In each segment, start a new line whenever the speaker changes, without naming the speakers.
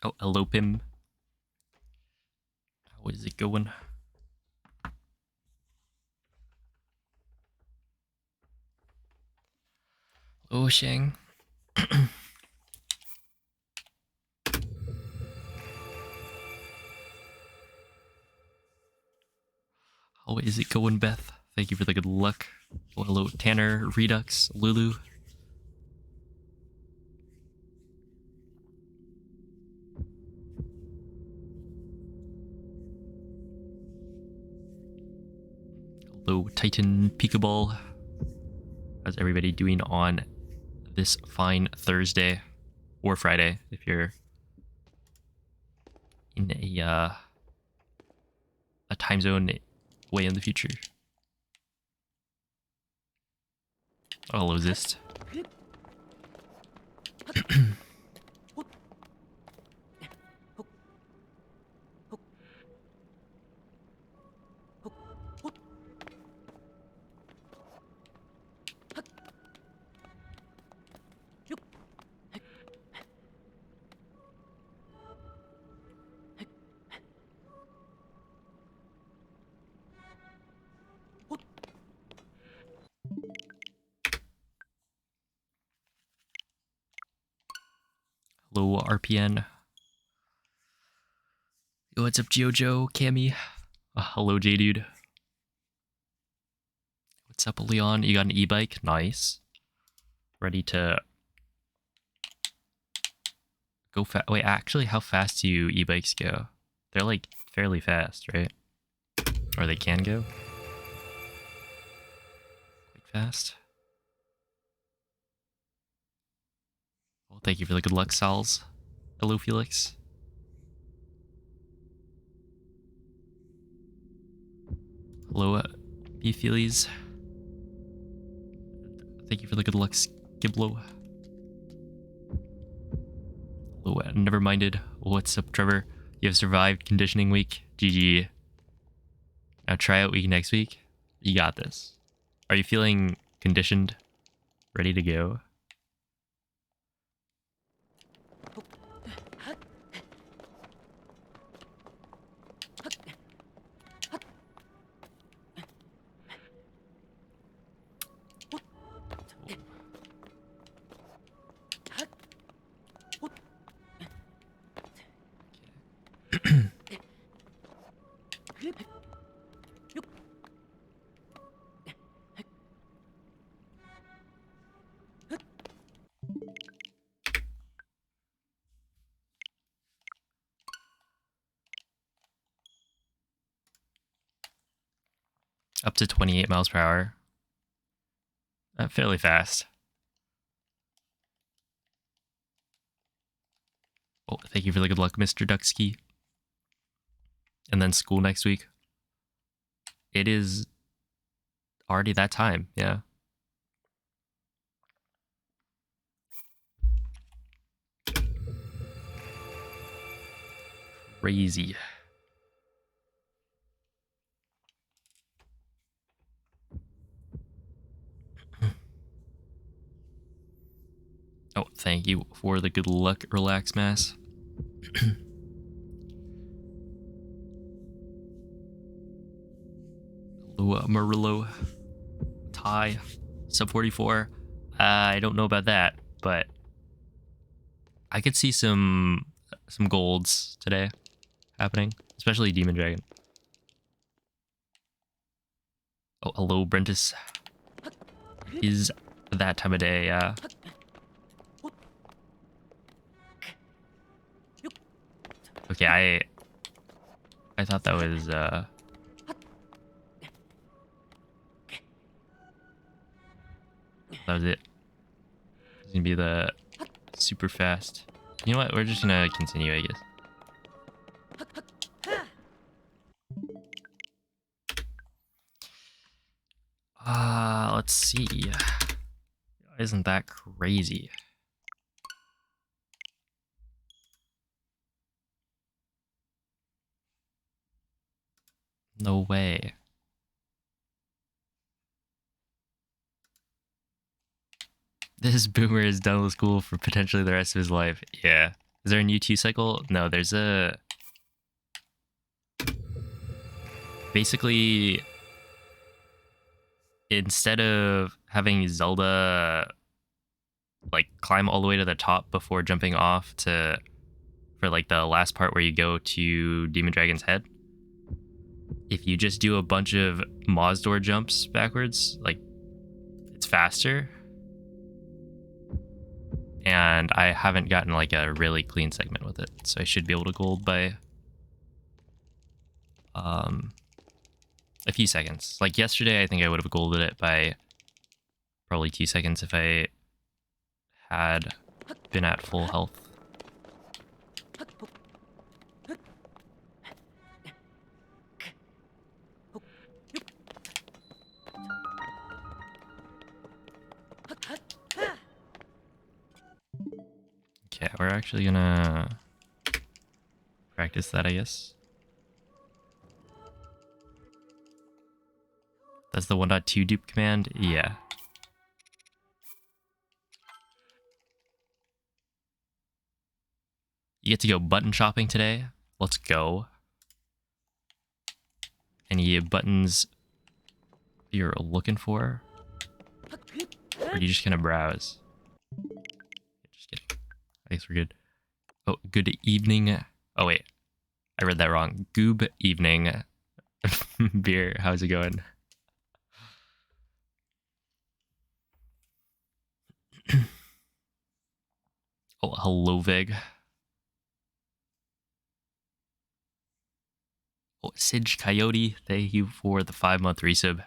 Oh, hello, Pim. How is it going? Oh, Shang. How is it going, Beth? Thank you for the good luck. Oh, hello, Tanner, Redux, Lulu. Hello, Titan Peekaball. How's everybody doing on this fine Thursday or Friday if you're in a time zone way in the future? Oh, hello, Zist. Hello, RPN. Yo, what's up, Jojo, Cammy? Hello, J-Dude. What's up, Leon? You got an e-bike? Nice. Ready to go fast? Wait, actually, how fast do e-bikes go? They're like fairly fast, right? Or they can go quite fast. Well, thank you for the good luck, Sals. Hello, Felix. Hello, Beefeelies. Thank you for the good luck, Skiblo. Hello, never minded. What's up, Trevor? You have survived conditioning week. GG. Now tryout week next week. You got this. Are you feeling conditioned? Ready to go? Up to 28 miles per hour. Fairly fast. Oh, thank you for the good luck, Mr. Ducksky. And then school next week. It is already that time, yeah. Crazy. Oh, thank you for the good luck, Relax Mass. Hello, Murillo. Ty. Sub 44. I don't know about that, but I could see some golds today happening, especially Demon Dragon. Oh, hello, Brentus. Is that time of day, yeah. Okay, I thought that was that was it. It's gonna be the super fast. You know what? We're just gonna continue, I guess. Let's see. Isn't that crazy? No way. This boomer is done with school for potentially the rest of his life. Yeah. Is there a new 2 cycle? No, there's a... Basically, instead of having Zelda like climb all the way to the top before jumping off for like the last part where you go to Demon Dragon's head, if you just do a bunch of Mazdur jumps backwards, like it's faster. And I haven't gotten like a really clean segment with it, so I should be able to gold by a few seconds. Like yesterday, I think I would have golded it by probably 2 seconds if I had been at full health. Okay, we're actually gonna practice that, I guess. That's the 1.2 dupe command? Yeah. You get to go button shopping today. Let's go. Any buttons you're looking for? Or do you just kind of browse? Just kidding. I guess we're good. Oh, good evening. Oh, wait. I read that wrong. Goob evening. Beer, how's it going? Oh, hello, Vig. Oh, Sidge Coyote, thank you for the 5-month resub.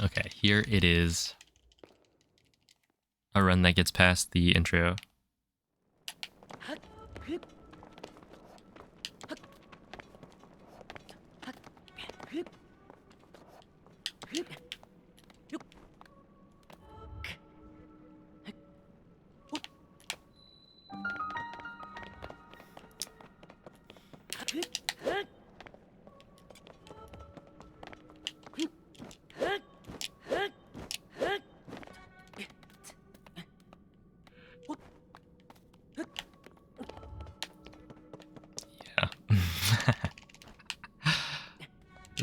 Okay, here it is. A run that gets past the intro.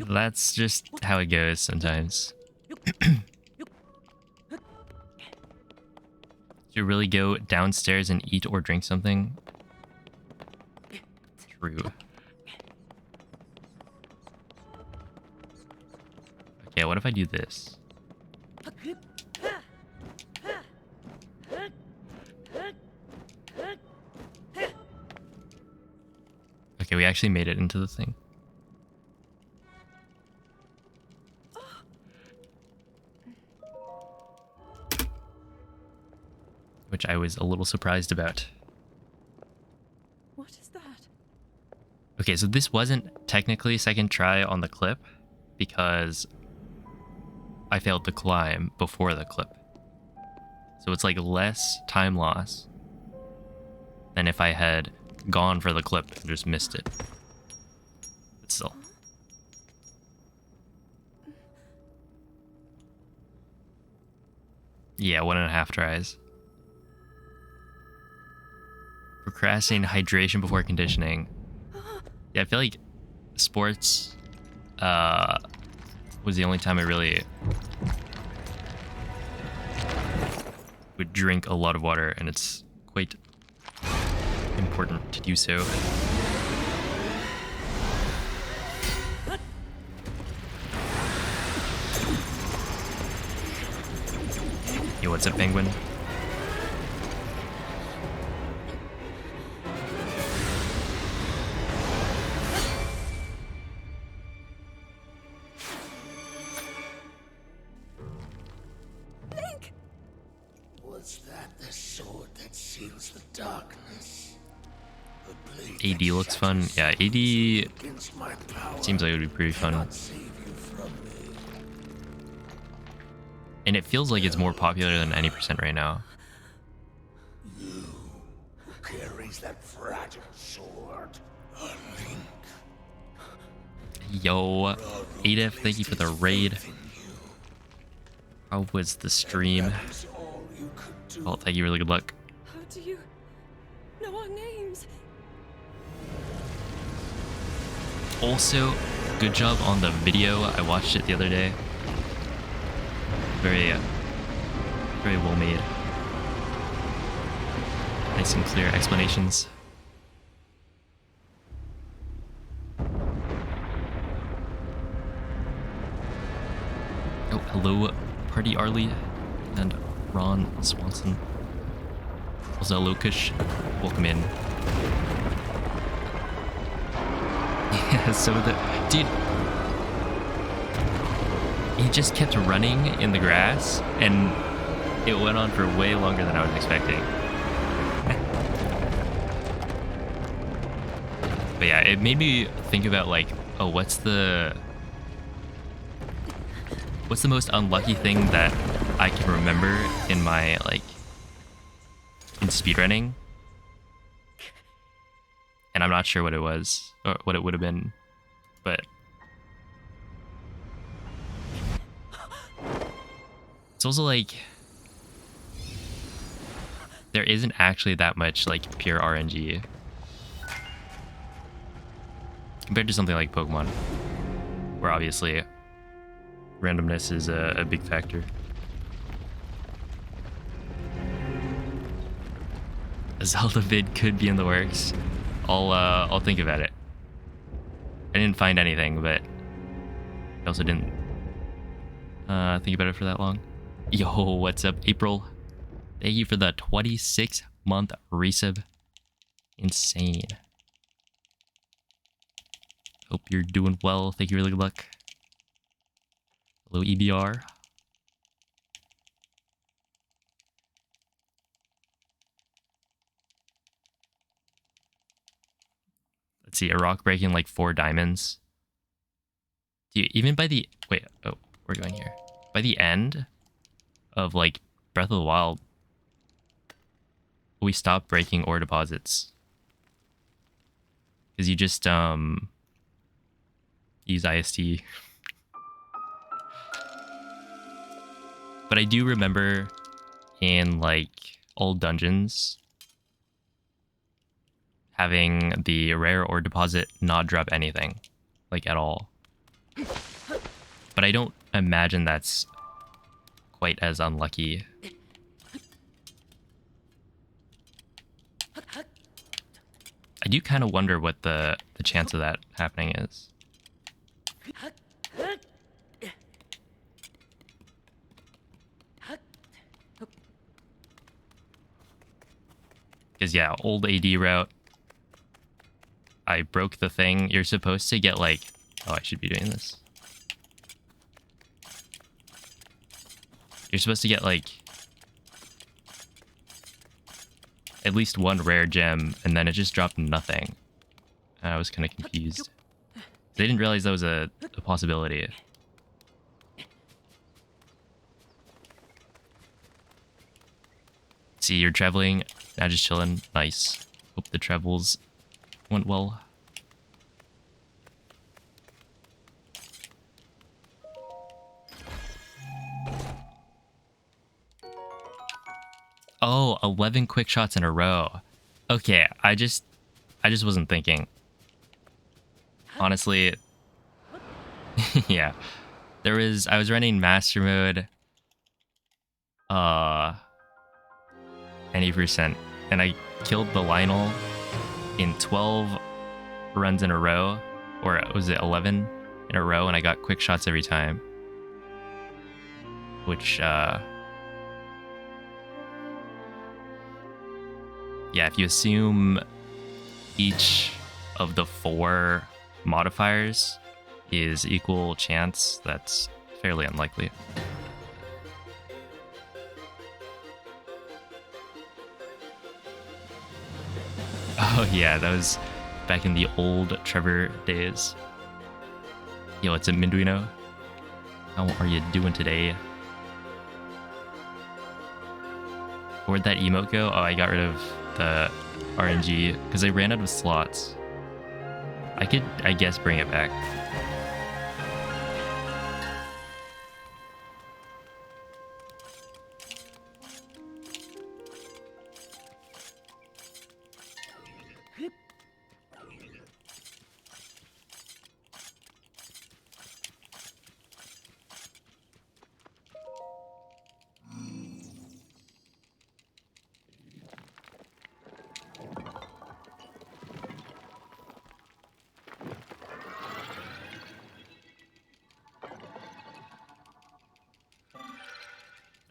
That's just how it goes sometimes. To really go downstairs and eat or drink something? True. Okay, what if I do this? Okay, we actually made it into the thing. Which I was a little surprised about.
What is that?
Okay, so this wasn't technically second try on the clip because I failed to climb before the clip. So it's like less time loss than if I had gone for the clip and just missed it. But still. Yeah, 1.5 tries. Procrastinating hydration before conditioning. Yeah, I feel like sports was the only time I really would drink a lot of water, and it's quite important to do so. Yo, what's up, Penguin?
Link!
The sword that seals the darkness. The blade
AD
that
looks fun.
shatters
Yeah, AD
against my power
seems like it would be pretty fun.
cannot save you from me.
And it feels like it's more popular than any percent right now.
Who carries that fragile sword? A link.
Yo, Adif, thank you for the raid. How was the stream?
That is all you could do.
Oh, thank you, really good luck.
How do you know our names?
Also, good job on the video. I watched it the other day. Very well made. Nice and clear explanations. Oh, hello, Party Arlie and Ron Swanson. Also, hello, Kush. Welcome in. Yeah, so dude, he just kept running in the grass, and it went on for way longer than I was expecting. But yeah, it made me think about like, oh, what's the most unlucky thing that I can remember in my in speedrunning? And I'm not sure what it was or what it would have been, but it's also like there isn't actually that much like pure RNG compared to something like Pokemon, where obviously randomness is a big factor. A Zelda vid could be in the works. I'll think about it. I didn't find anything, but I also didn't think about it for that long. Yo, what's up, April? Thank you for the 26-month resub. Insane. Hope you're doing well. Thank you, really good luck. Hello, EBR. Let's see, a rock breaking like 4 diamonds. Dude, even by the wait, oh, we're going here. By the end of like Breath of the Wild, we stopped breaking ore deposits. Because you just use IST. But I do remember in like old dungeons having the rare ore deposit not drop anything, like at all. But I don't imagine that's quite as unlucky. I do kind of wonder what the chance of that happening is. Because yeah, old AD route, I broke the thing. You're supposed to get like, oh, I should be doing this. You're supposed to get like at least 1 rare gem, and then it just dropped nothing. I was kind of confused. They didn't realize that was a possibility. See, you're traveling, now just chilling. Nice. Hope the travels went well. Oh, 11 quick shots in a row. Okay, I just wasn't thinking. Honestly, yeah. I was running master mode any percent, and I killed the Lionel in 12 runs in a row, or was it 11 in a row, and I got quick shots every time. Which yeah, if you assume each of the 4 modifiers is equal chance, that's fairly unlikely. Oh yeah, that was back in the old Trevor days. Yo, it's a Minduino. How are you doing today? Where'd that emote go? Oh, I got rid of the RNG because I ran out of slots. I could, I guess, bring it back.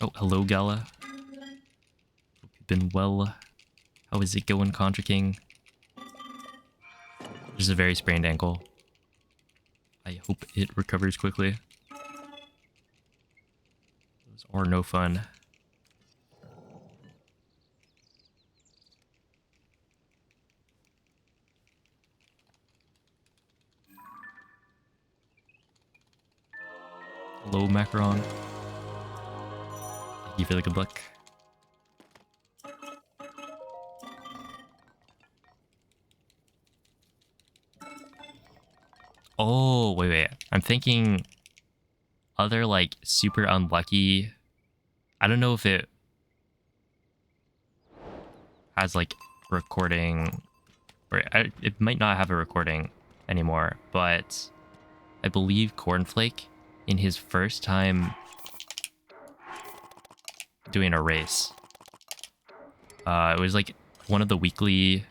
Oh, hello, Gala. Hope you've been well. How is it going, Contra King? Just a very sprained ankle. I hope it recovers quickly. Those are no fun. Hello, Macaron. Thank you for the good luck. Oh, wait. I'm thinking other, like, super unlucky. I don't know if it has, like, recording, or it might not have a recording anymore, but I believe Cornflake, in his first time doing a race, it was like one of the weekly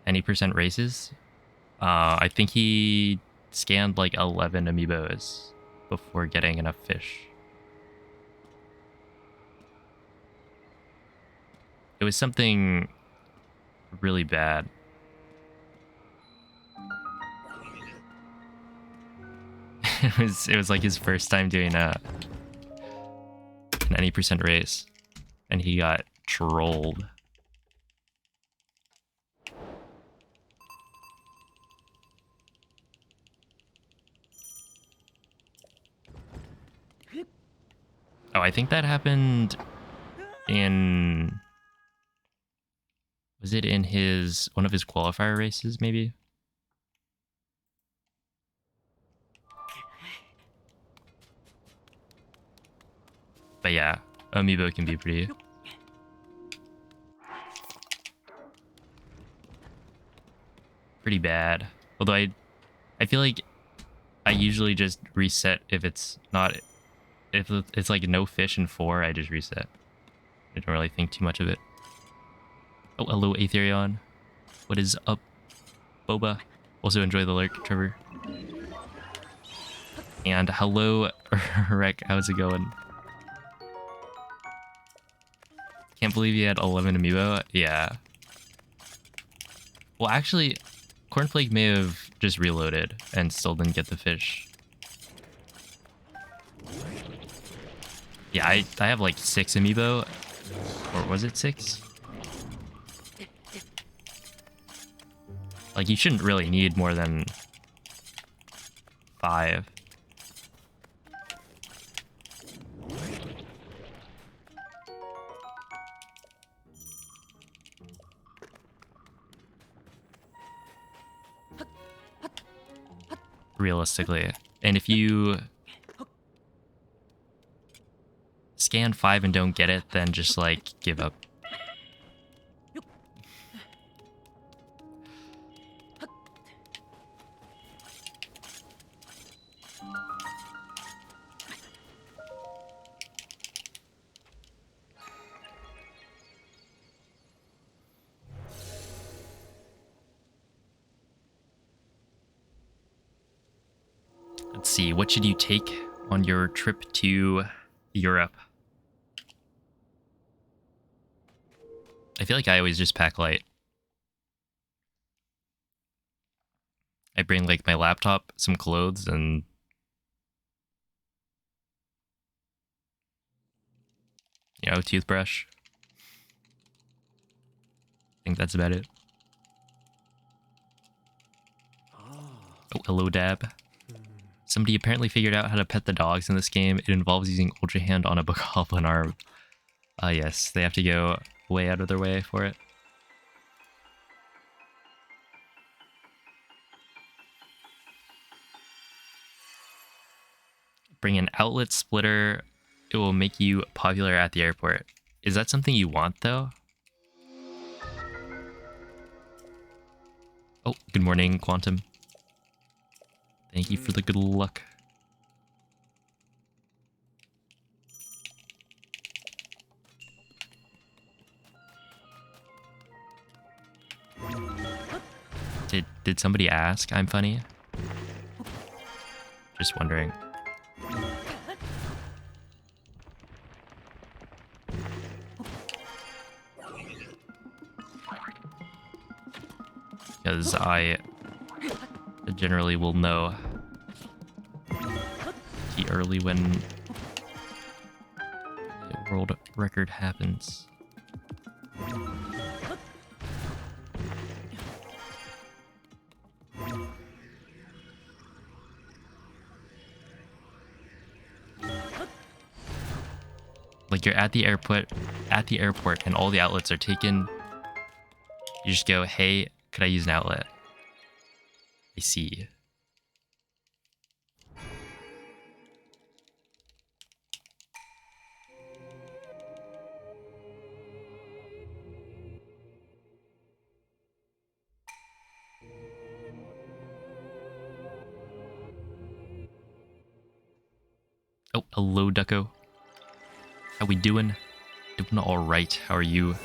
any percent races. I think he scanned like 11 amiibos before getting enough fish. It was something really bad. It was like his first time doing an any percent race, and he got trolled. Oh, I think that happened in... Was it in one of his qualifier races, maybe? But yeah, amiibo can be pretty bad. Although I feel like I usually just reset if it's not... If it's like no fish in 4, I just reset. I don't really think too much of it. Oh, hello, Aetherion. What is up, Boba? Also enjoy the lurk, Trevor. And hello, Rek. How's it going? Can't believe you had 11 amiibo. Yeah. Well, actually, Cornflake may have just reloaded and still didn't get the fish. Yeah, I have like 6 amiibo. Or was it 6? Like, you shouldn't really need more than 5. Realistically. And if you scan 5 and don't get it, then just like give up. Let's see, what should you take on your trip to Europe? I feel like I always just pack light. I bring like my laptop, some clothes, and toothbrush. think that's about it. Oh, hello, Dab. Somebody apparently figured out how to pet the dogs in this game. It involves using Ultra Hand on a bokoblin arm. Yes, they have to go way out of their way for it. Bring an outlet splitter. It will make you popular at the airport. Is that something you want, though? Oh, good morning, Quantum. Thank you for the good luck. Did somebody ask I'm funny? Just wondering. Because I generally will know early when the world record happens. Like you're at the airport, and all the outlets are taken. You just go, hey, could I use an outlet? I see. Oh, hello, Ducko. How we doing? Doing all right. How are you?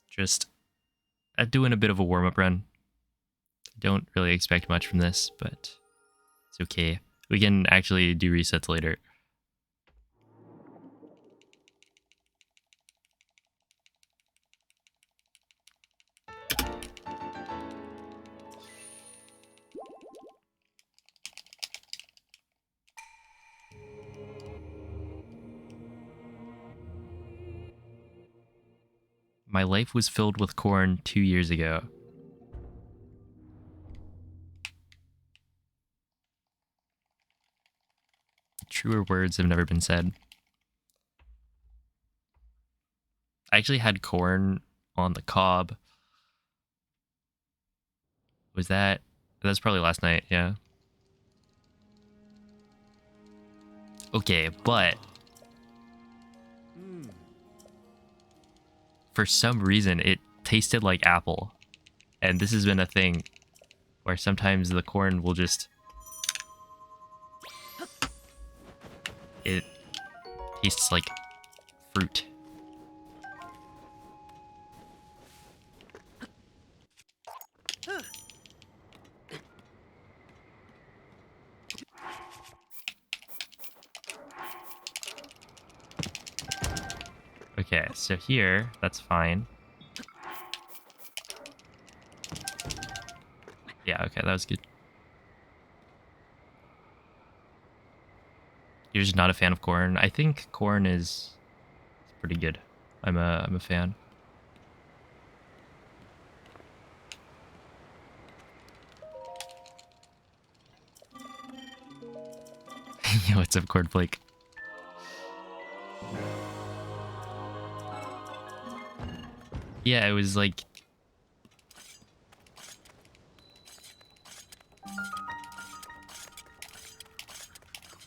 Just doing a bit of a warm-up run. Don't really expect much from this, but it's okay. We can actually do resets later. My life was filled with corn 2 years ago. Truer words have never been said. I actually had corn on the cob. Was that? That's probably last night, yeah. Okay, but for some reason it tasted like apple. And this has been a thing where sometimes the corn will just... It tastes like fruit. Okay, so here, that's fine. Yeah, okay, that was good. You're just not a fan of corn. I think corn is pretty good. I'm a fan. Yo, what's up, Cornflake? Yeah, it was like...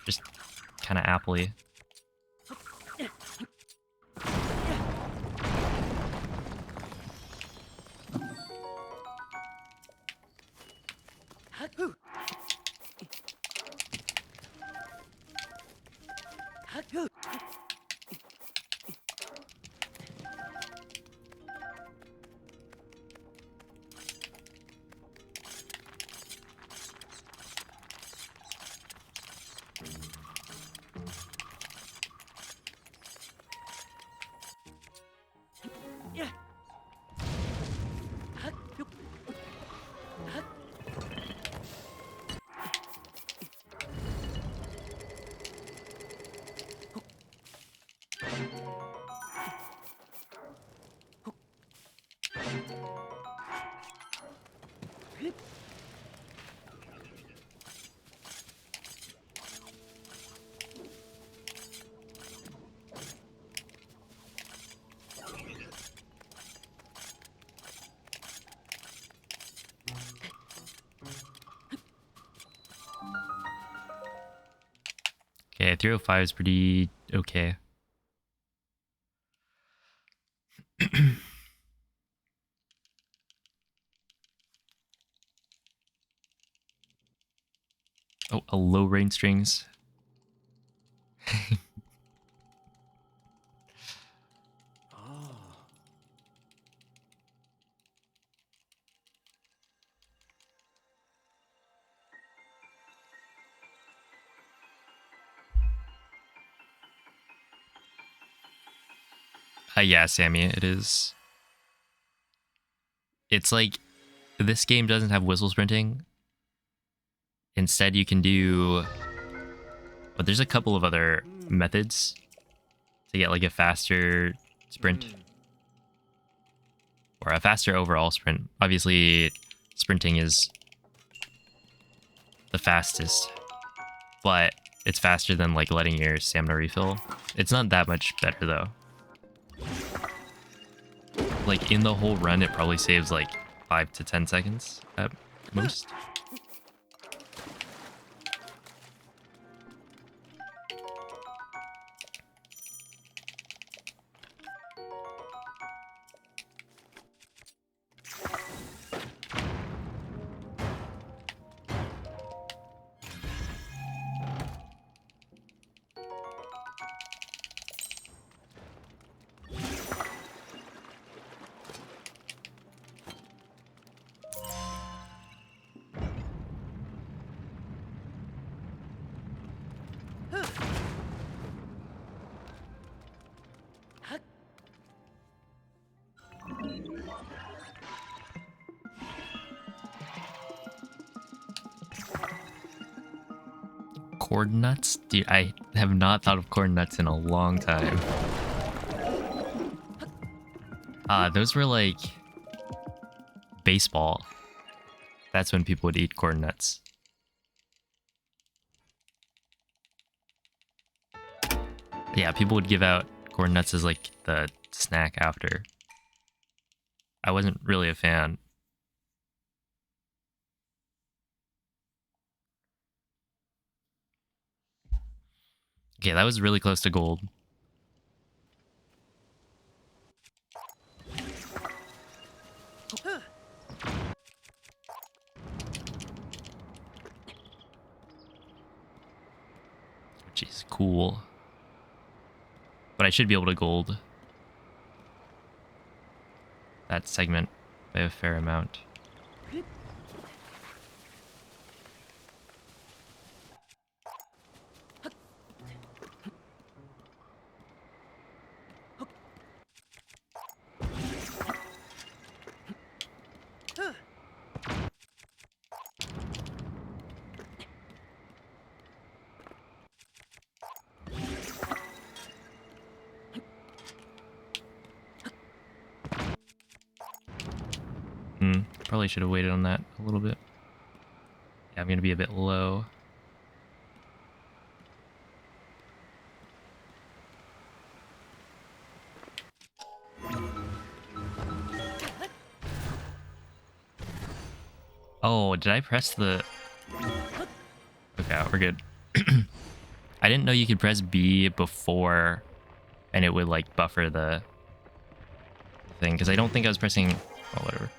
just kind of appley. Yeah, 305 is pretty okay. Oh, a low rain strings. Yeah, Sammy, it is. It's like this game doesn't have whistle sprinting. Instead, you can do. But there's a couple of other methods to get like a faster sprint or a faster overall sprint. Obviously, sprinting is the fastest, but it's faster than like letting your stamina refill. It's not that much better though. Like in the whole run, it probably saves like 5 to 10 seconds at most. Corn nuts? Dude, I have not thought of corn nuts in a long time. Those were like baseball. That's when people would eat corn nuts. Yeah, people would give out corn nuts as like the snack after. I wasn't really a fan. Okay, that was really close to gold. Which is cool. But I should be able to gold that segment by a fair amount. Probably should have waited on that a little bit. Yeah, I'm gonna be a bit low. Oh, did I press the... Okay, we're good. I didn't know you could press B before and it would like buffer the thing, because I don't think I was pressing... Oh, whatever.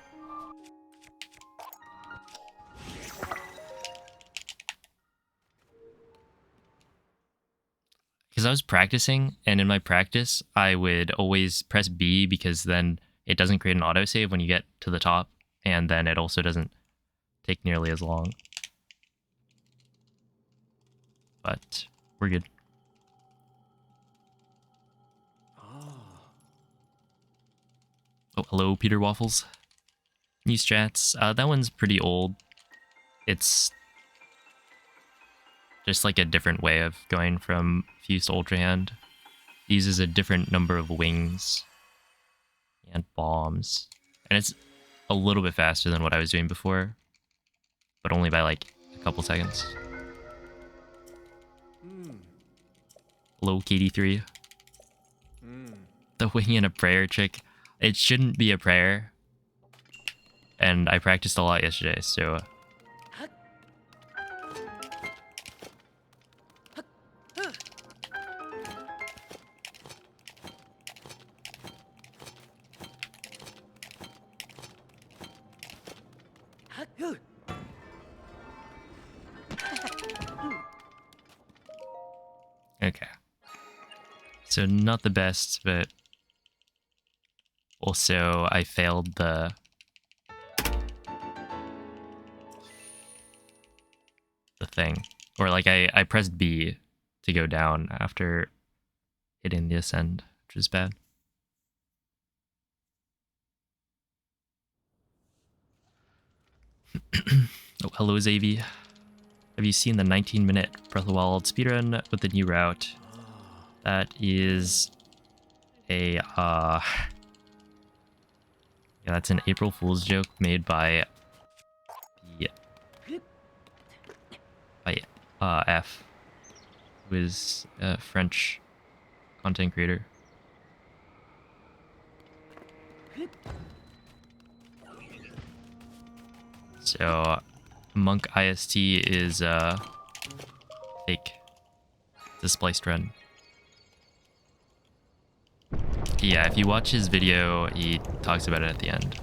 Because I was practicing, and in my practice, I would always press B because then it doesn't create an autosave when you get to the top, and then it also doesn't take nearly as long. But we're good. Oh, hello, Peter Waffles. New strats. That one's pretty old. It's just like a different way of going from Fuse to Ultra Hand. It uses a different number of wings and bombs. And it's a little bit faster than what I was doing before, but only by like a couple seconds. Hello, KD3. The wing and a prayer trick. It shouldn't be a prayer. And I practiced a lot yesterday, so... Okay. So not the best, but also I failed the thing. Or like I pressed B to go down after hitting the ascend, which is bad. Oh, hello Xavi. Have you seen the 19-minute Breath of the Wild speedrun with the new route? That is a yeah, that's an April Fool's joke made by the F, who is a French content creator. So Monk IST is fake. It's a spliced run. Yeah, if you watch his video, he talks about it at the end.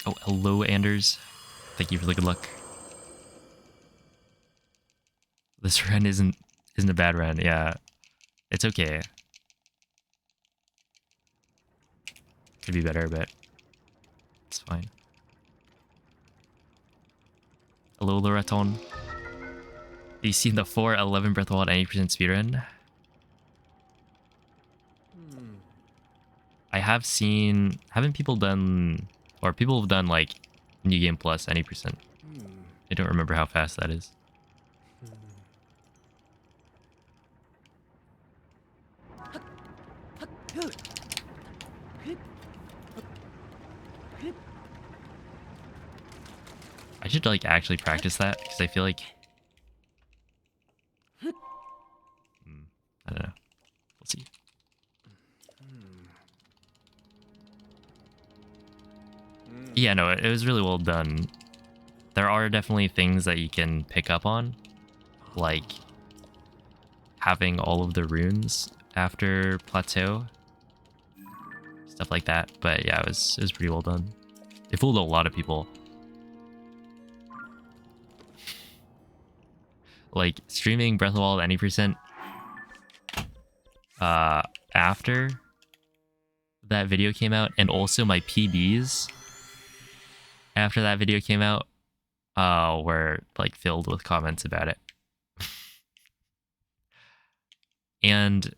Oh, hello, Anders. Thank you for the good luck. This run isn't a bad run. Yeah, it's okay. Could be better, but it's fine. Hello, Loraton. Have you seen the 4:11 Breath of the Wild 90% speedrun? I have seen. Haven't people done, or people have done like New Game Plus 90%. I don't remember how fast that is. I should like actually practice that because I feel like I don't know. We'll see. Yeah, no, it was really well done. There are definitely things that you can pick up on, like having all of the runes after plateau, stuff like that. But yeah, it was pretty well done. It fooled a lot of people. Like streaming Breath of the Wild 90% after that video came out, and also my PBs after that video came out were like filled with comments about it. And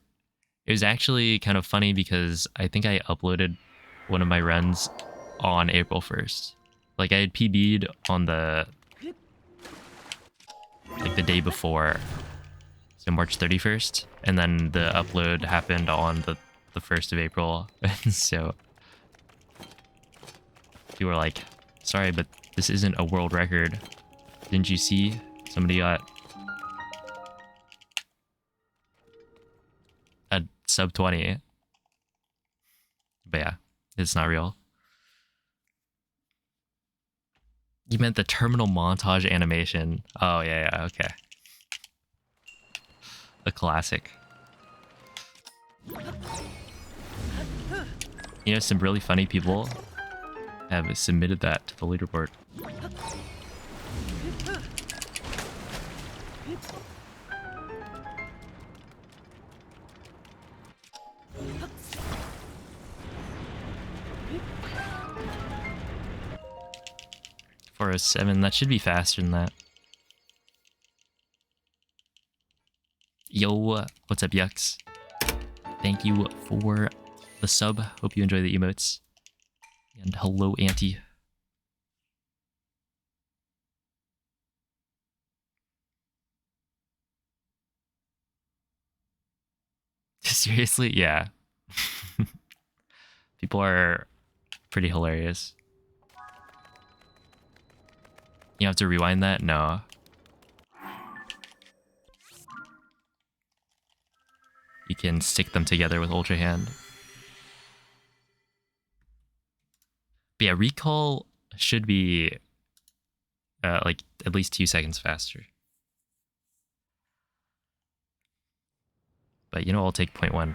it was actually kind of funny because I think I uploaded one of my runs on April 1st. Like I had PB'd on the day before, so March 31st, and then the upload happened on the 1st of April. So people were like, sorry, but this isn't a world record. Didn't you see? Somebody got a sub 20. But yeah, it's not real. You meant the terminal montage animation. Oh, yeah, okay. A classic. You know, some really funny people have submitted that to the leaderboard. For a 7, that should be faster than that. Yo, what's up, Yux? Thank you for the sub. Hope you enjoy the emotes. And hello, Auntie. Seriously? Yeah. People are pretty hilarious. You have to rewind that? No. you can stick them together with Ultra Hand. But yeah, recall should be like at least 2 seconds faster. But you know, I'll take 0.1.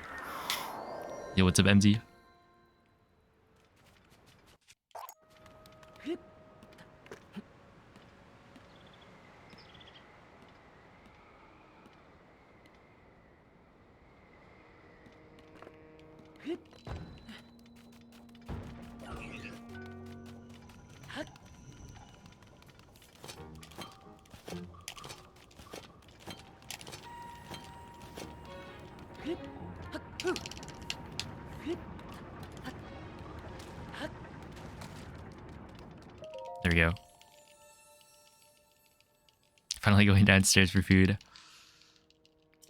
Yo, what's up, MZ? There we go. Finally going downstairs for food.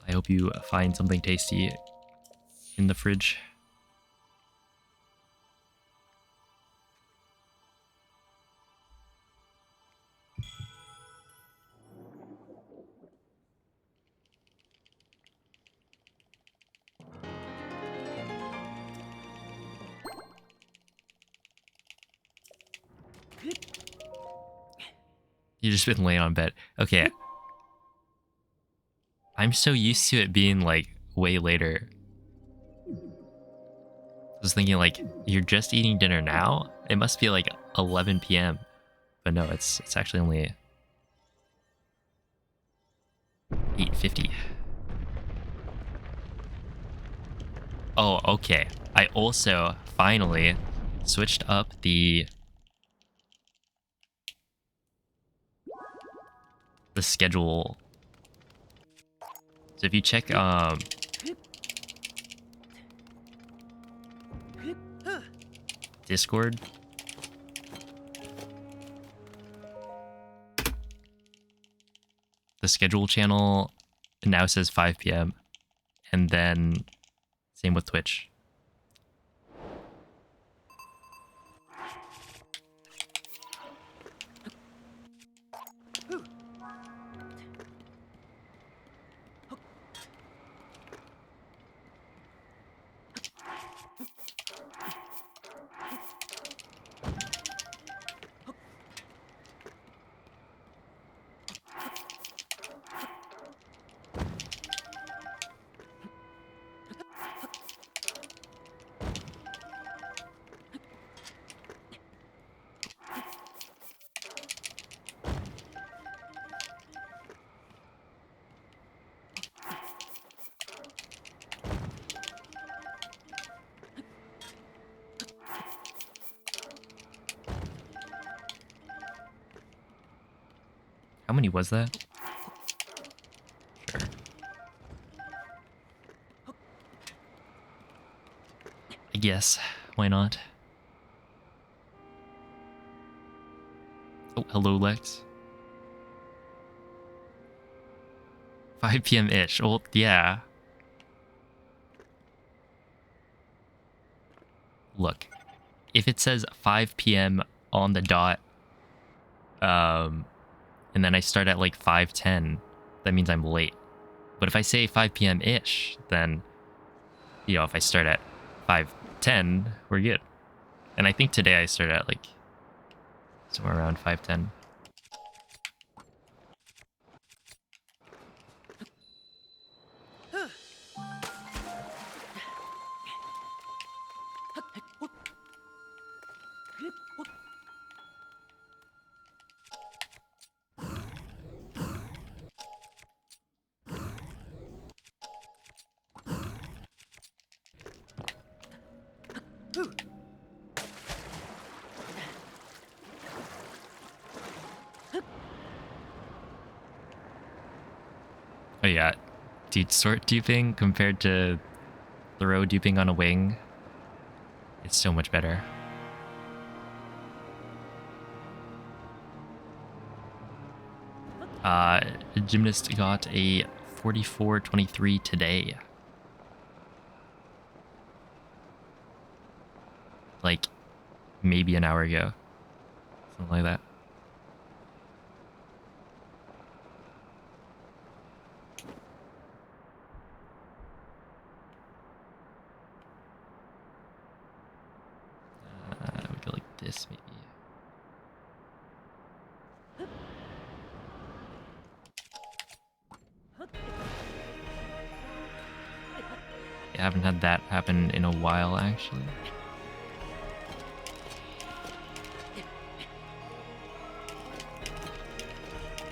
I hope you find something tasty in the fridge. You just been laying on bed. Okay. I'm so used to it being like way later. I was thinking like, you're just eating dinner now? It must be like 11 p.m. But no, it's actually only 8:50. Oh, okay. I also finally switched up the schedule. So if you check Discord, the schedule channel now says 5 p.m. and then same with Twitch. How many was that? Sure. I guess. Why not? Oh, hello, Lex. 5 p.m.-ish. Well, yeah. Look, if it says 5 p.m. on the dot, and then I start at like 5:10, that means I'm late. But if I say 5 p.m.-ish, then, you know, if I start at 5:10, we're good. And I think today I started at like somewhere around 5:10. Oh yeah, dude, sword duping compared to throw duping on a wing, it's so much better. Gymnast got a 44-23 today. Like, maybe an hour ago. Something like that. this maybe. I haven't had that happen in a while, actually.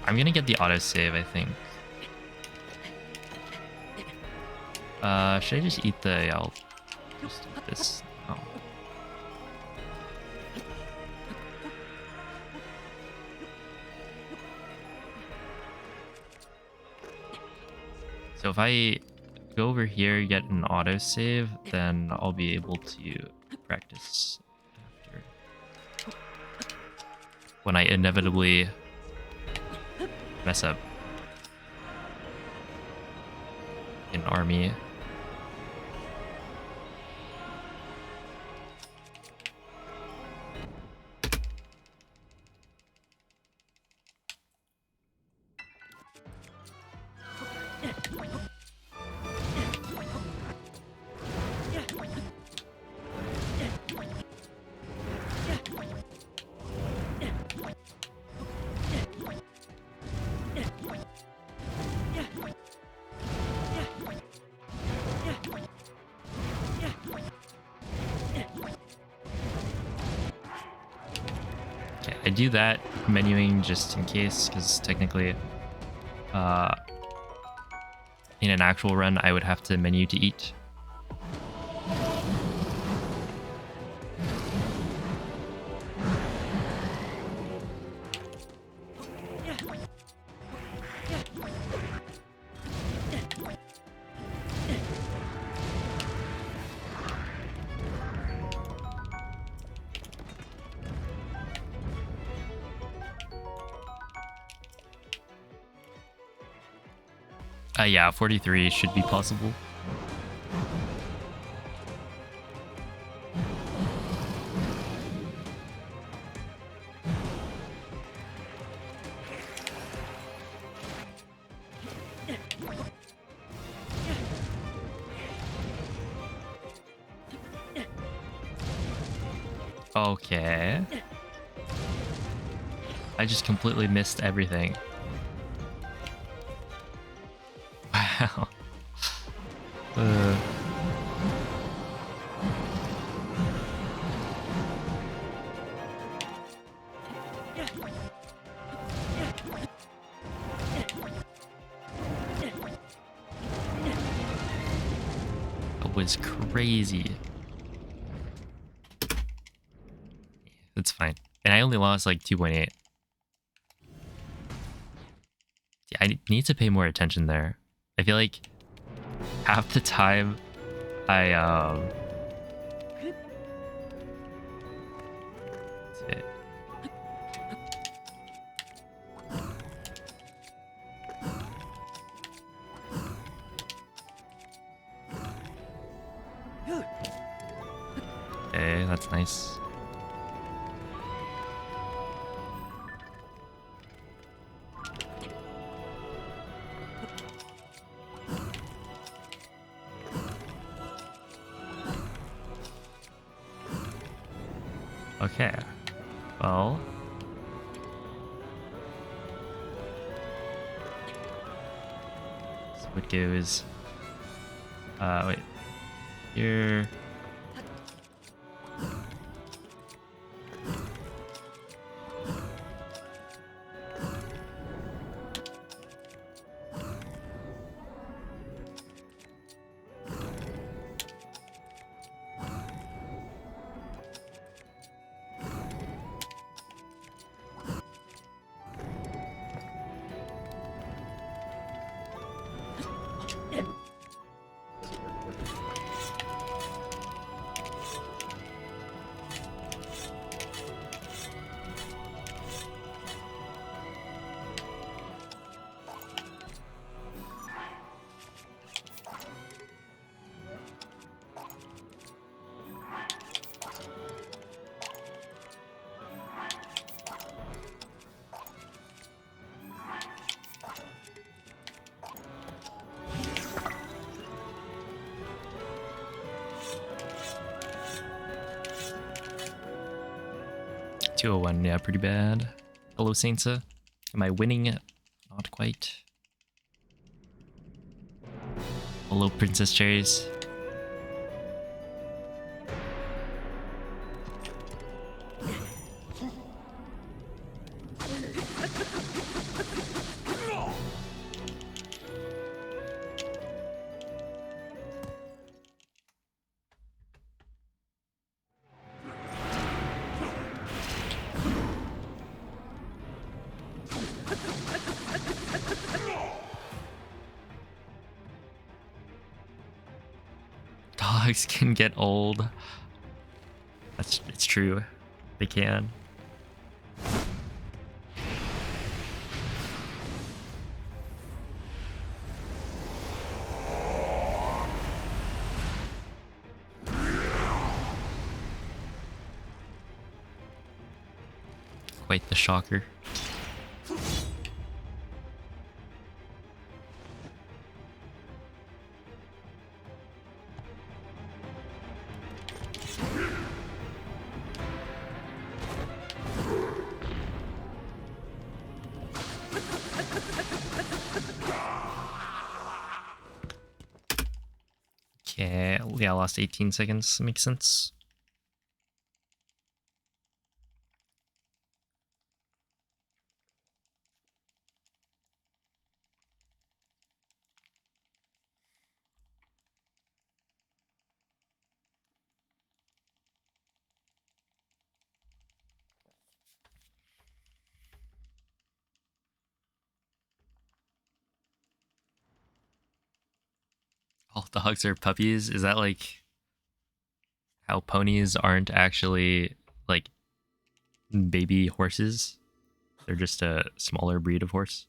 I'm gonna get the autosave, I think. Should I just eat the... Yeah, I'll just eat this. Oh. So if I go over here, get an autosave, then I'll be able to practice after. When I inevitably mess up in army. I do that menuing just in case, because technically in an actual run I would have to menu to eat. Yeah, 43 should be possible. Okay. I just completely missed everything. Wow. That was crazy. That's fine. And I only lost like 2.8. Yeah, I need to pay more attention there. I feel like half the time I that's it. Okay, that's nice. Okay, well, so it goes, wait, here, 201, yeah, pretty bad. Hello, Saintsa. Am I winning? Not quite. Hello, Princess Cherries. Dogs can get old. It's true. They can. Quite the shocker. Okay, yeah, I lost 18 seconds. Makes sense. All dogs are puppies? Is that like how ponies aren't actually like baby horses? They're just a smaller breed of horse.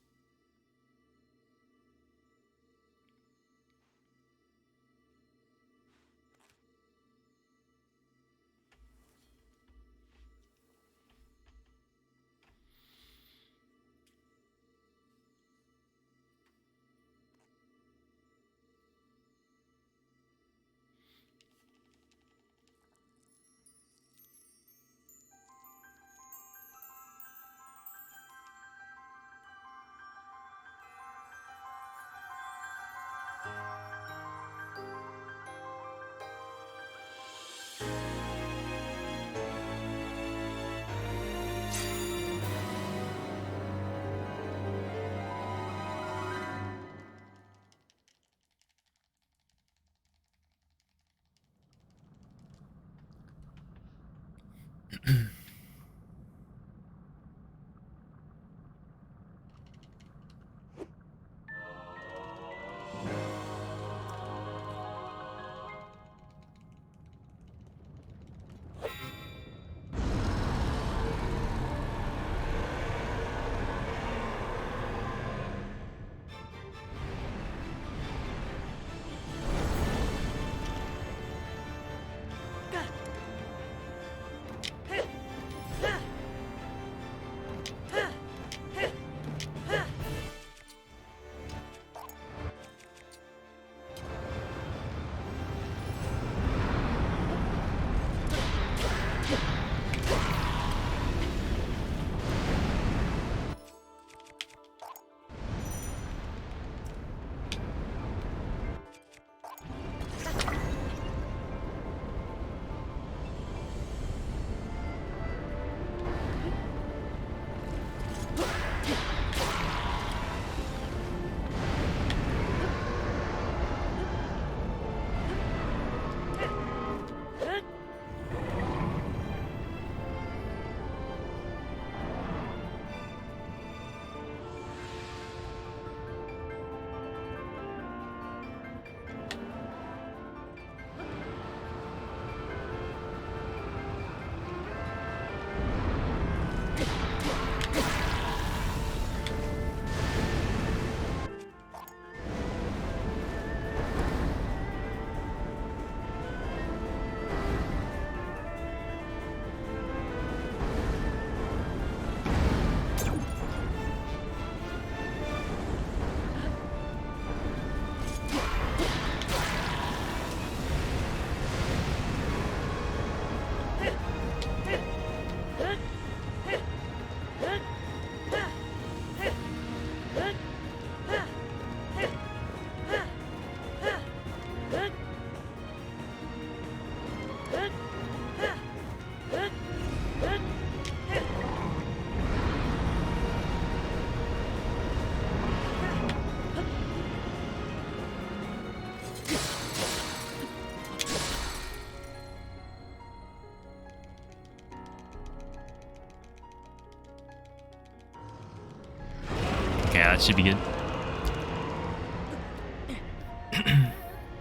It should be good.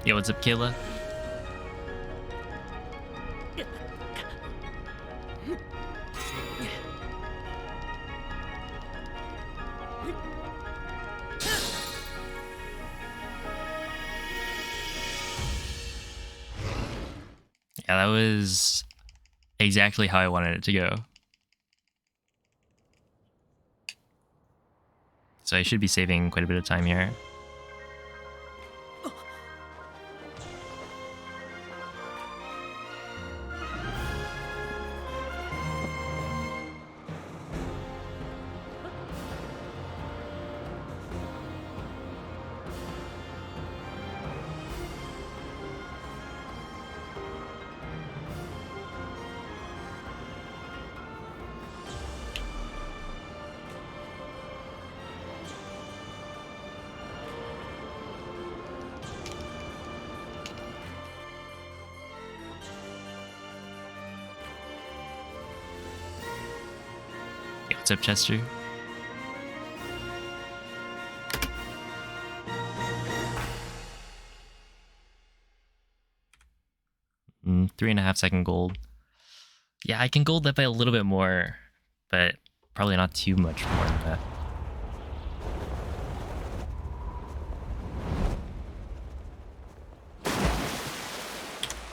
Yo, what's up, Kayla? Yeah, that was exactly how I wanted it to go. So I should be saving quite a bit of time here. Yo, what's up, Chester? Mm, 3.5-second gold. Yeah, I can gold that by a little bit more, but probably not too much more than that.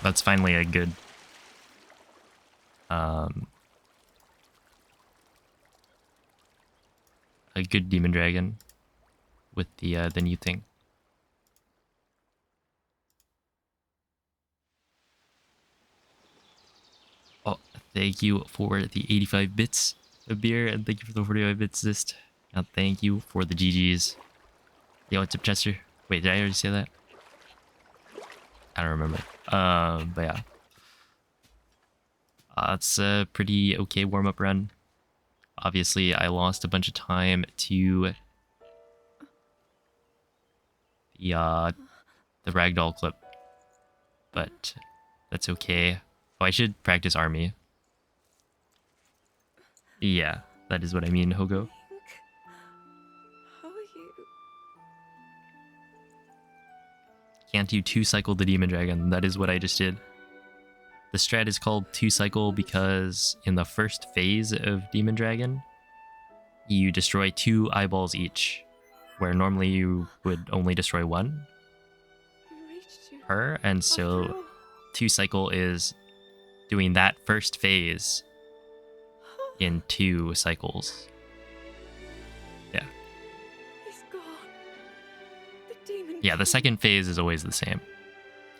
That's finally a good demon dragon with the new thing. Oh, thank you for the 85 bits of beer, and thank you for the 45 bits assist. And thank you for the GGs. Yo, what's up, Chester? Wait, did I already say that? I don't remember. But yeah. It's a pretty okay warm-up run. Obviously, I lost a bunch of time to the ragdoll clip, but that's okay. Oh, I should practice army. Yeah, that is what I mean, Hogo.
How are you?
Can't you 2-cycle the demon dragon? That is what I just did. The strat is called 2-cycle because in the first phase of demon dragon, you destroy 2 eyeballs each, where normally you would only destroy 1
We reached you.
per, and
After
so
all.
2-cycle is doing that first phase in 2 cycles. Yeah.
He's gone. The demon.
Yeah, the second phase is always the same.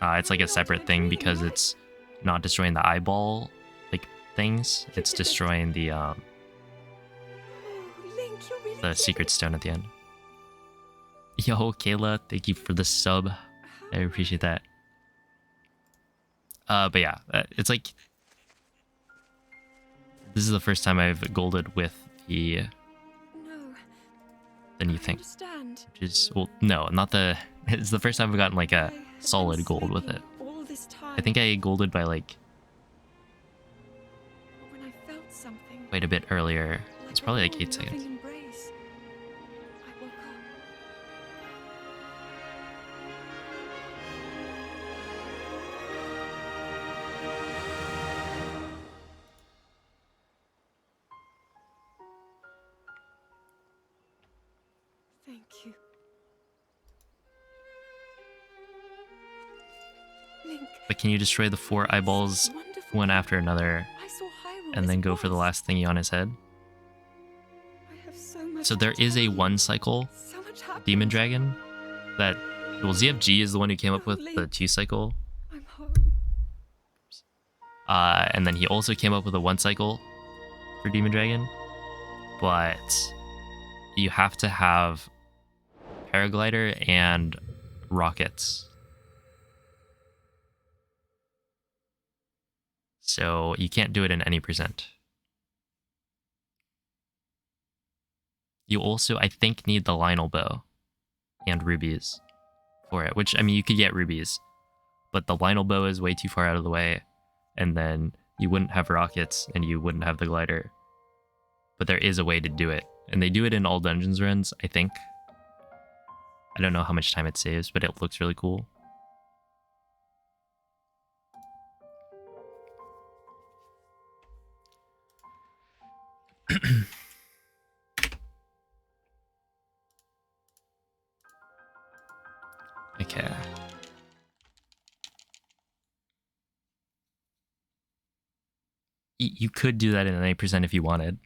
It's like a separate thing because it's not destroying the eyeball like things. It's destroying the
Oh, Link, you're really
the secret stone at the end. Yo, Kayla, thank you for the sub. I appreciate that. But yeah, it's like this is the first time I've golded with the
No,
new
I
thing,
understand.
which is, well, no, not the. It's the first time I've gotten like a
I have been
solid gold with it.
sleeping all this time.
I think I golded by like
But when I felt something,
quite a bit earlier. It's
a
probably like
warm,
8 seconds.
loving embrace, I woke up. Thank you. Link,
But can you destroy the 4 eyeballs
wonderful.
one after another
I saw Hyrule
and
as
then
it
go for the
was.
last thingy on his head?
I have so much
So there
to
is a
tell you.
1-cycle
So much happened.
demon dragon that, well, ZFG is the one who came up with the 2-cycle.
I'm home.
And then he also came up with a 1-cycle for demon dragon. But you have to have paraglider and rockets. So you can't do it in any percent. You also, I think, need the Lionel bow and rubies for it, which, I mean, you could get rubies, but the Lionel bow is way too far out of the way, and then you wouldn't have rockets and you wouldn't have the glider. But there is a way to do it, and they do it in all dungeons runs, I think. I don't know how much time it saves, but it looks really cool. Okay. You could do that in an 8% if you wanted.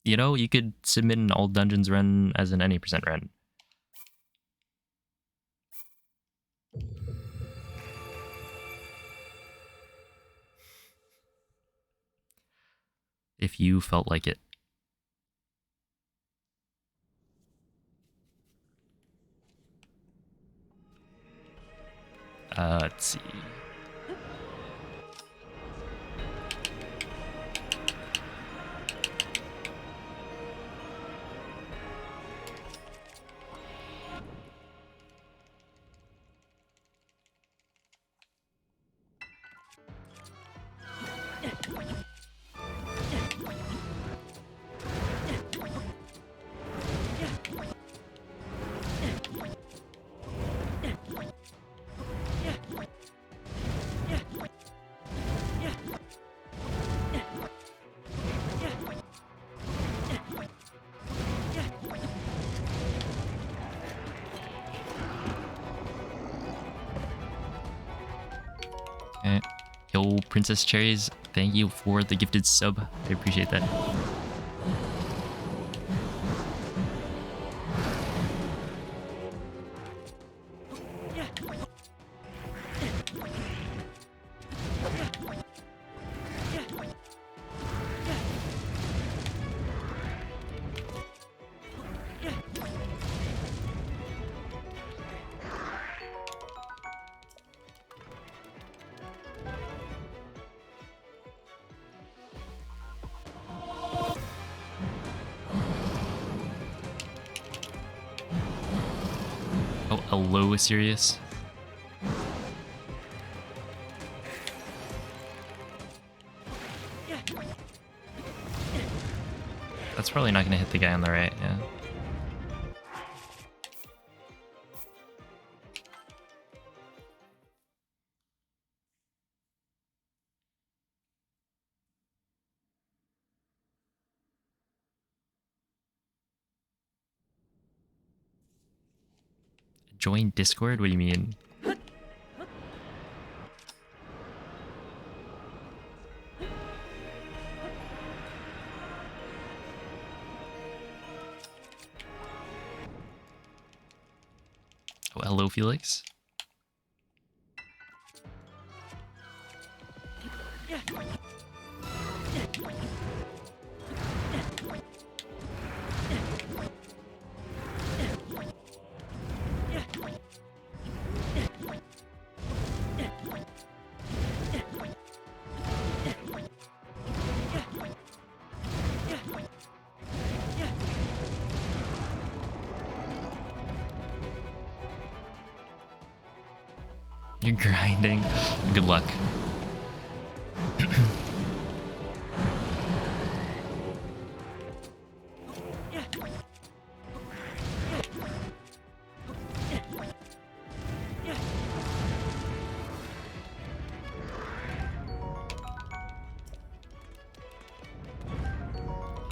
You know, you could submit an all dungeons run as an 8% run. If you felt like it. Let's see. Okay. Yo, Princess Cherries, thank you for the gifted sub. I appreciate that. Oh, hello, Sirius. That's probably not going to hit the guy on the right, yeah. Join Discord? What do you mean? Oh, hello, Felix. You're grinding. Good luck.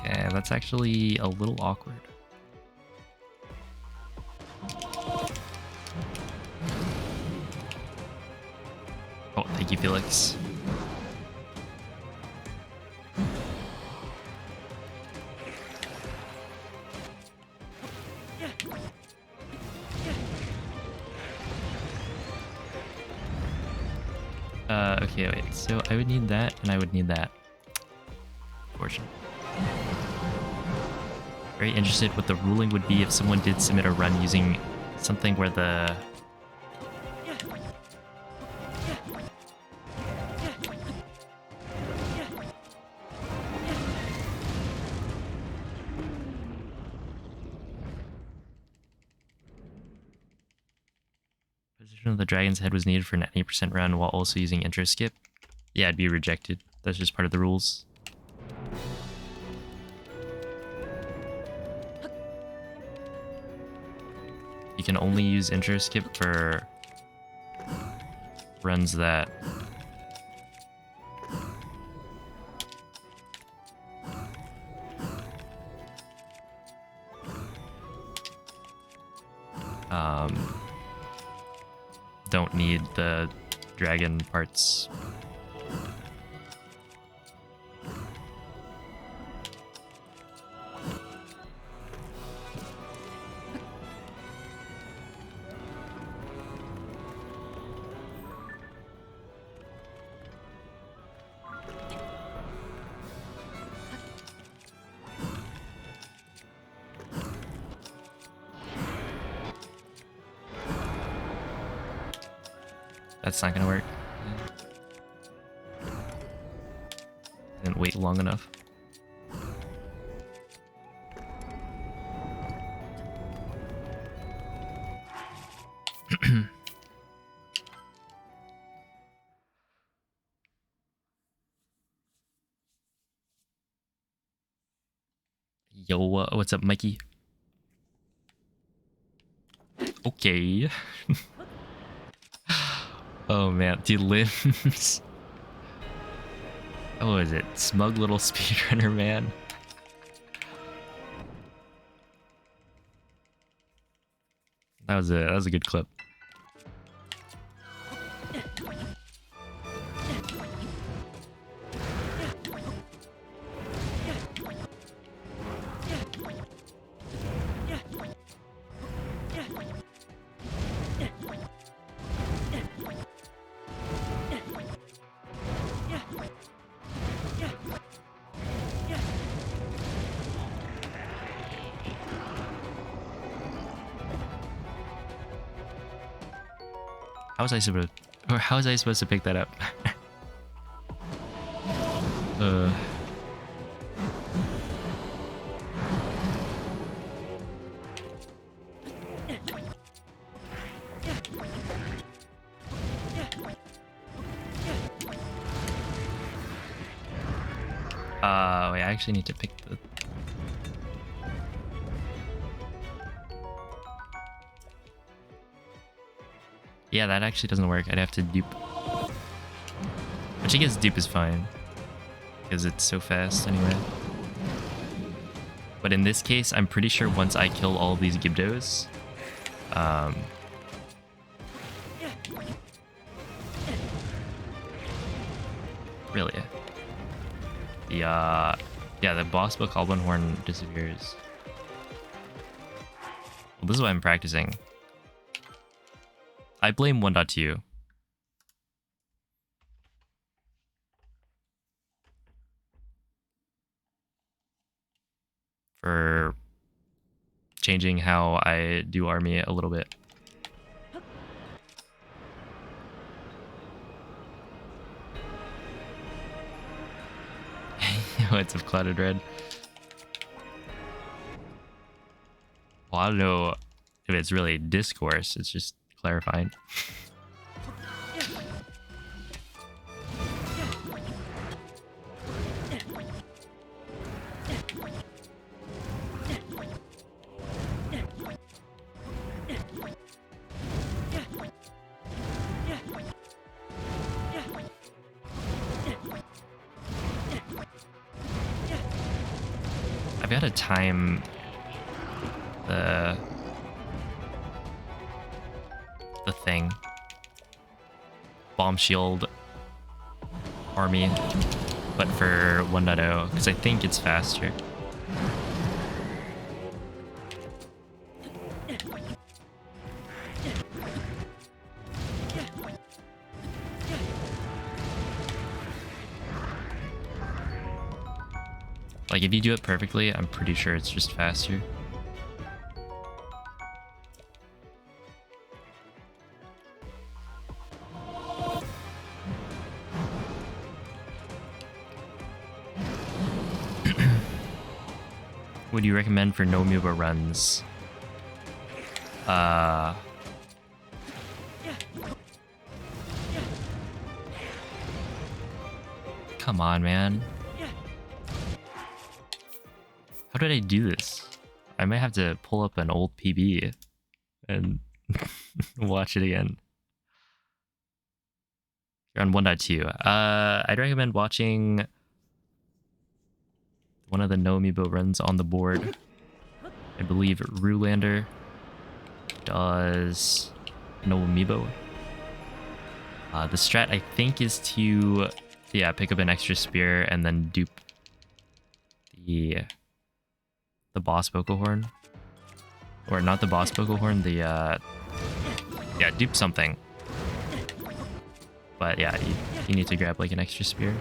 Okay, that's actually a little awkward. Oh, thank you, Felix. Okay, wait. So I would need that, and I would need that. Fortunate. Very interested what the ruling would be if someone did submit a run using something where the... Position of the dragon's head was needed for an 80% run while also using intro skip. Yeah, it'd be rejected. That's just part of the rules. can only use intro skip for runs that don't need the dragon parts. That's not gonna work. Didn't wait long enough. Yo, what's up, Mikey? Okay. Oh man, dude, limbs. Oh, is it smug little speedrunner man? That was a good clip. How was I supposed to pick that up? Wait, I actually need to pick the... Yeah, that actually doesn't work. I'd have to dupe. Which I guess dupe is fine, because it's so fast anyway. But in this case, I'm pretty sure once I kill all of these Gibdos, really, the boss book Alban Horn disappears. Well, this is what I'm practicing. I blame 1.2. For changing how I do army a little bit. What's up, Clouded Red? Well, I don't know if it's really discourse, it's just clarifying. I've got to time the thing. Bomb shield army, but for 1.0, because I think it's faster. Like, if you do it perfectly, I'm pretty sure it's just faster. What do you recommend for no Muba runs? Come on, man. How did I do this? I might have to pull up an old PB. and watch it again. You're on 1.2. I'd recommend watching one of the No Amiibo runs on the board. I believe Rulander does No Amiibo. The strat I think is to pick up an extra spear and then dupe the boss vocal horn. Or not the boss vocal horn, dupe something. But yeah, you need to grab like an extra spear.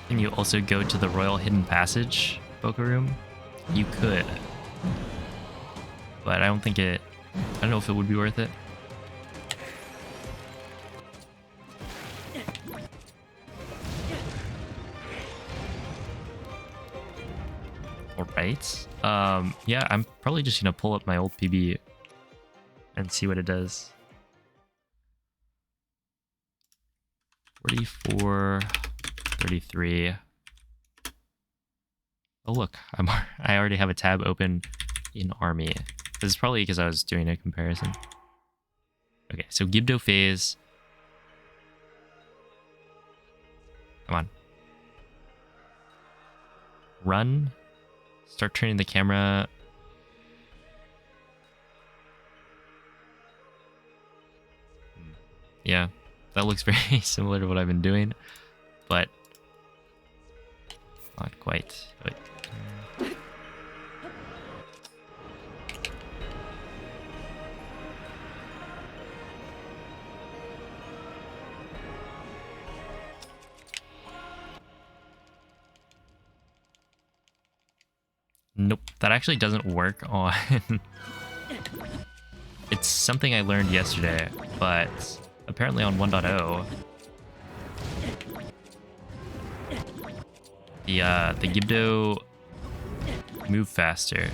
Can you also go to the Royal Hidden Passage Boca Room? You could. But I don't know if it would be worth it. Alright. Yeah, I'm probably just gonna pull up my old PB and see what it does. 44, 33. Oh look, I already have a tab open in Army. This is probably because I was doing a comparison. Okay, so Gibdo phase. Come on. Run. Start turning the camera. Yeah, that looks very similar to what I've been doing, but not quite. Wait. Nope, that actually doesn't work on... It's something I learned yesterday, but apparently on 1.0, the Gibdo move faster.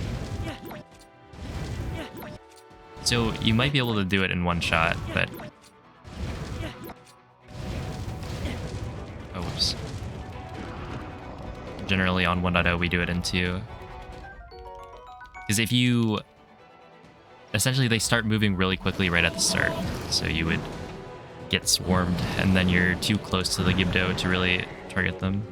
So you might be able to do it in one shot, but... Oh, whoops. Generally on 1.0 we do it in 2. Because if you... Essentially, they start moving really quickly right at the start. So you would get swarmed, and then you're too close to the Gibdo to really target them.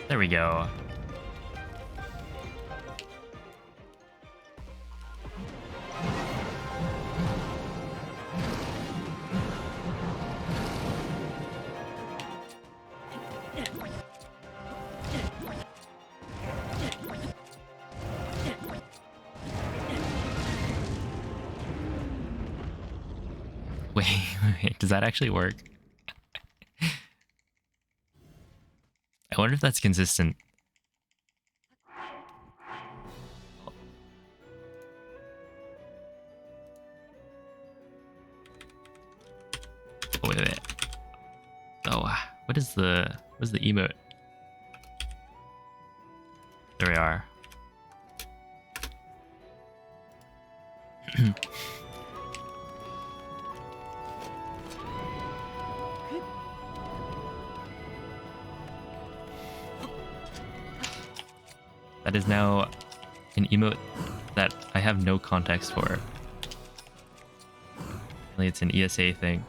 There we go. Wait, does that actually work? I wonder if that's consistent. Oh, wait. Oh, what is the emote? There we are. That is now an emote that I have no context for. Apparently it's an ESA thing.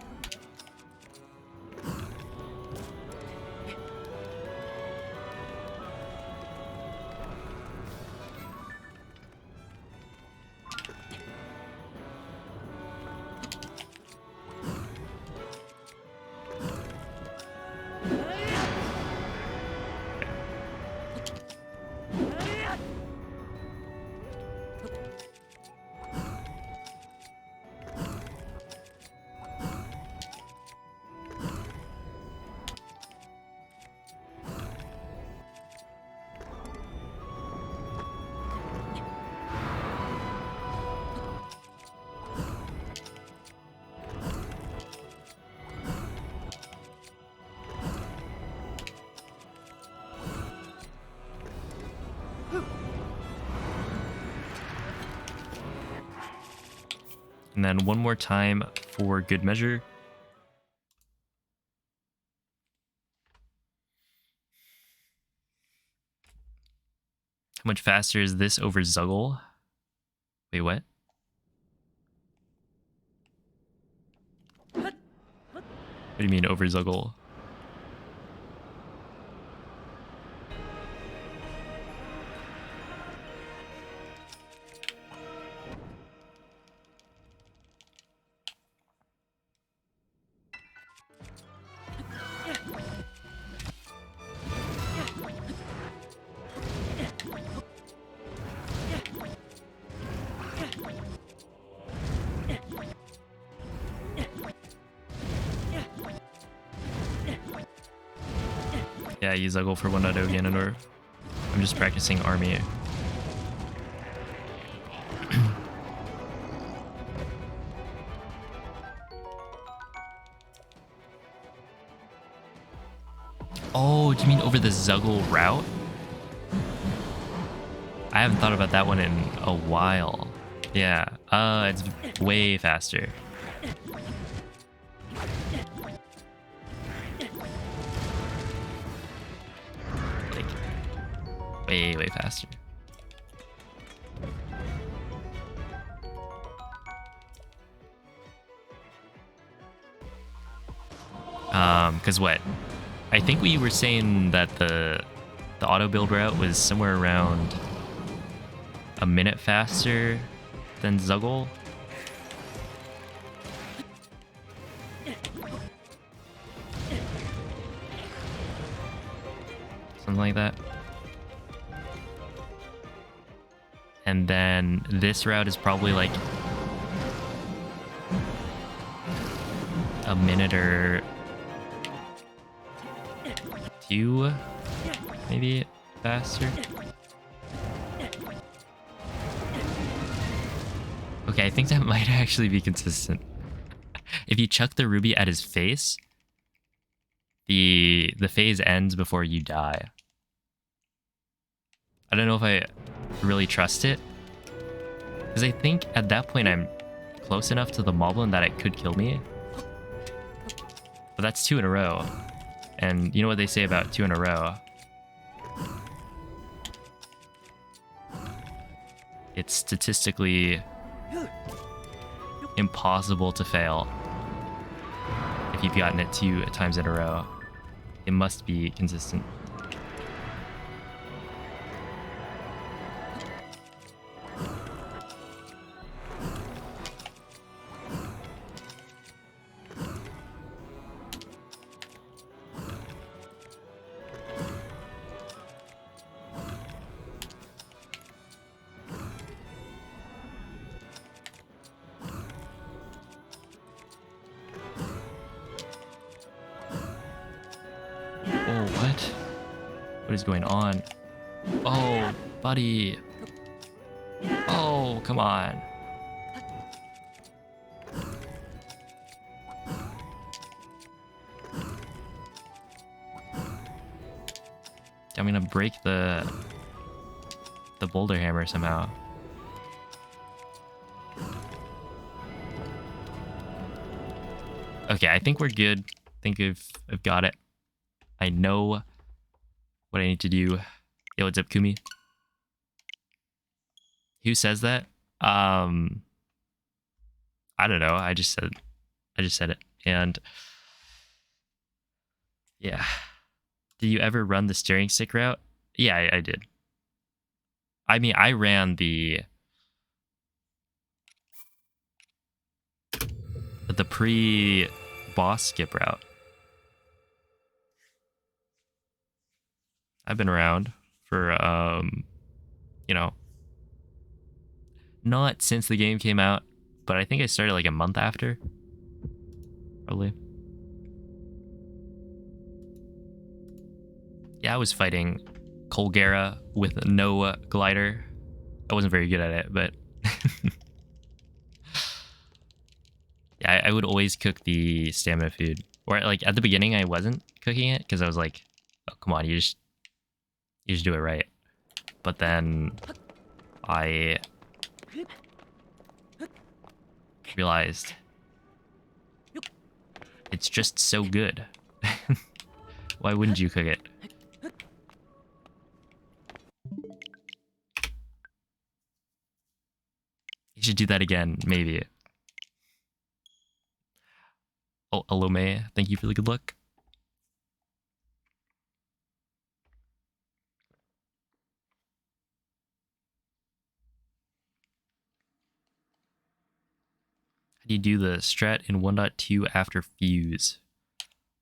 And then one more time for good measure. How much faster is this over Zuggle? Wait, what? What do you mean over Zuggle? Yeah, I use Zuggle for 1.0 Ganondorf. I'm just practicing army. Oh, do you mean over the Zuggle route? I haven't thought about that one in a while. Yeah, it's way faster. Like, way faster. Cause what? I think we were saying that the auto build route was somewhere around a minute faster than Zuggle. Something like that. And then this route is probably like a minute or two, maybe faster. Okay, I think that might actually be consistent. If you chuck the ruby at his face, the phase ends before you die. I don't know if I really trust it, because I think at that point I'm close enough to the Moblin that it could kill me. But that's 2 in a row. And you know what they say about 2 in a row? It's statistically impossible to fail if you've gotten it 2 times in a row. It must be consistent. Oh, what? What is going on? Oh, buddy. Oh, come on. I'm gonna break the boulder hammer somehow. Okay, I think we're good. I think I've got it. I know what I need to do. Yo, what's up, Kumi? Who says that? I don't know. I just said it. And yeah. Did you ever run the steering stick route? Yeah, I did. I mean, I ran the pre-boss skip route. I've been around for you know, not since the game came out, but I think I started like a month after. Probably. Yeah, I was fighting Colgera with no glider. I wasn't very good at it, but yeah, I would always cook the stamina food. Or like at the beginning, I wasn't cooking it because I was like, "Oh, come on, you just do it right." But then I realized it's just so good. Why wouldn't you cook it? You should do that again, maybe. Oh, Alome, thank you for the good luck. How do you do the strat in 1.2 after Fuse?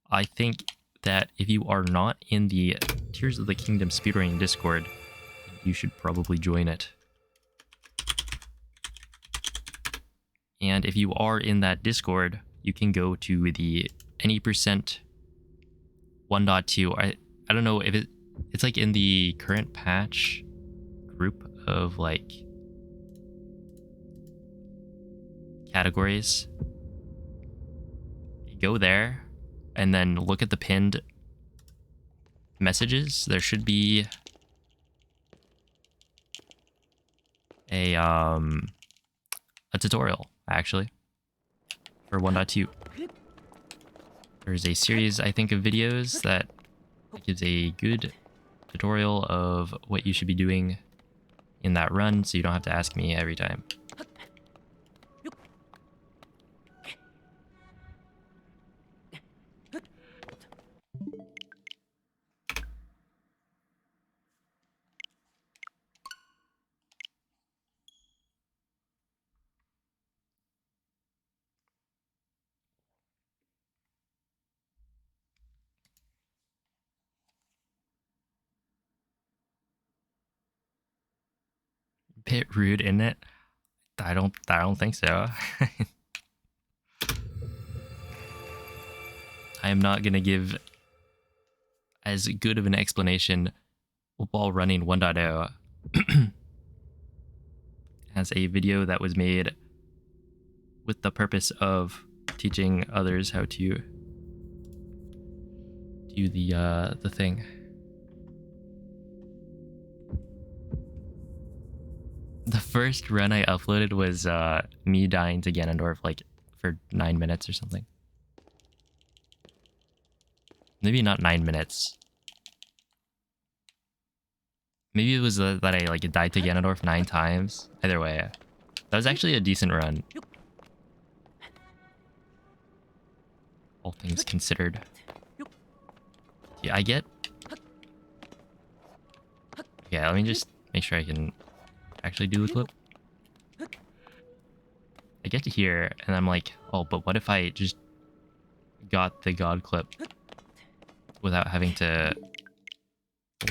I think that if you are not in the Tears of the Kingdom speedrunning Discord, you should probably join it. And if you are in that Discord, you can go to the any% 1.2. I don't know if it's like in the current patch group of like categories. You go there and then look at the pinned messages. There should be a tutorial actually for 1.2. There's a series, I think, of videos that gives a good tutorial of what you should be doing in that run, so you don't have to ask me every time. Bit rude, isn't it? I don't think so. I am not gonna give as good of an explanation while running 1.0 as a video that was made with the purpose of teaching others how to do the thing. The first run I uploaded was me dying to Ganondorf like for 9 minutes or something. Maybe not 9 minutes. Maybe it was that I like died to Ganondorf 9 times. Either way, that was actually a decent run. All things considered. Yeah, I get... Yeah, let me just make sure I can actually do the clip. I get to here and I'm like, oh, but what if I just got the God clip without having to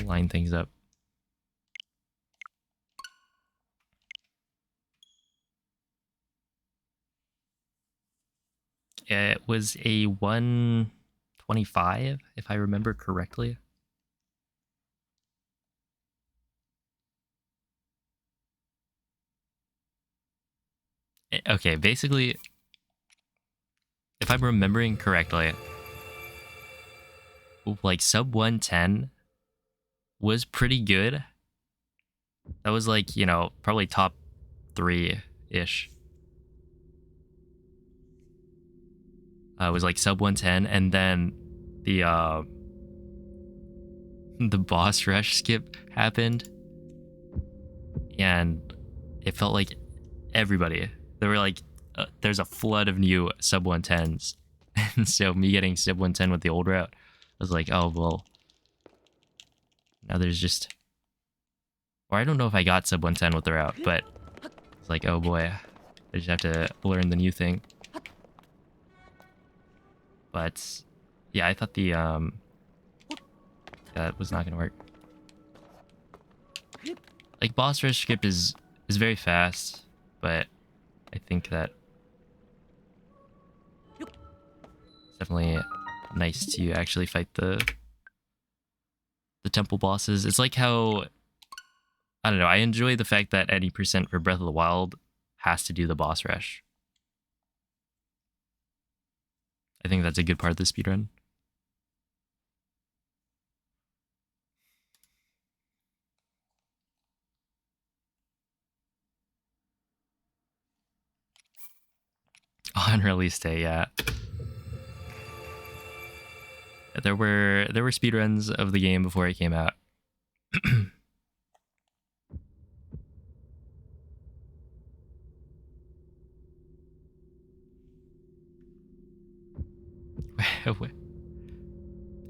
line things up? It was a 125, if I remember correctly. Okay, basically, if I'm remembering correctly, like sub 110 was pretty good. That was like, you know, probably top 3-ish. It was like sub 110, and then the boss rush skip happened, and it felt like everybody, there were like, there's a flood of new sub 110s. And so me getting sub 110 with the old route, I was like, oh, well, now there's just, or I don't know if I got sub 110 with the route, but it's like, oh boy, I just have to learn the new thing. But yeah, I thought the, that was not gonna work. Like, boss rush script is very fast, but I think that it's definitely nice to actually fight the temple bosses. It's like how, I don't know, I enjoy the fact that any percent for Breath of the Wild has to do the boss rush. I think that's a good part of the speedrun. On release day, yeah. There were speedruns of the game before it came out.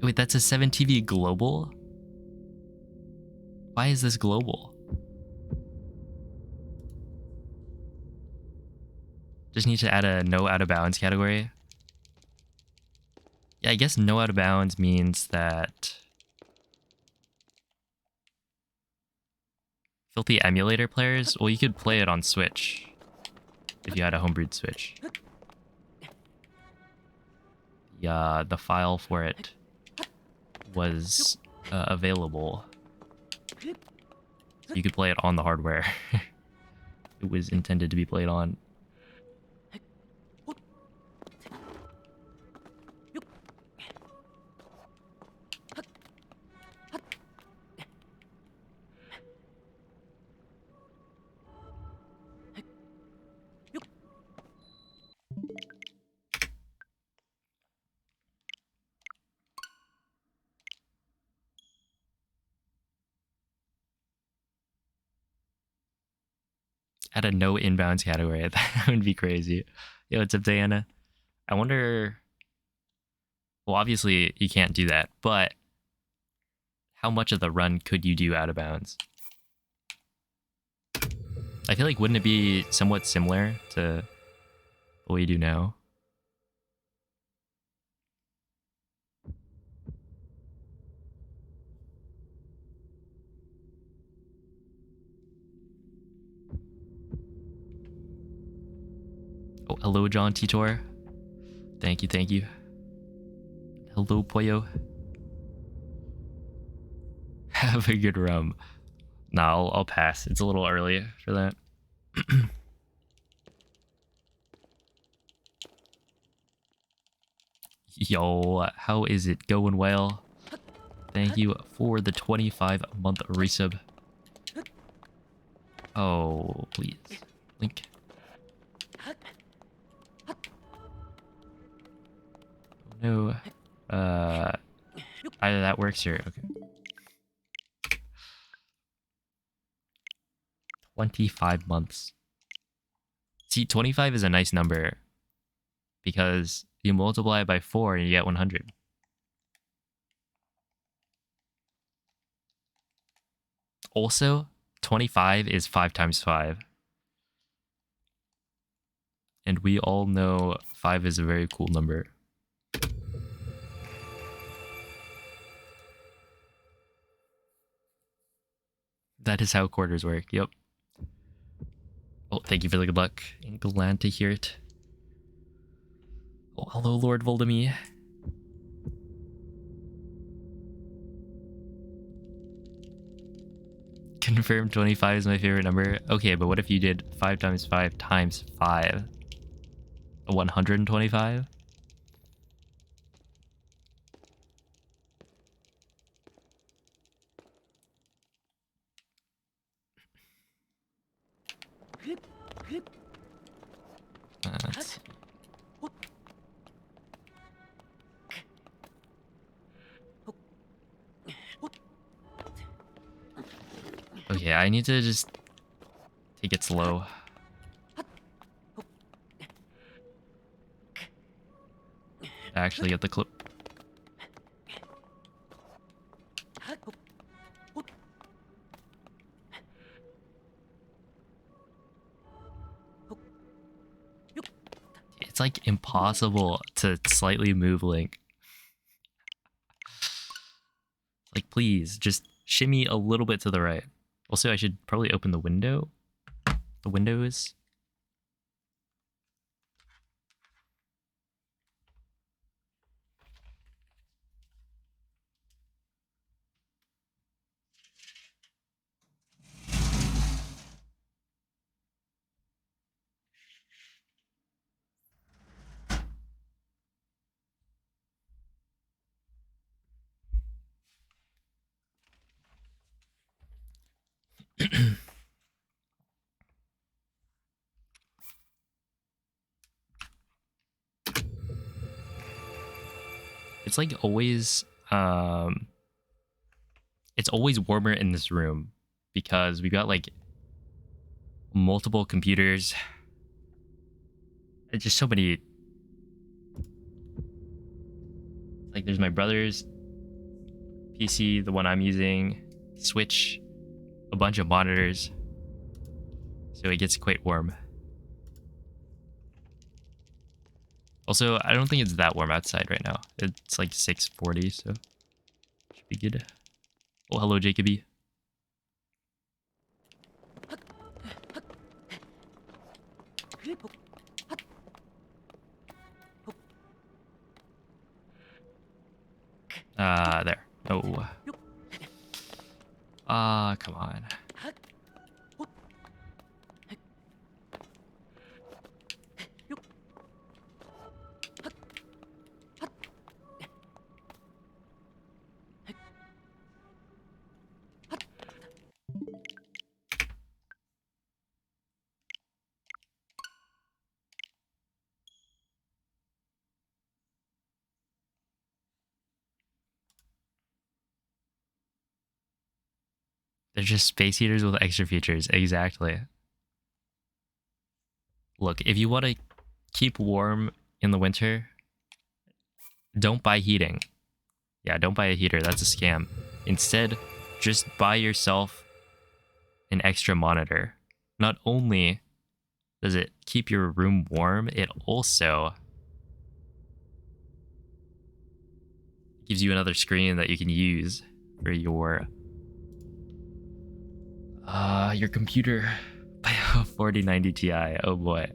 Wait, that's a 7TV global? Why is this global? Just need to add a no out of bounds category. Yeah, I guess no out of bounds means that filthy emulator players, well, you could play it on Switch if you had a homebrewed Switch. Yeah, the file for it was available. So you could play it on the hardware it was intended to be played on. Add a no inbounds category. That would be crazy. Yo, what's up, Diana? I wonder. Well, obviously you can't do that, but how much of the run could you do out of bounds? I feel like, wouldn't it be somewhat similar to what you do now? Oh, hello, John Titor. Thank you, thank you. Hello, Poyo. Have a good rum. Nah, I'll pass. It's a little early for that. Yo, how is it going? Well, thank you for the 25-month resub. Oh, please. Link. No. Either that works or... Okay. 25 months. See, 25 is a nice number because you multiply it by 4 and you get 100. Also, 25 is 5 times 5. And we all know 5 is a very cool number. That is how quarters work, yep. Oh, thank you for the good luck. Glad to hear it. Oh, hello, Lord Voldemort. Confirmed 25 is my favorite number. Okay, but what if you did 5 times 5 times 5? 125? Let's see. Okay, I need to just It gets low. I actually get the clip. It's like impossible to slightly move Link. Like, please, just shimmy a little bit to the right. Also, I should probably open the window. The windows. It's like always, it's always warmer in this room because we've got like multiple computers. It's just so many. Like there's my brother's PC, the one I'm using, Switch, a bunch of monitors. So it gets quite warm. Also, I don't think it's that warm outside right now. It's like 6:40, so should be good. Oh, hello, Jacoby. There. Oh. Come on. They're just space heaters with extra features. Exactly. Look, if you want to keep warm in the winter, don't buy heating. Yeah, don't buy a heater. That's a scam. Instead, just buy yourself an extra monitor. Not only does it keep your room warm, it also gives you another screen that you can use for your computer. 4090 Ti. Oh boy.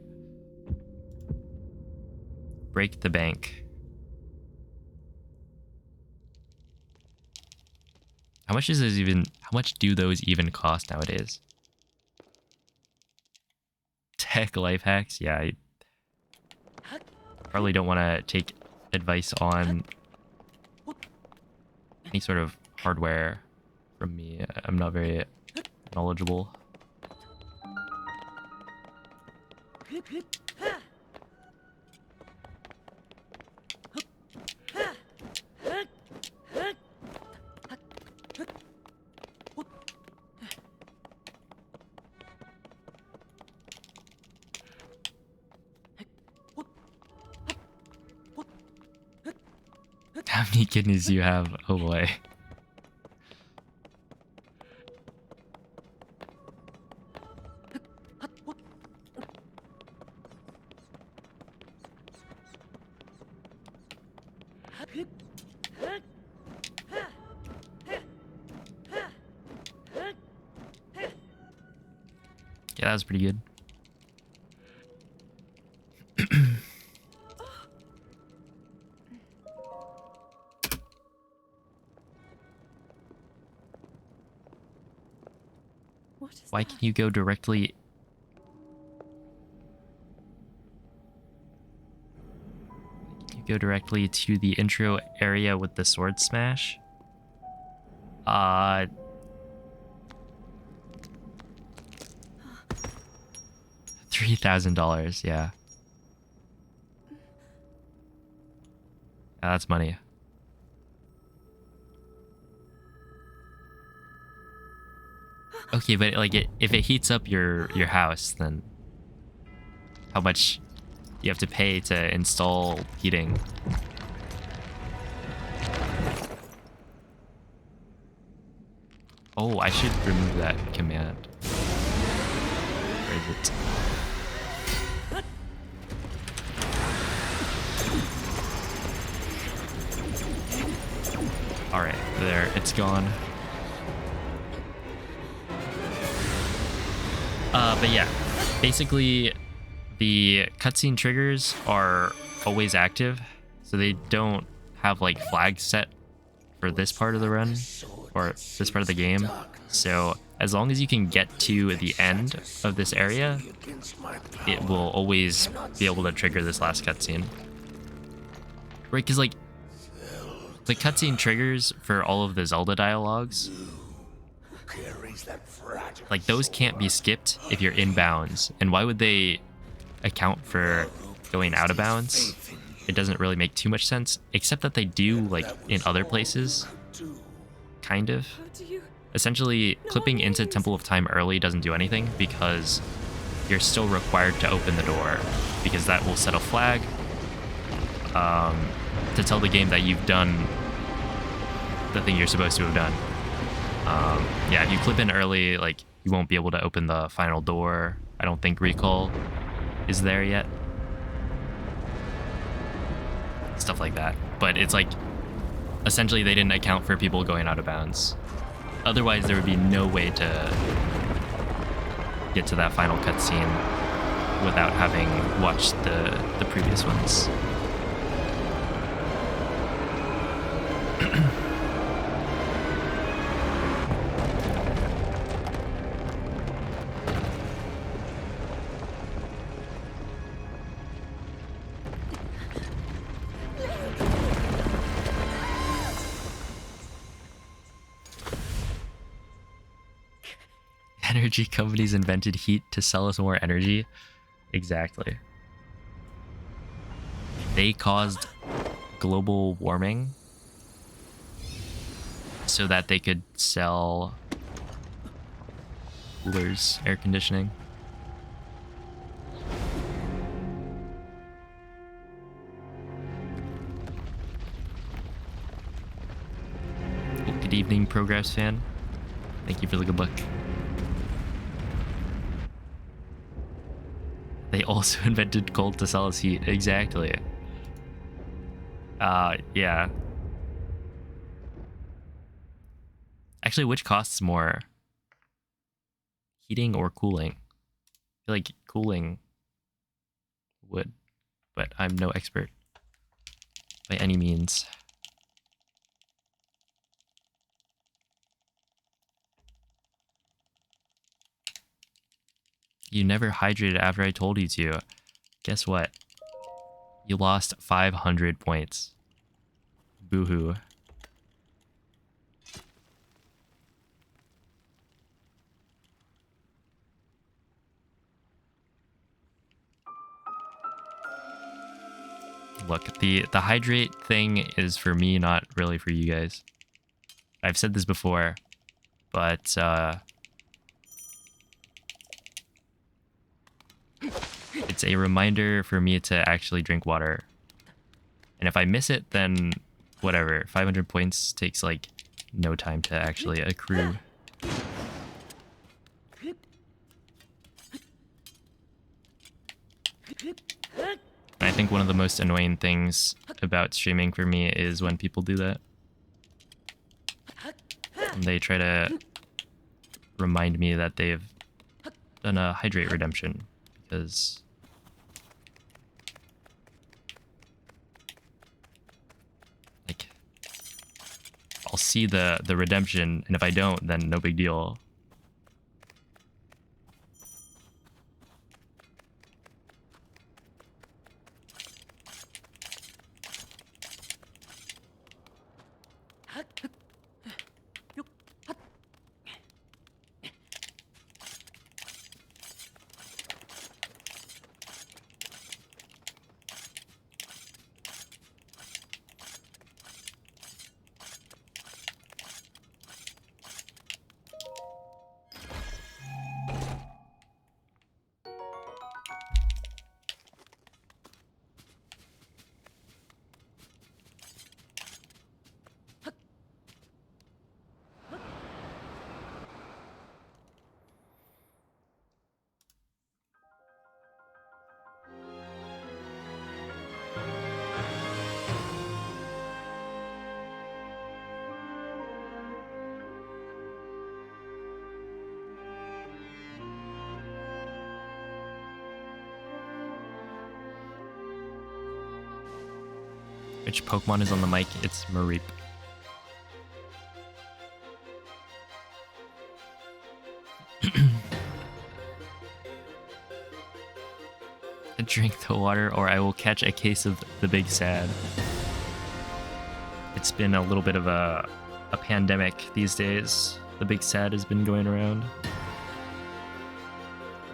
Break the bank. How much do those even cost nowadays? Tech life hacks? Yeah, I probably don't want to take advice on any sort of hardware from me. I'm not very knowledgeable. How many kidneys do you have? Oh boy. Yeah, that was pretty good.
What is
Why
that?
can you go directly? Can you go directly to the intro area with the sword smash? $3,000. Yeah. That's money. Okay, but like if it heats up your house, then how much you have to pay to install heating? Oh, I should remove that command. Where is it? All right, there, it's gone. But yeah, basically the cutscene triggers are always active, so they don't have like flags set for this part of the run or this part of the game. So as long as you can get to the end of this area, it will always be able to trigger this last cutscene. Right, because like the cutscene triggers for all of the Zelda dialogues, like those can't be skipped if you're in bounds. And why would they account for going out of bounds? It doesn't really make too much sense, except that they do like in other places. Kind of.
How do you?
Essentially, clipping into Temple of Time early doesn't do anything because you're still required to open the door, because that will set a flag to tell the game that you've done the thing you're supposed to have done. Yeah, if you clip in early, like you won't be able to open the final door. I don't think recall is there yet. Stuff like that. But it's like, essentially they didn't account for people going out of bounds. Otherwise, there would be no way to get to that final cutscene without having watched the previous ones. Energy companies invented heat to sell us more energy. Exactly. They caused global warming so that they could sell coolers, air conditioning. Well, good evening, Progress fan. Thank you for the good luck. They also invented coal to sell us heat. Exactly. Yeah. Actually, which costs more? Heating or cooling? I feel like cooling would, but I'm no expert by any means. You never hydrated after I told you to. Guess what? You lost 500 points. Boo-hoo. Look, the hydrate thing is for me, not really for you guys. I've said this before, but it's a reminder for me to actually drink water. And if I miss it, then whatever. 500 points takes like no time to actually accrue. I think one of the most annoying things about streaming for me is when people do that. And they try to remind me that they've done a hydrate redemption, because like I'll see the redemption, and if I don't, then no big deal. Which Pokemon is on the mic? It's Mareep. Drink the water or I will catch a case of the Big Sad. It's been a little bit of a pandemic these days. The Big Sad has been going around.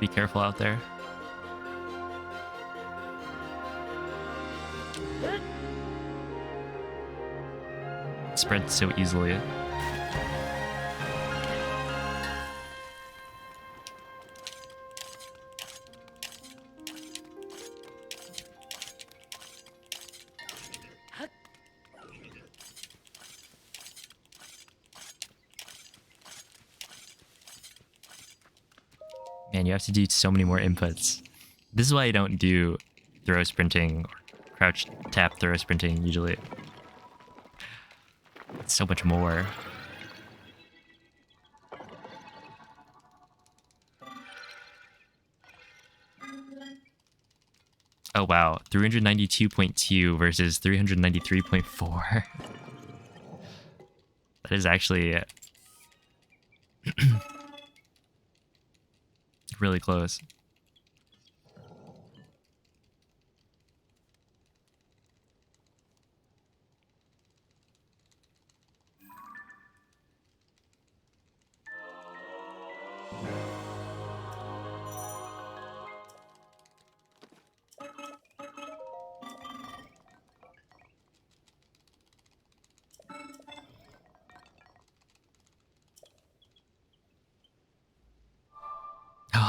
Be careful out there. It spreads so easily. Man, you have to do so many more inputs. This is why I don't do throw sprinting or crouch tap throw sprinting usually. It's so much more. Oh wow, 392.2 versus 393.4. That is actually really close.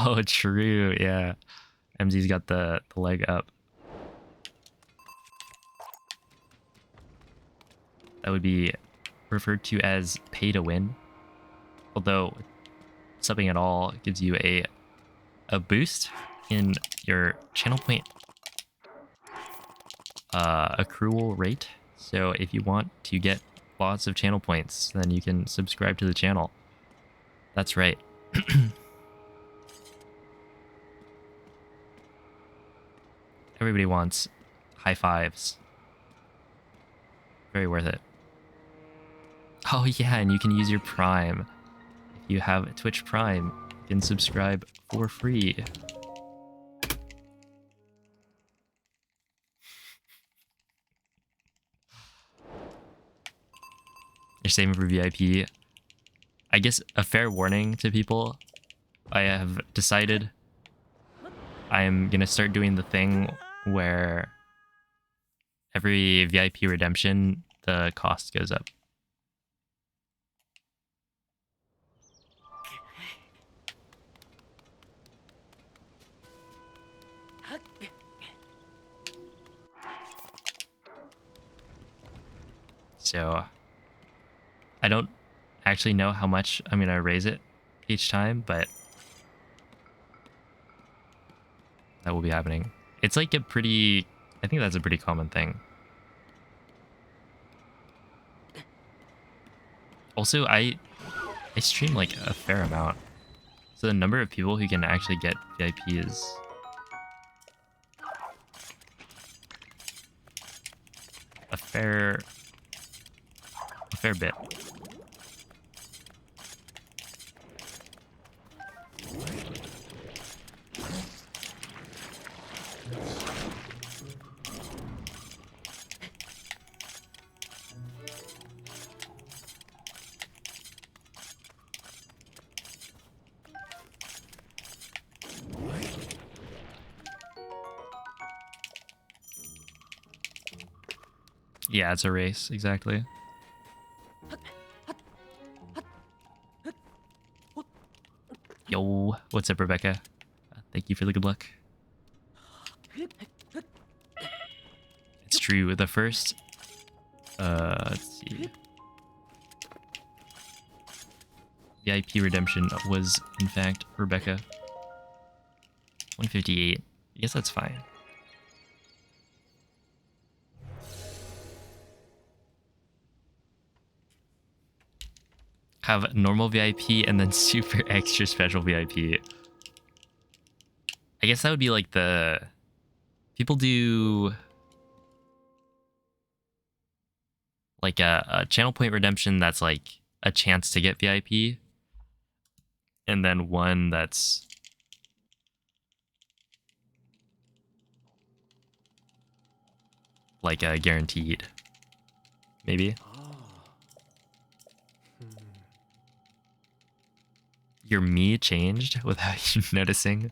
Oh, true. Yeah. MZ's got the leg up. That would be referred to as pay to win. Although subbing at all gives you a boost in your channel point accrual rate. So if you want to get lots of channel points, then you can subscribe to the channel. That's right. Everybody wants high fives. Very worth it. Oh yeah, and you can use your Prime. If you have Twitch Prime, you can subscribe for free. You're saving for VIP. I guess a fair warning to people. I have decided I'm gonna start doing the thing where every VIP redemption, the cost goes up. So I don't actually know how much I'm gonna raise it each time, but that will be happening. It's like a pretty, I think that's a pretty common thing. Also, I stream like a fair amount. So the number of people who can actually get VIP is a fair bit. Yeah, it's a race, exactly. Yo, what's up, Rebecca? Thank you for the good luck. It's true, the first... let's see... VIP redemption was, in fact, Rebecca. 158. I guess that's fine. Have normal VIP and then super extra special VIP. I guess that would be like the... People do... like a channel point redemption that's like a chance to get VIP, and then one that's like a guaranteed, maybe. Your me changed without you noticing.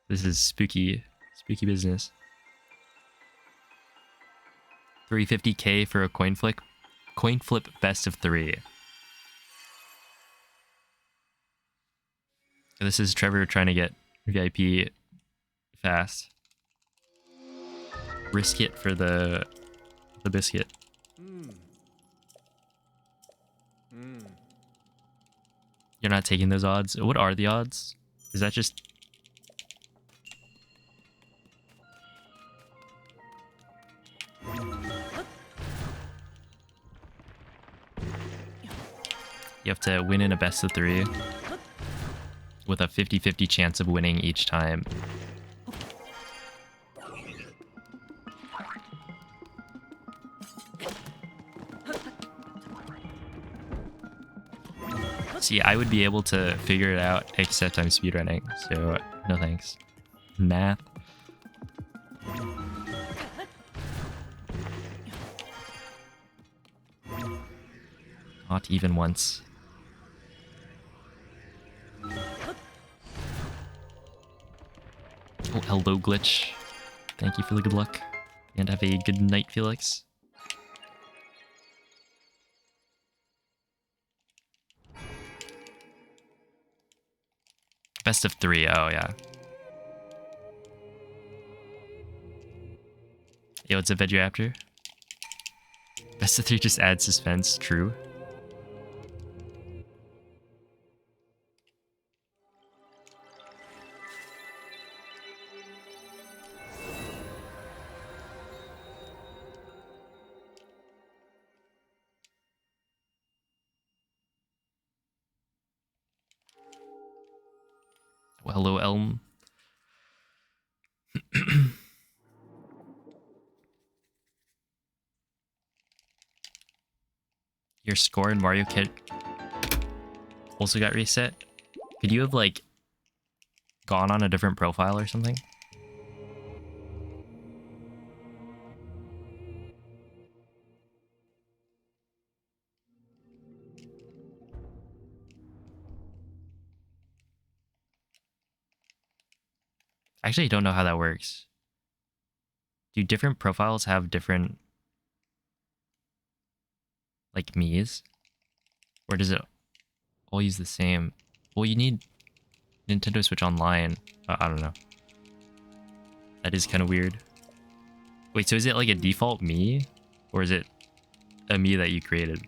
This is spooky business. 350k for a coin flip best of 3. This is Trevor trying to get VIP fast. Risk it for the biscuit. You're not taking those odds? What are the odds? Is that just... You have to win in a best of 3 with a 50-50 chance of winning each time. See, I would be able to figure it out, except I'm speedrunning, so no thanks. Math. Not even once. Oh, hello, Glitch. Thank you for the good luck. And have a good night, Felix. Best of 3, oh yeah. Yo, what's up, Vedraptor? Best of 3 just adds suspense, true. Well, hello, Elm. Your score in Mario Kart also got reset. Could you have, like, gone on a different profile or something? Actually, I don't know how that works. Do different profiles have different, like, me's? Or does it all use the same? Well, you need Nintendo Switch Online. I don't know. That is kind of weird. Wait, so is it like a default me? Or is it a me that you created?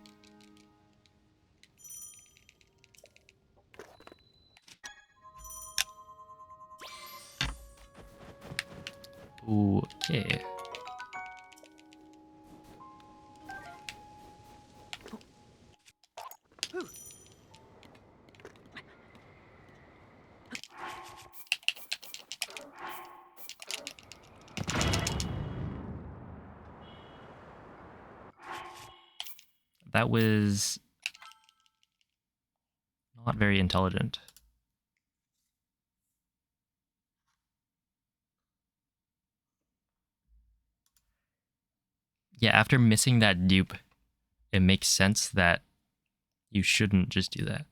Okay. That was not very intelligent. Yeah, after missing that dupe, it makes sense that you shouldn't just do that.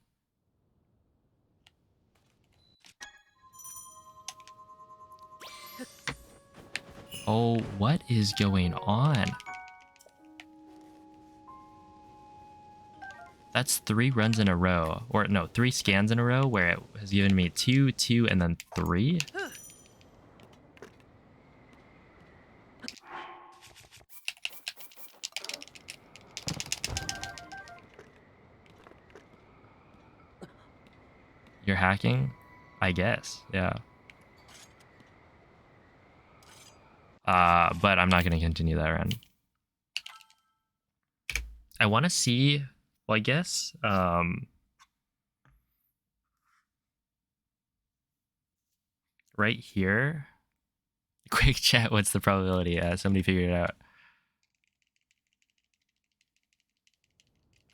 Oh, what is going on? That's 3 runs in a row. Or no, 3 scans in a row where it has given me 2, 2, and then 3. You're hacking? I guess, yeah. But I'm not going to continue that run. I want to see, well, I guess, right here. Quick chat, what's the probability? Somebody figured it out.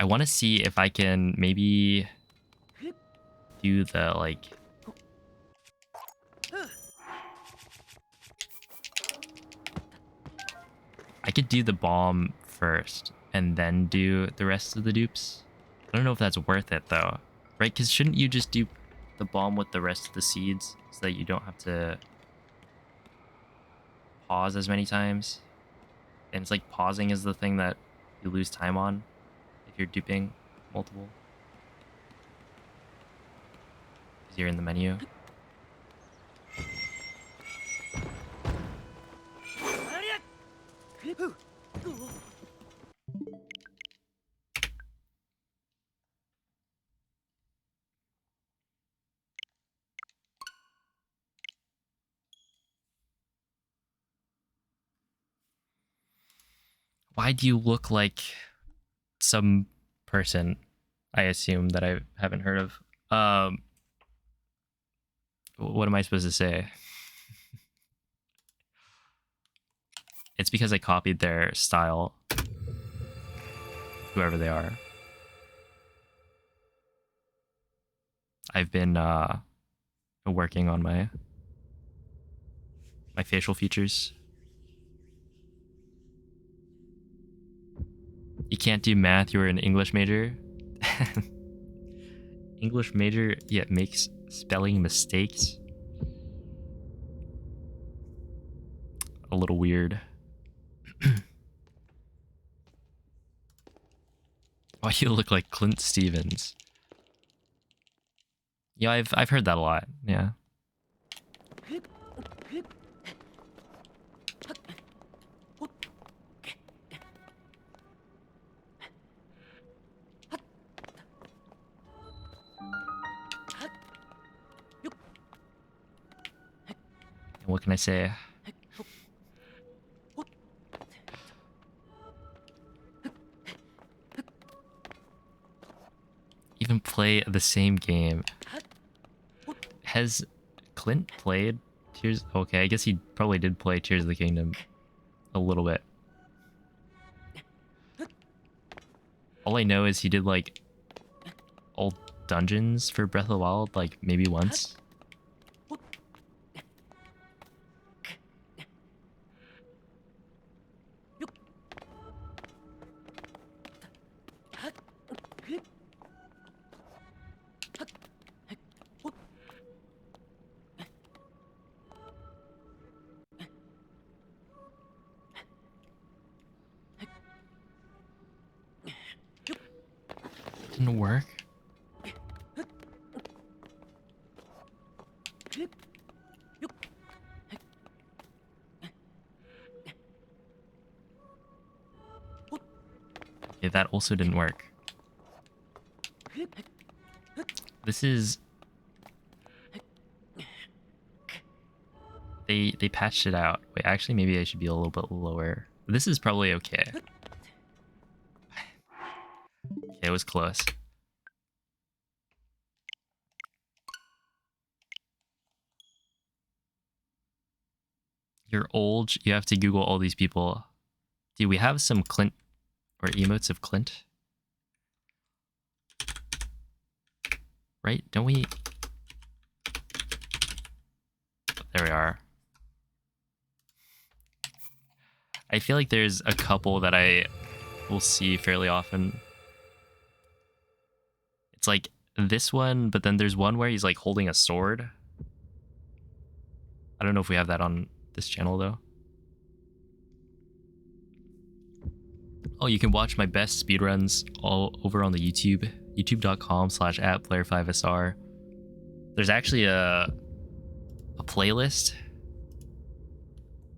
I want to see if I can maybe do the like. I could do the bomb first and then do the rest of the dupes. I don't know if that's worth it though, right? Because shouldn't you just do the bomb with the rest of the seeds so that you don't have to pause as many times? And it's like pausing is the thing that you lose time on if you're duping multiple. Because you're in the menu. Why do you look like some person I assume that I haven't heard of? What am I supposed to say? It's because I copied their style, whoever they are. I've been working on my facial features. You can't do math, you're an English major. English major yet makes spelling mistakes. A little weird. Why do you look like Clint Stevens? Yeah, I've heard that a lot. Yeah. And what can I say? Even play the same game. Has Clint played Tears? Okay, I guess he probably did play Tears of the Kingdom a little bit. All I know is he did like all dungeons for Breath of the Wild, like maybe once. Didn't work. Okay, that also didn't work. This is... They patched it out. Wait, actually, maybe I should be a little bit lower. This is probably okay. Okay, it was close. You're old. You have to Google all these people. Do we have some Clint or emotes of Clint? Right? Don't we? There we are. I feel like there's a couple that I will see fairly often. It's like this one, but then there's one where he's like holding a sword. I don't know if we have that on this channel though. Oh, you can watch my best speedruns all over on the YouTube. youtube.com/@player5sr. There's actually a playlist.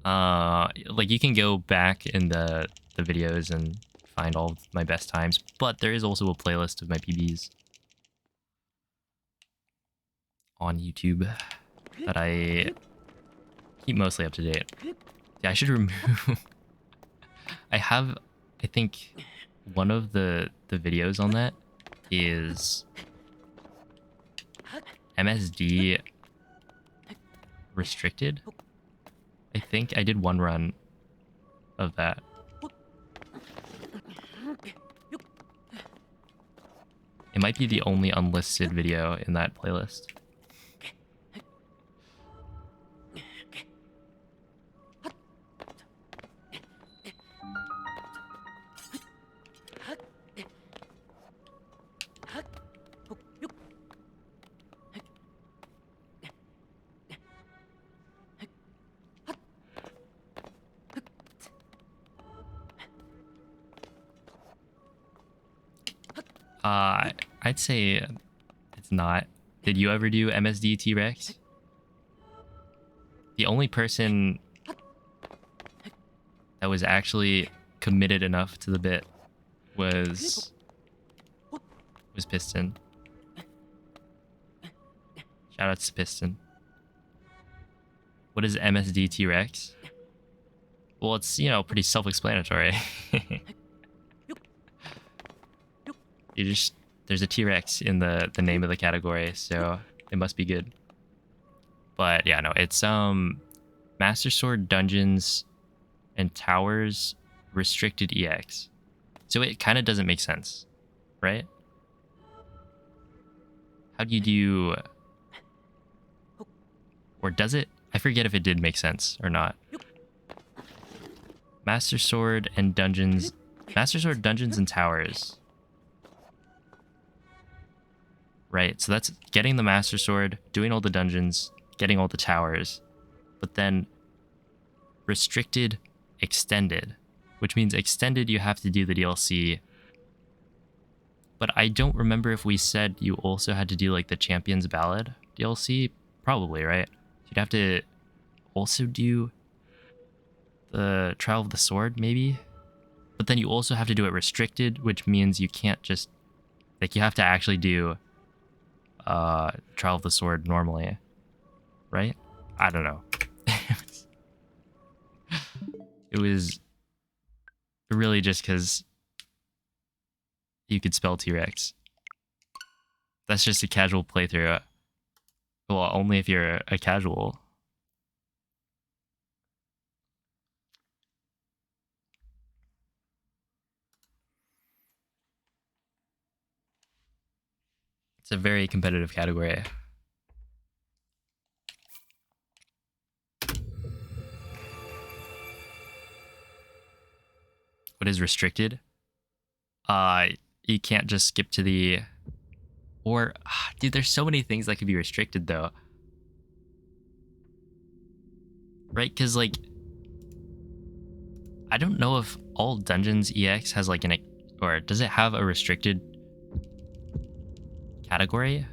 Like you can go back in the videos and find all of my best times, but there is also a playlist of my PBs on YouTube that I keep mostly up to date. Yeah, I should remove. I think one of the videos on that is MSD restricted. I think I did one run of that. It might be the only unlisted video in that playlist. I'd say it's not. Did you ever do MSD T-Rex? The only person that was actually committed enough to the bit was Piston. Shout out to Piston. What is MSD T-Rex? Well, it's, you know, pretty self-explanatory. There's a T-Rex in the name of the category, so it must be good. But yeah, no, it's Master Sword Dungeons and Towers Restricted EX. So it kind of doesn't make sense, right? How do you do... Or does it? I forget if it did make sense or not. Master Sword Dungeons and Towers. Right, so that's getting the Master Sword, doing all the dungeons, getting all the towers, but then Restricted Extended, which means Extended you have to do the DLC. But I don't remember if we said you also had to do like the Champions Ballad DLC. Probably, right? You'd have to also do the Trial of the Sword, maybe? But then you also have to do it Restricted, which means you can't just... Like, you have to actually do... Trial of the Sword normally, right? I don't know. It was really just because you could spell T-Rex. That's just a casual playthrough. Well, only if you're a casual. It's a very competitive category. What is restricted? You can't just skip to the... Or, dude, there's so many things that could be restricted, though. Right? Because, like... I don't know if all Dungeons EX has, like, or does it have a restricted category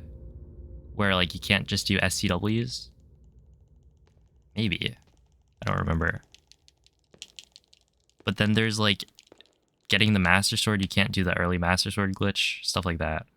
where like you can't just do STWs? Maybe. I don't remember. But then there's like getting the Master Sword, you can't do the early Master Sword glitch, stuff like that.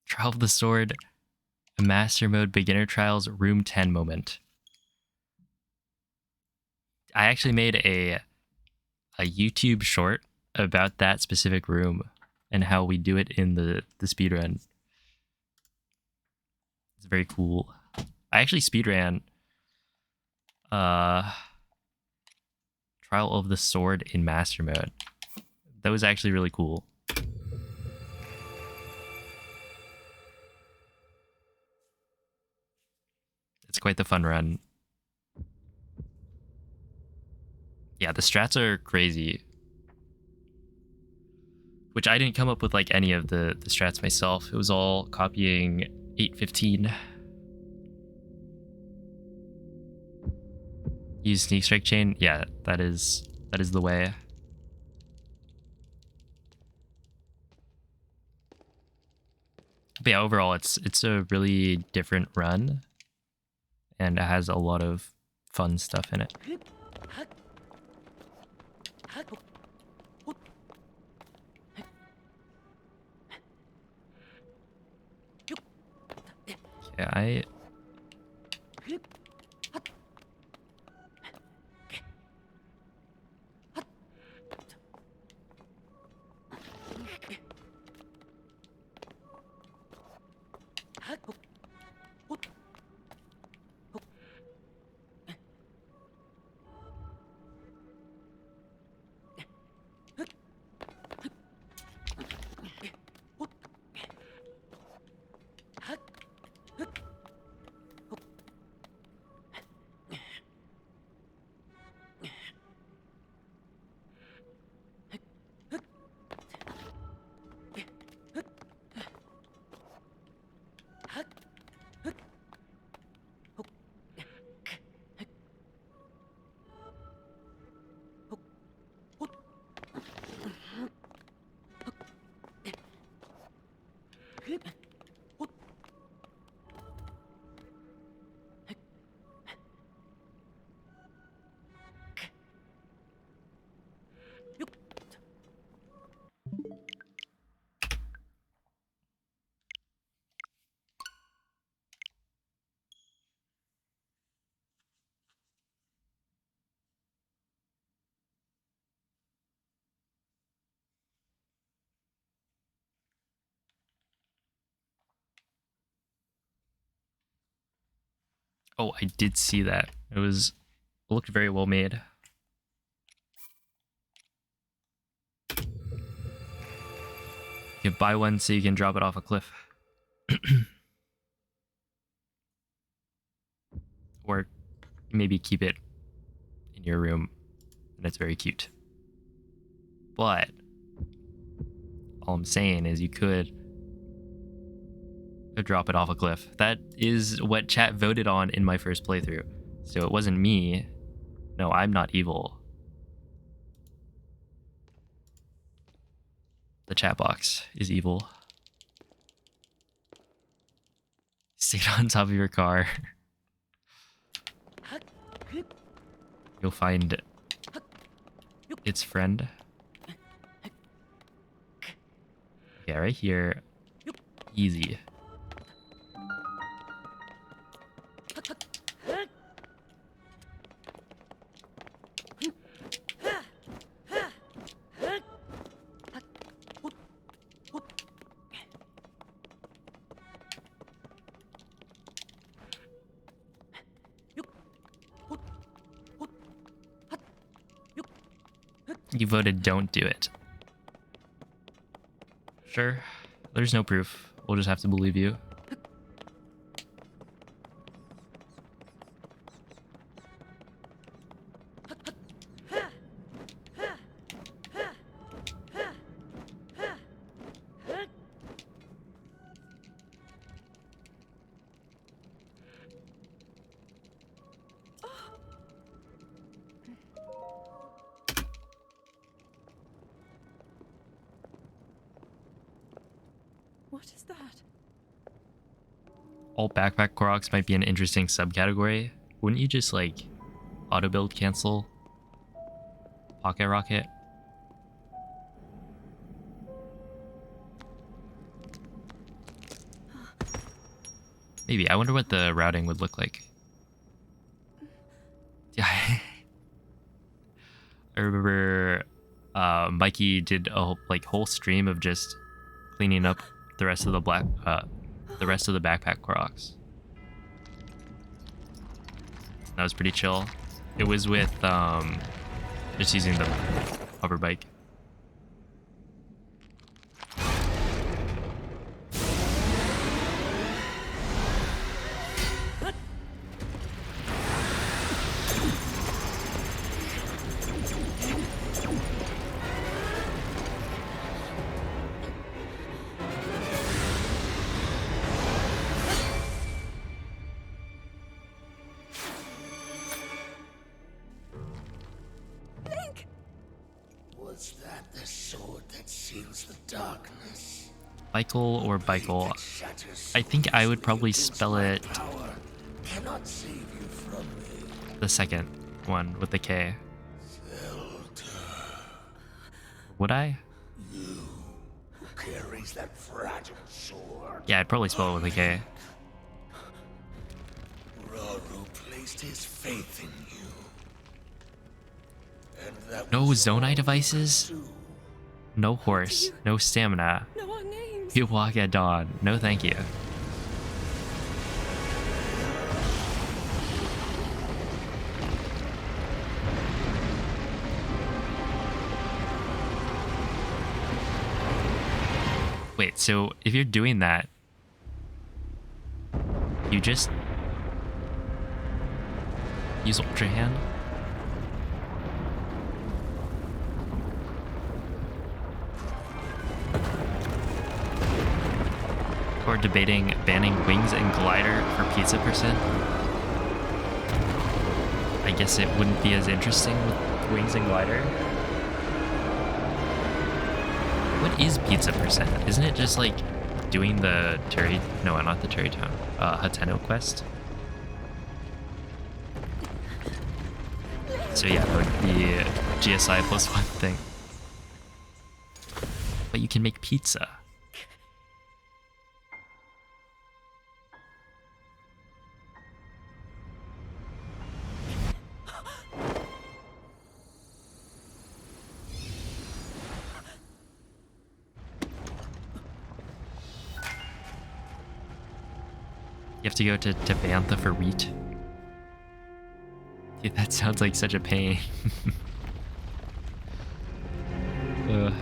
Trial of the Sword, Master Mode Beginner Trials Room 10 moment. I actually made a YouTube short about that specific room and how we do it in the speedrun. It's very cool. I actually speedran Trial of the Sword in Master Mode. That was actually really cool. It's quite the fun run. Yeah, the strats are crazy. Which I didn't come up with like any of the strats myself. It was all copying 8.15. Use sneak strike chain. Yeah, that is the way. But yeah, overall it's a really different run, and it has a lot of fun stuff in it. Yeah, oh, I did see that. It looked very well made. You can buy one so you can drop it off a cliff. Or maybe keep it in your room, and it's very cute. But all I'm saying is you could drop it off a cliff. That is what chat voted on in my first playthrough. So it wasn't me. No, I'm not evil. The chat box is evil. Sit on top of your car. You'll find its friend. Yeah, right here. Easy. You voted don't do it. Sure. There's no proof. We'll just have to believe you.
What is that?
All backpack Koroks might be an interesting subcategory. Wouldn't you just like auto build cancel Pocket Rocket? Maybe. I wonder what the routing would look like. Yeah. I remember Mikey did a whole stream of just cleaning up the rest of the backpack Koroks. That was pretty chill. It was with just using the hover bike.
that the sword that seals the darkness?
Bikel or Bikel?
That shatters
I think I would probably
against
spell
my
it
power cannot save you from me.
the second one with the K. Would I?
Who carries that fragile sword?
Yeah, I'd probably spell it with a K.
Rauru placed his faith in you. And that
No
was all
Zonai devices?
too.
No horse. No stamina.
Know our names.
You walk at dawn. No thank you. Wait, so if you're doing that, you just use Ultra Hand? Or debating banning Wings and Glider for Pizza Percent? I guess it wouldn't be as interesting with Wings and Glider. What is Pizza Percent? Isn't it just like doing the Terry... No, not the Terry Town. Hateno quest? So yeah, that would be GSI +1 thing. But you can make pizza. You have to go to Bantha for wheat. Dude, that sounds like such a pain. Ugh.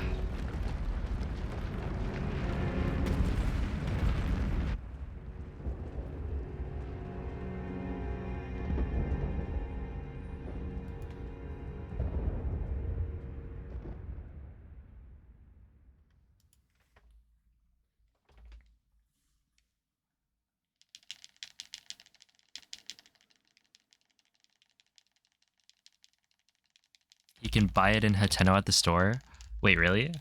You can buy it in Hateno at the store? Wait, really?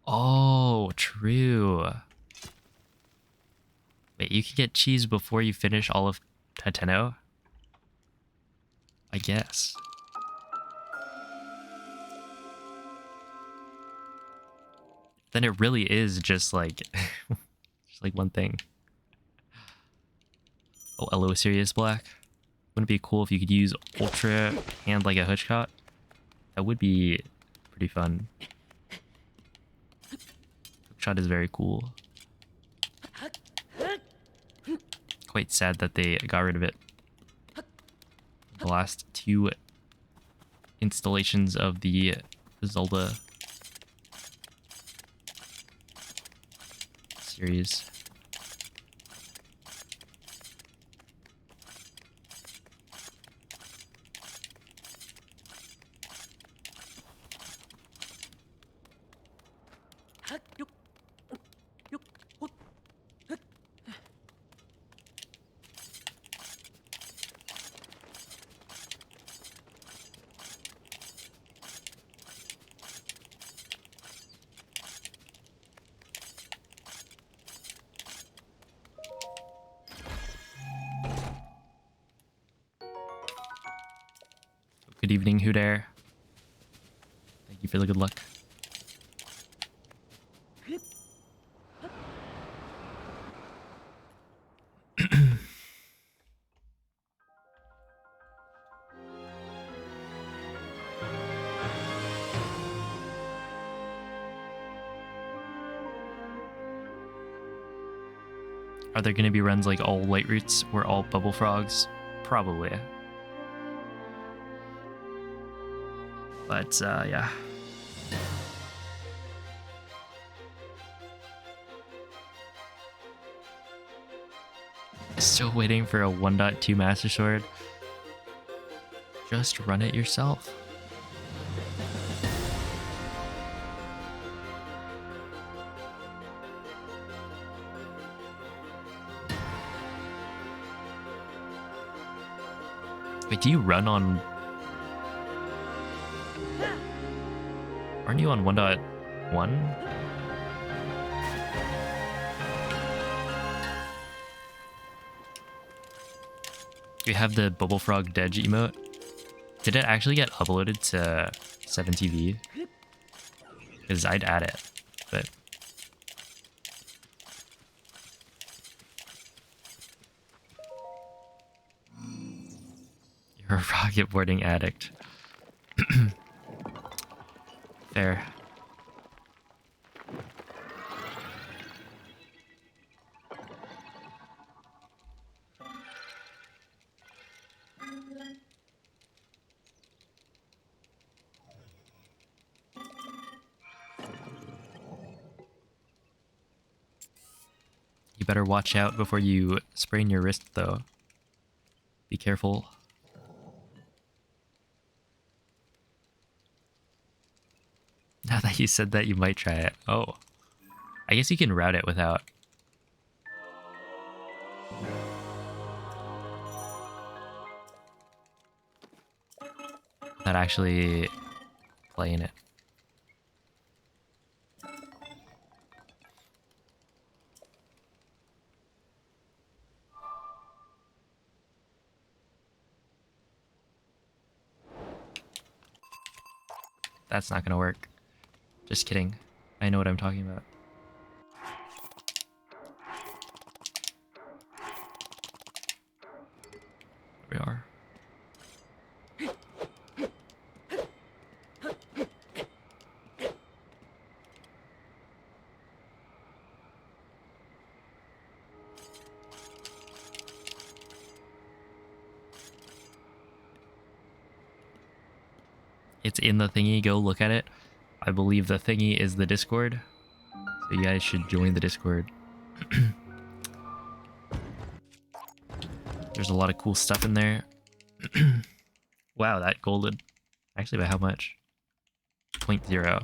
Oh, true. Wait, you can get cheese before you finish all of Hateno? I guess. Then it really is just like just like one thing. Oh, hello, Sirius Black. Wouldn't it be cool if you could use Ultra Hand like a Hitchcock? That would be pretty fun. Hookshot is very cool. Quite sad that they got rid of it. The last two installations of the Zelda series. Good evening, Hooter. Thank you for the good luck. Are there going to be runs like all White Roots or all Bubble Frogs? Probably. But, yeah. Still waiting for a 1.2 Master Sword. Just run it yourself. Wait, do you run on... Aren't you on 1.1? We have the Bubble Frog Dedge emote. Did it actually get uploaded to 7TV? Because I'd add it, but... You're a rocket boarding addict. Fair. You better watch out before you sprain your wrist, though. Be careful. Now that you said that, you might try it. Oh. I guess you can route it without... without actually playing it. That's not gonna work. Just kidding. I know what I'm talking about. There we are. It's in the thingy, go look at it. I believe the thingy is the Discord. So you guys should join the Discord. There's a lot of cool stuff in there. Wow, that golden. Actually, by how much? 0.0.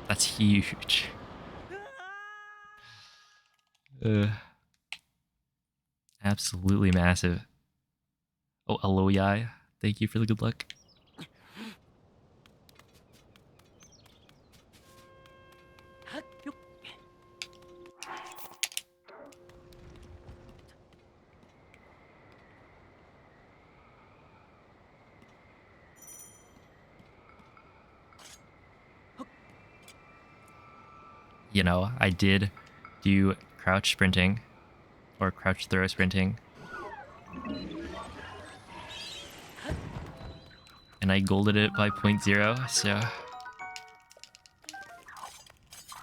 That's huge. Absolutely massive. Oh, hello, Yai. Thank you for the good luck. You know, I did do crouch sprinting or crouch throw sprinting. And I golded it by 0.0, so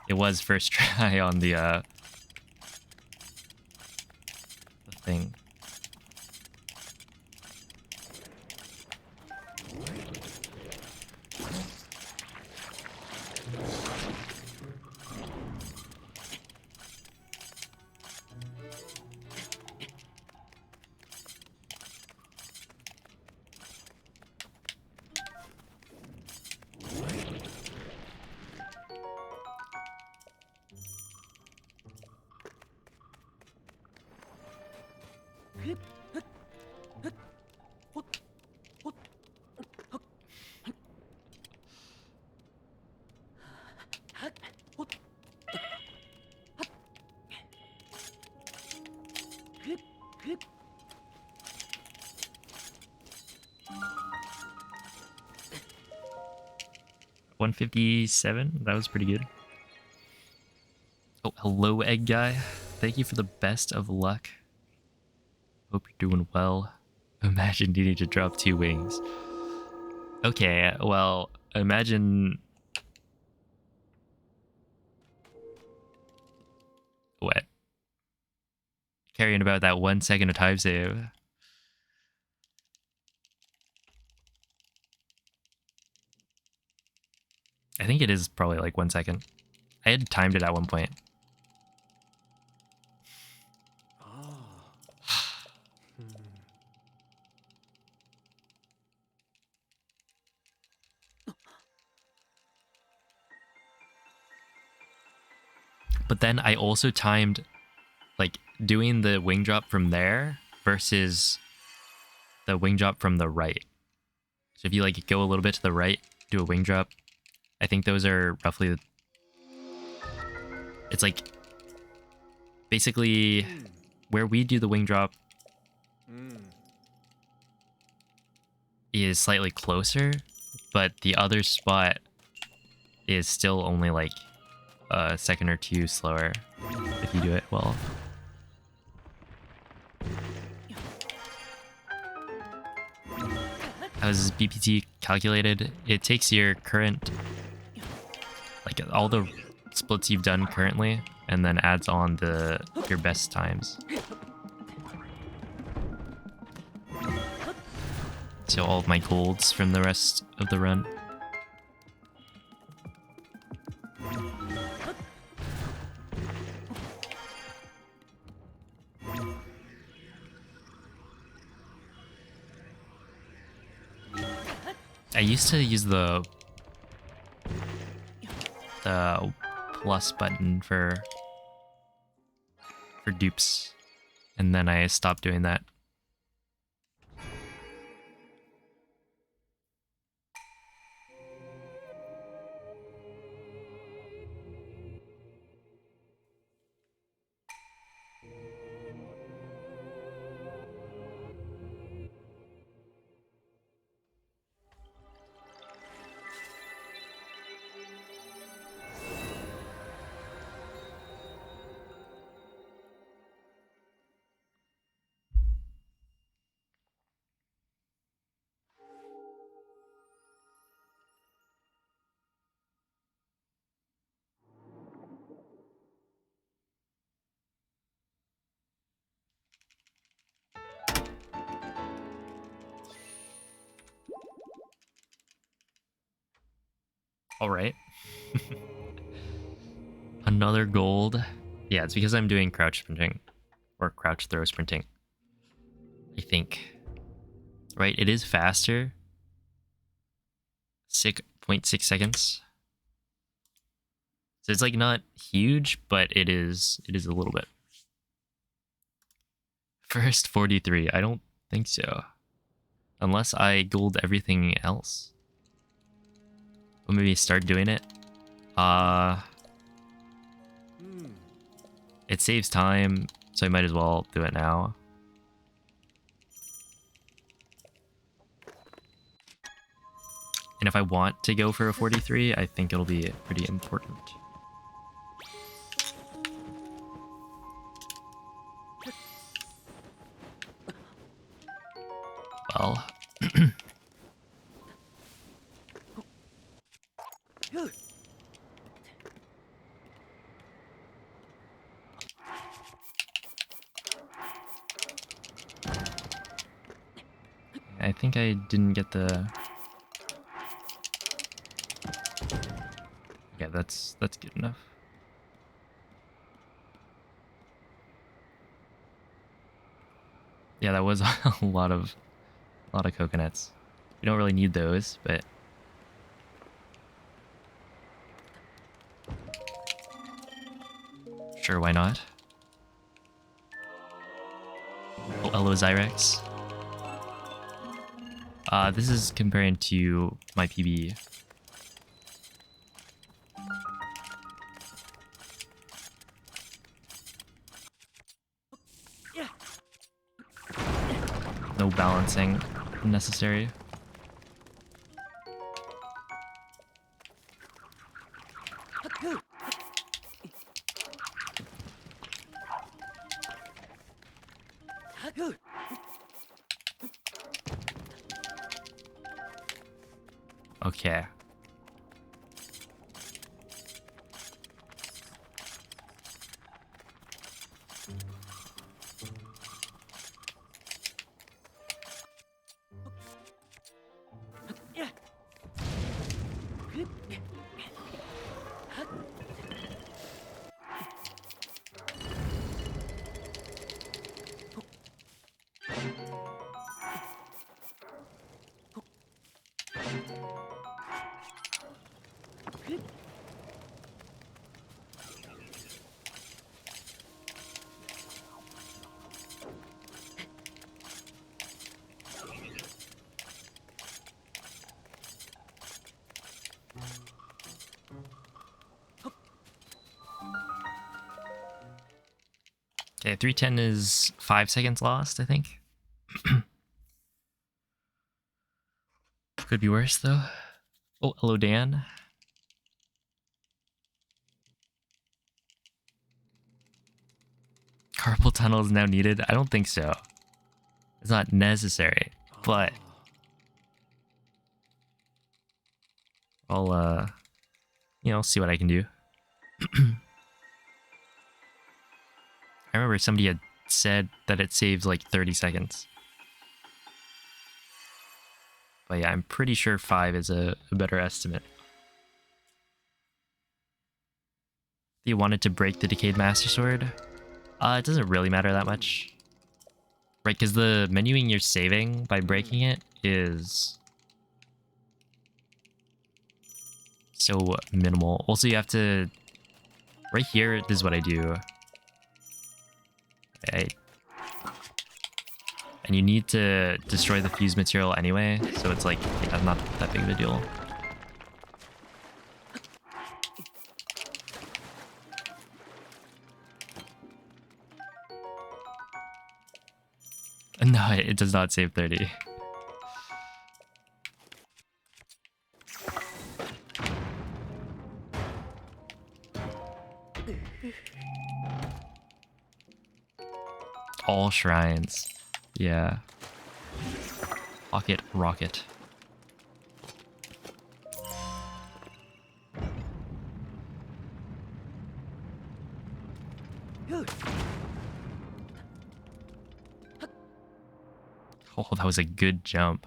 it was first try on the thing. $157. That was pretty good. Oh, hello, egg guy. Thank you for the best of luck. Hope you're doing well. Imagine needing to drop 2 wings. Okay, well, imagine... What? Carrying about that 1 second of time save. I think it is probably like 1 second. I had timed it at one point. But then I also timed like doing the wing drop from there versus the wing drop from the right. So if you like go a little bit to the right, do a wing drop, I think those are roughly, it's like basically where we do the wing drop is slightly closer, but the other spot is still only like a second or two slower if you do it well. How is BPT calculated? It takes your current, like all the splits you've done currently, and then adds on your best times. So all of my golds from the rest of the run. I used to use the plus button for dupes, and then I stopped doing that. All right. Another gold. Yeah, it's because I'm doing crouch sprinting or crouch throw sprinting, I think. Right, it is faster. 6.6 seconds. So it's like not huge, but it is a little bit. First 43. I don't think so. Unless I gold everything else. We'll maybe start doing it. It saves time, so I might as well do it now. And if I want to go for a 43, I think it'll be pretty important. Well. I think I didn't get the... Yeah, that's good enough. Yeah, that was a lot of coconuts. We don't really need those, but sure, why not? Oh, hello, Zyrex. This is comparing to my PB. No balancing necessary. Okay. Okay, 310 is 5 seconds lost, I think. Could be worse, though. Oh, hello, Dan. Carpal tunnel is now needed? I don't think so. It's not necessary, but I'll, see what I can do. I remember somebody had said that it saves like 30 seconds. But yeah, I'm pretty sure 5 is a better estimate. Do you wanted to break the Decayed Master Sword? It doesn't really matter that much. Right, because the menuing you're saving by breaking it is so minimal. Also, you have to... Right here, this is what I do. And you need to destroy the fuse material anyway, so it's like, yeah, not that big of a deal. No, it does not save 30. All shrines. Yeah. Pocket rocket. Oh, that was a good jump.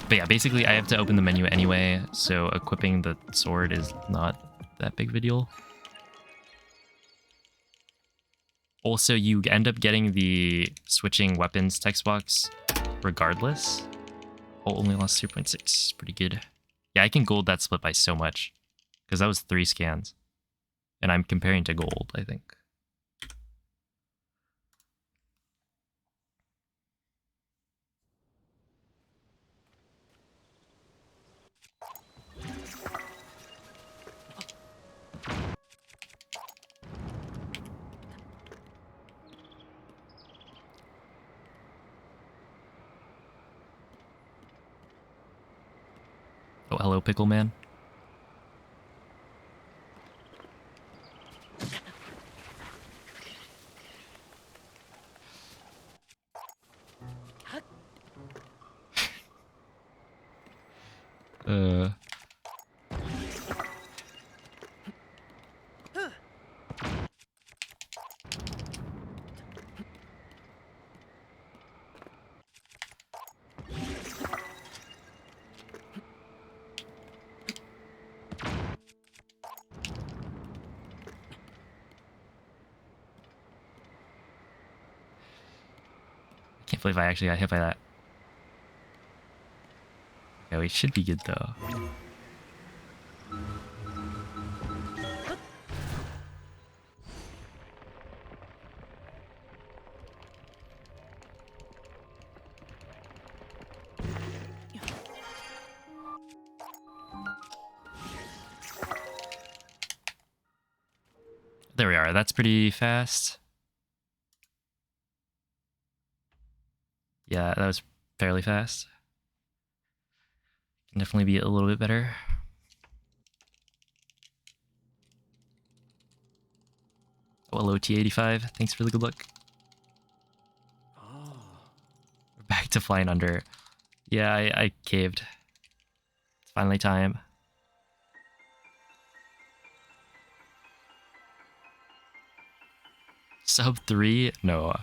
But yeah, basically I have to open the menu anyway, so equipping the sword is not that big of a deal. Also, you end up getting the switching weapons text box regardless. Oh, only lost 0.6. Pretty good. Yeah, I can gold that split by so much. Because that was 3 scans. And I'm comparing to gold, I think. Oh, hello, Pickle Man. uh... Can't believe I actually got hit by that. Yeah, we should be good though. There we are. That's pretty fast. Yeah, that was fairly fast. Can definitely be a little bit better. Oh, hello, T85. Thanks for the good luck. We're back to flying under. Yeah, I caved. It's finally time. Sub 3? No.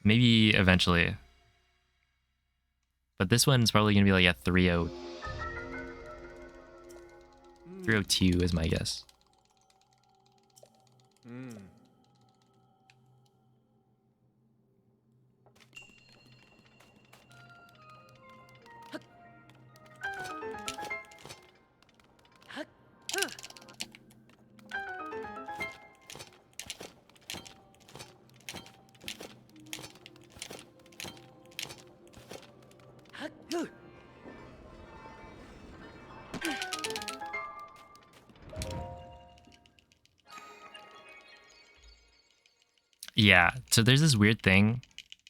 Maybe eventually. But this one's probably going to be like a 3.0. 302 is my guess. Yeah, so there's this weird thing.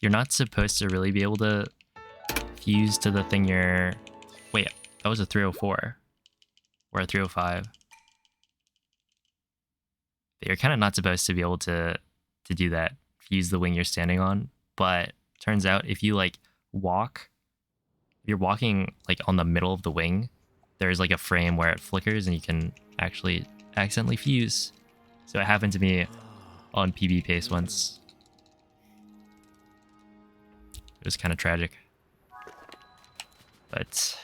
You're not supposed to really be able to fuse to the thing you're... Wait, that was a 304. Or a 305. But you're kind of not supposed to be able to do that. Fuse the wing you're standing on. But turns out if you like walk... If you're walking like on the middle of the wing, there's like a frame where it flickers and you can actually accidentally fuse. So it happened to me on PB pace once. It was kind of tragic. But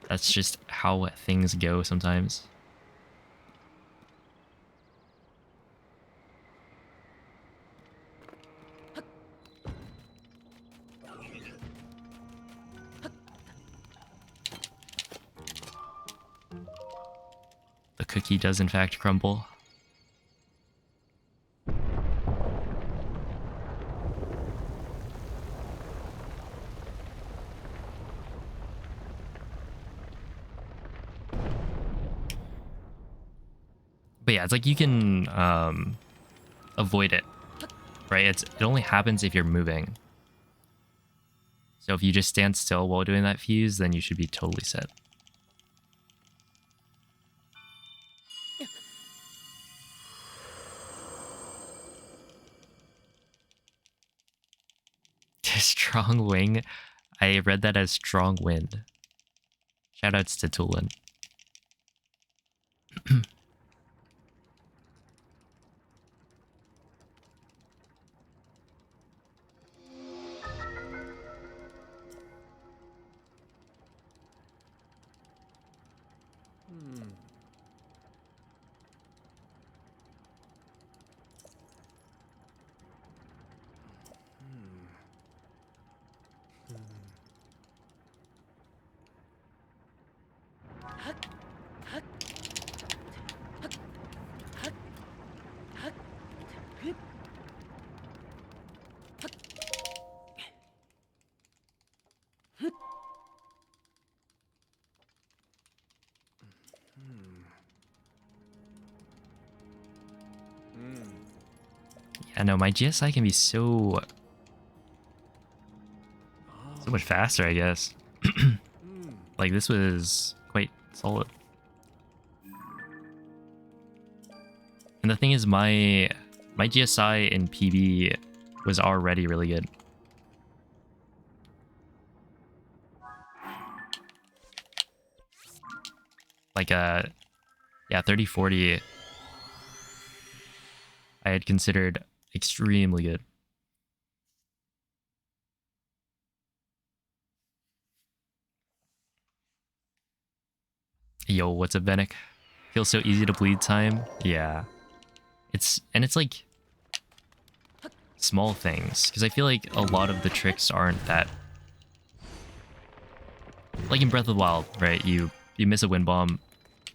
that's just how things go sometimes. The cookie does in fact crumble. But yeah, it's like you can avoid it, right? It only happens if you're moving. So if you just stand still while doing that fuse, then you should be totally set. Strong wing. I read that as strong wind. Shoutouts to Tulin. I know my GSI can be so much faster, I guess. Like this was quite solid. And the thing is, my GSI in PB was already really good. Like yeah, 3040 I had considered extremely good. Yo, what's up, Benek? Feels so easy to bleed time. Yeah. It's like small things, because I feel like a lot of the tricks aren't that... Like in Breath of the Wild, right? You miss a wind bomb,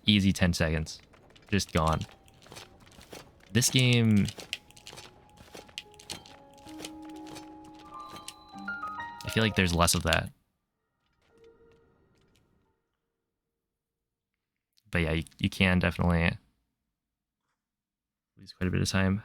easy 10 seconds. Just gone. This game... I feel like there's less of that. But yeah, you can definitely lose quite a bit of time.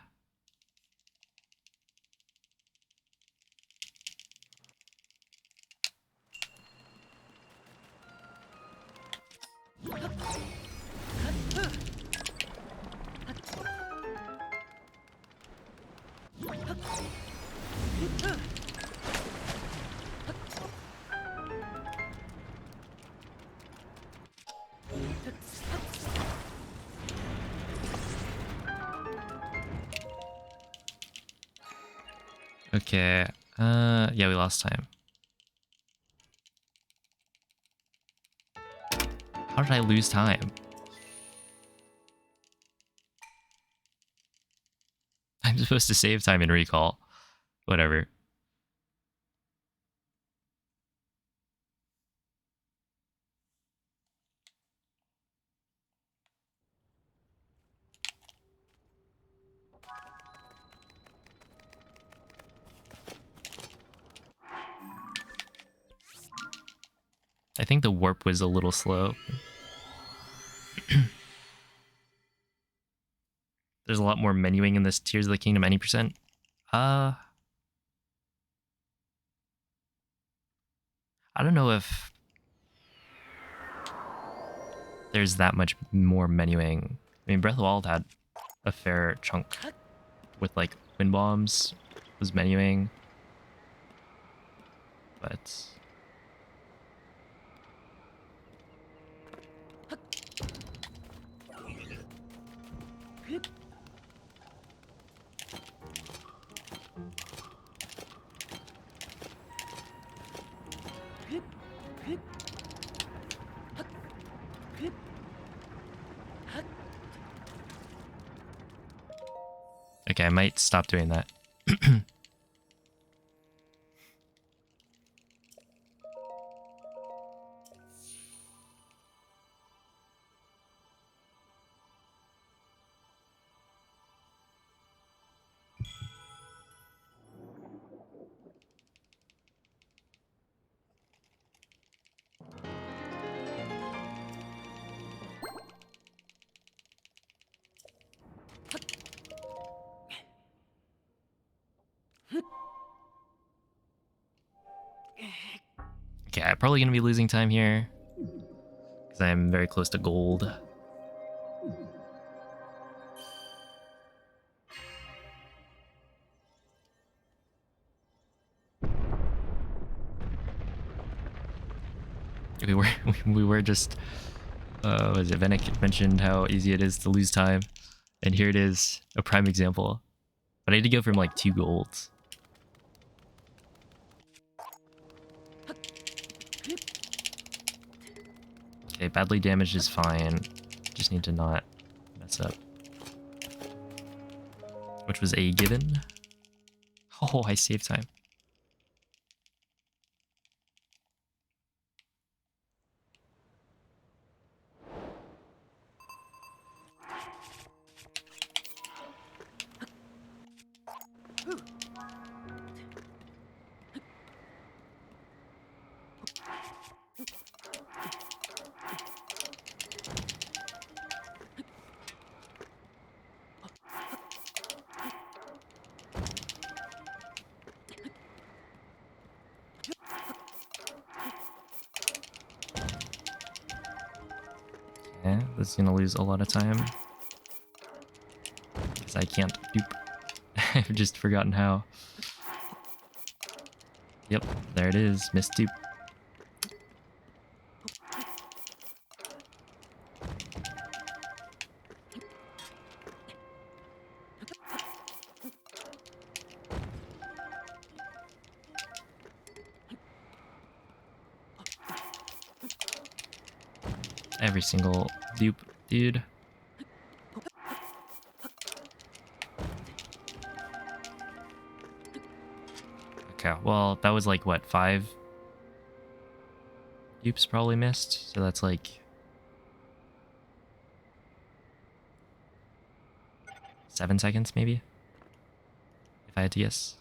Okay, yeah, we lost time. How did I lose time? I'm supposed to save time in recall. Whatever. I think the warp was a little slow. there's a lot more menuing in this Tears of the Kingdom any percent. I don't know if there's that much more menuing. I mean, Breath of the Wild had a fair chunk with like wind bombs was menuing, but okay, I might stop doing that. Okay, I'm probably gonna be losing time here because I'm very close to gold. We were just was it Venick mentioned how easy it is to lose time, and here it is, a prime example. But I had to go from like 2 golds. Okay, badly damaged is fine. Just need to not mess up. Which was a given. Oh, I saved time. Yeah, this is gonna lose a lot of time. Because I can't dupe. I've just forgotten how. Yep, there it is, missed dupe. Every single dupe, dude. Okay, well, that was like, what, 5 dupes probably missed? So that's like 7 seconds, maybe? If I had to guess.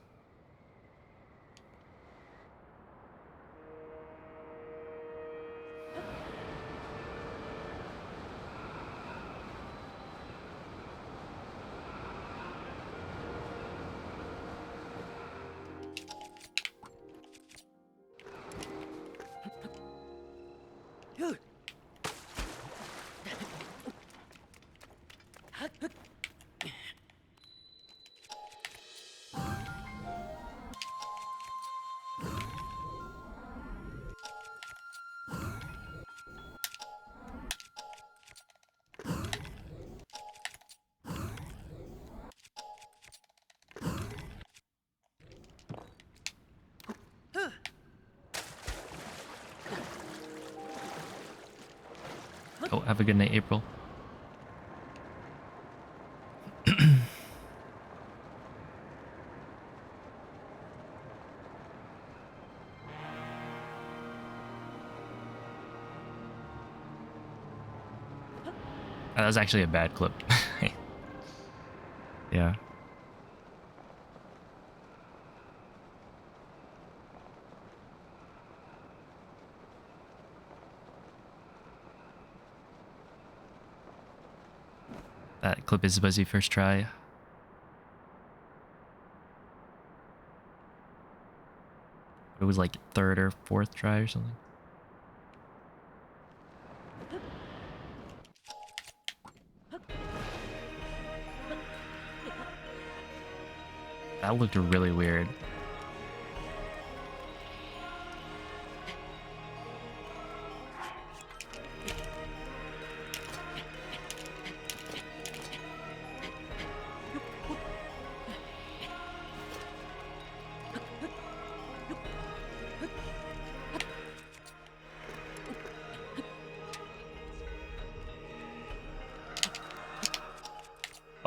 Oh, have a good night, April. That was actually a bad clip. Yeah. That clip is supposed to be first try. It was like third or fourth try or something. That looked really weird.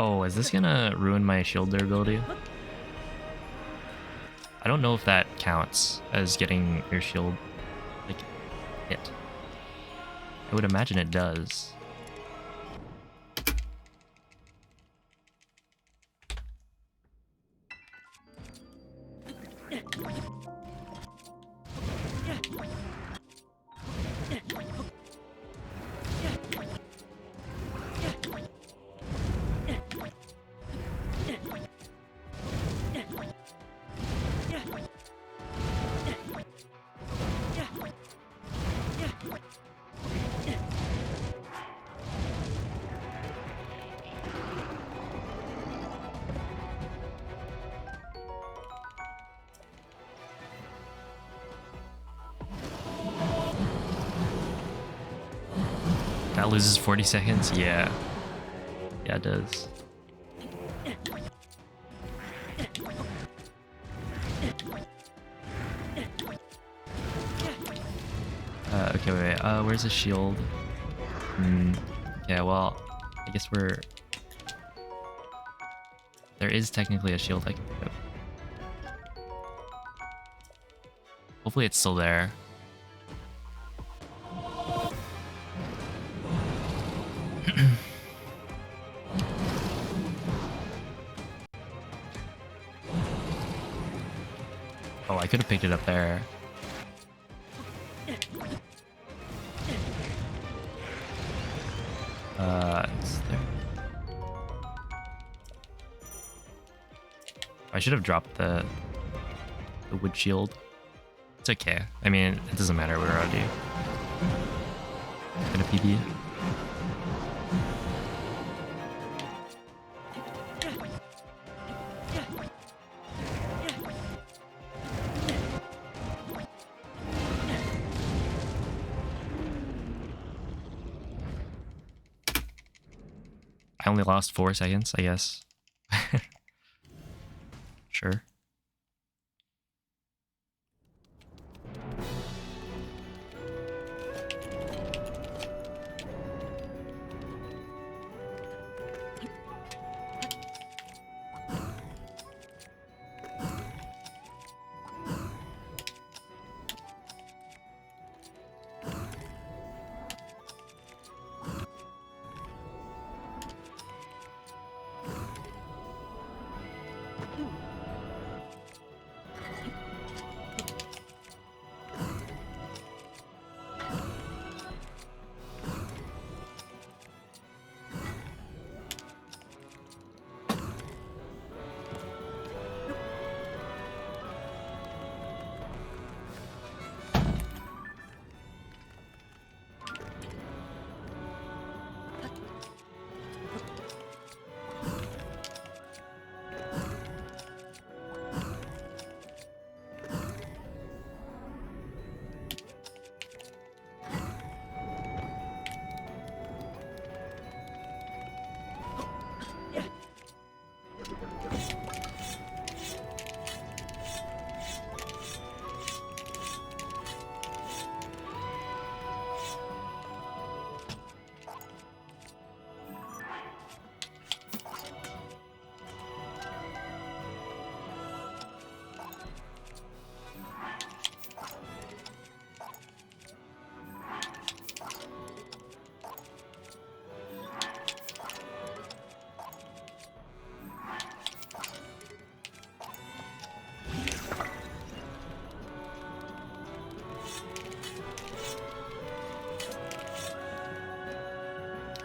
Oh, is this gonna ruin my shield durability? I don't know if that counts as getting your shield, like, hit. I would imagine it does. That loses 40 seconds? Yeah. Yeah, it does. Okay, wait. Where's the shield? Yeah, well, I guess we're... There is technically a shield I can put. Hopefully it's still there. Oh, I could have picked it up there. It's there. I should have dropped the wood shield. It's okay. I mean, it doesn't matter. We're already gonna PB. I only lost 4 seconds, I guess. Sure.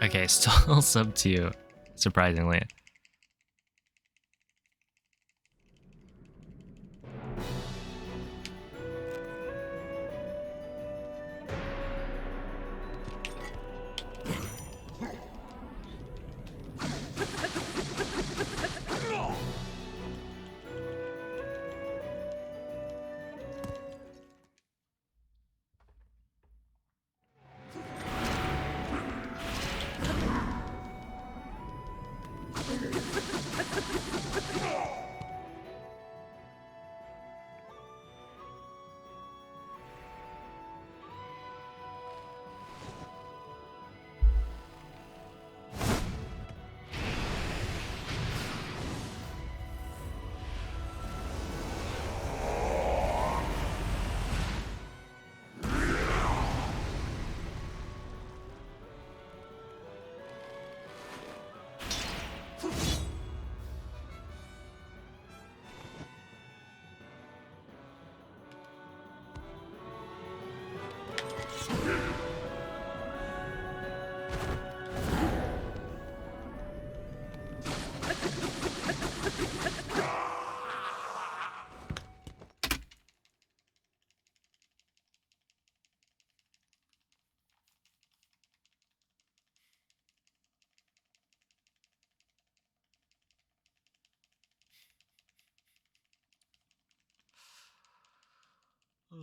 Okay, still sub 2. surprisingly.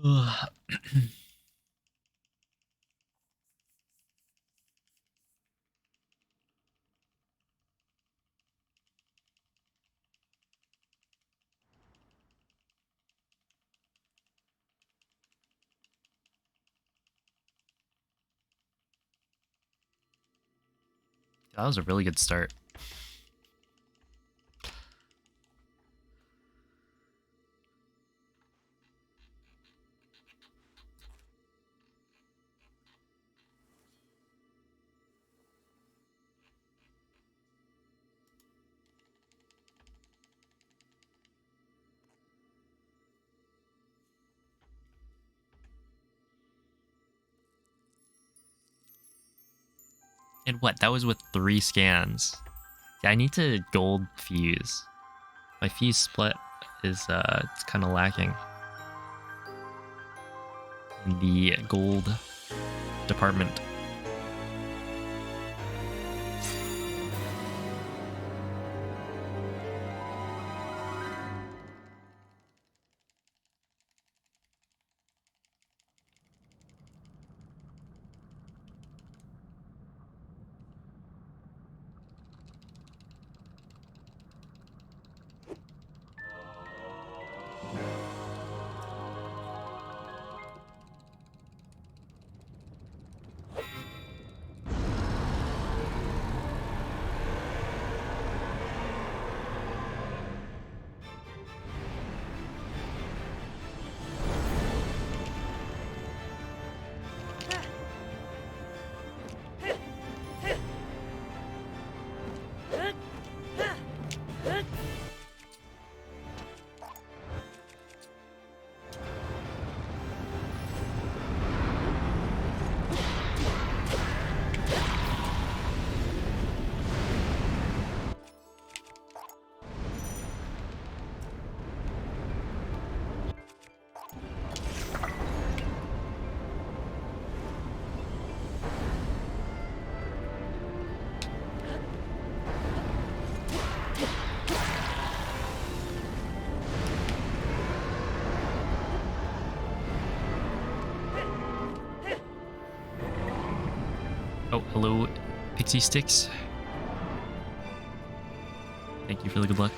Ugh. That was a really good start. And what? That was with 3 scans. Yeah, I need to gold fuse. My fuse split is it's kind of lacking in the gold department. Oh, hello, Pixie Sticks. Thank you for the good luck.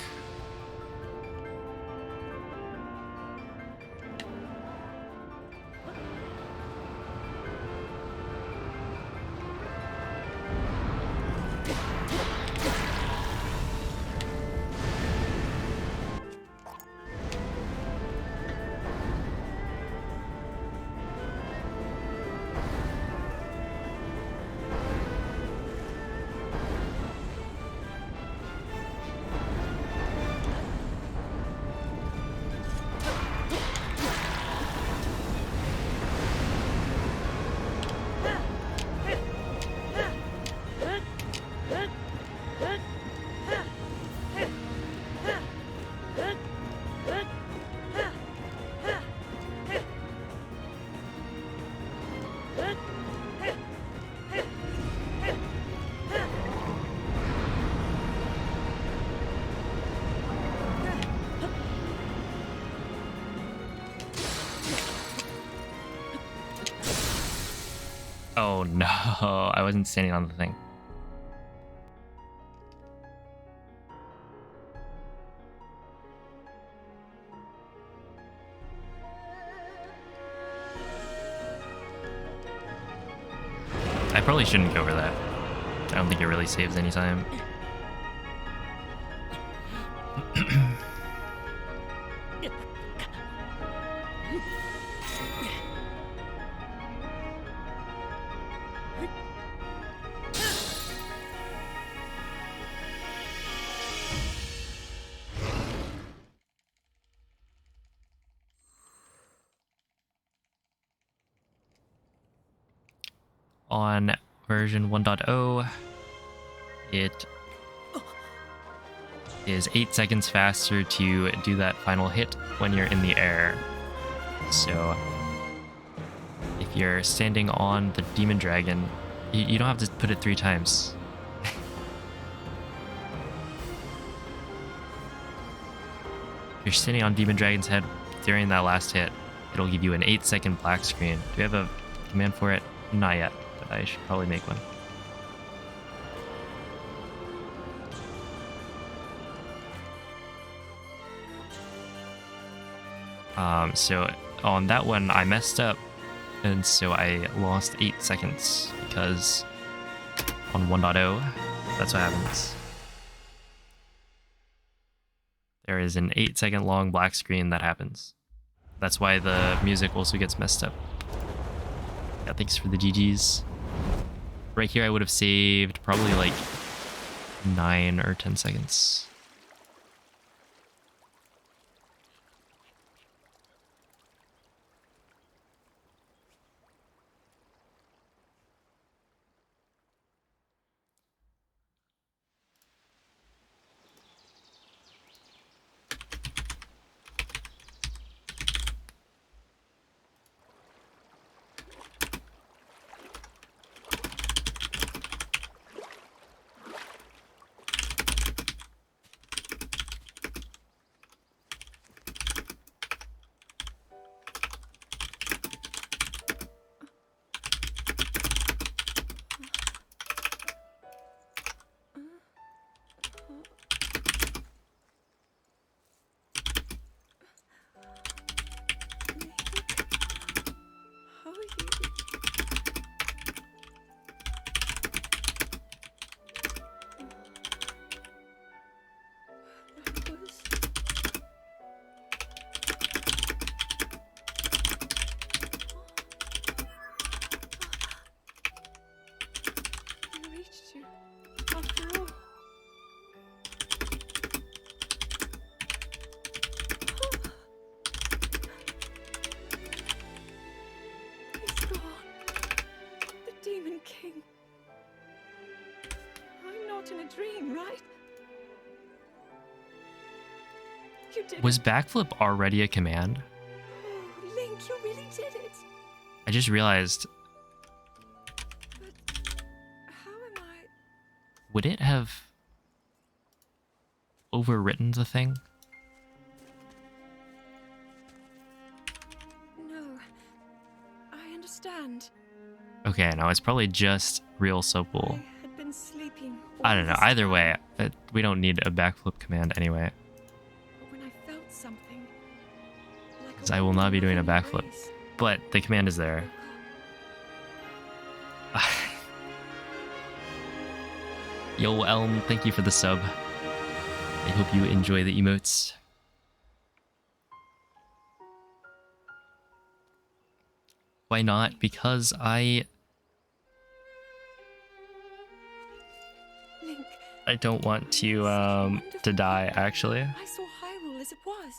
Oh no, I wasn't standing on the thing. I probably shouldn't go for that. I don't think it really saves any time. On version 1.0, it is 8 seconds faster to do that final hit when you're in the air. So if you're standing on the demon dragon, you don't have to put it 3 times. If you're standing on demon dragon's head during that last hit, it'll give you an 8-second black screen. Do we have a command for it? Not yet, but I should probably make one. So on that one, I messed up, and so I lost 8 seconds because on 1.0, that's what happens. There is an 8-second long black screen that happens. That's why the music also gets messed up. Yeah, thanks for the GGs. Right here, I would have saved probably like 9 or 10 seconds.
How are you? That was... I reached you. After all. He's gone. The Demon King. I'm not in a dream, right? You did
Was
it.
backflip already a command?
Oh, Link, you really did it.
I just realized,
But how am I?
would it have overwritten the thing?
No. I understand.
Okay, no, it's probably just real Soappool.
I had been sleeping.
I
all
don't know.
this
Either
time,
way, we don't need a backflip command anyway.
but when I felt something, like
'Cause I will not be doing a backflip.
breeze,
But the command is there.
woke up.
Yo, Elm, thank you for the sub. I hope you enjoy the emotes. Why not? Because
Link,
I don't want to die, actually.
I saw Hyrule as it was.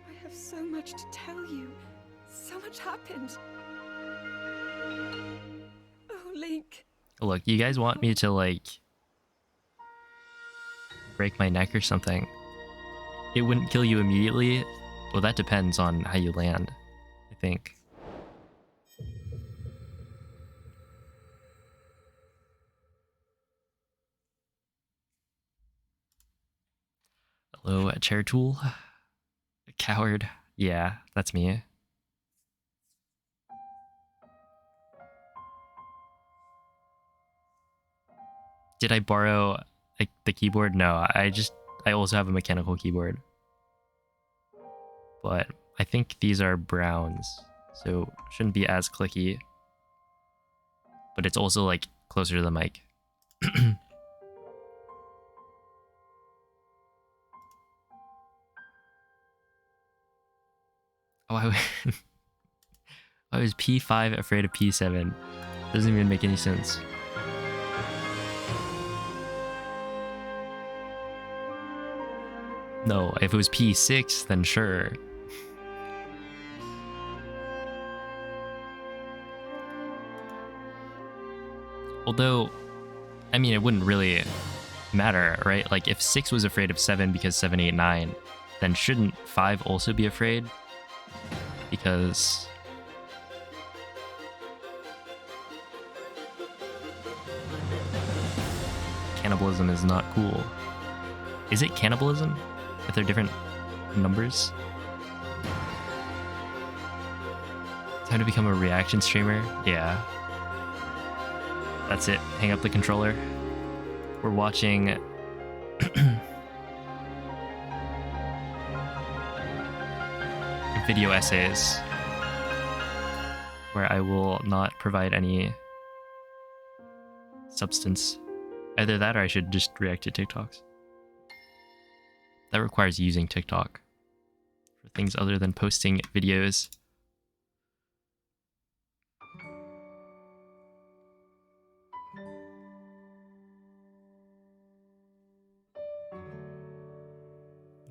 I have so much to tell you. So much happened. Oh, Link.
Look, you guys want me to, like, break my neck or something. It wouldn't kill you immediately. Well, that depends on how you land, I think. Hello, chair tool. Coward. Yeah, that's me. Did I borrow like the keyboard? No, I also have a mechanical keyboard. But I think these are browns, so shouldn't be as clicky. But it's also like closer to the mic. Oh, I was P5 afraid of P7. Doesn't even make any sense. No, if it was P6, then sure. Although, I mean, it wouldn't really matter, right? Like, if 6 was afraid of 7 because 7, 8, 9, then shouldn't 5 also be afraid? Because... cannibalism is not cool. Is it cannibalism if they're different numbers? Time to become a reaction streamer? Yeah. That's it. Hang up the controller. We're watching... video essays where I will not provide any substance. Either that or I should just react to TikToks. That requires using TikTok for things other than posting videos.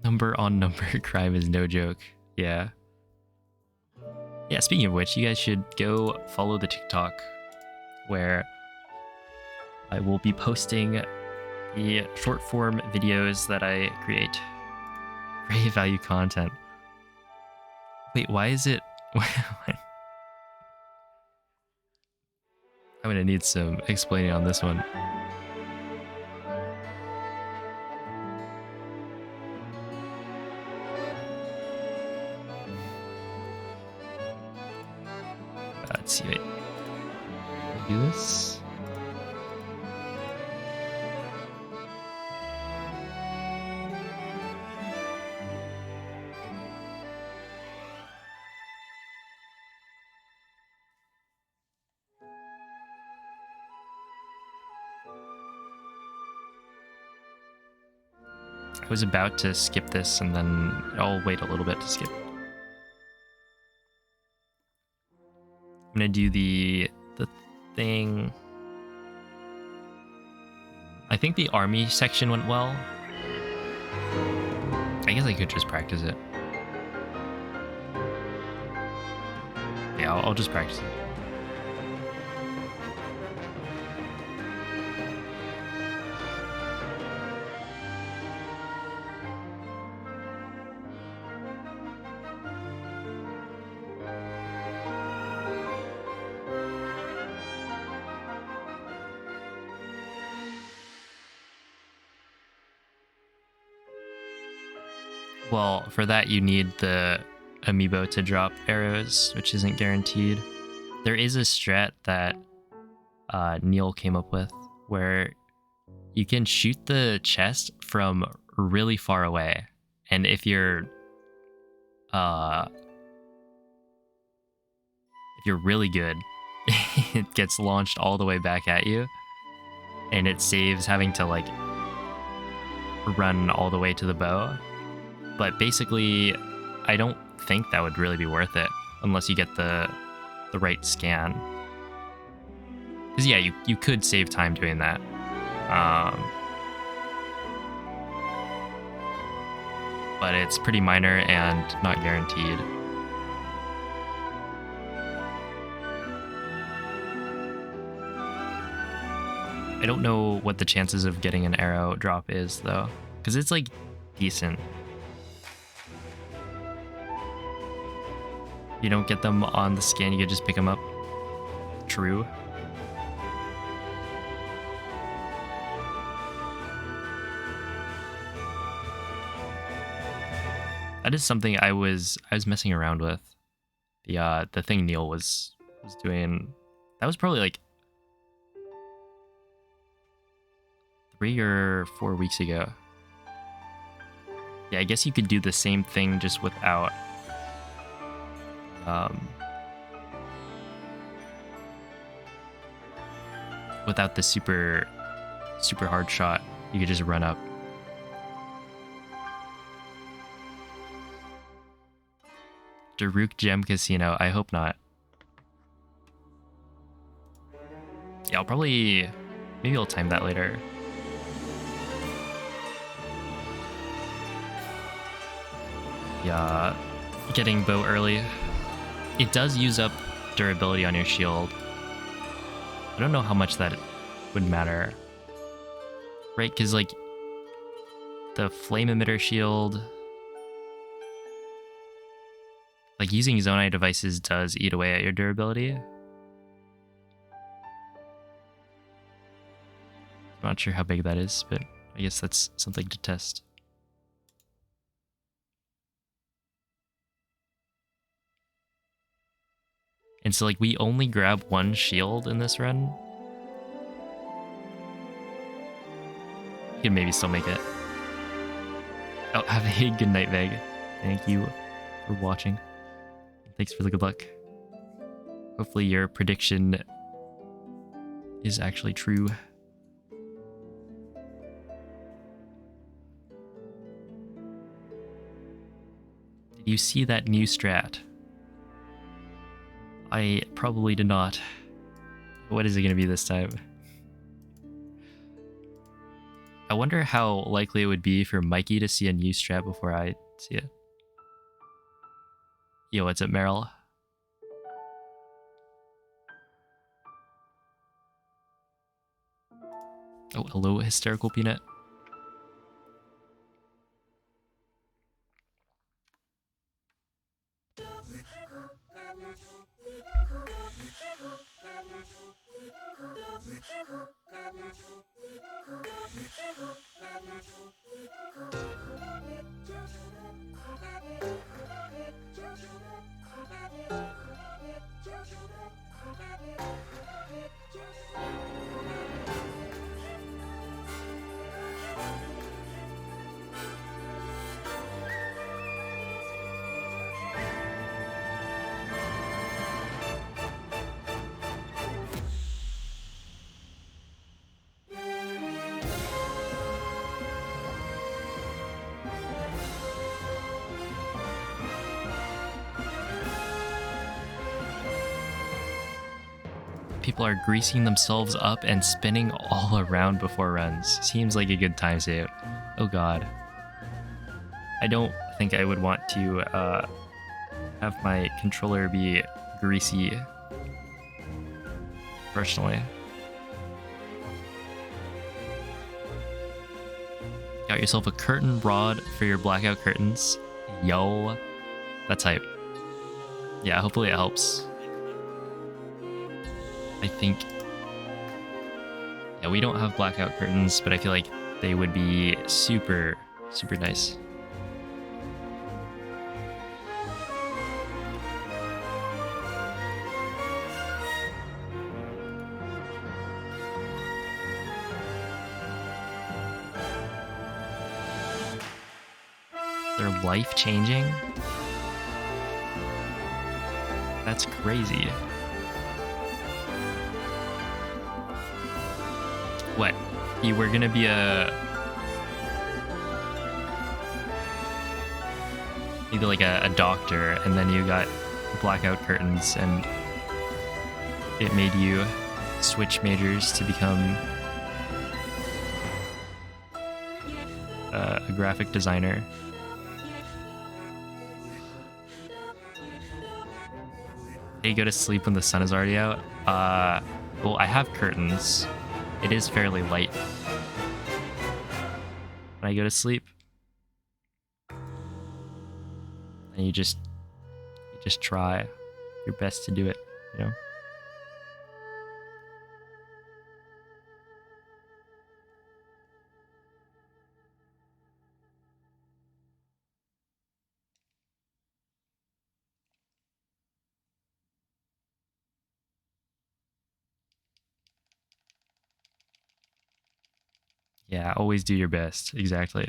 Number on number crime is no joke. Yeah. Yeah, speaking of which, you guys should go follow the TikTok where I will be posting the short form videos that I create. Great value content. Wait, why is it... I'm gonna need some explaining on this one. Let's see, wait. Do this? I was about to skip this and then I'll wait a little bit to skip. I'm gonna do the thing. I think the army section went well. I guess I could just practice it. Yeah, I'll just practice it. Well, for that you need the amiibo to drop arrows, which isn't guaranteed. There is a strat that Neil came up with where you can shoot the chest from really far away, and if you're really good, it gets launched all the way back at you, and it saves having to like run all the way to the bow. But basically, I don't think that would really be worth it unless you get the right scan. Because yeah, you could save time doing that. But it's pretty minor and not guaranteed. I don't know what the chances of getting an arrow drop is though, because it's like decent. You don't get them on the scan, you could just pick them up. True. That is something I was messing around with. The thing Neil was doing. That was probably like 3 or 4 weeks ago. Yeah, I guess you could do the same thing just without without the super hard shot. You could just run up. Daruk Gem Casino. I hope not. Yeah, maybe I'll time that later. Yeah, getting bow early. It does use up durability on your shield. I don't know how much that would matter. Right, because like the flame emitter shield, like using Zonai devices does eat away at your durability. I'm not sure how big that is, but I guess that's something to test. And so like we only grab one shield in this run. You can maybe still make it. Oh, have a good night, Veg. Thank you for watching. Thanks for the good luck. Hopefully your prediction is actually true. Did you see that new strat? I probably did not. What is it going to be this time? I wonder how likely it would be for Mikey to see a new strat before I see it. Yo, what's up, Meryl? Oh, hello, Hysterical Peanut. People are greasing themselves up and spinning all around before runs. Seems like a good time save. Oh god. I don't think I would want to have my controller be greasy. Personally. Got yourself a curtain rod for your blackout curtains. Yo. That's hype. Yeah, hopefully it helps. I think... Yeah, we don't have blackout curtains, but I feel like they would be super nice. They're life-changing? That's crazy. What? You were gonna be maybe like a doctor, and then you got blackout curtains, and it made you switch majors to become a graphic designer. You go to sleep when the sun is already out? Well, I have curtains. It is fairly light when I go to sleep. And you just try your best to do it, you know? Yeah, always do your best. Exactly.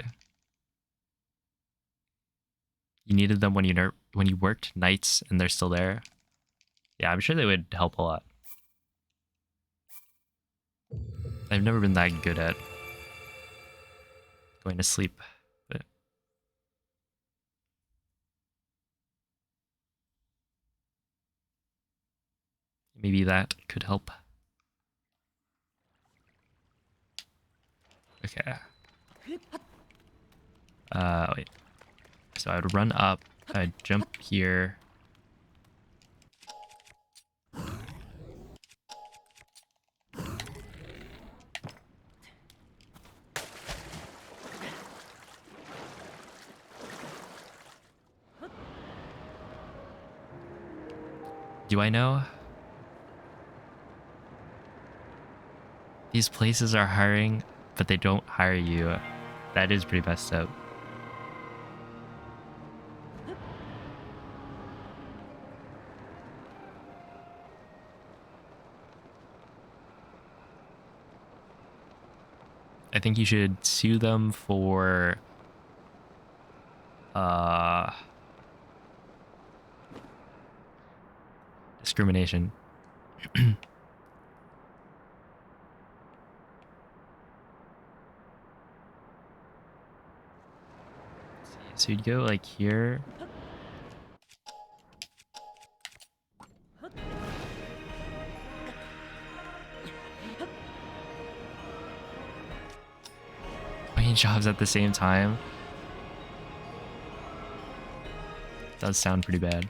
You needed them when when you worked nights and they're still there. Yeah, I'm sure they would help a lot. I've never been that good at going to sleep, but maybe that could help. Okay. Wait. So I would run up, I'd jump here. Do I know? These places are hiring, but they don't hire you. That is pretty messed up. I think you should sue them for discrimination. So you'd go like here. Between jobs at the same time. Does sound pretty bad.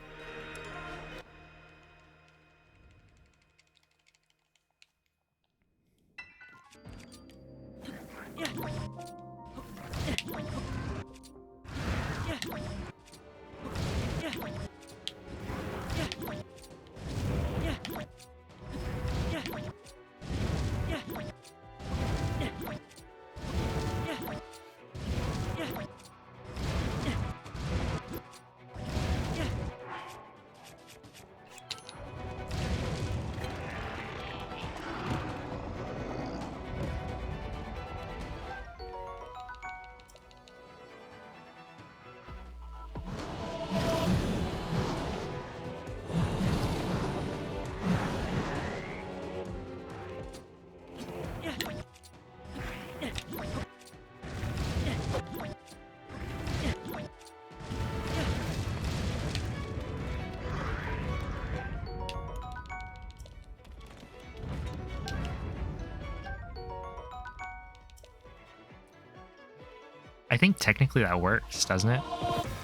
I think technically that works, doesn't it?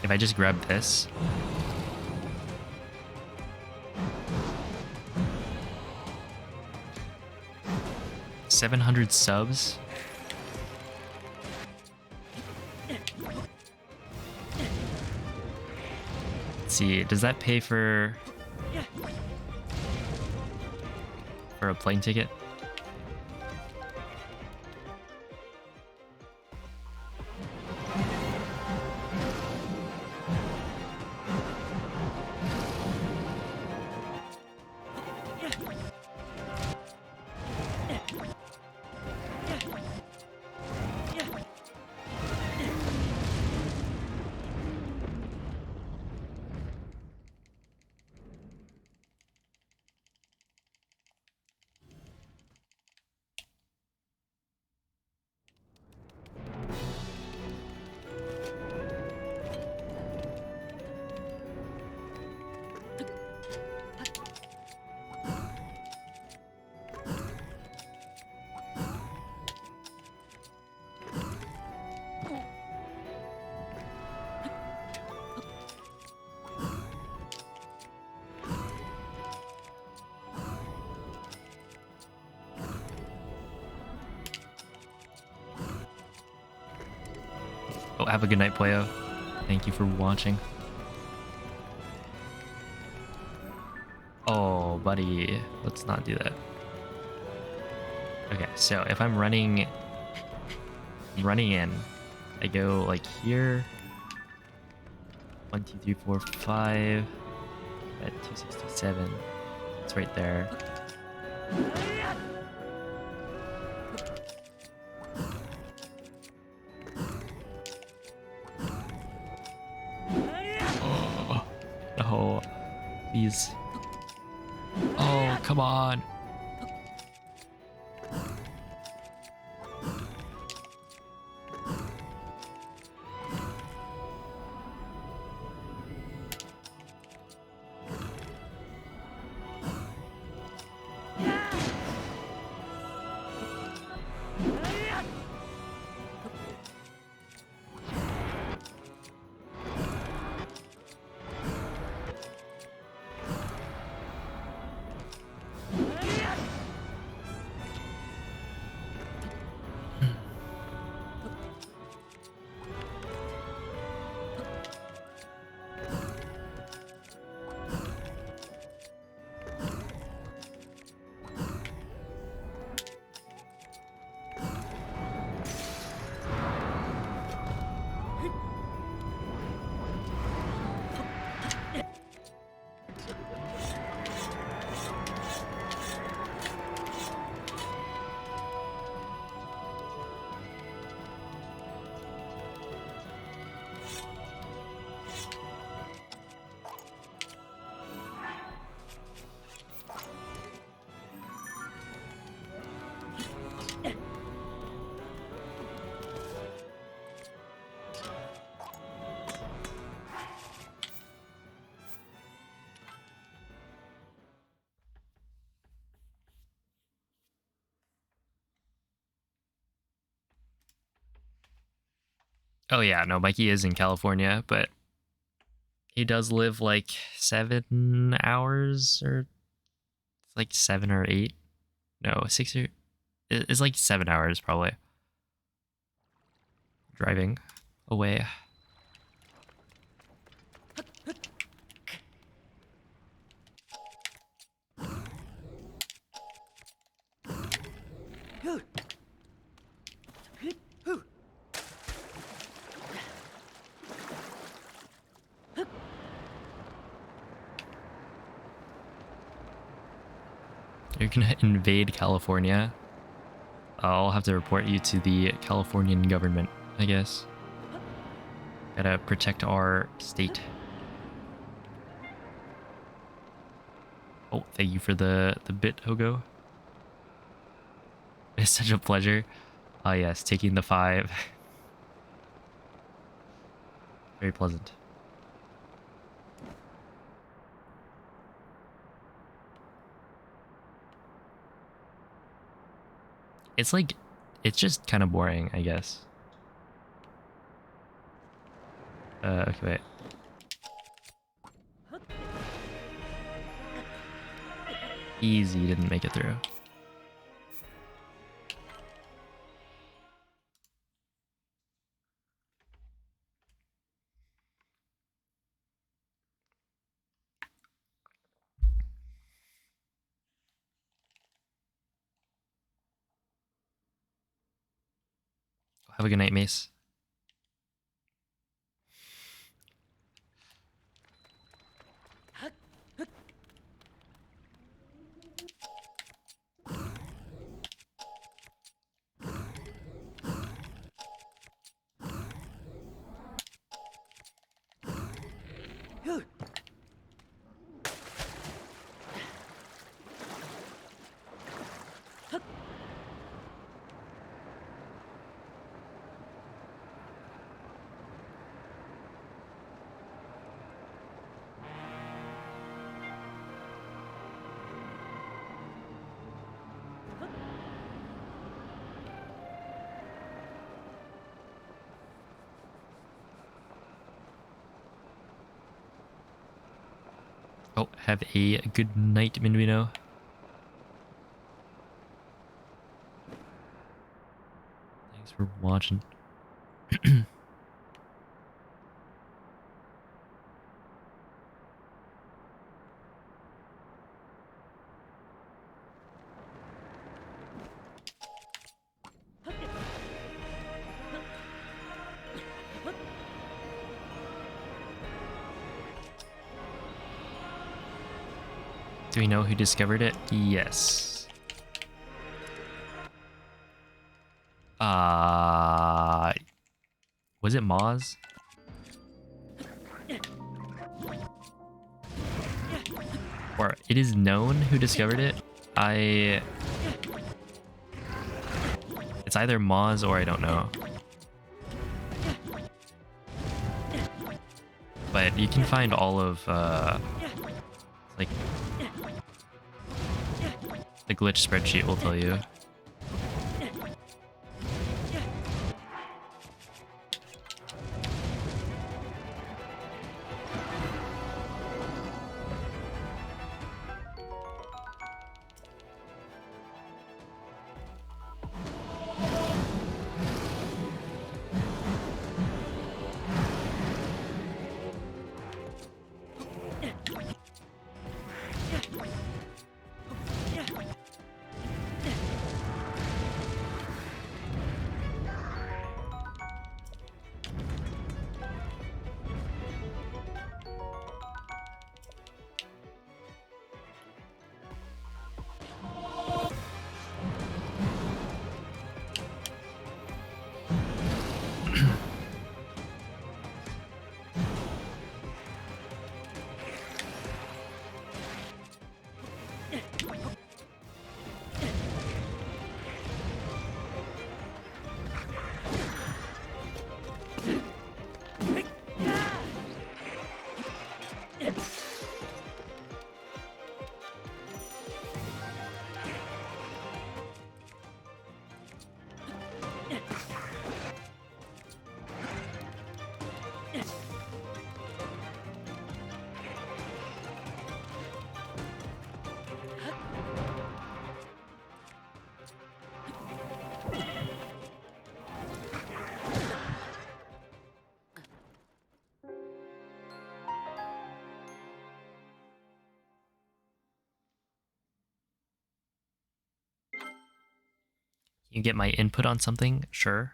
If I just grab this. $700 subs. Let's see, does that pay for a plane ticket? Oh, have a good night, Playo. Thank you for watching. Oh, buddy. Let's not do that. Okay, so if I'm running in, I go like here. 1, 2, 3, 4, 5. At 267. It's right there. Please. Oh, come on. Oh yeah, no, Mikey is in California, but he does live like 7 hours, or it's like 7 or 8. No, 6 or it's like 7 hours probably driving away. You're gonna invade California. I'll have to report you to the Californian government, I guess. Gotta protect our state. Oh, thank you for the bit, Hogo. It's such a pleasure. Ah, yes, taking the 5. Very pleasant. It's like, it's just kind of boring, I guess. Okay, wait. Easy, didn't make it through. Have a good night, Mace. Oh, have a good night, Minuino. Thanks for watching. Do we know who discovered it? Yes. Was it Moz? or it is known who discovered it. It's either Moz or I don't know. But you can find all of like the glitch spreadsheet will tell you. You get my input on something? Sure.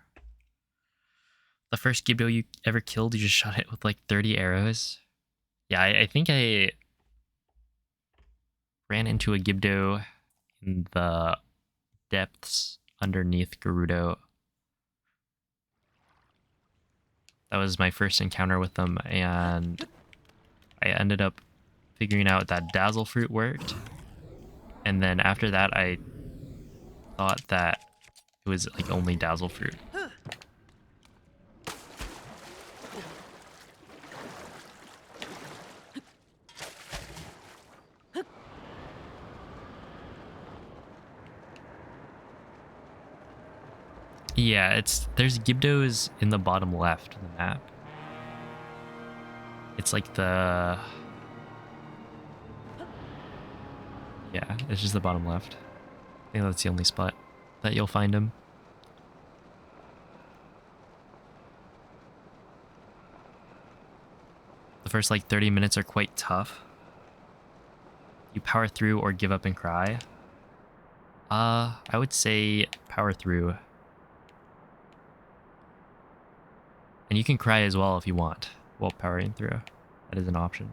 The first Gibdo you ever killed, you just shot it with like 30 arrows? Yeah, I think I ran into a Gibdo in the depths underneath Gerudo. That was my first encounter with them, and I ended up figuring out that Dazzle Fruit worked. And then after that, I thought that it was like only Dazzle Fruit. Yeah, there's Gibdos in the bottom left of the map. It's like yeah, it's just the bottom left. I think that's the only spot that you'll find him. The first like 30 minutes are quite tough. You power through or give up and cry. I would say power through. And you can cry as well if you want while powering through. That is an option.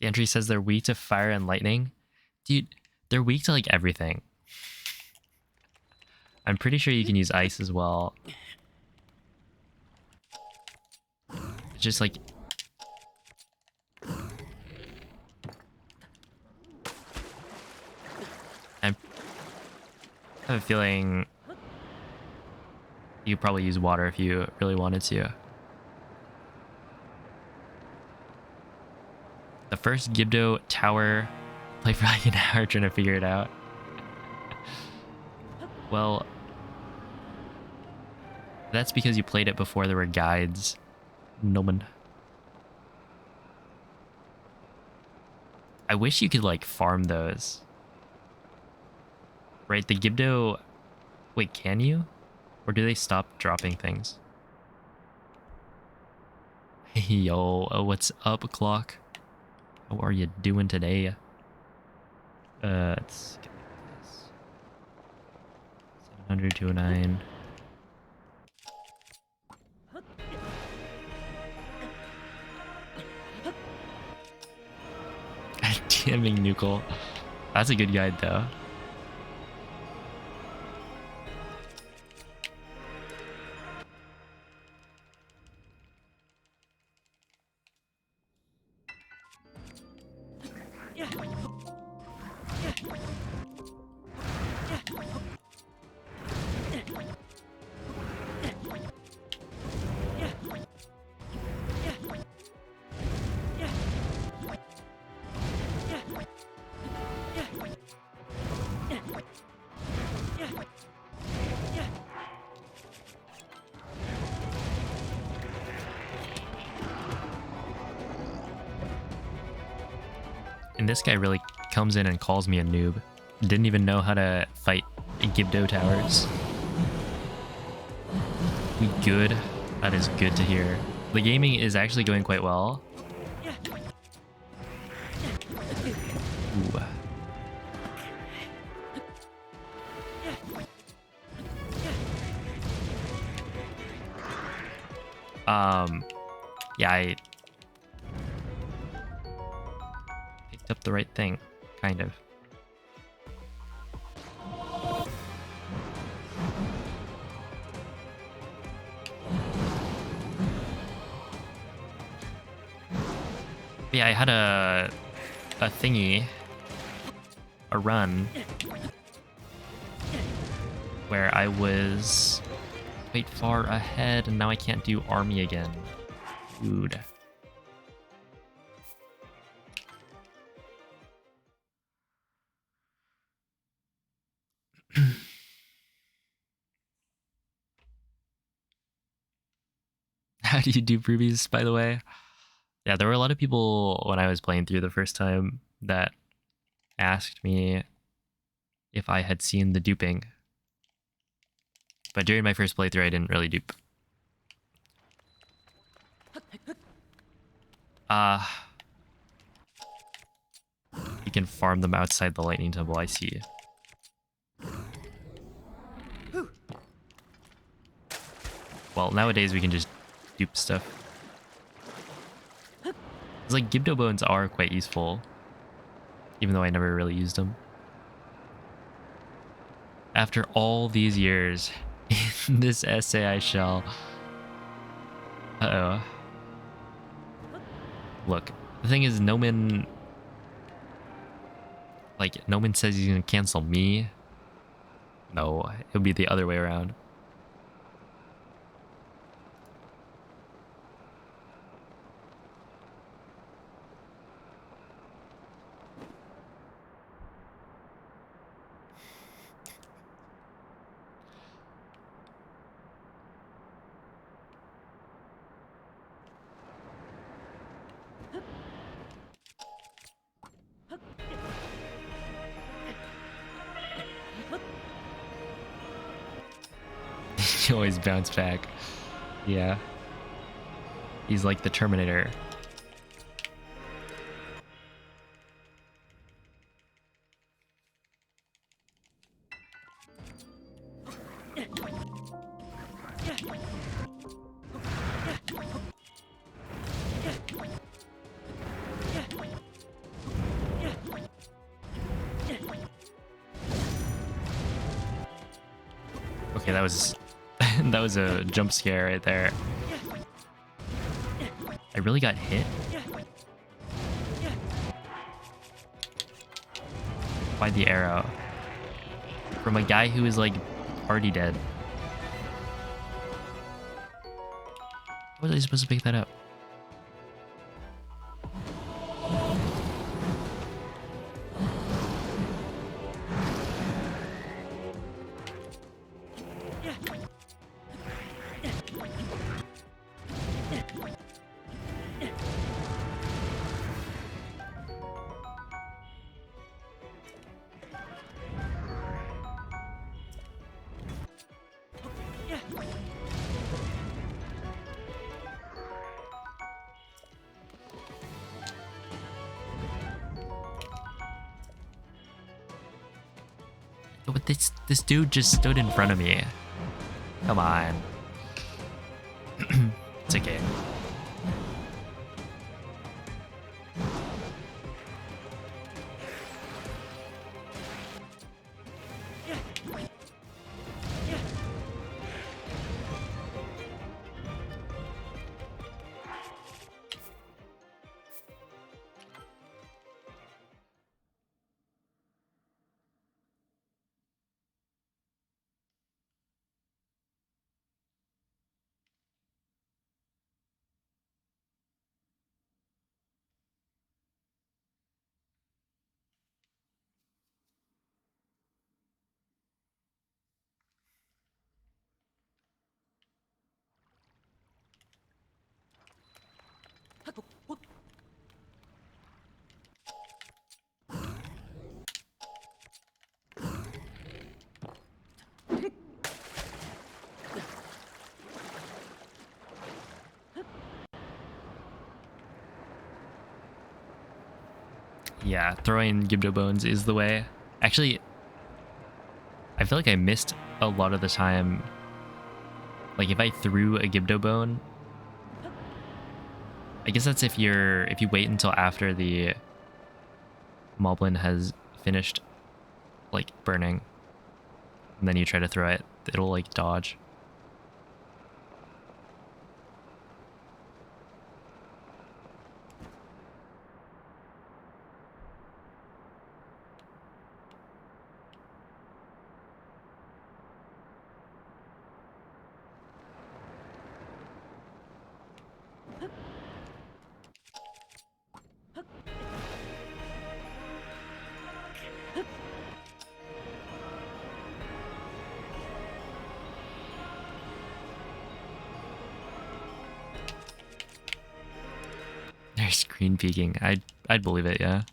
The entry says they're weak to fire and lightning. Dude, they're weak to like everything. I'm pretty sure you can use ice as well. It's just like... I have a feeling you could probably use water if you really wanted to. The first Gibdo tower, play for like an hour trying to figure it out. Well, that's because you played it before there were guides. Noman. I wish you could like farm those. Right, the Gibdo... Wait, can you? Or do they stop dropping things? Hey, yo, what's up, Clock? How are you doing today? Let's get this. 700, 209. Damning Nukel. That's a good guide though. And this guy really comes in and calls me a noob. Didn't even know how to fight Gibdo towers. We good. That is good to hear. The gaming is actually going quite well. Ooh. Yeah, I picked up the right thing, kind of. Yeah, I had a thingy, a run, where I was quite far ahead, and now I can't do army again. Dude. How do you do rubies, by the way? Yeah, there were a lot of people when I was playing through the first time that asked me if I had seen the duping. But during my first playthrough, I didn't really dupe. You can farm them outside the lightning temple, I see. Well, nowadays we can just dupe stuff. It's like Gibdo bones are quite useful, even though I never really used them. After all these years, in this essay I shall... Uh-oh. Look, the thing is, Noman... Like, Noman says he's gonna cancel me. No, it would be the other way around. He always bounce back. Yeah. He's like the Terminator. Okay, that was that was a jump scare right there. I really got hit by the arrow from a guy who is like already dead. How was I supposed to pick that up? but this dude just stood in front of me. Come on. It's okay. Yeah, throwing Gibdo bones is the way. Actually, I feel like I missed a lot of the time. Like if I threw a Gibdo bone, I guess that's if you wait until after the Moblin has finished like burning, and then you try to throw it, it'll like dodge. They're screen peeking. I'd believe it, yeah.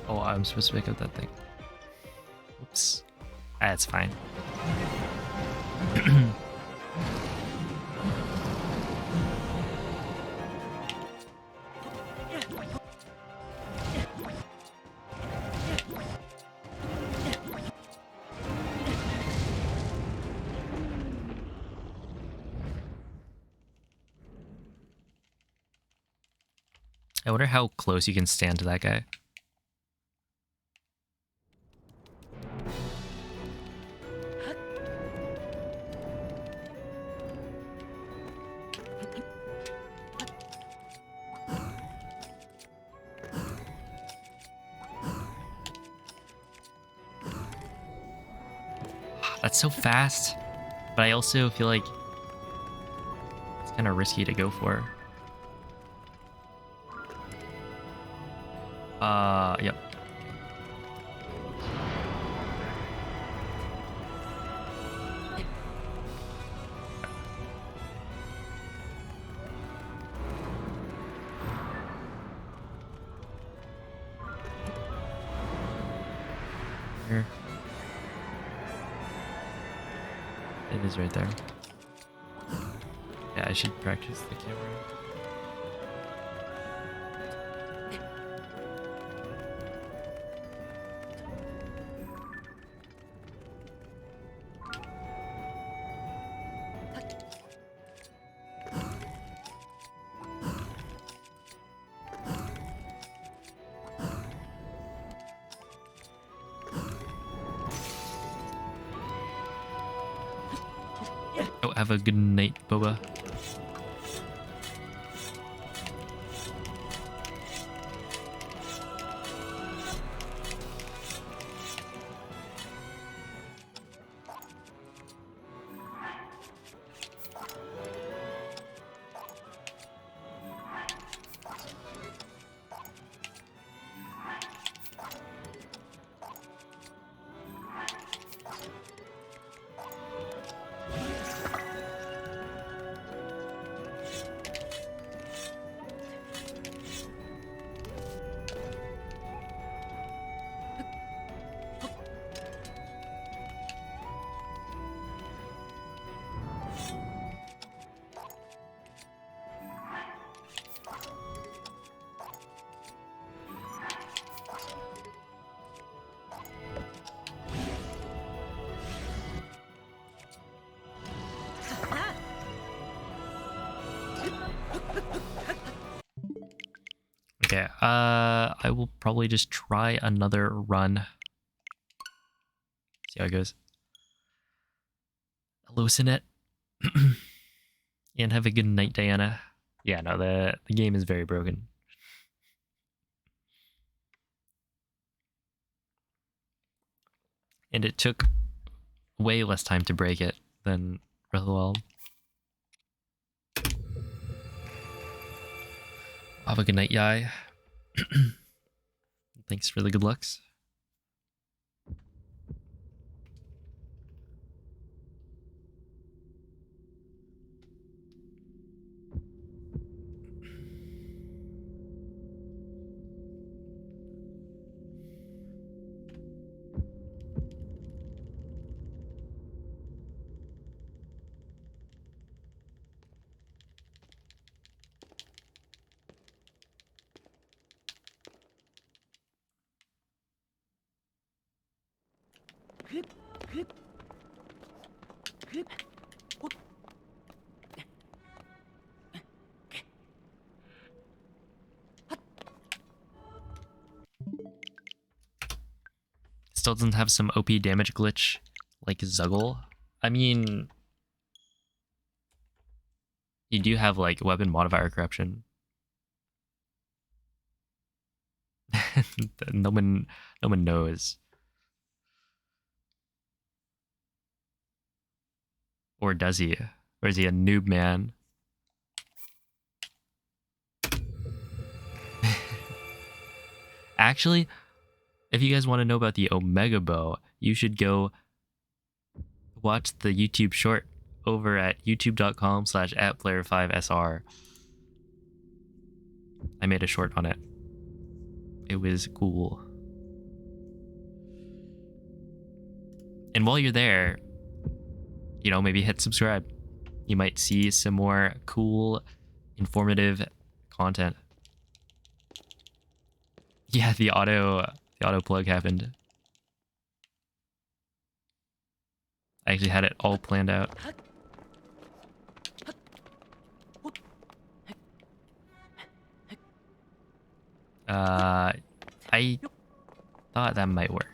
Oh, I'm supposed to pick up that thing. Oops. That's fine. I wonder how close you can stand to that guy. That's so fast, but I also feel like it's kind of risky to go for. Yep. Here. it is right there. Yeah, I should practice the camera. Oh, have a good night, Boba. Okay, I will probably just try another run. See how it goes. Loosen it. And have a good night, Diana. Yeah, no, the game is very broken. And it took way less time to break it than Breath of the Wild. Have a good night, Yai. Thanks for the good lucks. Still doesn't have some OP damage glitch like Zuggle. I mean, you do have like weapon modifier corruption. no one knows. Or does he? Or is he a noob man? Actually, if you guys want to know about the Omega Bow, you should go watch the YouTube short over at youtube.com/@player5sr. I made a short on it. It was cool. And while you're there, you know, maybe hit subscribe. You might see some more cool, informative content. Yeah, the auto plug happened. I actually had it all planned out. I thought that might work.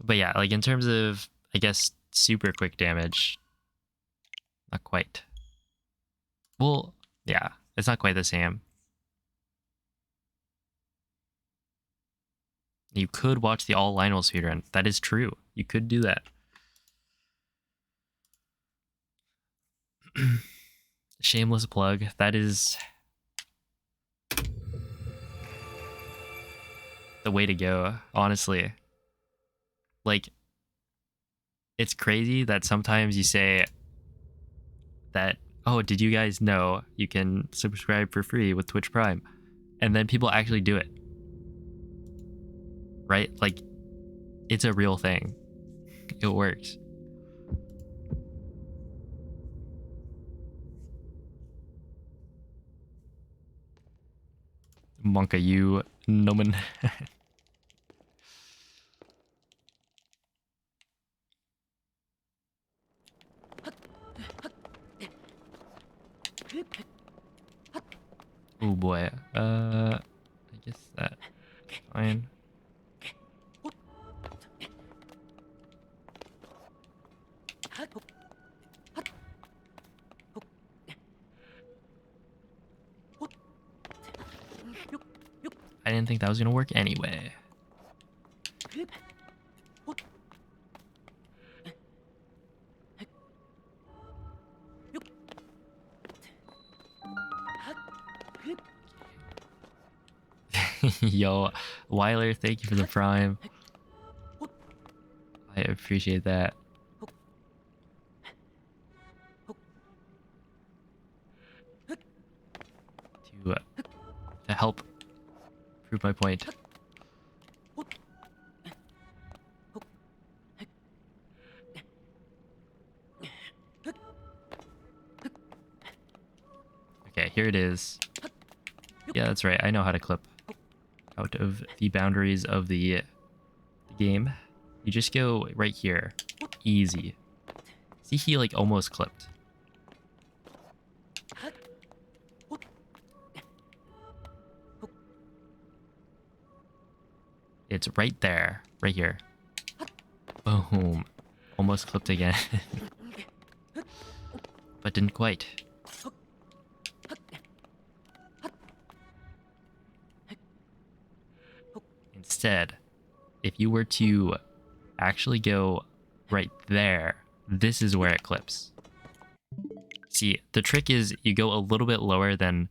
But yeah, like in terms of, I guess, super quick damage, not quite. Well, yeah, it's not quite the same. You could watch the all Lionel speedrun. That is true. You could do that. Shameless plug. That is the way to go, honestly. Like, it's crazy that sometimes you say that, oh, did you guys know you can subscribe for free with Twitch Prime? And then people actually do it. Right? Like, it's a real thing. It works. Monka, you nomen. Oh boy. I guess that's fine. I didn't think that was gonna work anyway. Yo, Weiler, thank you for the prime. I appreciate that. To help prove my point. Okay, here it is. Yeah, that's right. I know how to clip out of the boundaries of the game. You just go right here. Easy. See, he like almost clipped. It's right there. Right here. Boom. Almost clipped again. But didn't quite. Instead, if you were to actually go right there, this is where it clips. See, the trick is you go a little bit lower than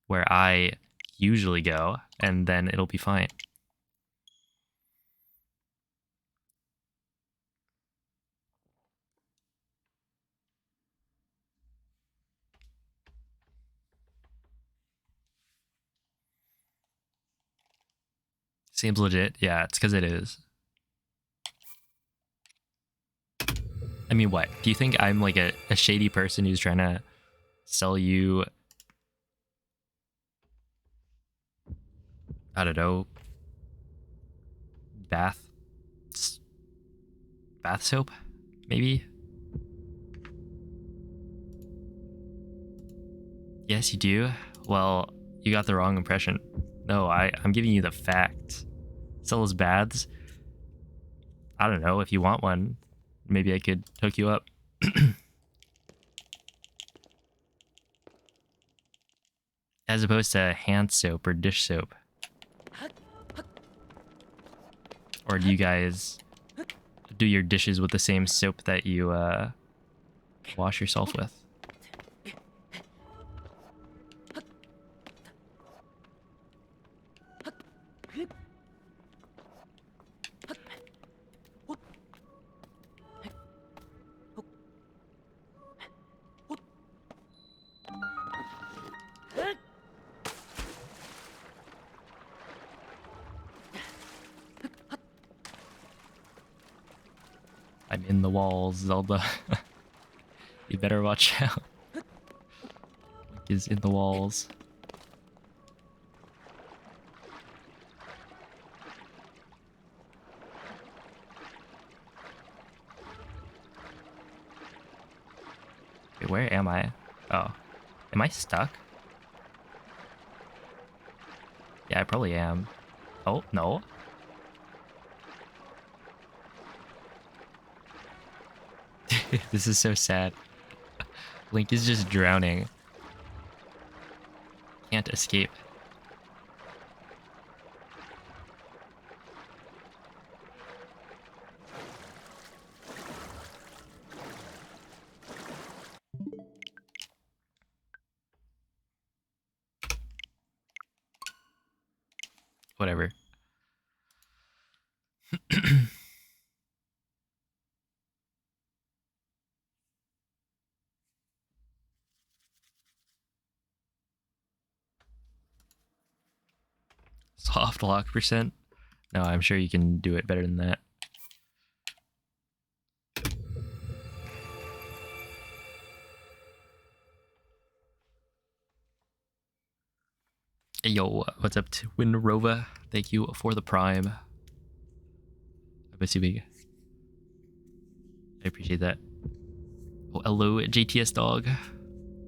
where I usually go, and then it'll be fine. Seems legit. Yeah, it's because it is. I mean, what? Do you think I'm like a shady person who's trying to sell you, I don't know, bath soap? Maybe? Yes, you do? Well, you got the wrong impression. No, I'm giving you the facts. Sells baths. I don't know, if you want one, maybe I could hook you up. As opposed to hand soap or dish soap. Or do you guys do your dishes with the same soap that you wash yourself with? I'm in the walls, Zelda. You better watch out. Link is in the walls. Wait, where am I? Oh. Am I stuck? Yeah, I probably am. Oh, no. This is so sad. Link is just drowning. Can't escape. Whatever. Soft lock percent? No, I'm sure you can do it better than that. Hey, yo, what's up to Winrova? Thank you for the prime. I'm assuming. I appreciate that. Oh, hello, JTS dog.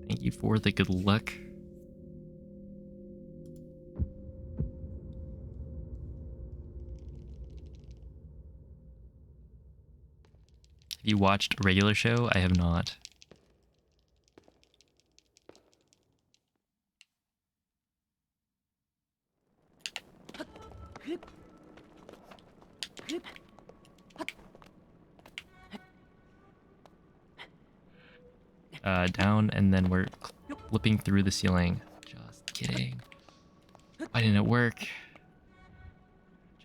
Thank you for the good luck. Have you watched a regular show? I have not. Down, and then we're flipping through the ceiling. Just kidding. Why didn't it work?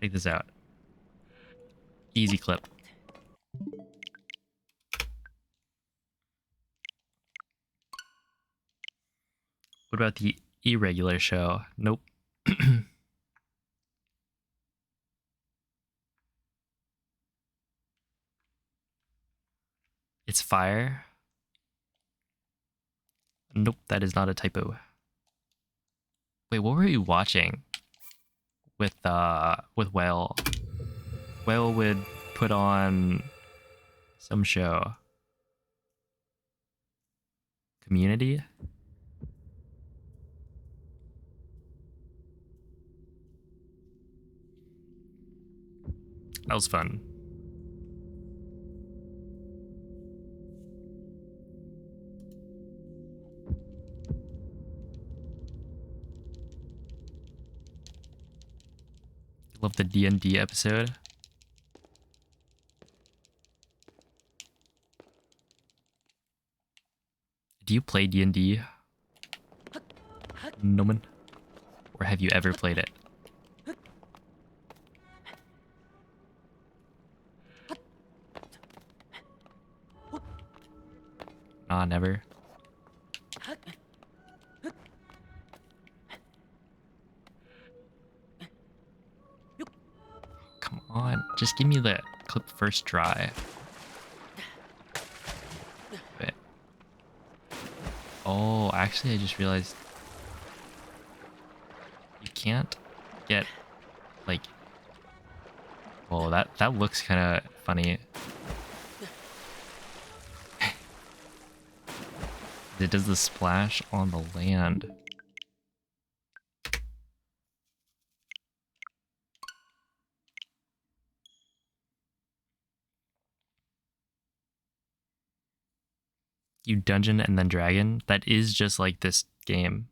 Check this out. Easy clip. What about the irregular show? Nope. It's fire. Nope, that is not a typo. Wait, what were you watching with Whale? Whale would put on some show. Community? That was fun. Love the D&D episode. Do you play D&D, Noman? Or have you ever played it? Nah, never. Come on, just give me the clip first try. Wait. Oh, actually, I just realized you can't get like. Oh, that looks kind of funny. It does the splash on the land. You dungeon and then dragon? That is just like this game.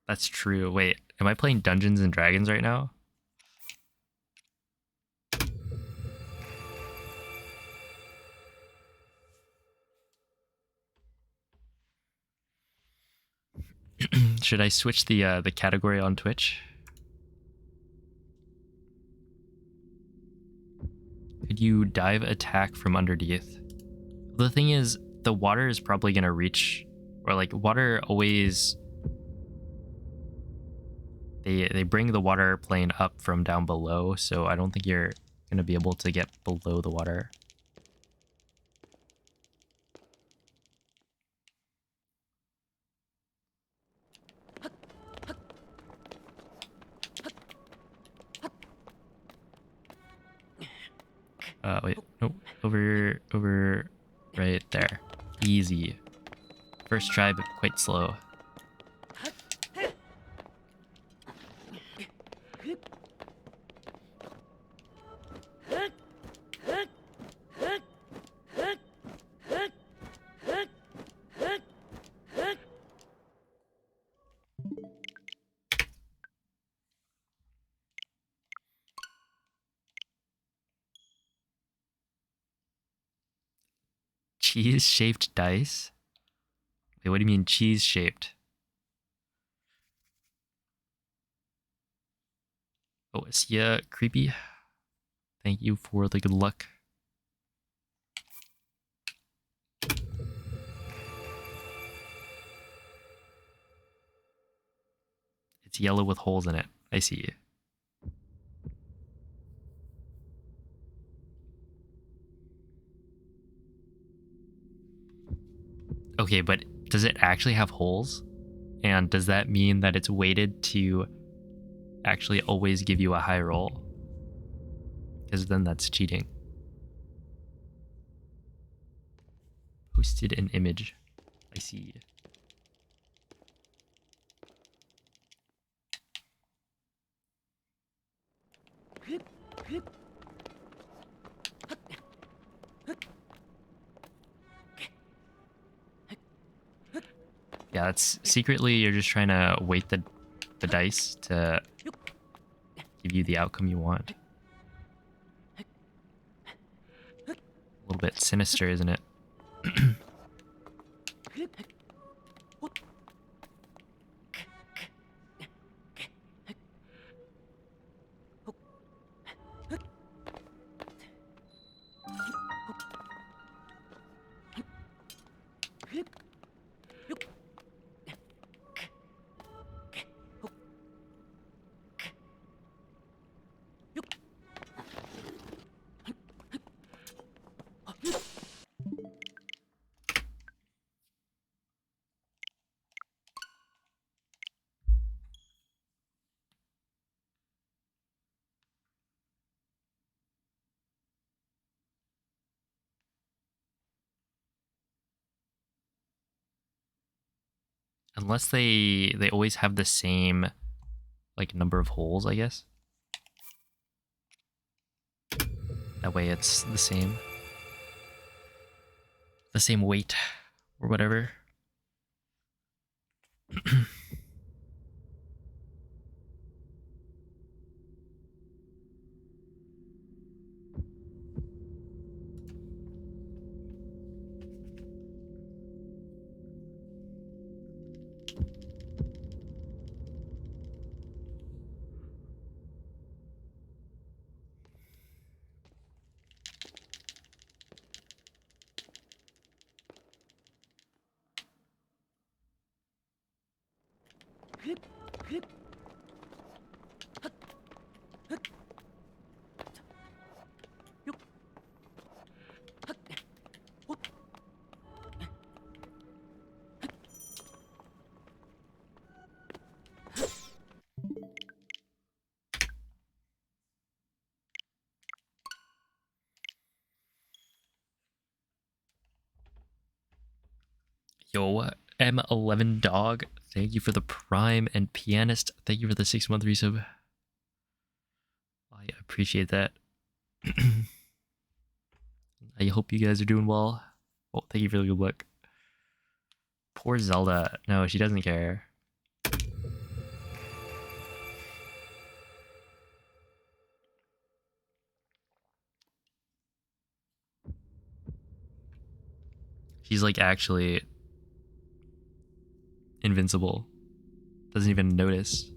That's true. Wait, am I playing Dungeons and Dragons right now? Should I switch the category on Twitch? Could you dive attack from underneath? The thing is, the water is probably gonna reach, or like water always. They bring the water plane up from down below, so I don't think you're gonna be able to get below the water. Wait, nope, over, right there. Easy. First try, but quite slow. Cheese-shaped dice? Wait, what do you mean cheese-shaped? Oh, is ya creepy? Thank you for the good luck. It's yellow with holes in it. I see. Okay, but does it actually have holes? And does that mean that it's weighted to actually always give you a high roll? Because then that's cheating. Posted an image. I see. Yeah, that's secretly you're just trying to weight the dice to give you the outcome you want. A little bit sinister, isn't it? Unless they always have the same like number of holes, I guess. That way it's the same weight or whatever. Yo, M11 Dog, thank you for the Prime, and Pianist, thank you for the 6-month resub. I appreciate that. I hope you guys are doing well. Oh, thank you for the good luck. Poor Zelda. No, she doesn't care. She's like actually invincible. Doesn't even notice.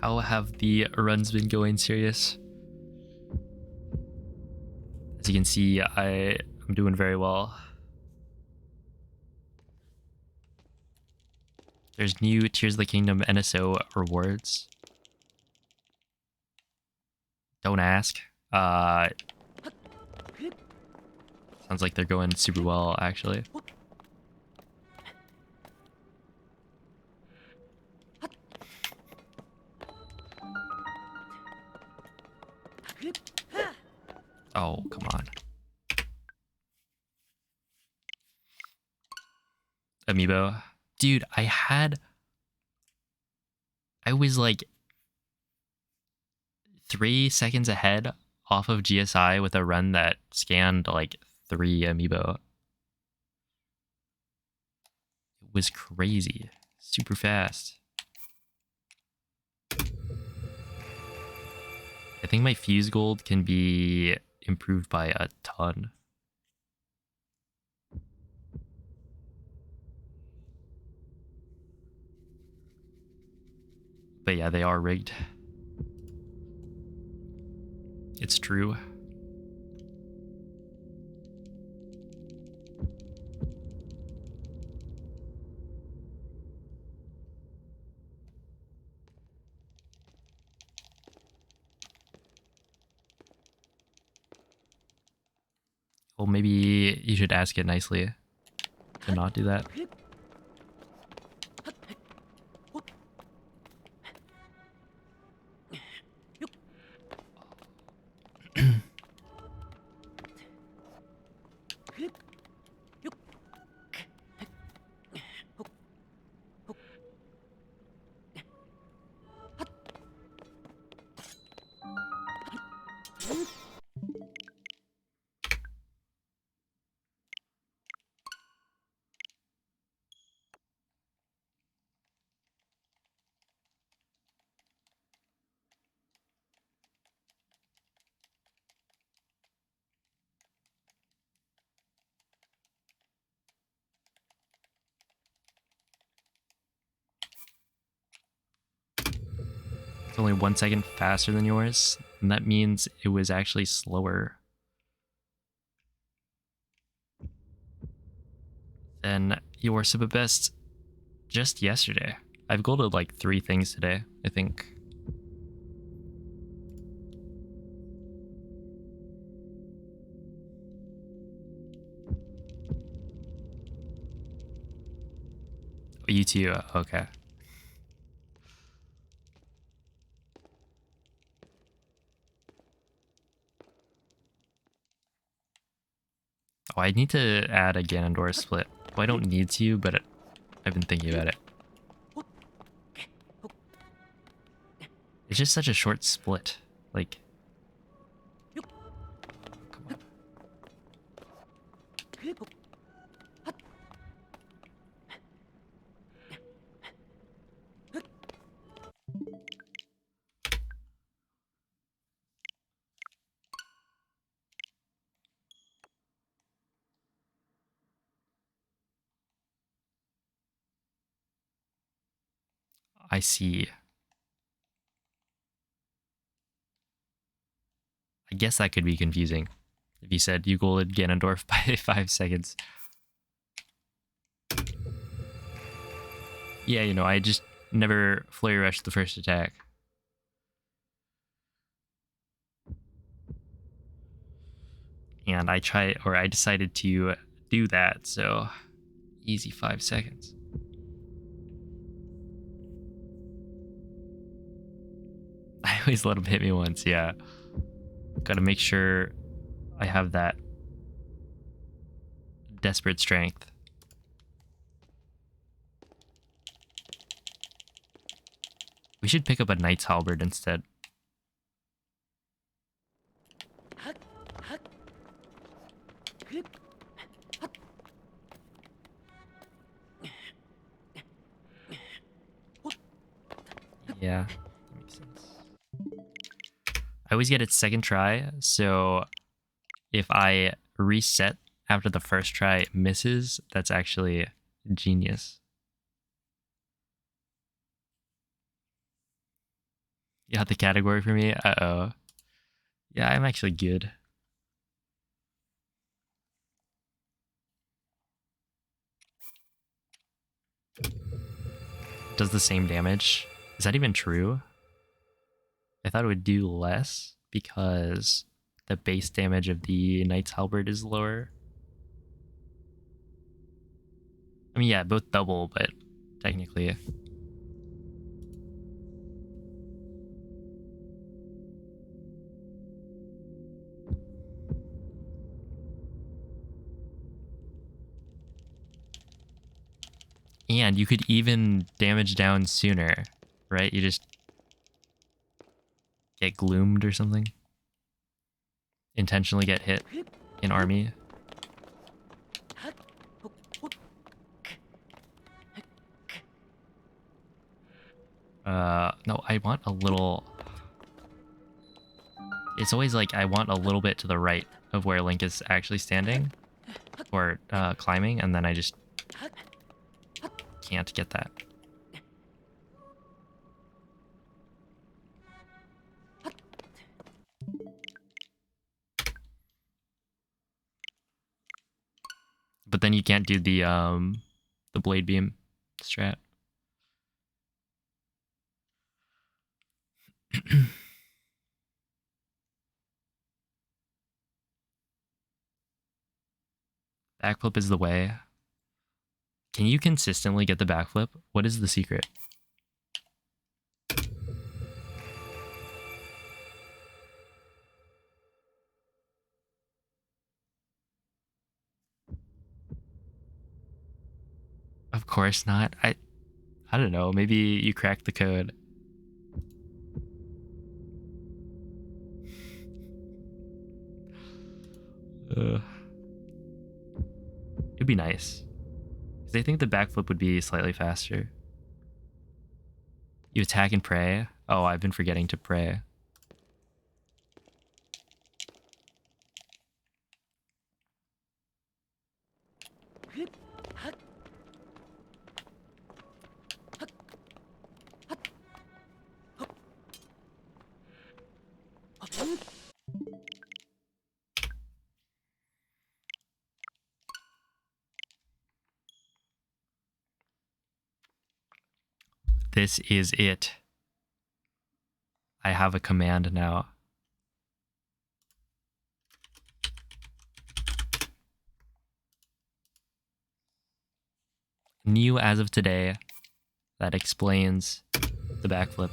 How have the runs been going, Serious? you can see, I'm doing very well. There's new Tears of the Kingdom NSO rewards. Don't ask. Sounds like they're going super well, actually. Oh, come on. Amiibo. Dude, I was like 3 seconds ahead off of GSI with a run that scanned like 3 Amiibo. It was crazy. Super fast. I think my fuse gold can be improved by a ton. But yeah, they are rigged. It's true. Well, maybe you should ask it nicely to not do that. It's only 1 second faster than yours, and that means it was actually slower than your Super Best just yesterday. I've golded like 3 things today, I think. Oh, you too? Okay. Oh, I need to add a Ganondorf split. Well, I don't need to, but I've been thinking about it. It's just such a short split. Like, come on. I see. I guess that could be confusing if you said you golded Ganondorf by 5 seconds. Yeah, you know, I just never flurry rushed the first attack. And I decided to do that, so easy 5 seconds. I always let him hit me once, yeah. Gotta make sure I have that desperate strength. We should pick up a Knight's Halberd instead. Yeah, that makes sense. I always get it second try, so if I reset after the first try it misses, that's actually genius. You got the category for me? Uh-oh. Yeah, I'm actually good. does the same damage. Is that even true? I thought it would do less because the base damage of the Knight's Halberd is lower. I mean, yeah, both double, but technically. And you could even damage down sooner, right? You just get gloomed or something. Intentionally get hit in army. No, I want a little... It's always like I want a little bit to the right of where Link is actually standing or climbing, and then I just can't get that. But then you can't do the blade beam strat. Backflip is the way. Can you consistently get the backflip? What is the secret? Of course not. I don't know. Maybe you cracked the code. It'd be nice. Because I think the backflip would be slightly faster. You attack and pray. Oh, I've been forgetting to pray. This is it. I have a command now. New as of today. That explains the backflip.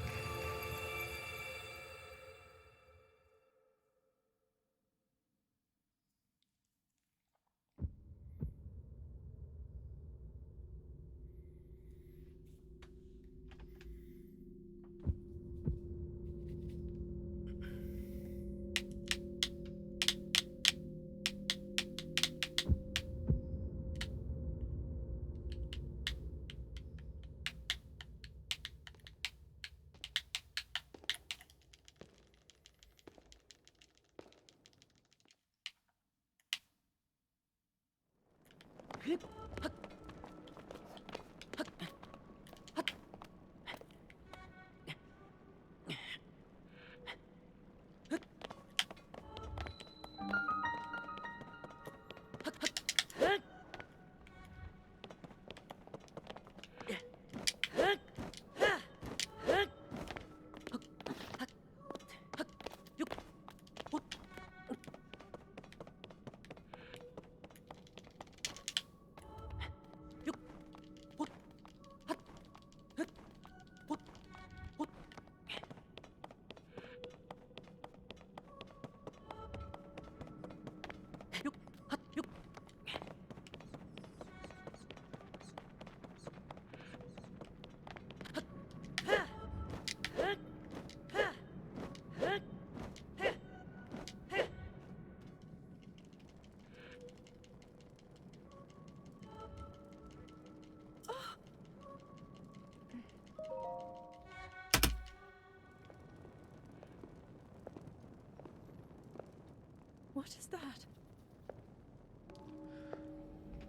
What is that?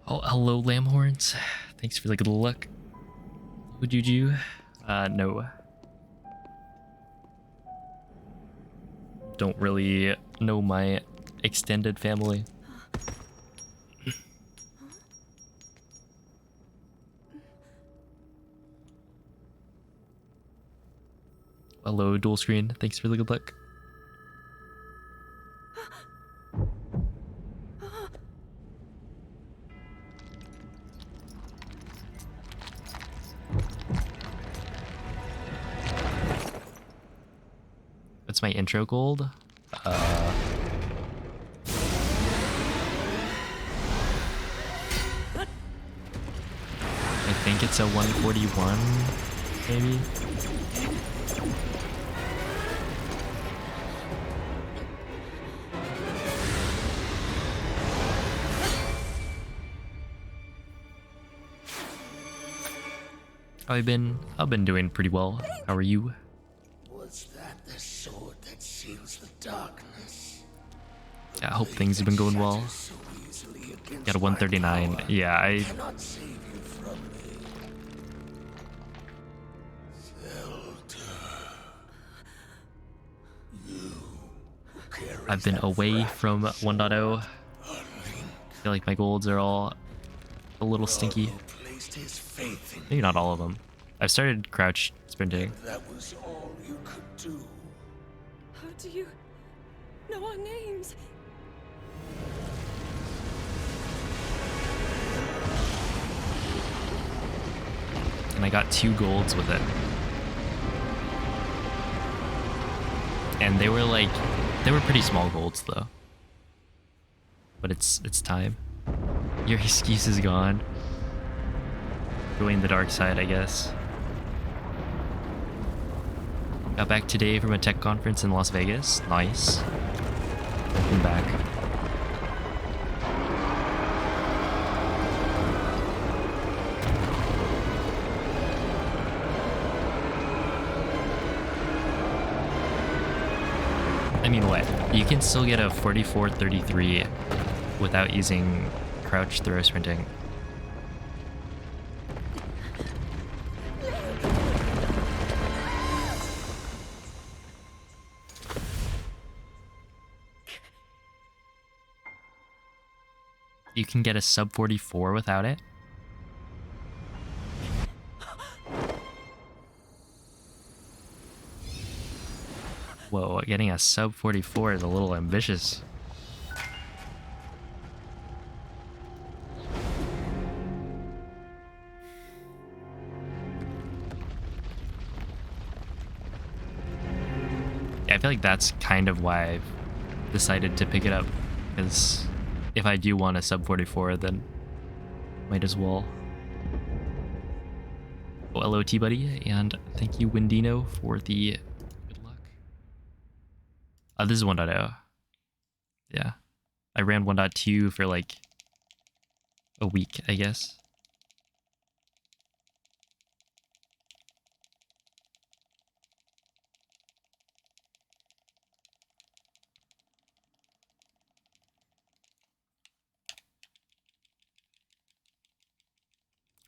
Oh, hello, Lamhorns. Thanks for the good luck. Would you? No. Don't really know my extended family. Hello, dual screen. Thanks for the good luck. What's my intro gold? I think it's a 141, maybe? I've been doing pretty well. How are you?
Was that the sword that seals the darkness?
Yeah, I hope things have been going well.
So easily against
Got a 139.
my power.
Yeah, I
Cannot save you from me. Zelda. You carry
I've been
that
away
fragile
from 1.0. I feel like my golds are all a little stinky.
who placed his faith in
Maybe not all of them. I've started crouch sprinting.
that was all you could do.
How do you know our names?
And I got 2 golds with it. And they were pretty small golds though. But it's time. Your excuse is gone. Join the dark side, I guess. Got back today from a tech conference in Las Vegas. Nice. Welcome back. I mean, what? You can still get a 44-33 without using crouch throw sprinting. You can get a sub 44 without it. Whoa, getting a sub 44 is a little ambitious. Yeah, I feel like that's kind of why I've decided to pick it up, because if I do want a sub 44, then might as well. Oh, hello, T-Buddy, and thank you, Windino, for the good luck. This is 1.0. Yeah. I ran 1.2 for like a week, I guess.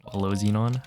Hello, Xenon.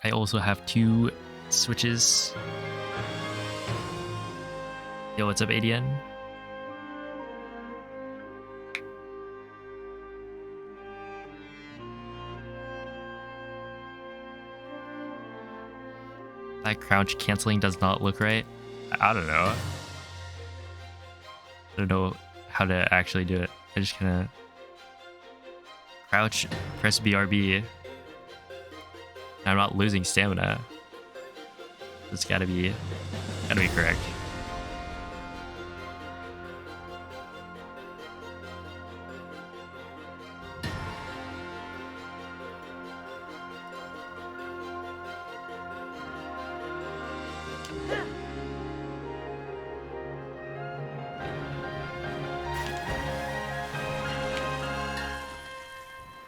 I also have 2 switches. Yo, what's up, ADN? That crouch canceling does not look right. I don't know. I don't know how to actually do it. I just kind of crouch, press BRB. I'm not losing stamina. It's gotta be correct.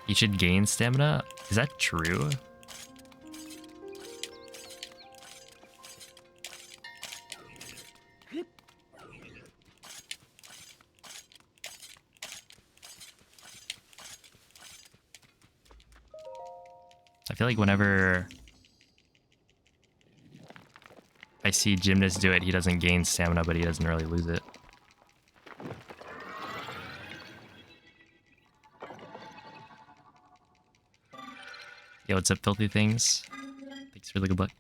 You should gain stamina? Is that true? I feel like whenever I see Gymnast do it, he doesn't gain stamina, but he doesn't really lose it. Yo, what's up, filthy things? Thanks for the good luck.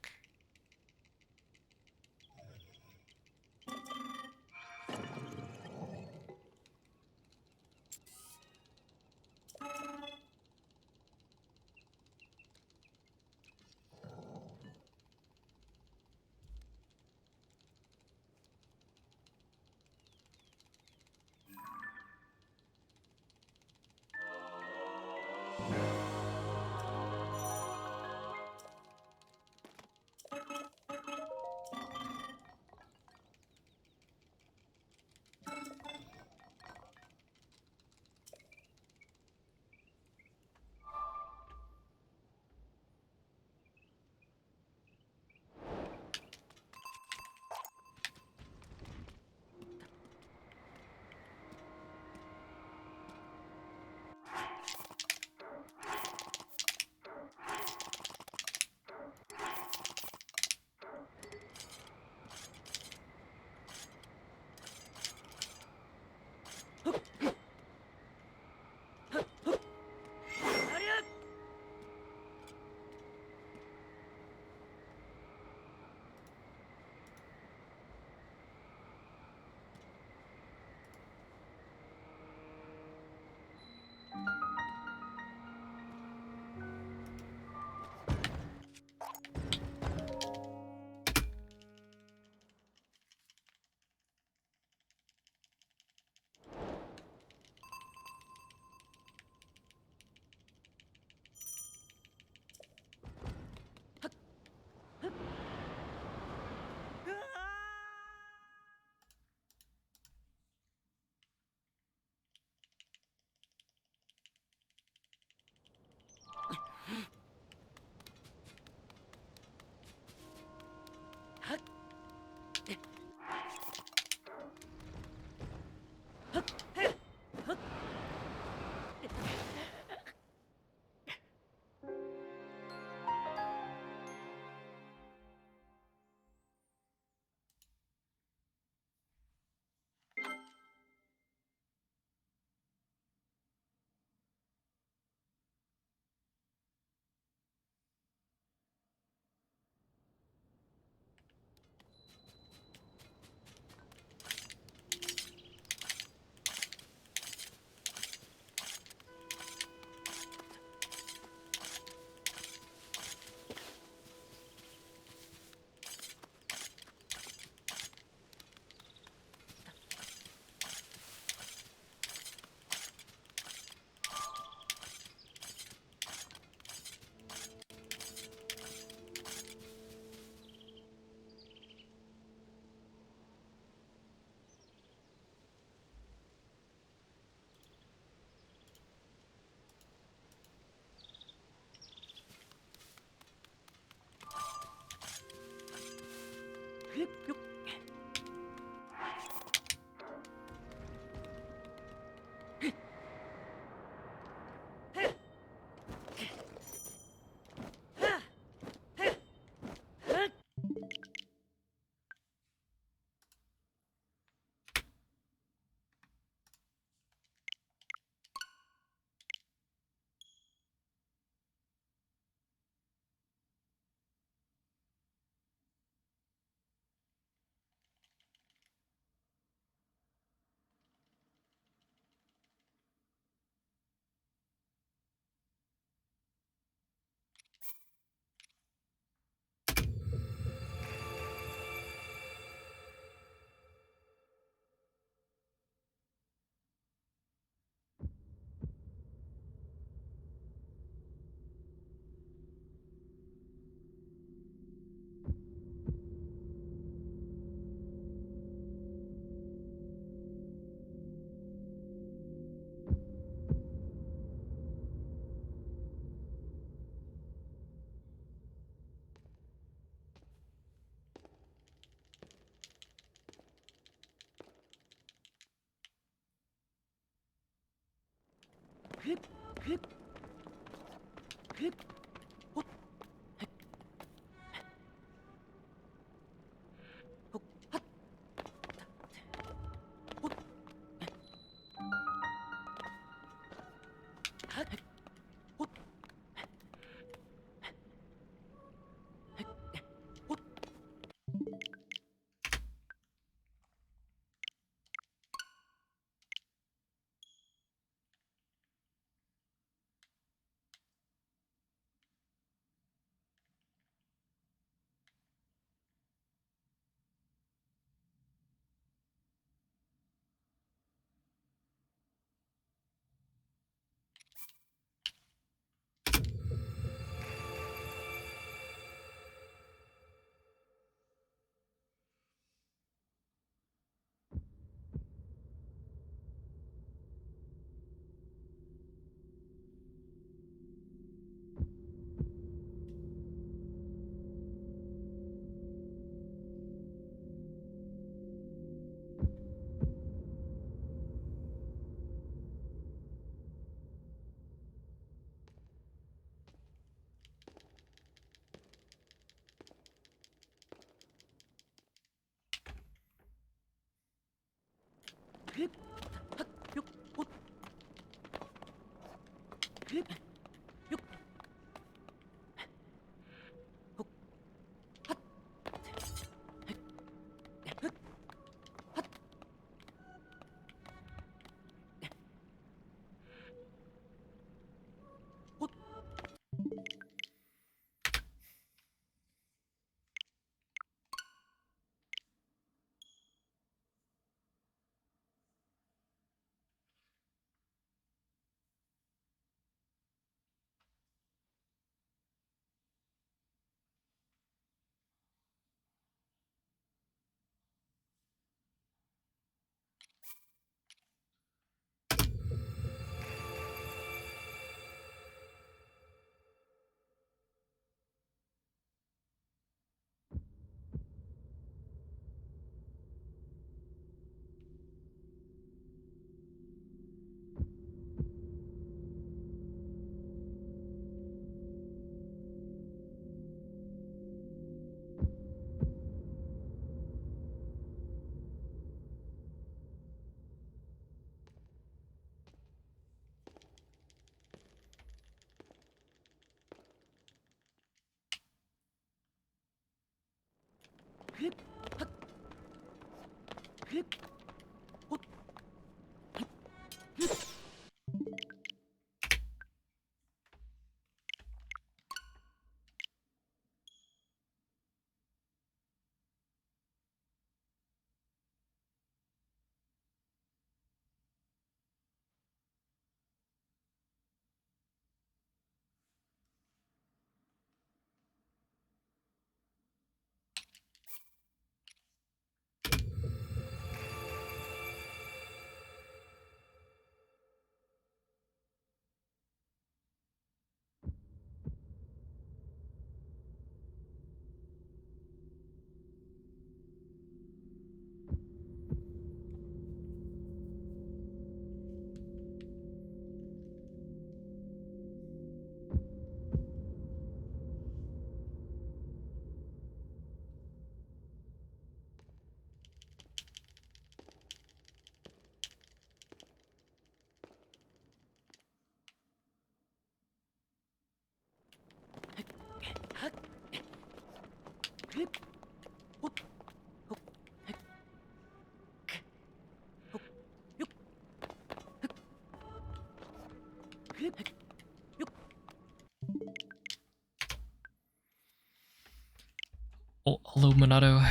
Oh, hello, Monado.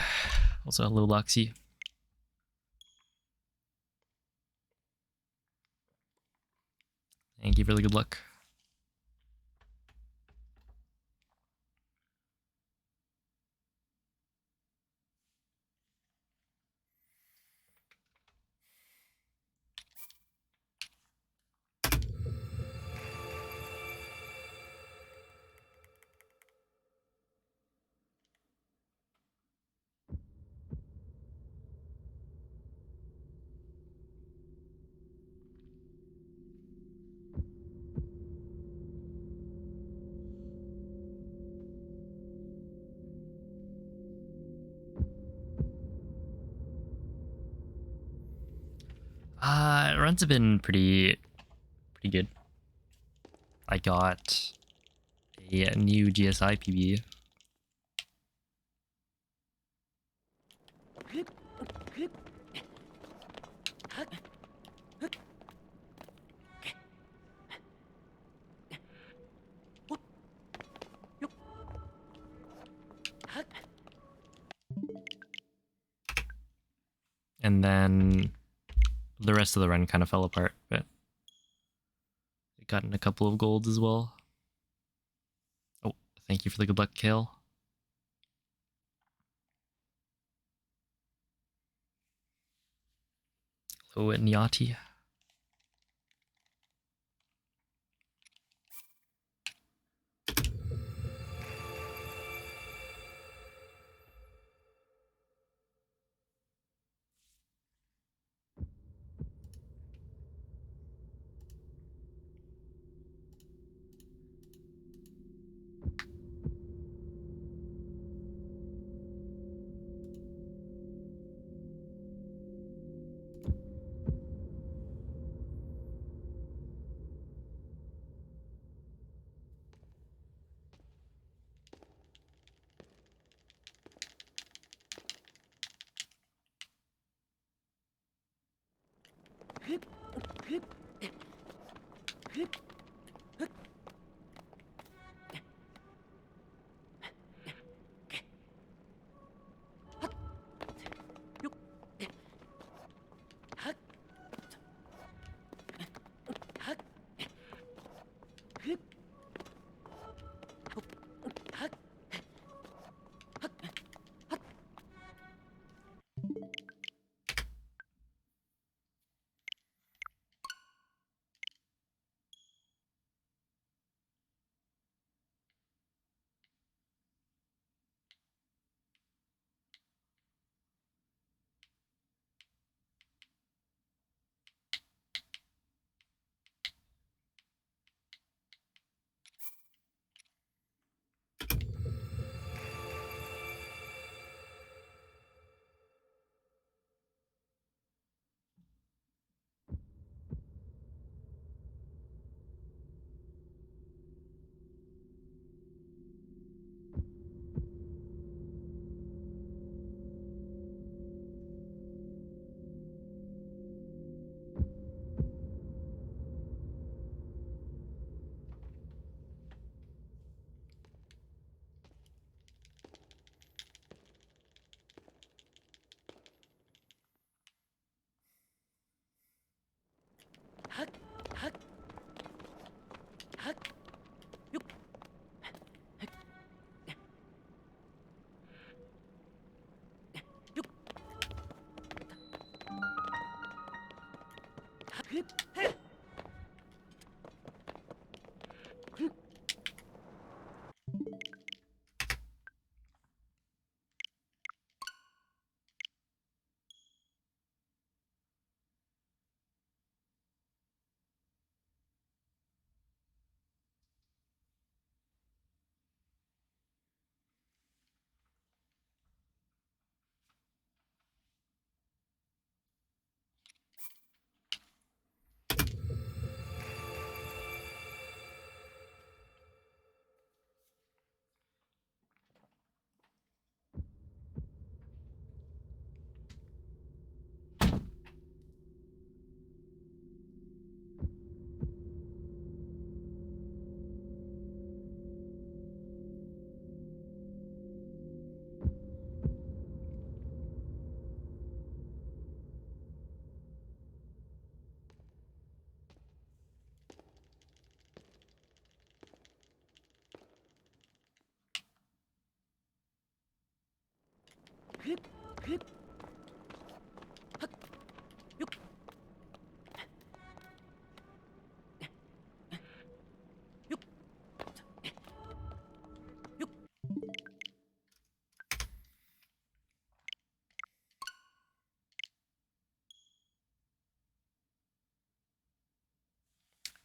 Also, hello, Loxy. Thank you. Really good luck. Runs have been pretty good. I got a new GSI PB. And then the rest of the run kind of fell apart, but I gotten a couple of golds as well. Oh, thank you for the good luck, Kale. Hello, Nyati.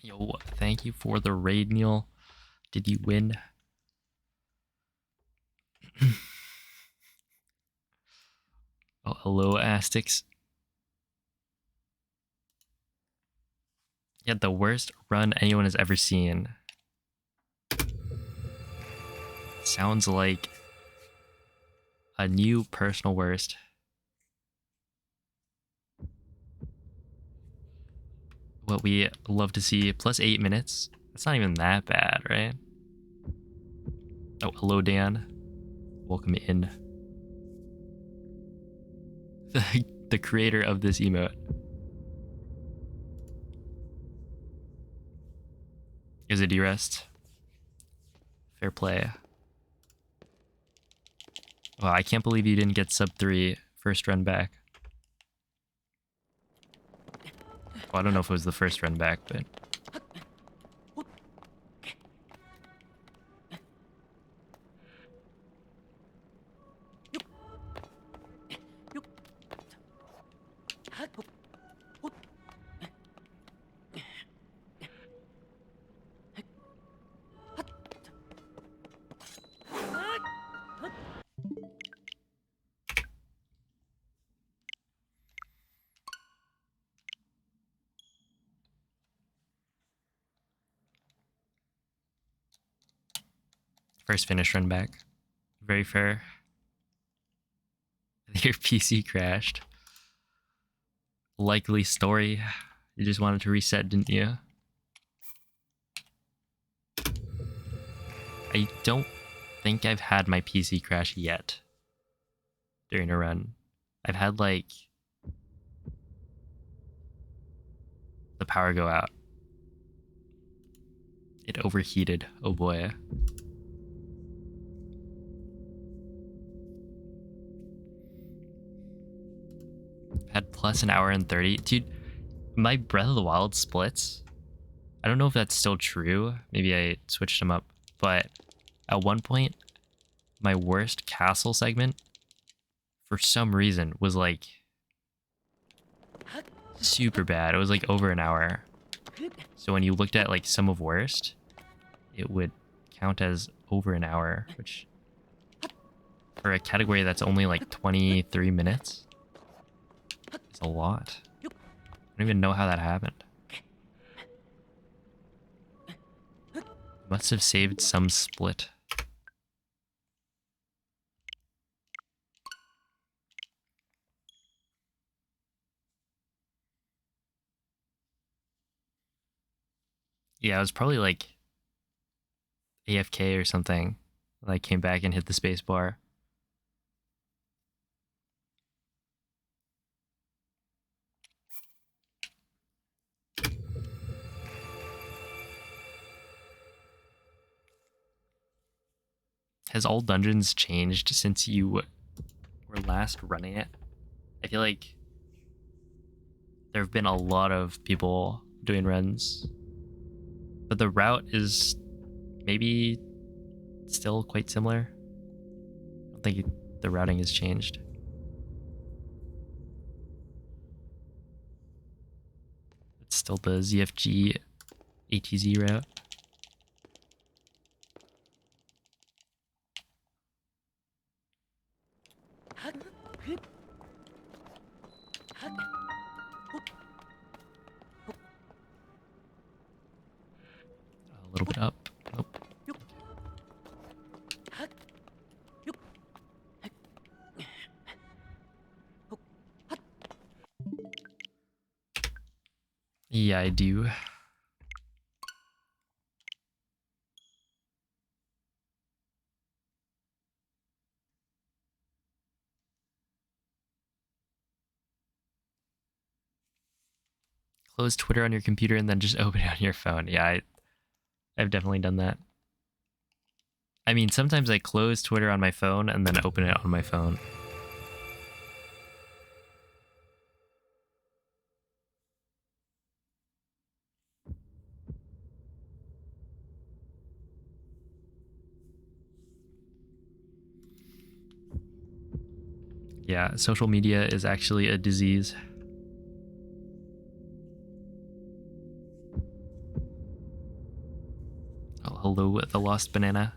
Yo, thank you for the raid, Neil. Did you win? Oh, hello, Astix. Yeah, the worst run anyone has ever seen. Sounds like a new personal worst. What we love to see, plus 8 minutes. That's not even that bad, right? Oh, hello, Dan. Welcome in. The creator of this emote. Is it D-Rest? Fair play. Wow, I can't believe you didn't get sub 3 first run back. Well, I don't know if it was the first run back, but... First finish run back. Very fair. Your PC crashed. Likely story. You just wanted to reset, didn't you? I don't think I've had my PC crash yet during a run. I've had like the power go out. It overheated. Oh boy. Had plus an hour and 30. Dude, my Breath of the Wild splits. I don't know if that's still true. Maybe I switched them up. But at one point, my worst castle segment, for some reason, was like super bad. It was like over an hour. So when you looked at like sum of worst, it would count as over an hour, which for a category that's only like 23 minutes is a lot. I don't even know how that happened. Must have saved some split. Yeah, it was probably like AFK or something. I came back and hit the space bar. Has all dungeons changed since you were last running it? I feel like there have been a lot of people doing runs, but the route is maybe still quite similar. I don't think the routing has changed. It's still the ZFG ATZ route. A little bit up. Nope. Yeah, I do. Close Twitter on your computer and then just open it on your phone. Yeah, I've definitely done that. I mean, sometimes I close Twitter on my phone and then open it on my phone. Yeah, social media is actually a disease. Oh, hello, the lost banana.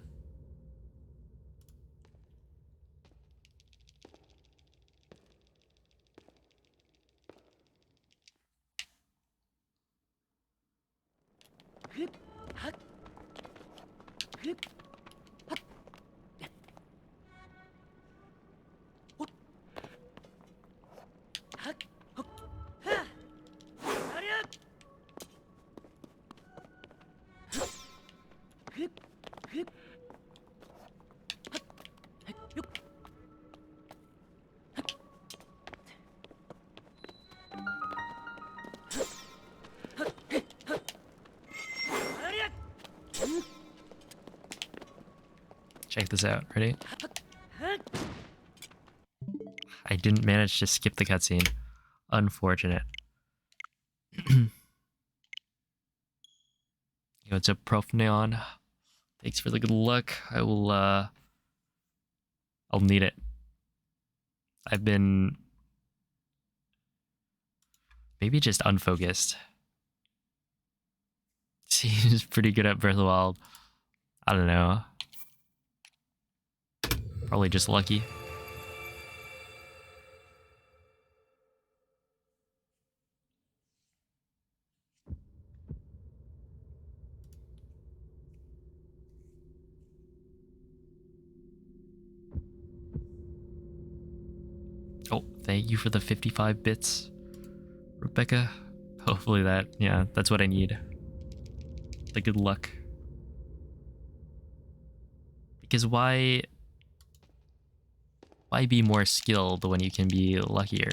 Check this out. Ready? I didn't manage to skip the cutscene. Unfortunate. Yo, it's a Prof Neon. Thanks for the good luck. I'll need it. I've been maybe just unfocused. Seems pretty good at Breath of the Wild. I don't know. Probably just lucky. Oh, thank you for the 55 bits, Rebecca. Hopefully that's what I need. The good luck. Because why be more skilled when you can be luckier?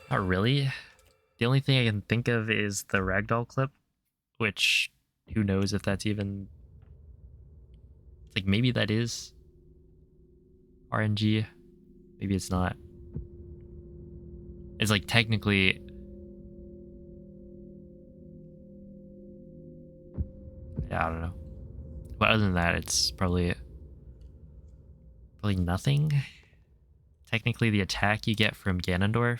Not really. The only thing I can think of is the ragdoll clip, which who knows if that's even like, maybe that is RNG, maybe it's not. It's like technically, yeah, I don't know. But other than that, it's probably nothing. Technically, the attack you get from Ganondorf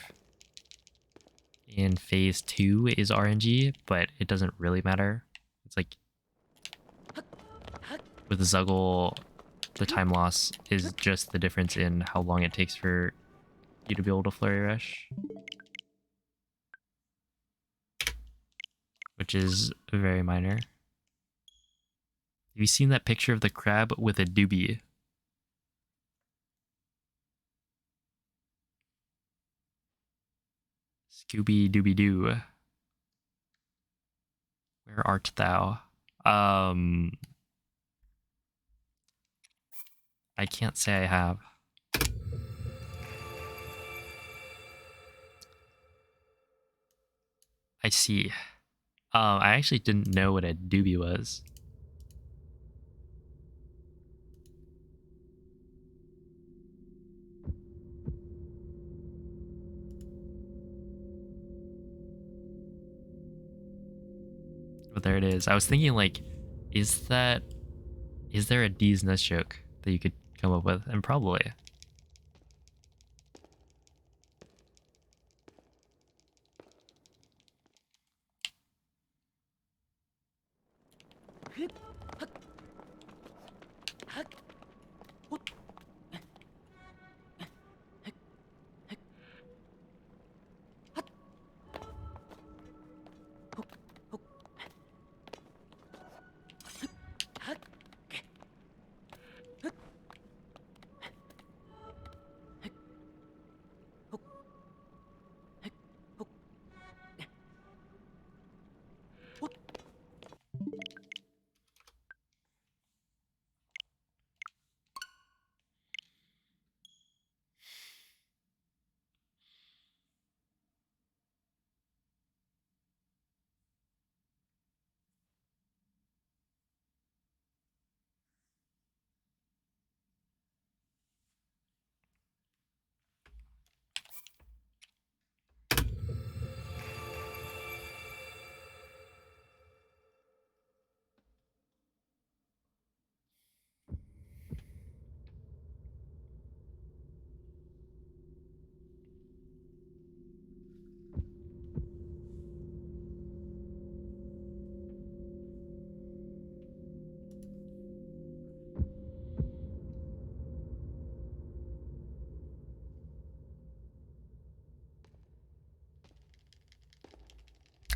in phase 2 is RNG, but it doesn't really matter. It's like with Zuggle, the time loss is just the difference in how long it takes for you to be able to Flurry Rush, which is very minor. Have you seen that picture of the crab with a doobie? Scooby Dooby Doo. Where art thou? I can't say I have. I see. I actually didn't know what a doobie was. But there it is. I was thinking like, is there a D's Nest joke that you could come up with? And probably.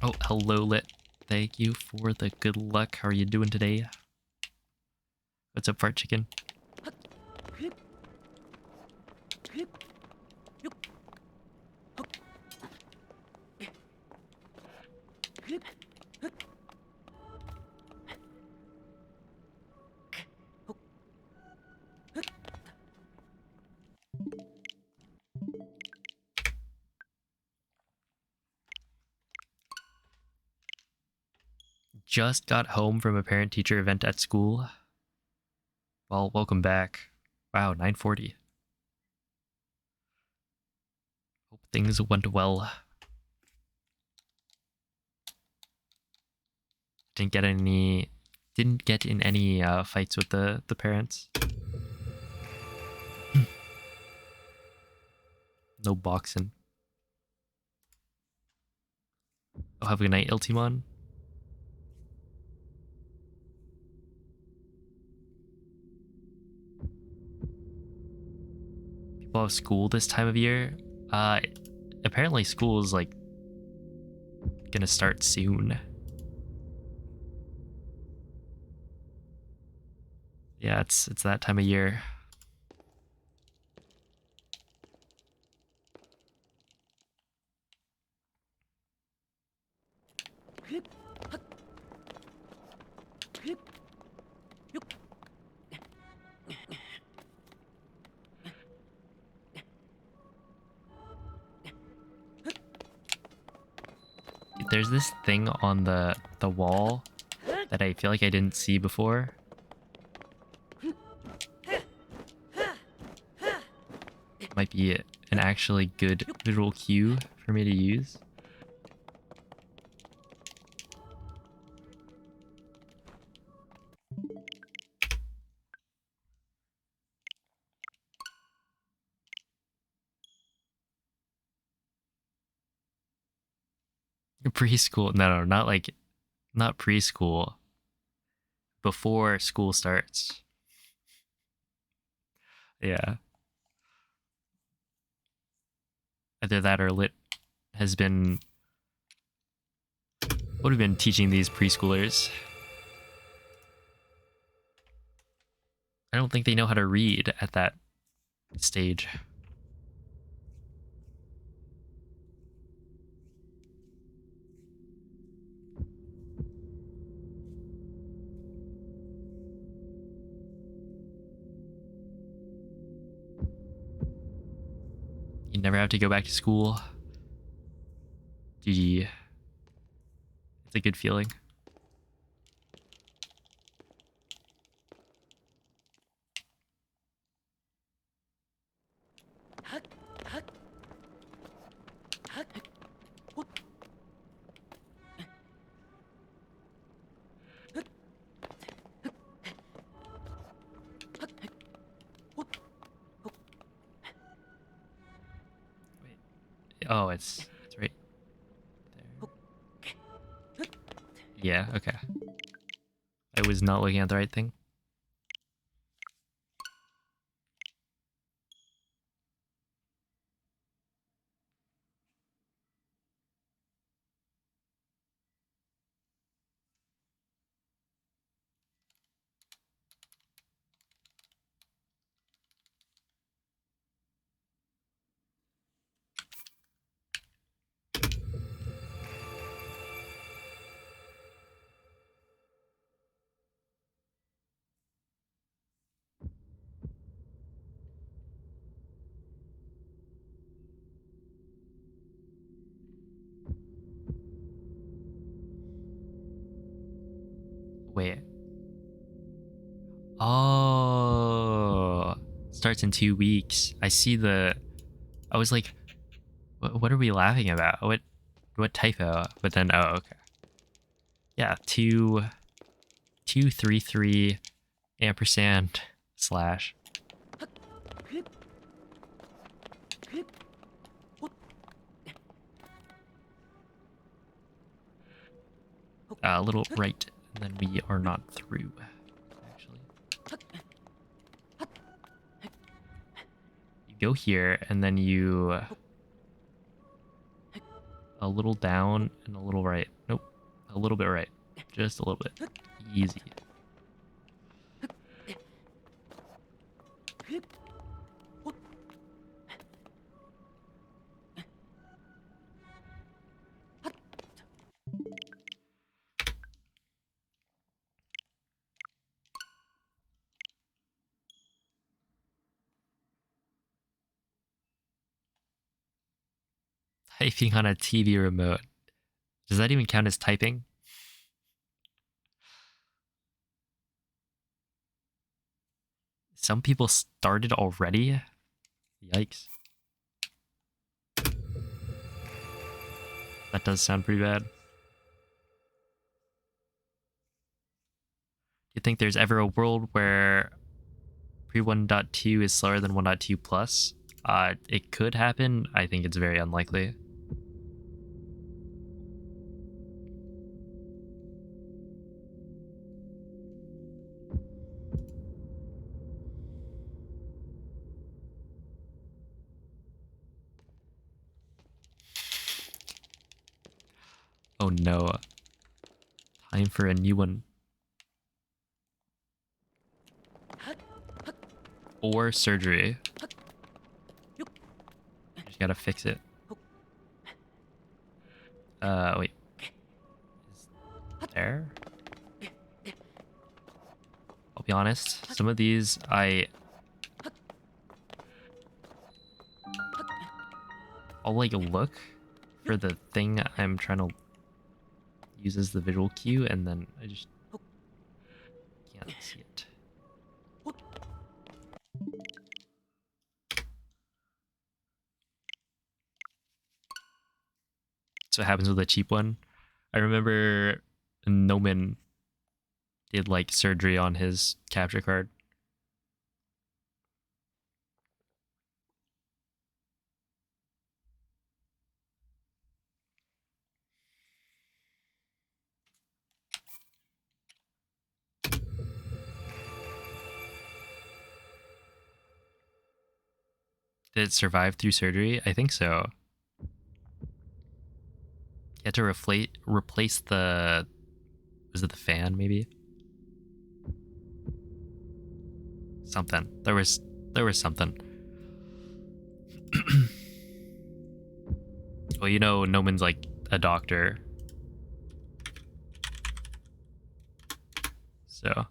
Oh, hello, Lit. Thank you for the good luck. How are you doing today? What's up, Fart Chicken? Just got home from a parent-teacher event at school. Well, welcome back. Wow, 9:40. Hope things went well. Didn't get in any fights with the parents. No boxing. Oh, have a good night, Iltimon. People have school this time of year. Apparently school is like gonna start soon. Yeah, it's that time of year. There's this thing on the wall that I feel like I didn't see before. Might be an actually good visual cue for me to use. Preschool. No, not preschool. Before school starts. Yeah. Either that or Lit would have been teaching these preschoolers. I don't think they know how to read at that stage. You never have to go back to school. GG. It's a good feeling. Oh, it's right there. Yeah, okay. I was not looking at the right thing. Wait. Oh, starts in 2 weeks. I see the. I was like, what are we laughing about? What typo? But then, oh, okay. Yeah, 233 ampersand slash. A little right, and then we are not through. Actually, you go here, and then you a little down and a little right. Nope, a little bit right, just a little bit. Easy. Typing on a TV remote. Does that even count as typing? Some people started already? Yikes. That does sound pretty bad. Do you think there's ever a world where pre 1.2 is slower than 1.2 plus? It could happen. I think it's very unlikely. Oh no. Time for a new one. Or surgery. Just gotta fix it. Wait. Is there? I'll be honest. Some of these I'll like look for the thing I'm trying to use as the visual cue, and then I just can't see it. So it happens with a cheap one. I remember Noman did like surgery on his capture card. Did it survive through surgery? I think so. You had to replace the, was it the fan maybe? Something. There was something. Well, you know, Noman's like a doctor. So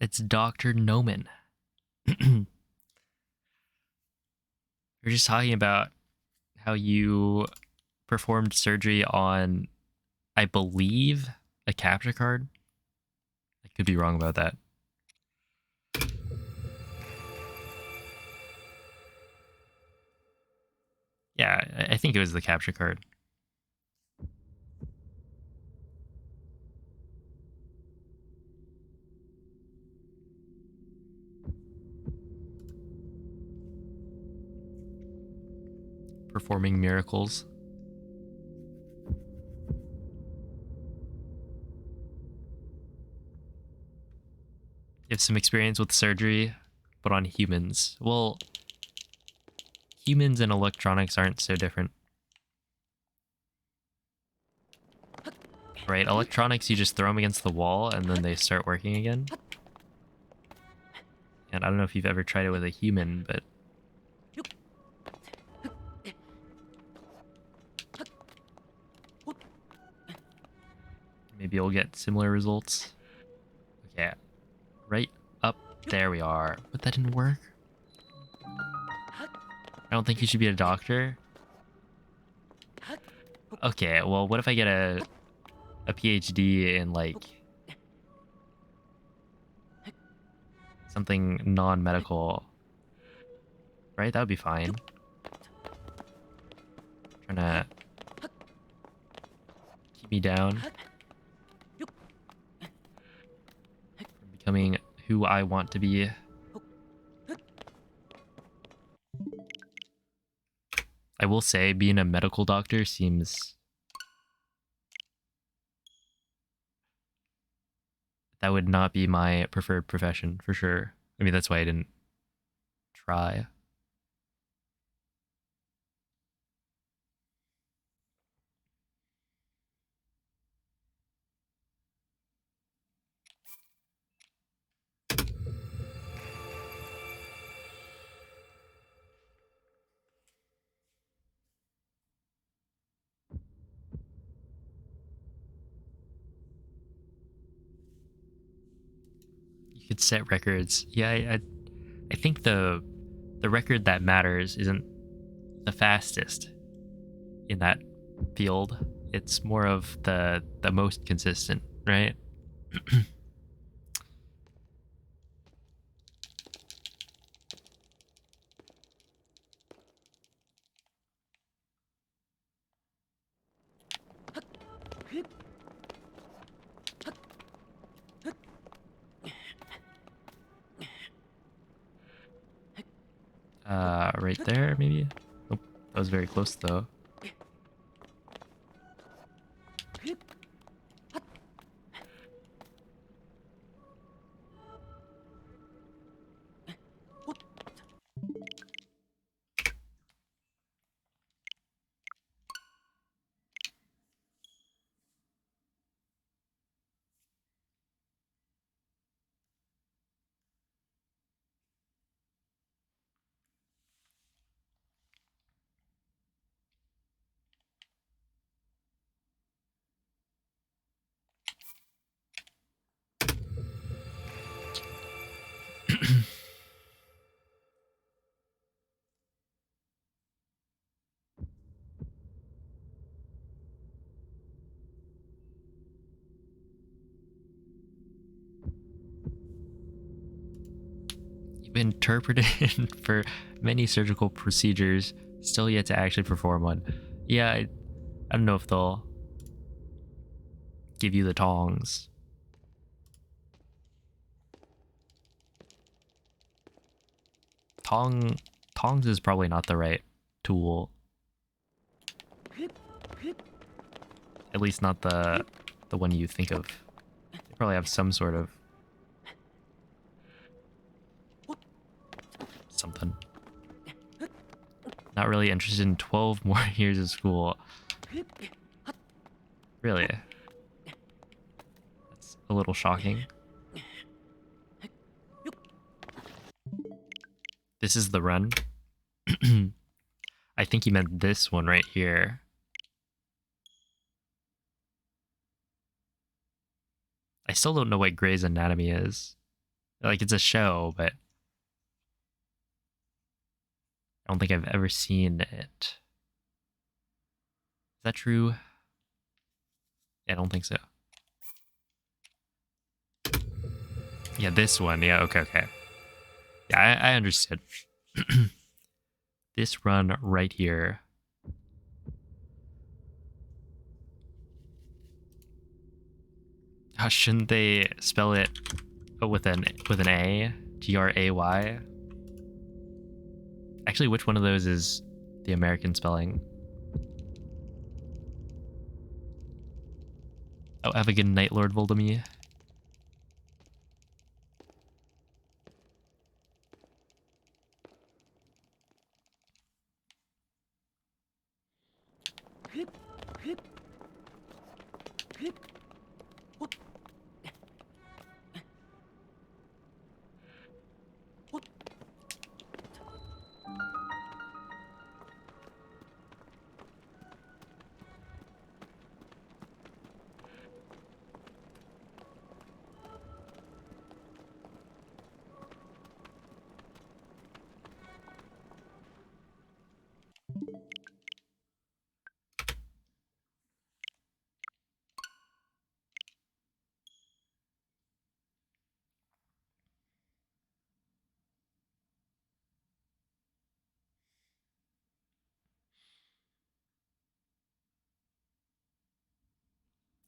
It's Dr. Noman. We're just talking about how you performed surgery on, I believe, a capture card. I could be wrong about that. Yeah, I think it was the capture card. Performing miracles. You have some experience with surgery, but on humans. Well, humans and electronics aren't so different. Right, electronics, you just throw them against the wall and then they start working again. And I don't know if you've ever tried it with a human, but maybe you'll get similar results. Okay, right up. There we are. But that didn't work. I don't think you should be a doctor. Okay, well, what if I get a PhD in, like, something non-medical? Right? That would be fine. Trying to keep me down from becoming who I want to be. I will say, being a medical doctor seems... that would not be my preferred profession, for sure. I mean, that's why I didn't try. You could set records. Yeah, I think the record that matters isn't the fastest in that field. It's more of the most consistent, right? Right there, maybe? Nope, that was very close, though. You've been interpreted for many surgical procedures, still yet to actually perform one. Yeah, I don't know if they'll give you the tongs. Tongs is probably not the right tool. At least not the one you think of. They probably have some sort of something. Not really interested in 12 more years of school. Really? That's a little shocking. This is the run. I think he meant this one right here. I still don't know what Grey's Anatomy is. Like, it's a show, but I don't think I've ever seen it. Is that true? Yeah, I don't think so. Yeah, this one. Yeah, okay. Yeah, I understood. This run right here. How shouldn't they spell it with an A? Gray? Actually, which one of those is the American spelling? Oh, have a good night, Lord Voldemort.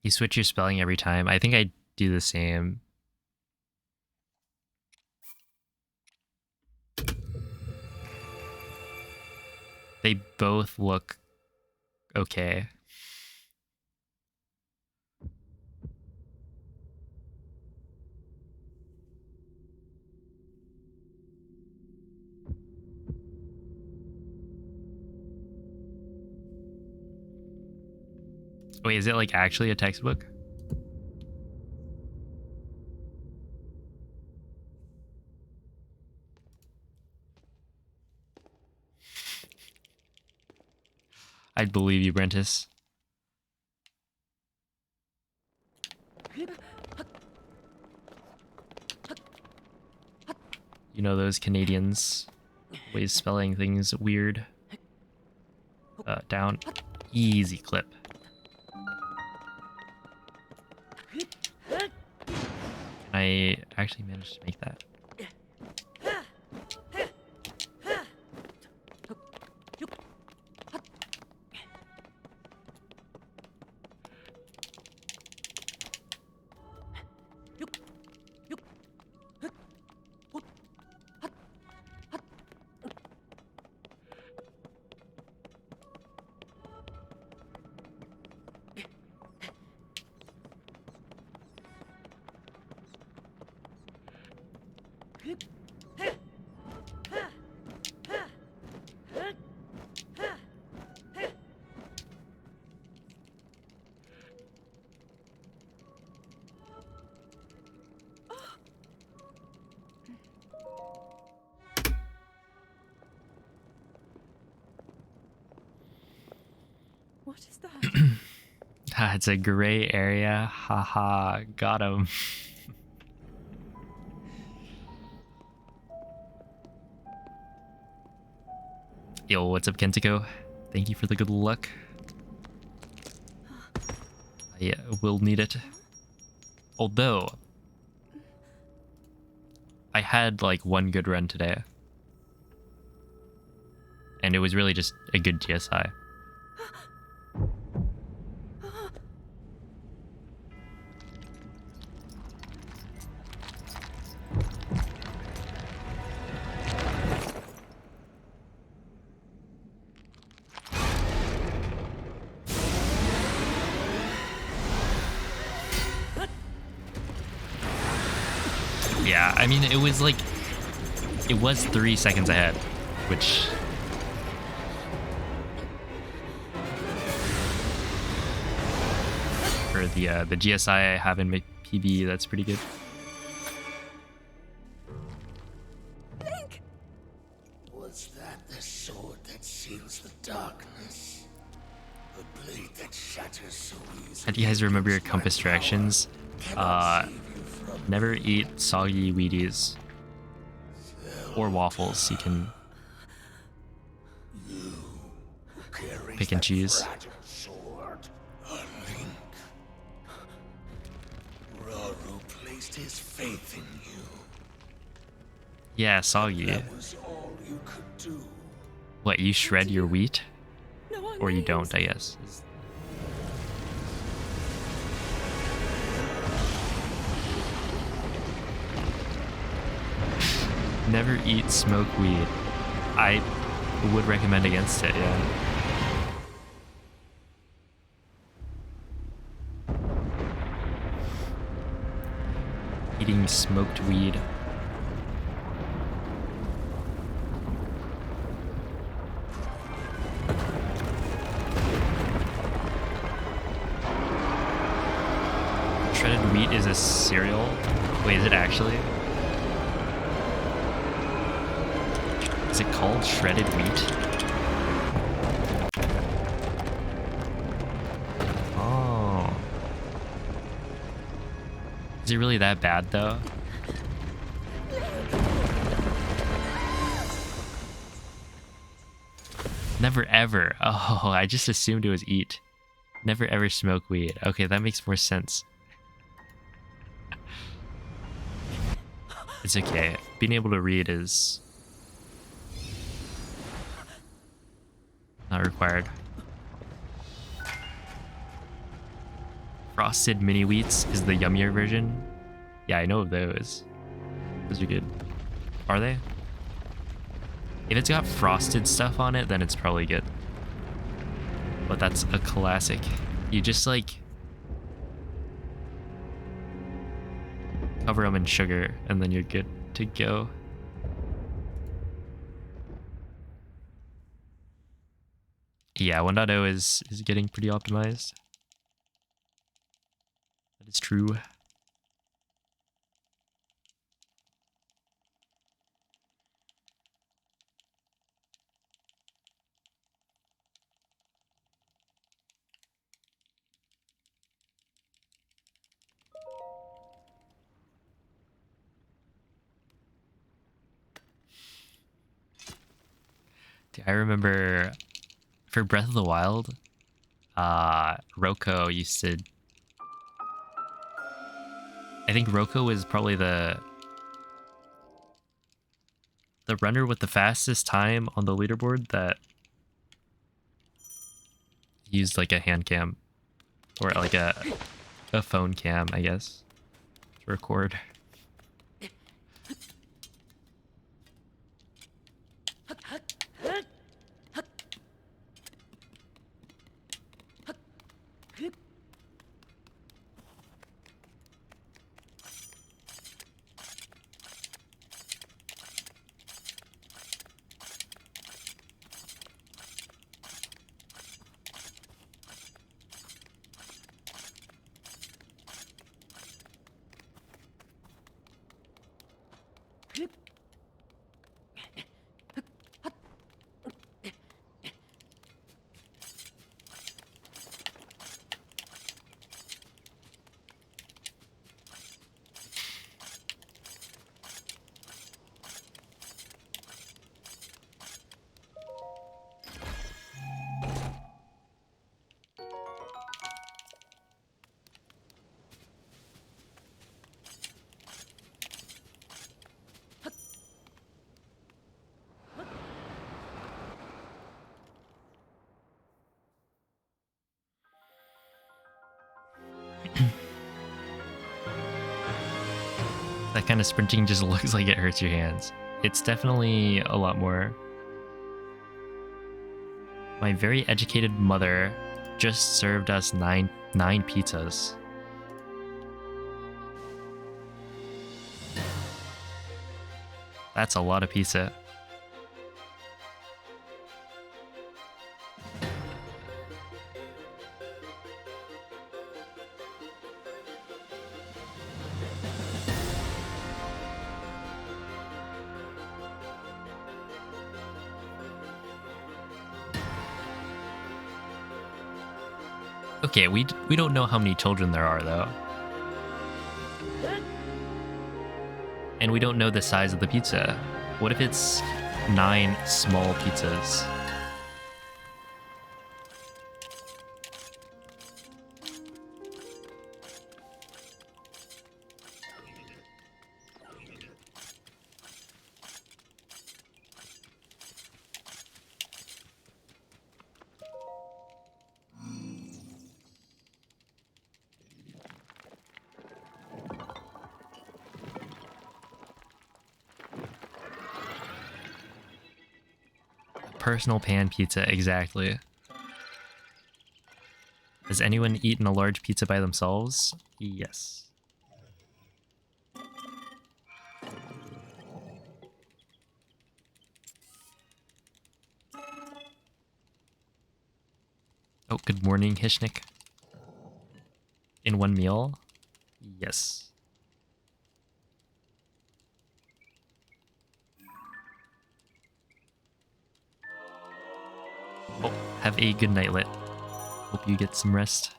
You switch your spelling every time. I think I do the same. They both look okay. Wait, is it like actually a textbook? I'd believe you, Brentis. You know those Canadians always spelling things weird. Down. Easy clip. I actually managed to make that.
What is that?
It's a gray area. Haha, got him. Yo, what's up, Kentiko? Thank you for the good luck. I will need it. Although, I had like one good run today. And it was really just a good GSI. Yeah, I mean, it was 3 seconds ahead, which... For the GSI I have in my PB, that's pretty good.
Link!
Was that the sword that seals the darkness? The blade that shatters so easily.
How do you guys remember your compass directions? Never eat soggy Wheaties or waffles. You can pick and choose.
Sword. A link. Raru placed his faith in you.
Yeah, soggy.
That was all you could do.
What, you shred your wheat?
No one
Or you
names.
don't, I guess. Never eat smoked weed. I would recommend against it, yeah. Eating smoked weed. Shredded wheat is a cereal? Wait, is it actually? Is it called shredded wheat? Oh. Is it really that bad though? Never ever. Oh, I just assumed it was eat. Never ever smoke weed. Okay, that makes more sense. It's okay. Being able to read is not required. Frosted mini wheats is the yummier version. Yeah, I know of those. Those are good. Are they? If it's got frosted stuff on it, then it's probably good. But that's a classic. You just like cover them in sugar and then you're good to go. Yeah, 1.0 is getting pretty optimized. That is true. Dude, I remember for Breath of the Wild, Roko used to. I think Roko was probably the runner with the fastest time on the leaderboard that used like a hand cam or like a phone cam, I guess, to record. That kind of sprinting just looks like it hurts your hands. It's definitely a lot more. My very educated mother just served us nine pizzas. That's a lot of pizza. Okay, we don't know how many children there are though. And we don't know the size of the pizza. What if it's 9 small pizzas? Personal pan pizza, exactly. Has anyone eaten a large pizza by themselves? Yes. Oh, good morning, Hishnik. In one meal? Yes. Oh, have a good nightlet. Hope you get some rest.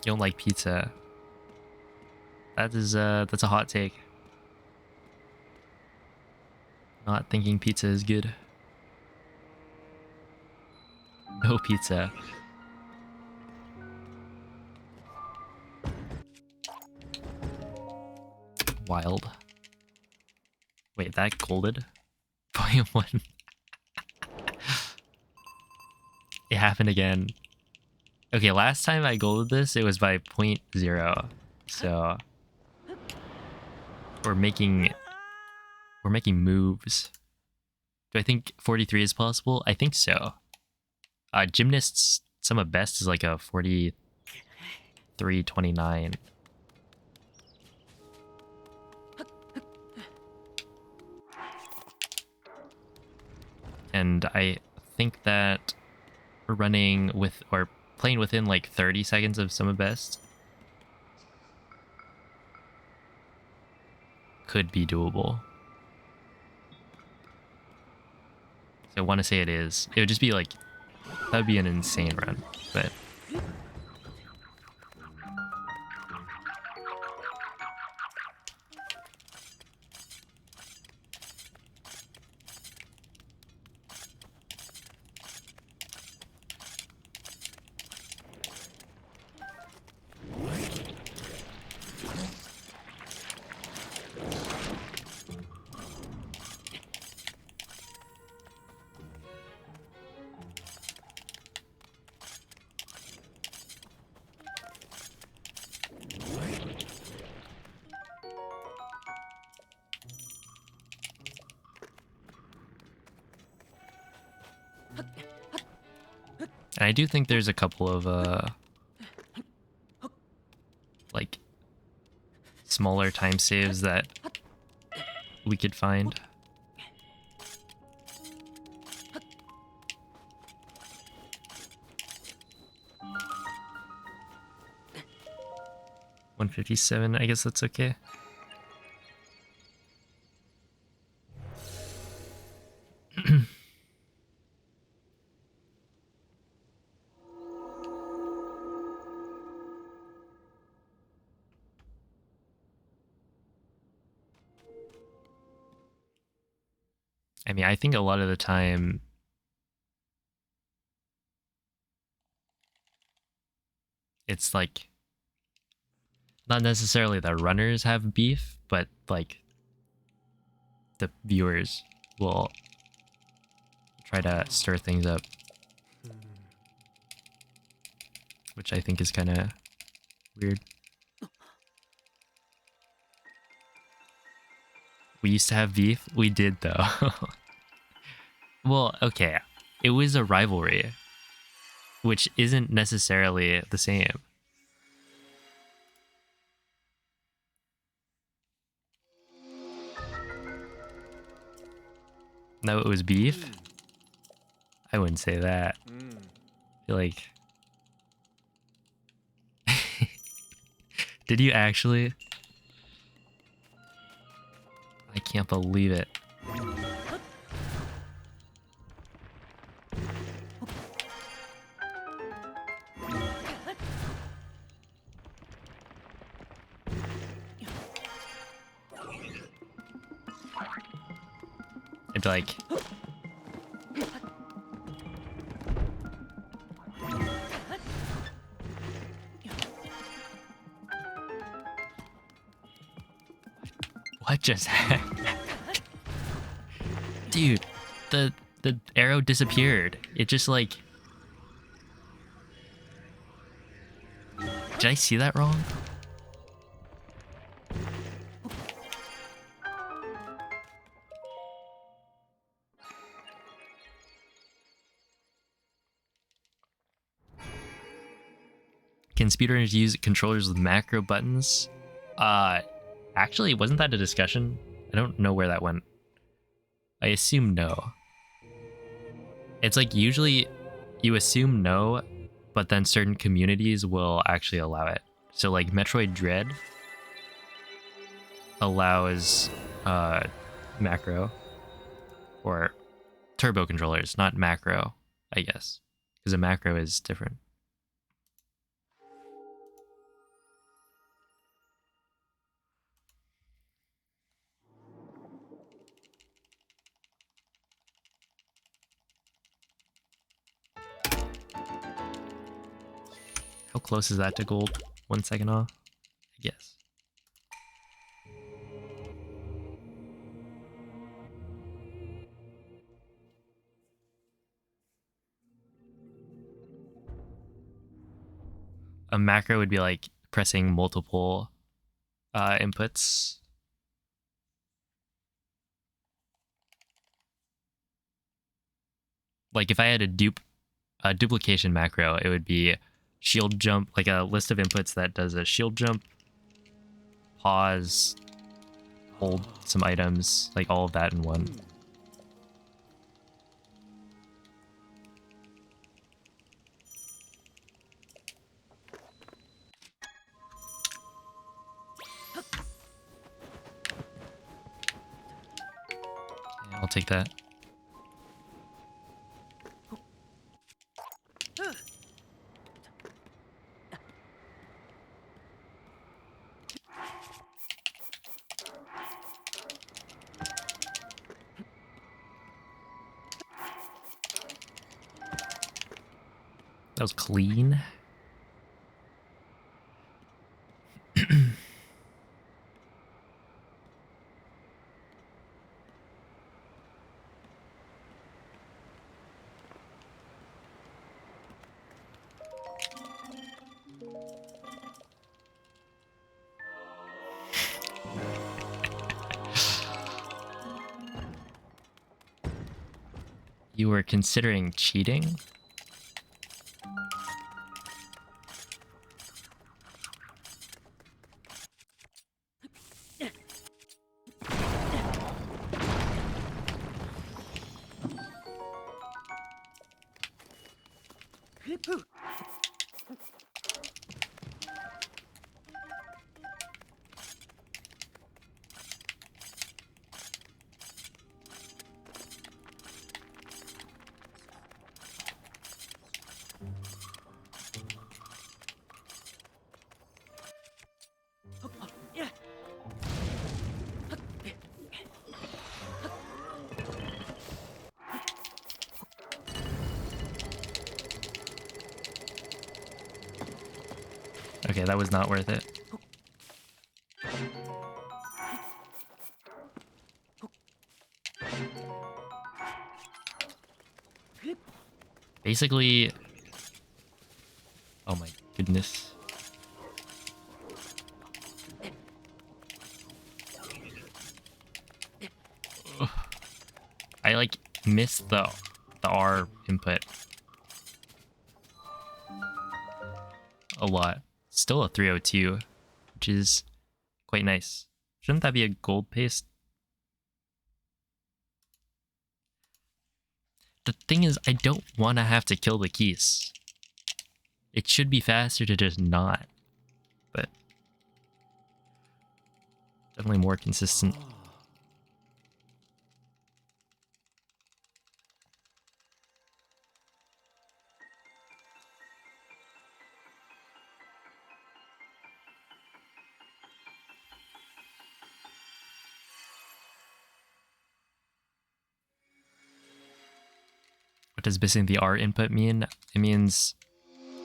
You don't like pizza. That's a hot take. Not thinking pizza is good. No pizza. Wild. Wait, that golded? Volume 1. It happened again. Okay, last time I golded this, it was by 0.0. So we're making moves. Do I think 43 is possible? I think so. Gymnasts, some of best is like a 43.29. And I think that we're running with, or playing within like 30 seconds of some of best. Could be doable. So I want to say it is. It would just be like, that would be an insane run, but and I do think there's a couple of like smaller time saves that we could find. $157, I guess that's okay. I mean, I think a lot of the time it's like not necessarily the runners have beef, but like the viewers will try to stir things up, which I think is kind of weird. We used to have beef. We did though. Well, okay. It was a rivalry, which isn't necessarily the same. No, it was beef? I wouldn't say that. I feel like... Did you actually? I can't believe it. I'd be like... What just happened? Dude, the arrow disappeared. It just like... Did I see that wrong? Can speedrunners use controllers with macro buttons? Actually, wasn't that a discussion? I don't know where that went. I assume no. It's like usually you assume no, but then certain communities will actually allow it. So like Metroid Dread allows macro or turbo controllers, not macro, I guess, because a macro is different. How close is that to gold? 1 second off, I guess. A macro would be like pressing multiple inputs. Like if I had a duplication macro, it would be shield jump, like a list of inputs that does a shield jump, pause, hold some items, like all of that in one. Yeah, I'll take that. That was clean. You were considering cheating? Okay, that was not worth it. Basically, oh my goodness. Ugh. I like missed the R input a lot. Still a 302, which is quite nice. Shouldn't that be a gold paste? The thing is, I don't want to have to kill the keys. It should be faster to just not, but definitely more consistent. What does missing the R input mean? It means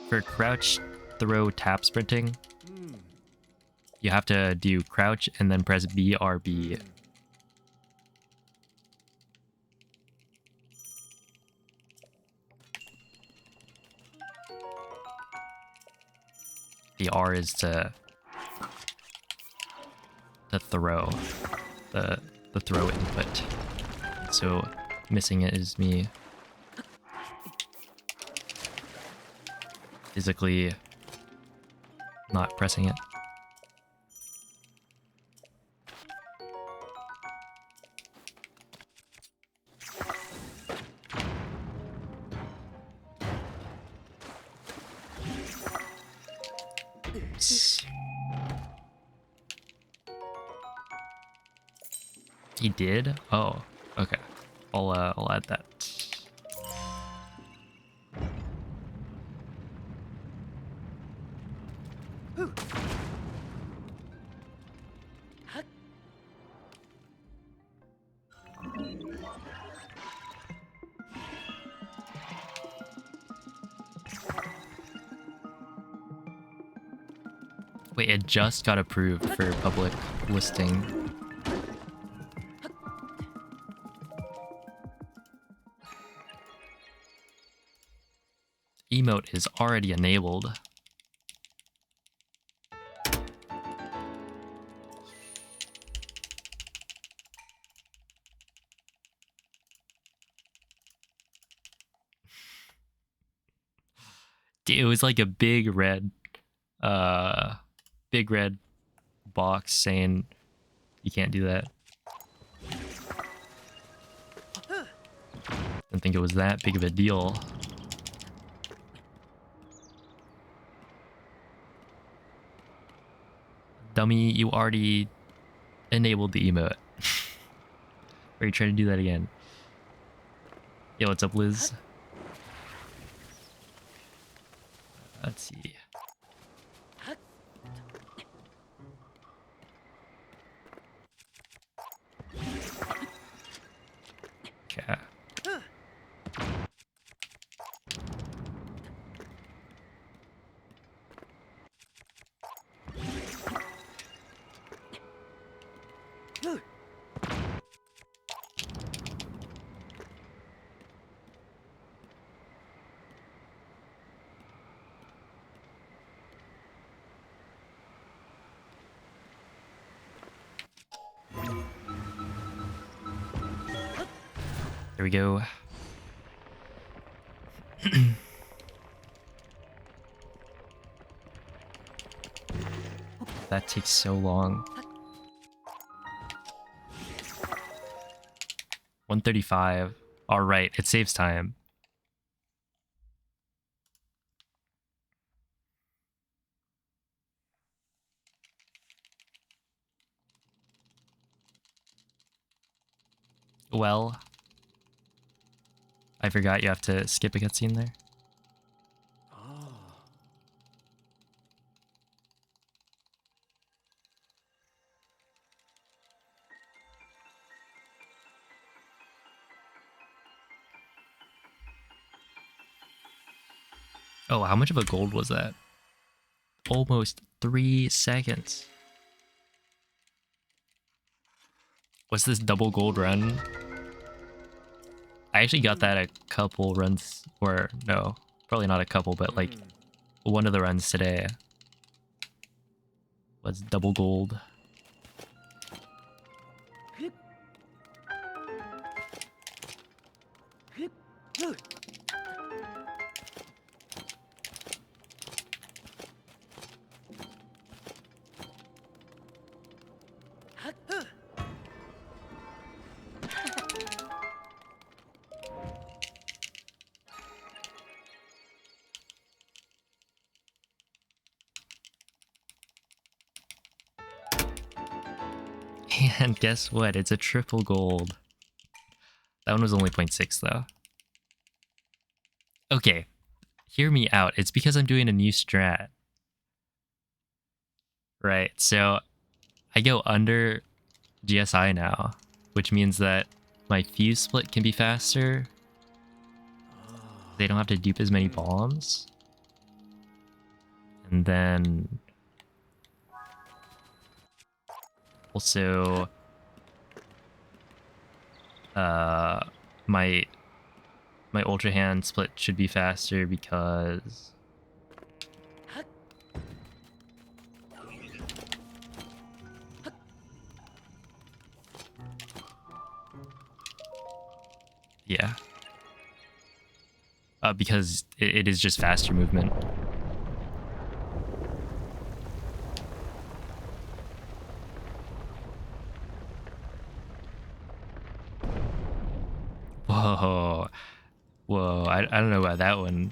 for crouch, throw, tap sprinting, you have to do crouch and then press BRB. The R is to throw, the throw input. So missing it is me physically not pressing it. Oops. He did? Oh, okay. I'll add that. Wait, it just got approved for public listing. Emote is already enabled. Dude, it was like a big red box saying you can't do that. Didn't think it was that big of a deal. Dummy, you already enabled the emote. Are you trying to do that again? Yo, what's up, Liz? Let's see. Okay. There we go. That takes so long. 135. All right, it saves time. Well, I forgot you have to skip a cutscene there. Oh, how much of a gold was that? Almost 3 seconds. What's this double gold run? I actually got that a couple runs, or no, probably not a couple, but like one of the runs today was double gold. And guess what? It's a triple gold. That one was only 0.6 though. Okay, hear me out. It's because I'm doing a new strat. Right, so I go under GSI now, which means that my fuse split can be faster. They don't have to dupe as many bombs. And then also my ultra hand split should be faster because yeah. Because it is just faster movement. Whoa. Whoa, I don't know about that one.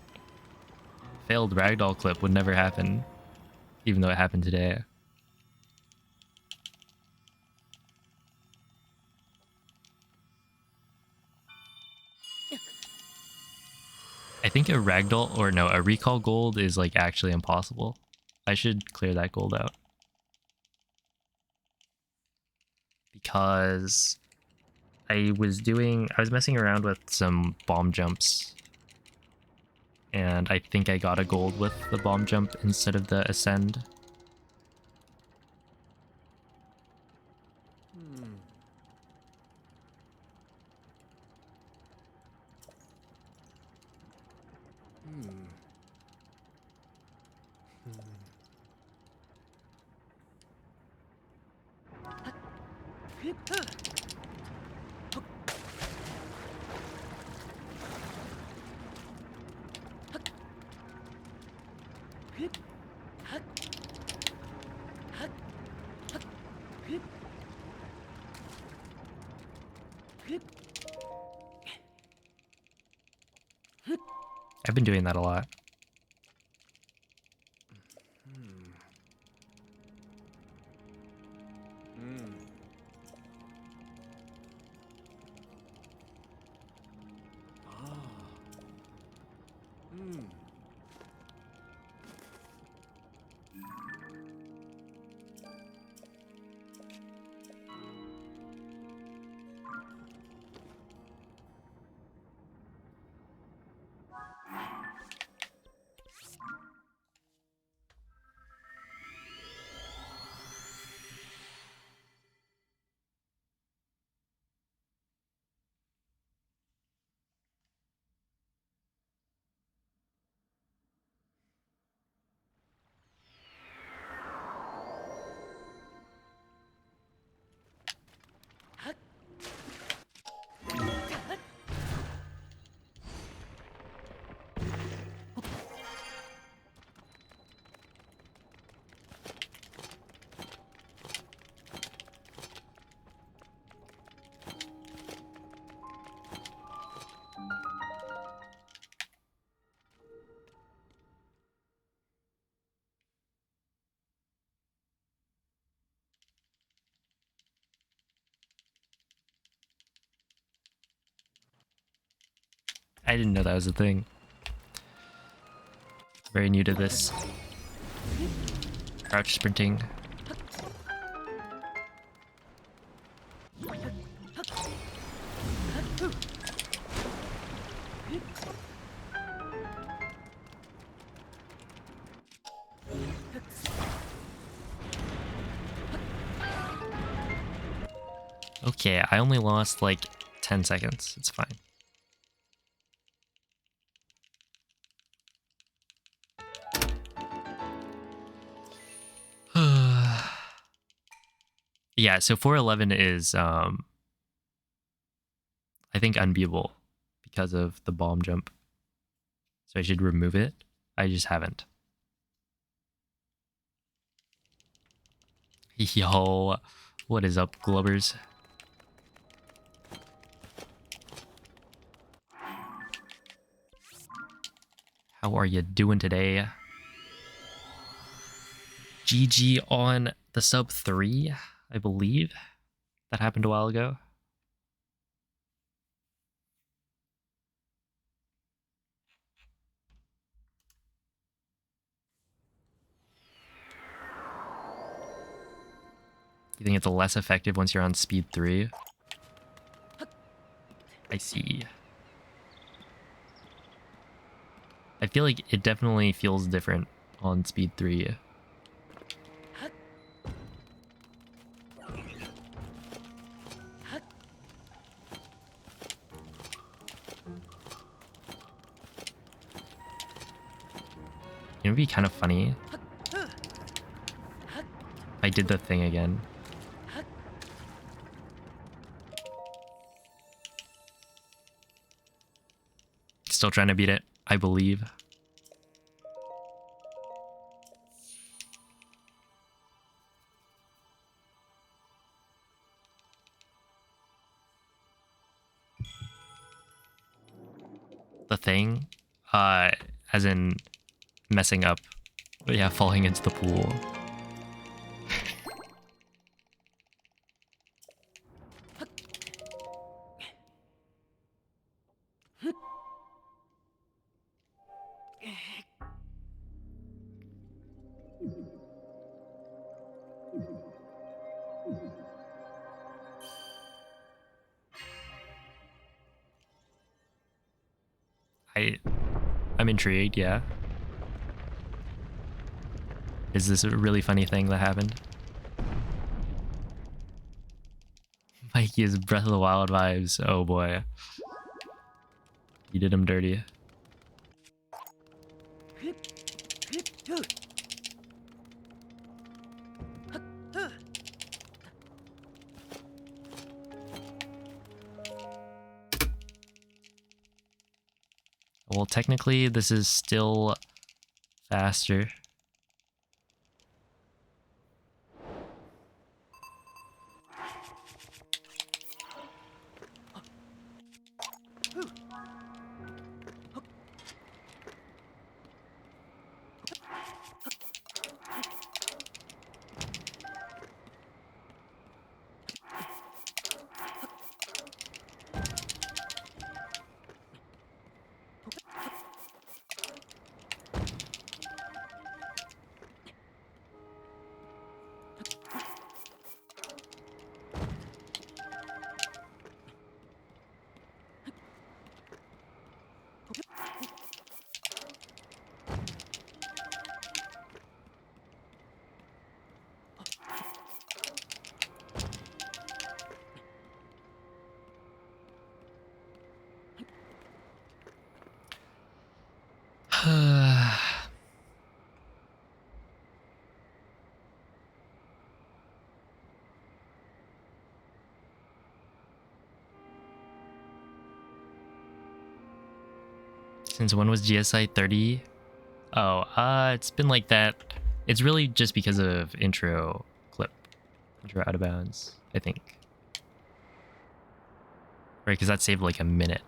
Failed ragdoll clip would never happen, even though it happened today. I think a ragdoll, or no, a recall gold is like actually impossible. I should clear that gold out. Because I was messing around with some bomb jumps. And I think I got a gold with the bomb jump instead of the ascend. I've been doing that a lot. I didn't know that was a thing. Very new to this. Crouch sprinting. Okay, I only lost like 10 seconds. It's fine. Yeah, so 411 is I think unbeatable because of the bomb jump. So I should remove it. I just haven't. Yo, what is up, Glubbers? How are you doing today? GG on the sub 3, I believe. that happened a while ago. You think it's less effective once you're on speed 3? I see. I feel like it definitely feels different on speed 3. It would be kind of funny if I did the thing again. Still trying to beat it, I believe. The thing, as in messing up, but yeah, falling into the pool. I'm intrigued, yeah. Is this a really funny thing that happened? Mikey is Breath of the Wild vibes. Oh boy. You did him dirty. Well, technically, this is still faster. Since when was GSI 30? Oh, it's been like that. It's really just because of intro clip. Intro out of bounds, I think. Right, because that saved like a minute.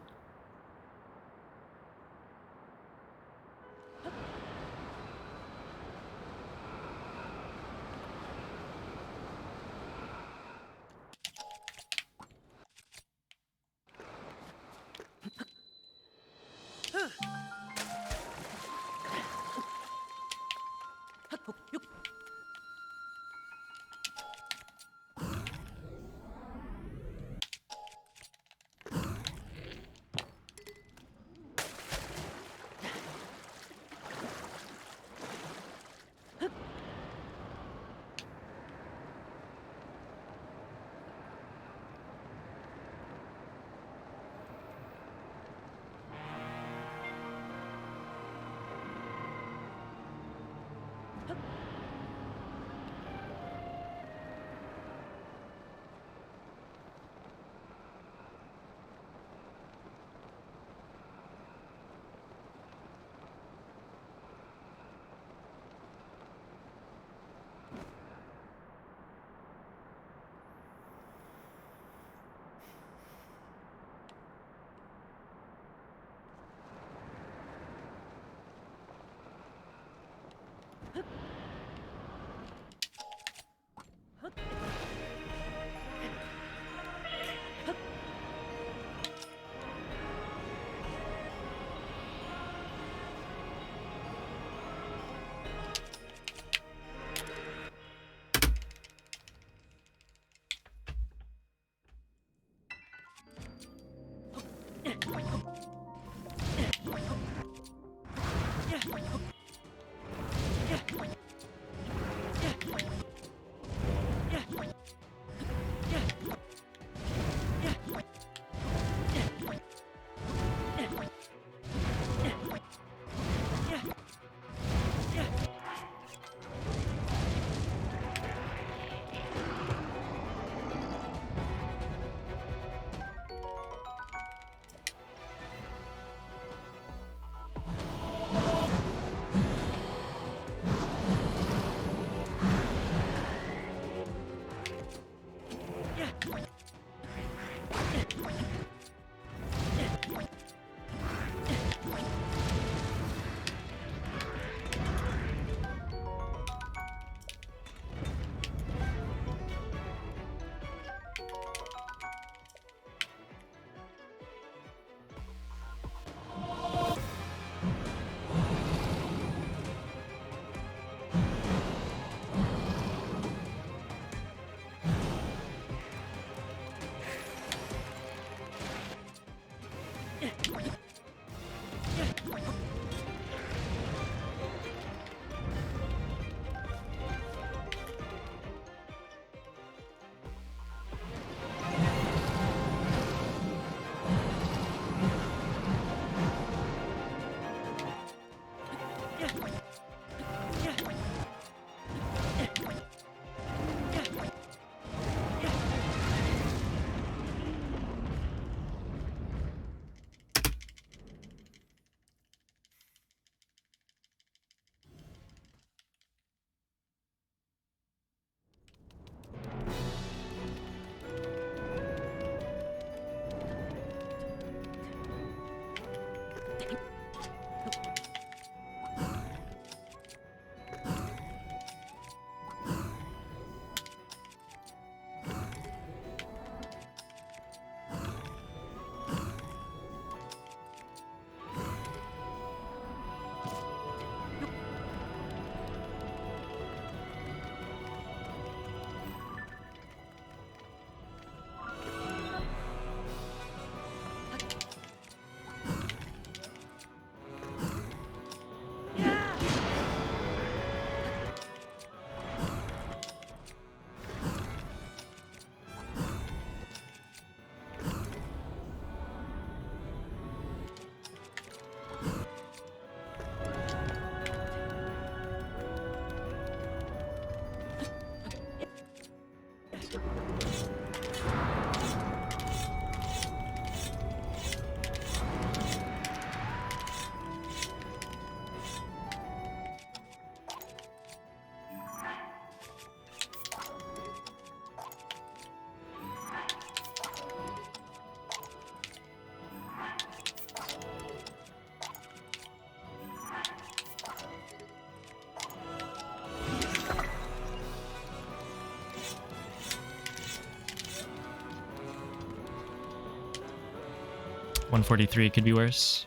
143 could be worse.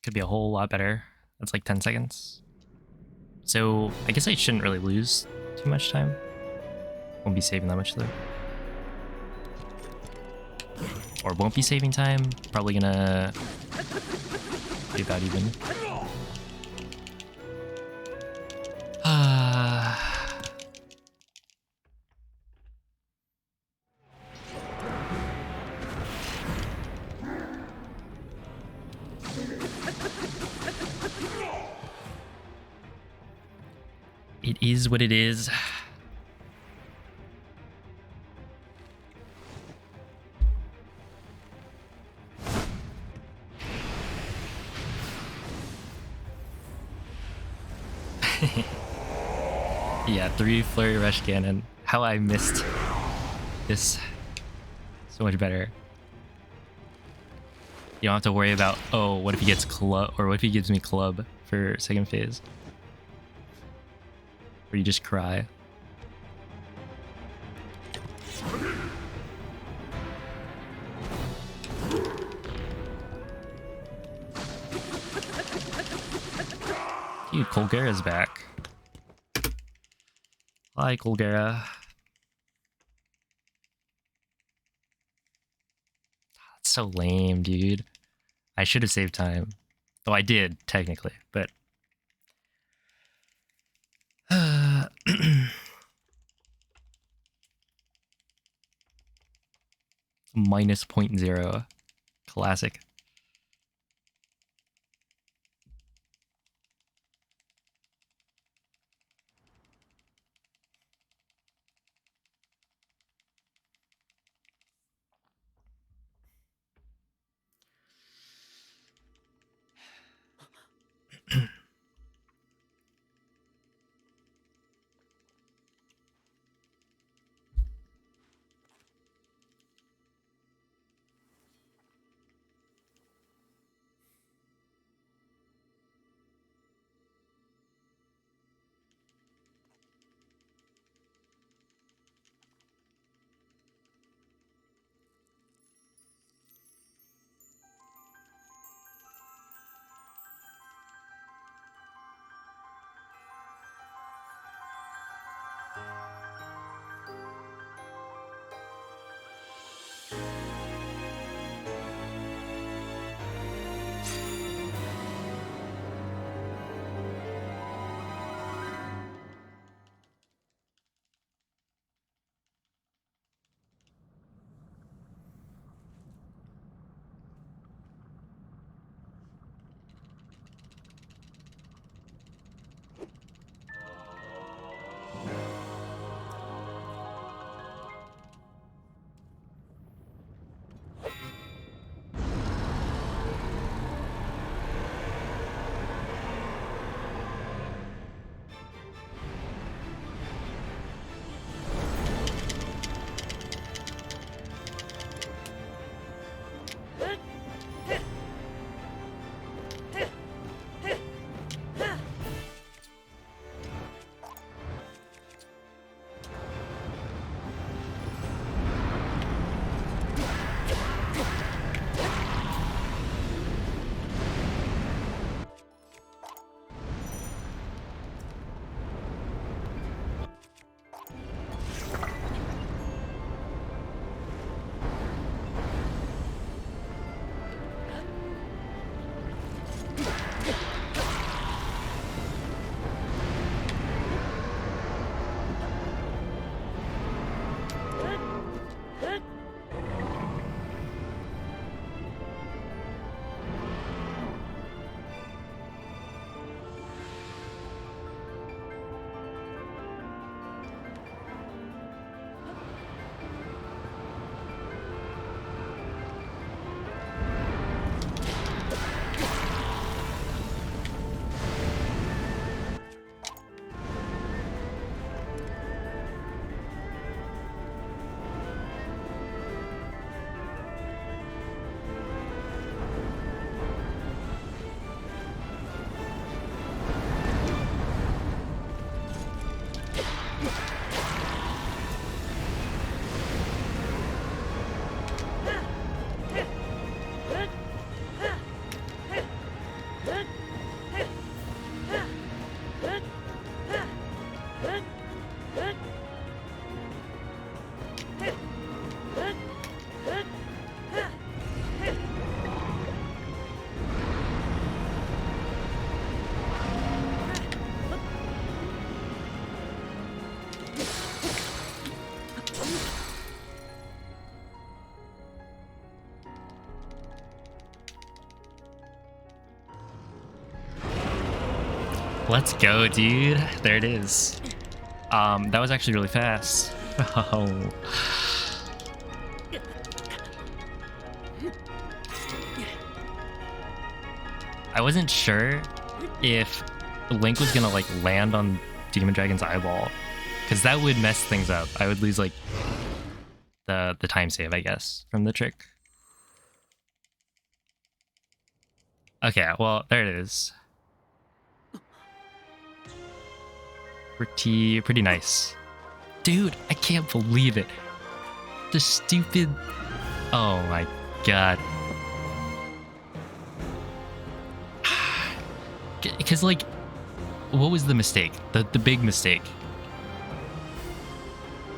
Could be a whole lot better. That's like 10 seconds. So I guess I shouldn't really lose too much time. Won't be saving that much though. Or won't be saving time. Probably gonna be about even. It is what it is. Yeah, 3 Flurry Rush Cannon. How I missed this so much better. You don't have to worry about, oh, what if he gets club, or what if he gives me club for second phase? Or you just cry. Dude, Colgera's back. Hi, Colgera. That's so lame, dude. I should have saved time. Though I did, technically, but... Minus 0.0. Classic. Let's go, dude. There it is. That was actually really fast. Oh. I wasn't sure if Link was gonna like land on Demon Dragon's eyeball, because that would mess things up. I would lose like the time save, I guess, from the trick. Okay, well, there it is. Pretty nice. Dude, I can't believe it. The stupid... Oh my god. Because, like, what was the mistake? The big mistake?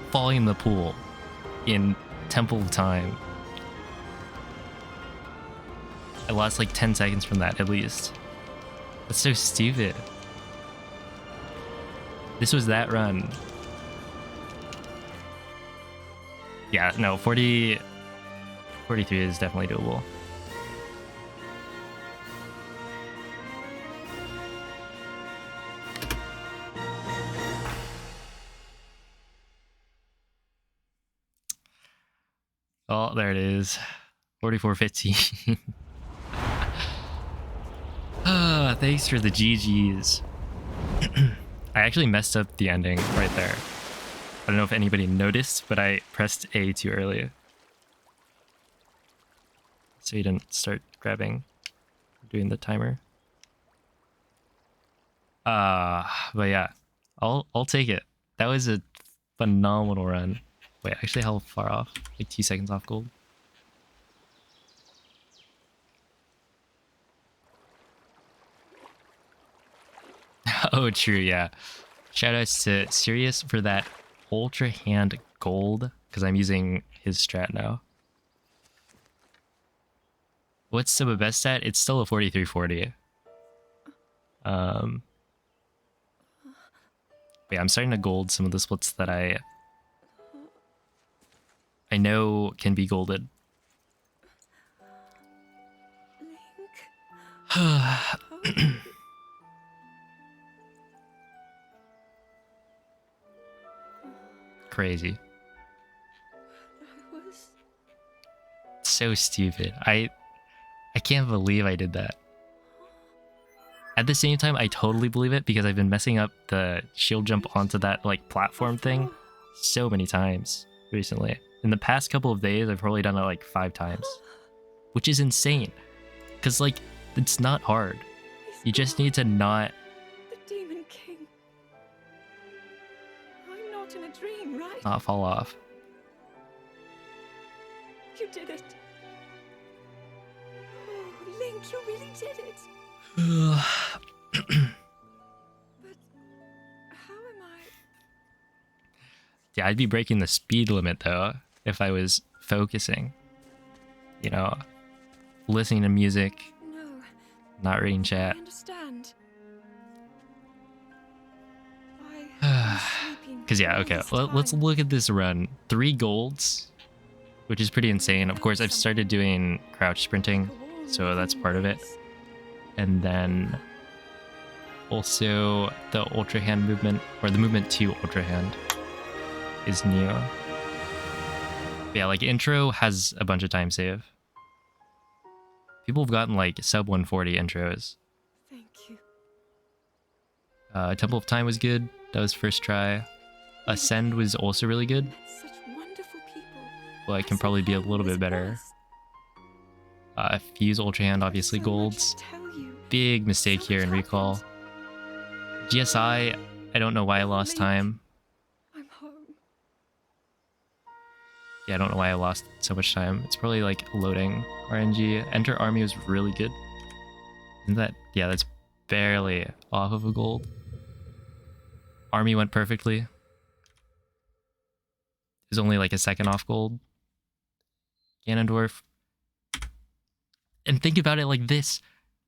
Falling in the pool in Temple of Time. I lost like 10 seconds from that, at least. That's so stupid. This was that run. Yeah, no, 43 is definitely doable. Oh, there it is. 44:15. Thanks for the GGs. I actually messed up the ending right there. I don't know if anybody noticed, but I pressed A too early. So you didn't start grabbing, doing the timer. But yeah, I'll take it. That was a phenomenal run. Wait, actually how far off? Like 2 seconds off gold. Oh, true, yeah. Shoutouts to Sirius for that Ultra Hand gold, because I'm using his strat now. What's the best stat? It's still a 4340. But yeah, I'm starting to gold some of the splits that I know can be golded.
Link.
Crazy.
I was...
So stupid. I can't believe I did that. At the same time, I totally believe it because I've been messing up the shield jump onto that like platform thing so many times recently. In the past couple of days, I've probably done it like 5 times, which is insane. Cause like it's not hard. You just need to not...
The Demon King. I'm not in a dream, right?
not fall off.
You did it. Oh, Link, you really did it. But how am I?
Yeah, I'd be breaking the speed limit though if I was focusing. You know, listening to music,
No,
not reading
I
chat.
understand. I
Because yeah, okay, let's look at this run. 3 golds, which is pretty insane. Of course, I've started doing crouch sprinting, so that's part of it. And then also the Ultra Hand movement, or the movement to Ultra Hand, is new. But yeah, like intro has a bunch of time save. People have gotten like sub 140 intros.
Thank you.
Temple of Time was good. That was first try. Ascend was also really good.
Met such wonderful people.
Well, it can probably be a little bit better. Fuse Ultra Hand, obviously golds. Big mistake here in recall. GSI, I don't know why I lost time.
I'm home.
Yeah, I don't know why I lost so much time. It's probably like loading RNG. Enter Army was really good. Isn't that? Yeah, that's barely off of a gold. Army went perfectly. is only like a second off gold. Ganondorf. And think about it like this.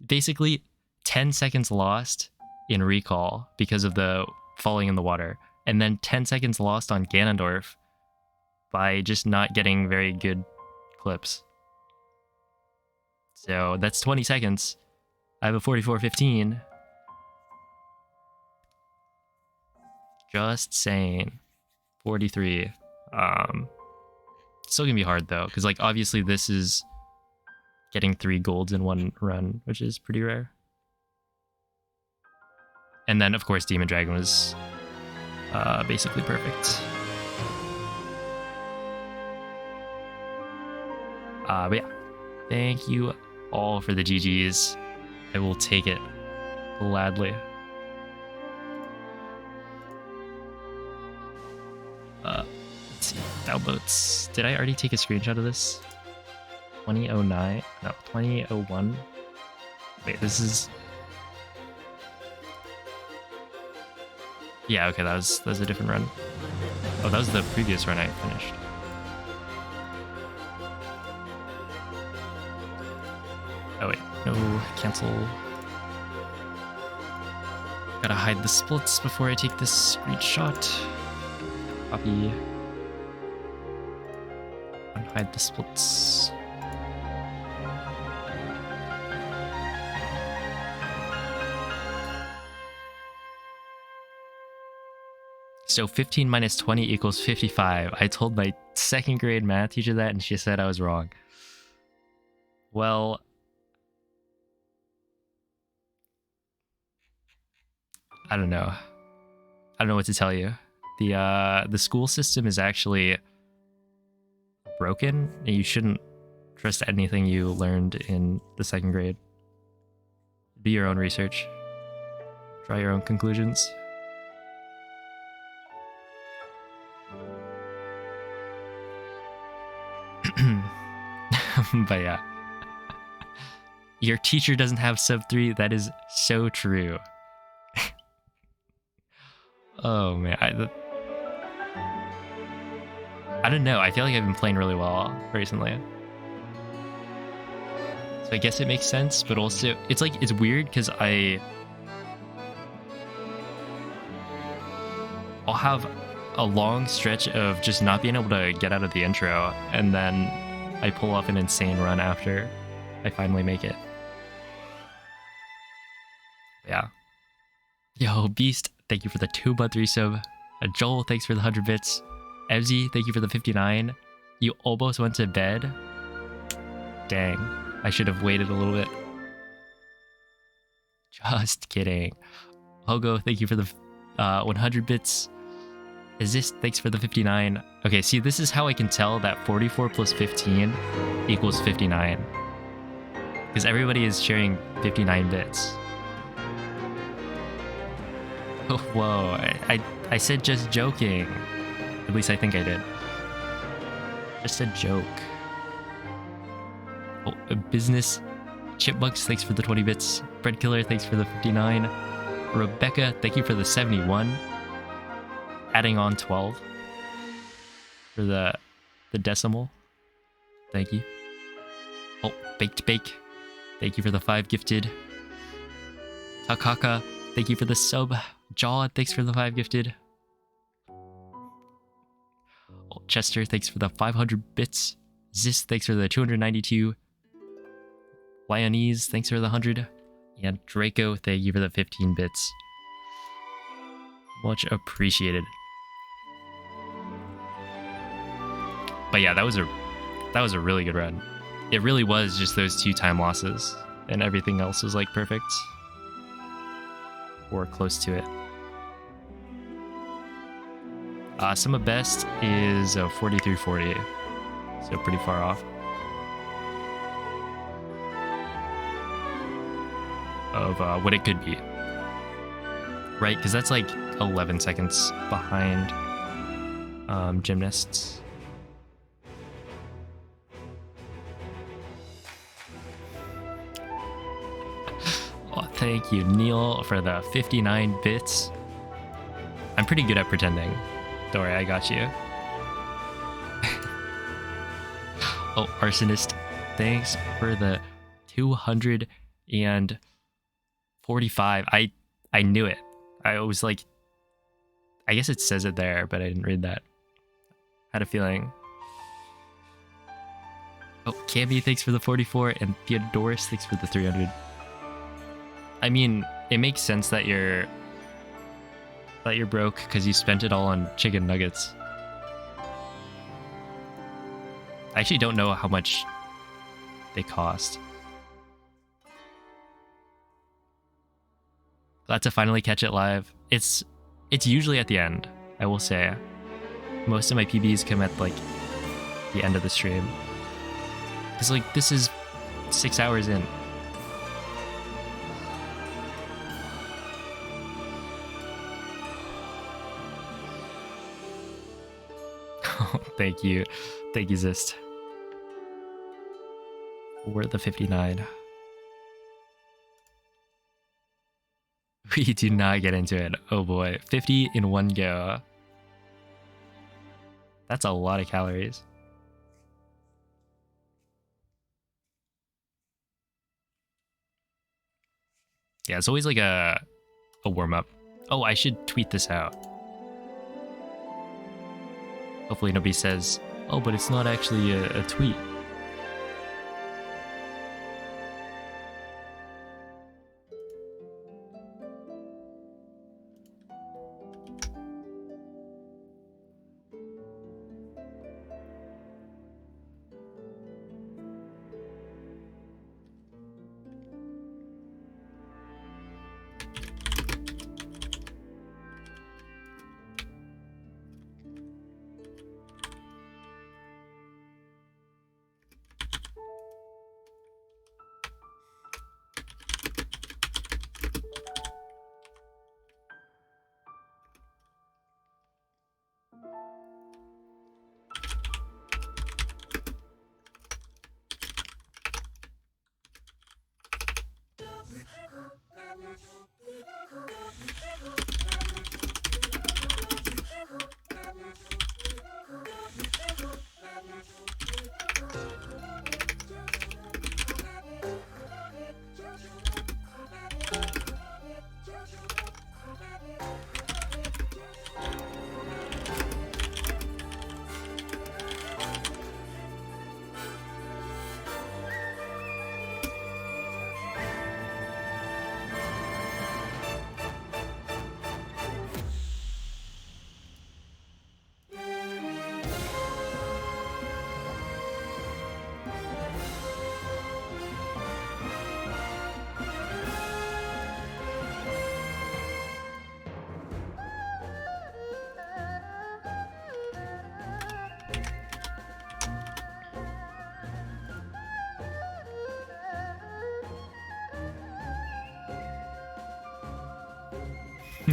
Basically, 10 seconds lost in recall because of the falling in the water. And then 10 seconds lost on Ganondorf by just not getting very good clips. So that's 20 seconds. I have a 44-15. Just saying. 43. Still gonna be hard though, because like obviously this is getting 3 golds in one run, which is pretty rare. And then of course Demon Dragon was basically perfect. But yeah, thank you all for the GGs. I will take it gladly. Let's see, downloads. Did I already take a screenshot of this? 2009? No, 2001. Wait, this is. Yeah, okay, that was a different run. Oh, that was the previous run I finished. Oh wait, no, cancel. Gotta hide the splits before I take this screenshot. Copy. Unhide the splits. So 15 minus 20 equals 55. I told my second grade math teacher that and she said I was wrong. Well, I don't know. I don't know what to tell you. The school system is actually broken, and you shouldn't trust anything you learned in the second grade. Do your own research. Draw your own conclusions. But yeah. Your teacher doesn't have sub 3. That is so true. Oh man, I don't know. I feel like I've been playing really well recently. So I guess it makes sense, but also it's like it's weird because I'll have a long stretch of just not being able to get out of the intro, and then I pull off an insane run after I finally make it. Yeah. Yo, Beast, thank you for the 2-month resub. Joel, thanks for the 100 bits. Evzy, thank you for the 59. You almost went to bed? Dang, I should have waited a little bit. Just kidding. Hogo, thank you for the 100 bits. Is thanks for the 59. Okay, see, this is how I can tell that 44 plus 15 equals 59. Because everybody is sharing 59 bits. Oh, whoa, I said just joking. At least I think I did. Just a joke. Oh, business. Chipmunks, thanks for the 20 bits. Bread Killer, thanks for the 59. Rebecca, thank you for the 71. Adding on 12 for the decimal. Thank you. Oh, Baked Bake, thank you for the 5 gifted. Takaka, thank you for the sub. Jaw, thanks for the 5 gifted. Oh, Chester, thanks for the 500 bits. Zis, thanks for the 292. Lyonese, thanks for the 100. And Draco, thank you for the 15 bits. Much appreciated. But yeah, that was a really good run. It really was just those 2 time losses, and everything else was like perfect. Or close to it. Sum of best is 4340, so pretty far off of what it could be, right? Because that's like 11 seconds behind Gymnasts. Oh, thank you, Neil, for the 59 bits. I'm pretty good at pretending. Don't worry, I got you. Oh, Arsonist, thanks for the 245. I knew it. I was like, I guess it says it there, but I didn't read that. Had a feeling. Oh, Cammy, thanks for the 44, and Theodorus, thanks for the 300. I mean, it makes sense that you're broke because you spent it all on chicken nuggets. I actually don't know how much they cost. Glad to finally catch it live. It's usually at the end, I will say. Most of my PBs come at like the end of the stream. Cause like this is 6 hours in. Thank you, Zist. We're at the 59. We do not get into it. Oh boy, 50 in one go. That's a lot of calories. Yeah, it's always like a warm-up. Oh, I should tweet this out. Hopefully nobody says, oh, but it's not actually a tweet.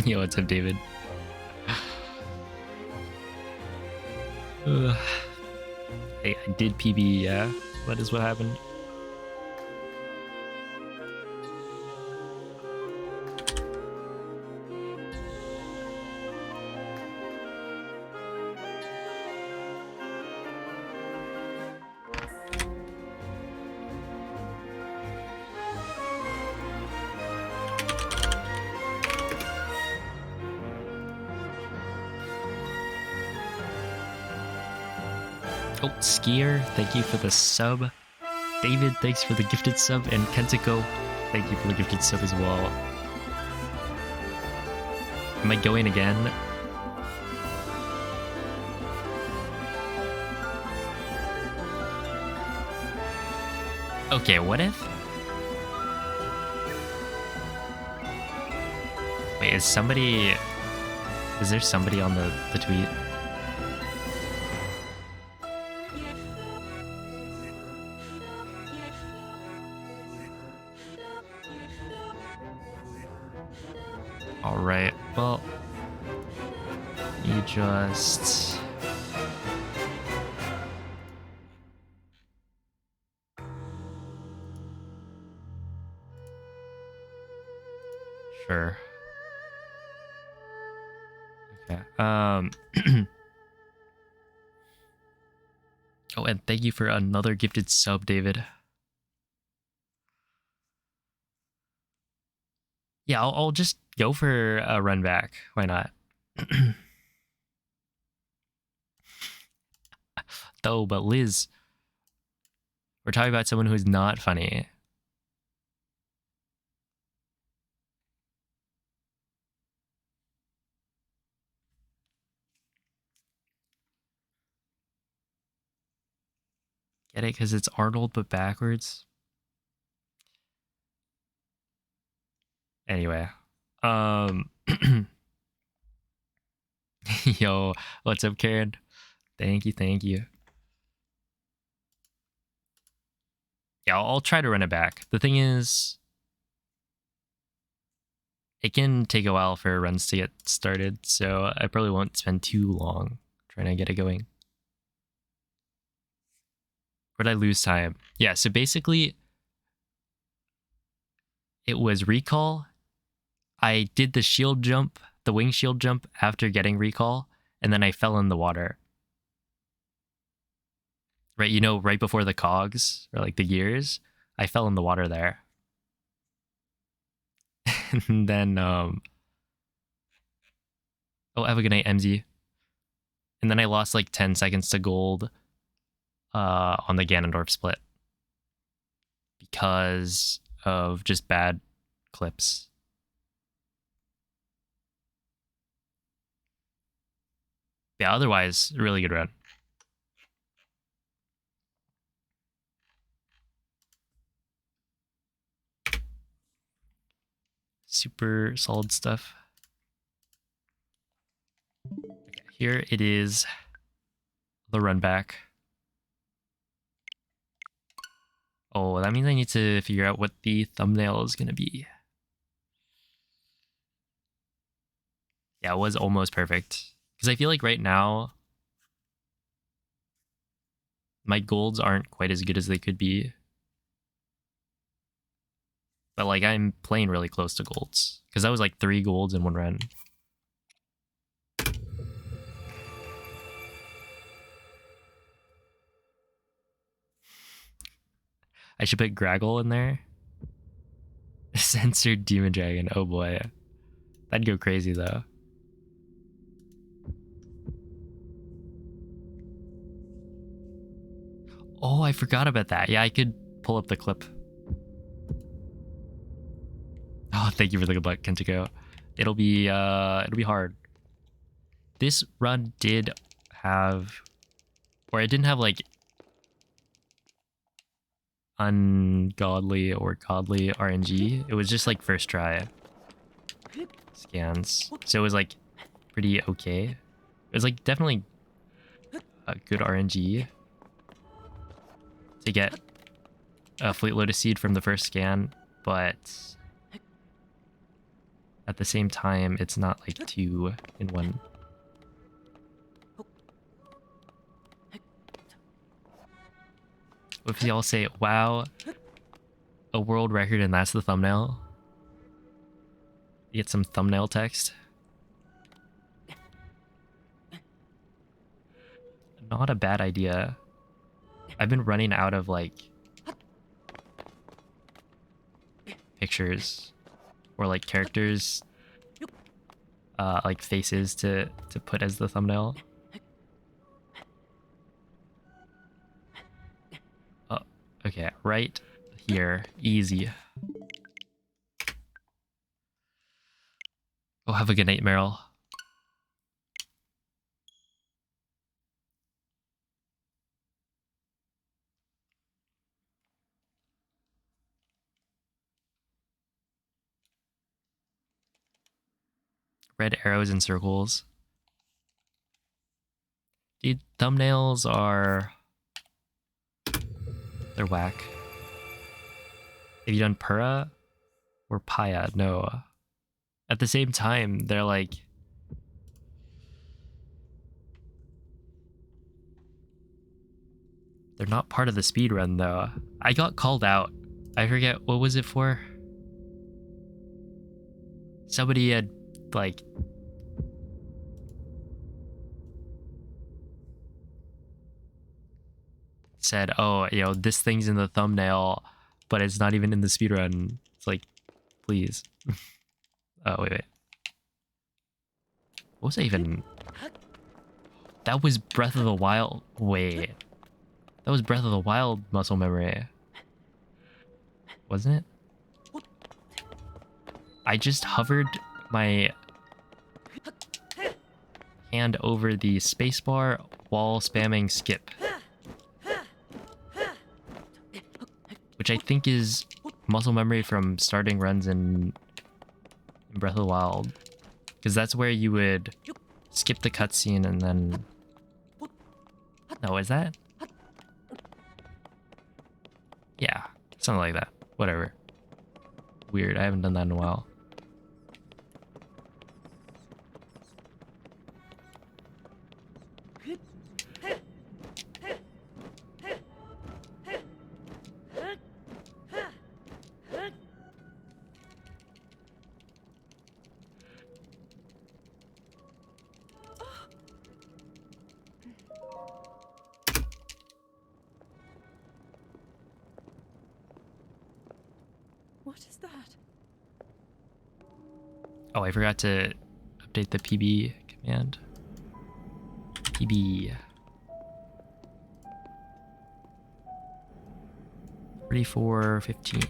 Yo, what's up, David? Hey, I did PB, yeah? That is what happened. Oh, Skier, thank you for the sub. David, thanks for the gifted sub. And Kentiko, thank you for the gifted sub as well. Am I going again? Okay, what if? Wait, is there somebody on the tweet? Alright, well, you just... Sure. Okay, Oh, and thank you for another gifted sub, David. Yeah, I'll just go for a run back. Why not? Though, but Liz, we're talking about someone who's not funny. Get it? Because it's Arnold, but backwards. Anyway, yo, what's up, Karen? Thank you, thank you. Yeah, I'll try to run it back. The thing is, it can take a while for runs to get started, so I probably won't spend too long trying to get it going. Where did I lose time? Yeah, so basically, it was recall. I did the shield jump, the wing shield jump after getting recall, and then I fell in the water. Right, you know, right before the cogs, or like the gears, I fell in the water there. And then, oh, have a good night, MZ. And then I lost like 10 seconds to gold on the Ganondorf split because of just bad clips. Yeah, otherwise, really good run. Super solid stuff. Okay, here it is, the run back. Oh, that means I need to figure out what the thumbnail is going to be. Yeah, it was almost perfect. Because I feel like right now, my golds aren't quite as good as they could be. But like, I'm playing really close to golds. Because that was like 3 golds in one run. I should put Graggle in there. Censored Demon Dragon. Oh boy. That'd go crazy though. Oh, I forgot about that. Yeah, I could pull up the clip. Oh, thank you for the good luck, Kentiko. It'll be hard. This run did have, or it didn't have like ungodly or godly RNG. It was just like first try scans. So it was like pretty okay. It was like definitely a good RNG to get a Fleet Lotus Seed from the first scan, but at the same time, it's not like 2 in 1. If y'all say, wow, a world record and that's the thumbnail, you get some thumbnail text. Not a bad idea. I've been running out of like pictures or like characters, like faces to put as the thumbnail. Oh, okay, right here, easy. Oh, have a good night, Meryl. Red arrows and circles. Dude, thumbnails are... they're whack. Have you done Pura or Paya? No. At the same time, they're like... they're not part of the speedrun though. I got called out. I forget, what was it for? Somebody had like... said, "Oh, you know, this thing's in the thumbnail, but it's not even in the speedrun." It's like, please. Oh, wait. What was I even? That was Breath of the Wild. Wait. That was Breath of the Wild muscle memory. Wasn't it? I just hovered my hand over the spacebar while spamming skip. Which I think is muscle memory from starting runs in Breath of the Wild. Because that's where you would skip the cutscene and then... No, is that? Yeah, something like that. Whatever. Weird, I haven't done that in a while.
What is that?
Oh, I forgot to update the PB command. PB. 3415.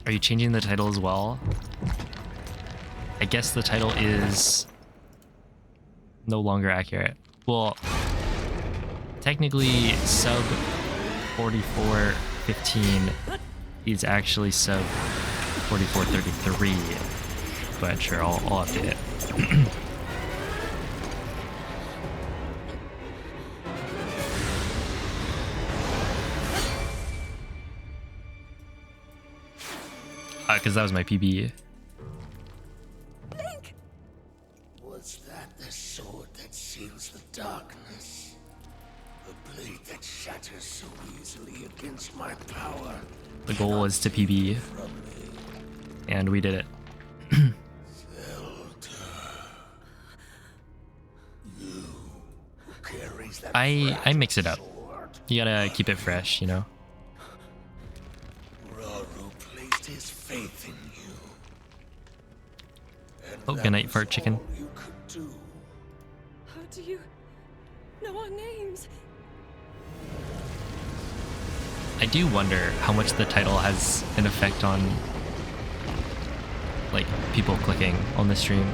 Are you changing the title as well? I guess the title is no longer accurate. Well, technically sub 4415 is actually sub 4433, but sure, I'll update it. Because that was my PB.
Link!
Was that the sword that seals the darkness? The blade that shatters so easily against my power?
The goal was to PB, and we did it. I mix it up. You gotta keep it fresh, you know?
Rauru placed his faith in you. And
Oh,
that
good night,
was
fart chicken.
all you could do.
How do you know our names?
I do wonder how much the title has an effect on, like, people clicking on the stream.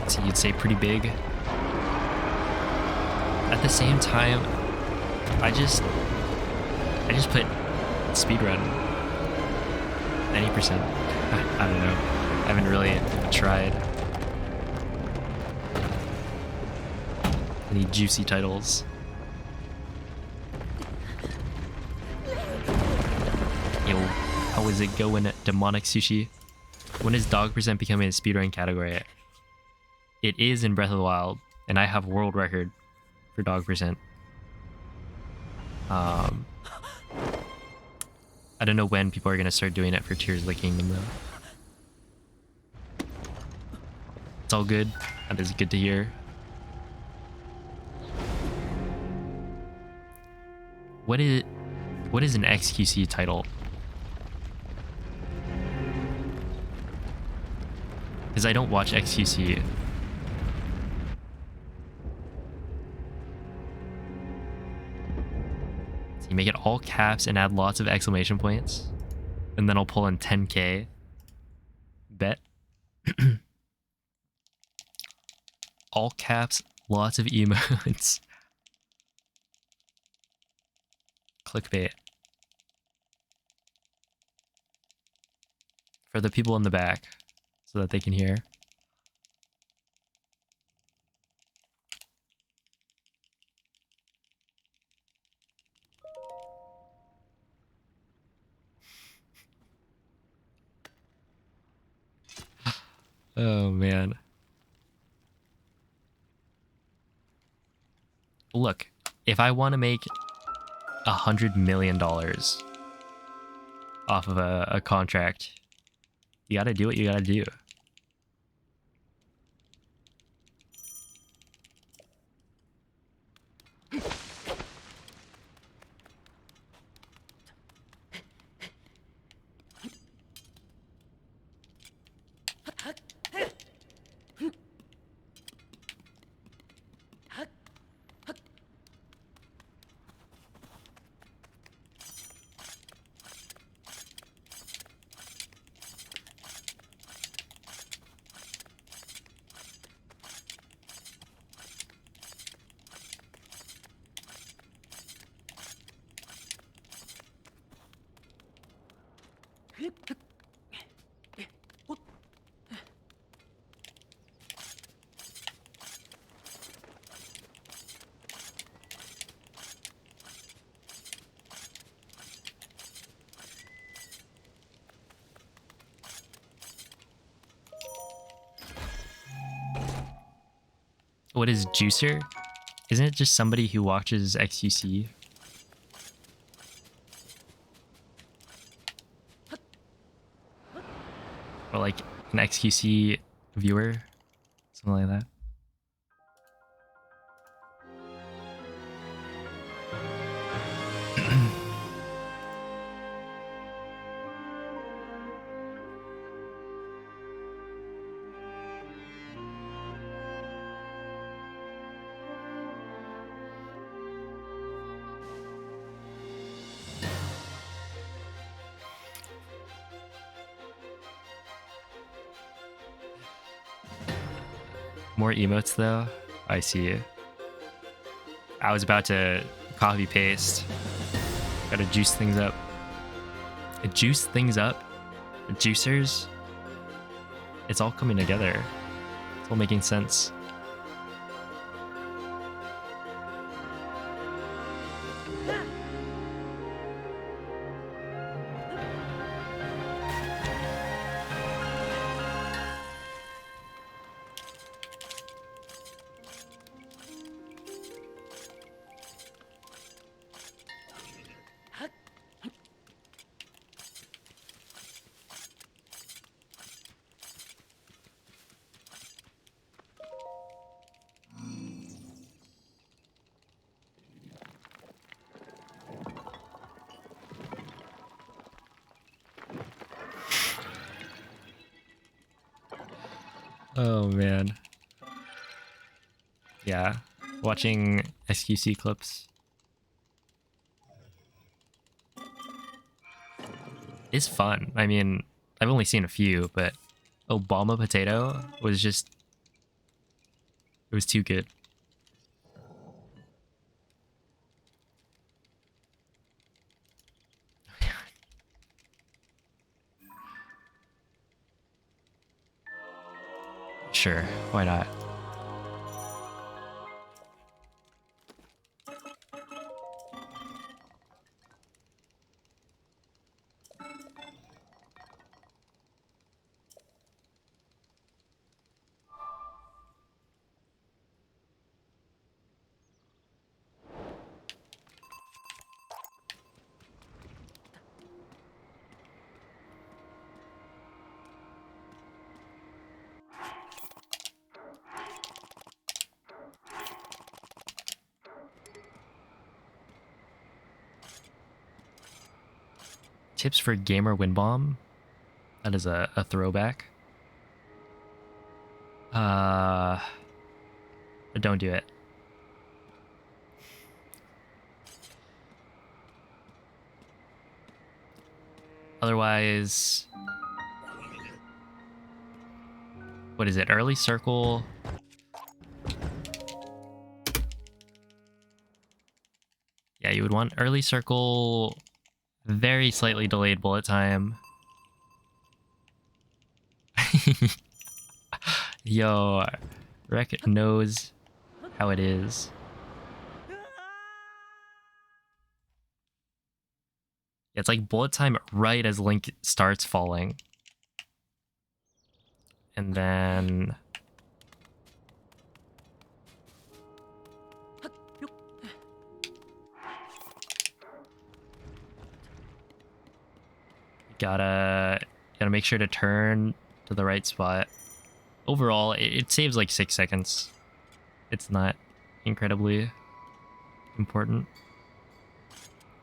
So you'd say pretty big. At the same time, I just put speedrun 90%. I don't know. I haven't really tried any juicy titles. Yo, how is it going at Demonic Sushi? When is dog percent becoming a speedrun category? It is in Breath of the Wild, and I have world record for dog percent. I don't know when people are gonna start doing it for Tears of the Kingdom though. It's all good. That is good to hear. What is an XQC title? Because I don't watch XQC. So you make it all caps and add lots of exclamation points. And then I'll pull in 10k. Bet. All caps, lots of emotes. Clickbait. for the people in the back so that they can hear. Oh man. Look, if I want to make $100 million off of a contract, you gotta do what you gotta do. What is Juicer? Isn't it just somebody who watches XQC? Or like an XQC viewer? Something like that. More emotes though? I see. I was about to copy paste. Gotta juice things up. Juice things up? Juicers? It's all coming together. It's all making sense. Oh man. Yeah, watching SQC clips is fun. I mean, I've only seen a few, but Obama Potato was just, it was too good. Sure, why not? Tips for Gamer Windbomb? That is a throwback. Don't do it. Otherwise, what is it? Early circle. Yeah, you would want early circle, very slightly delayed bullet time. Yo, Rek knows how it is. It's like bullet time right as Link starts falling. And then... Gotta make sure to turn to the right spot. Overall, it saves like 6 seconds. It's not incredibly important.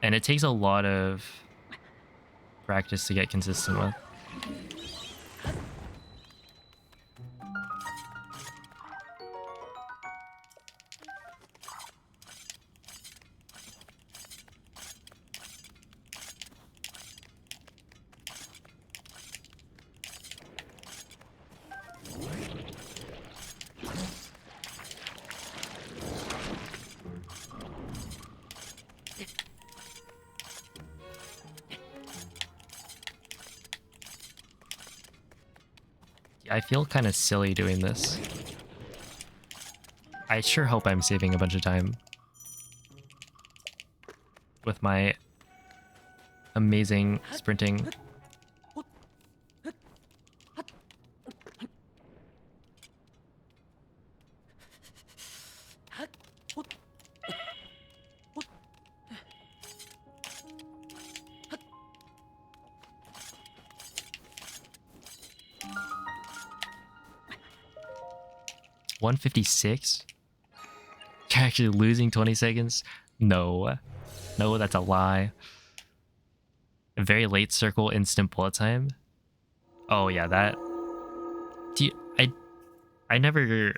And it takes a lot of practice to get consistent with. I feel kind of silly doing this. I sure hope I'm saving a bunch of time with my amazing sprinting. $156? You're actually losing 20 seconds? No. No, that's a lie. A very late circle instant bullet time? Oh yeah, that... I never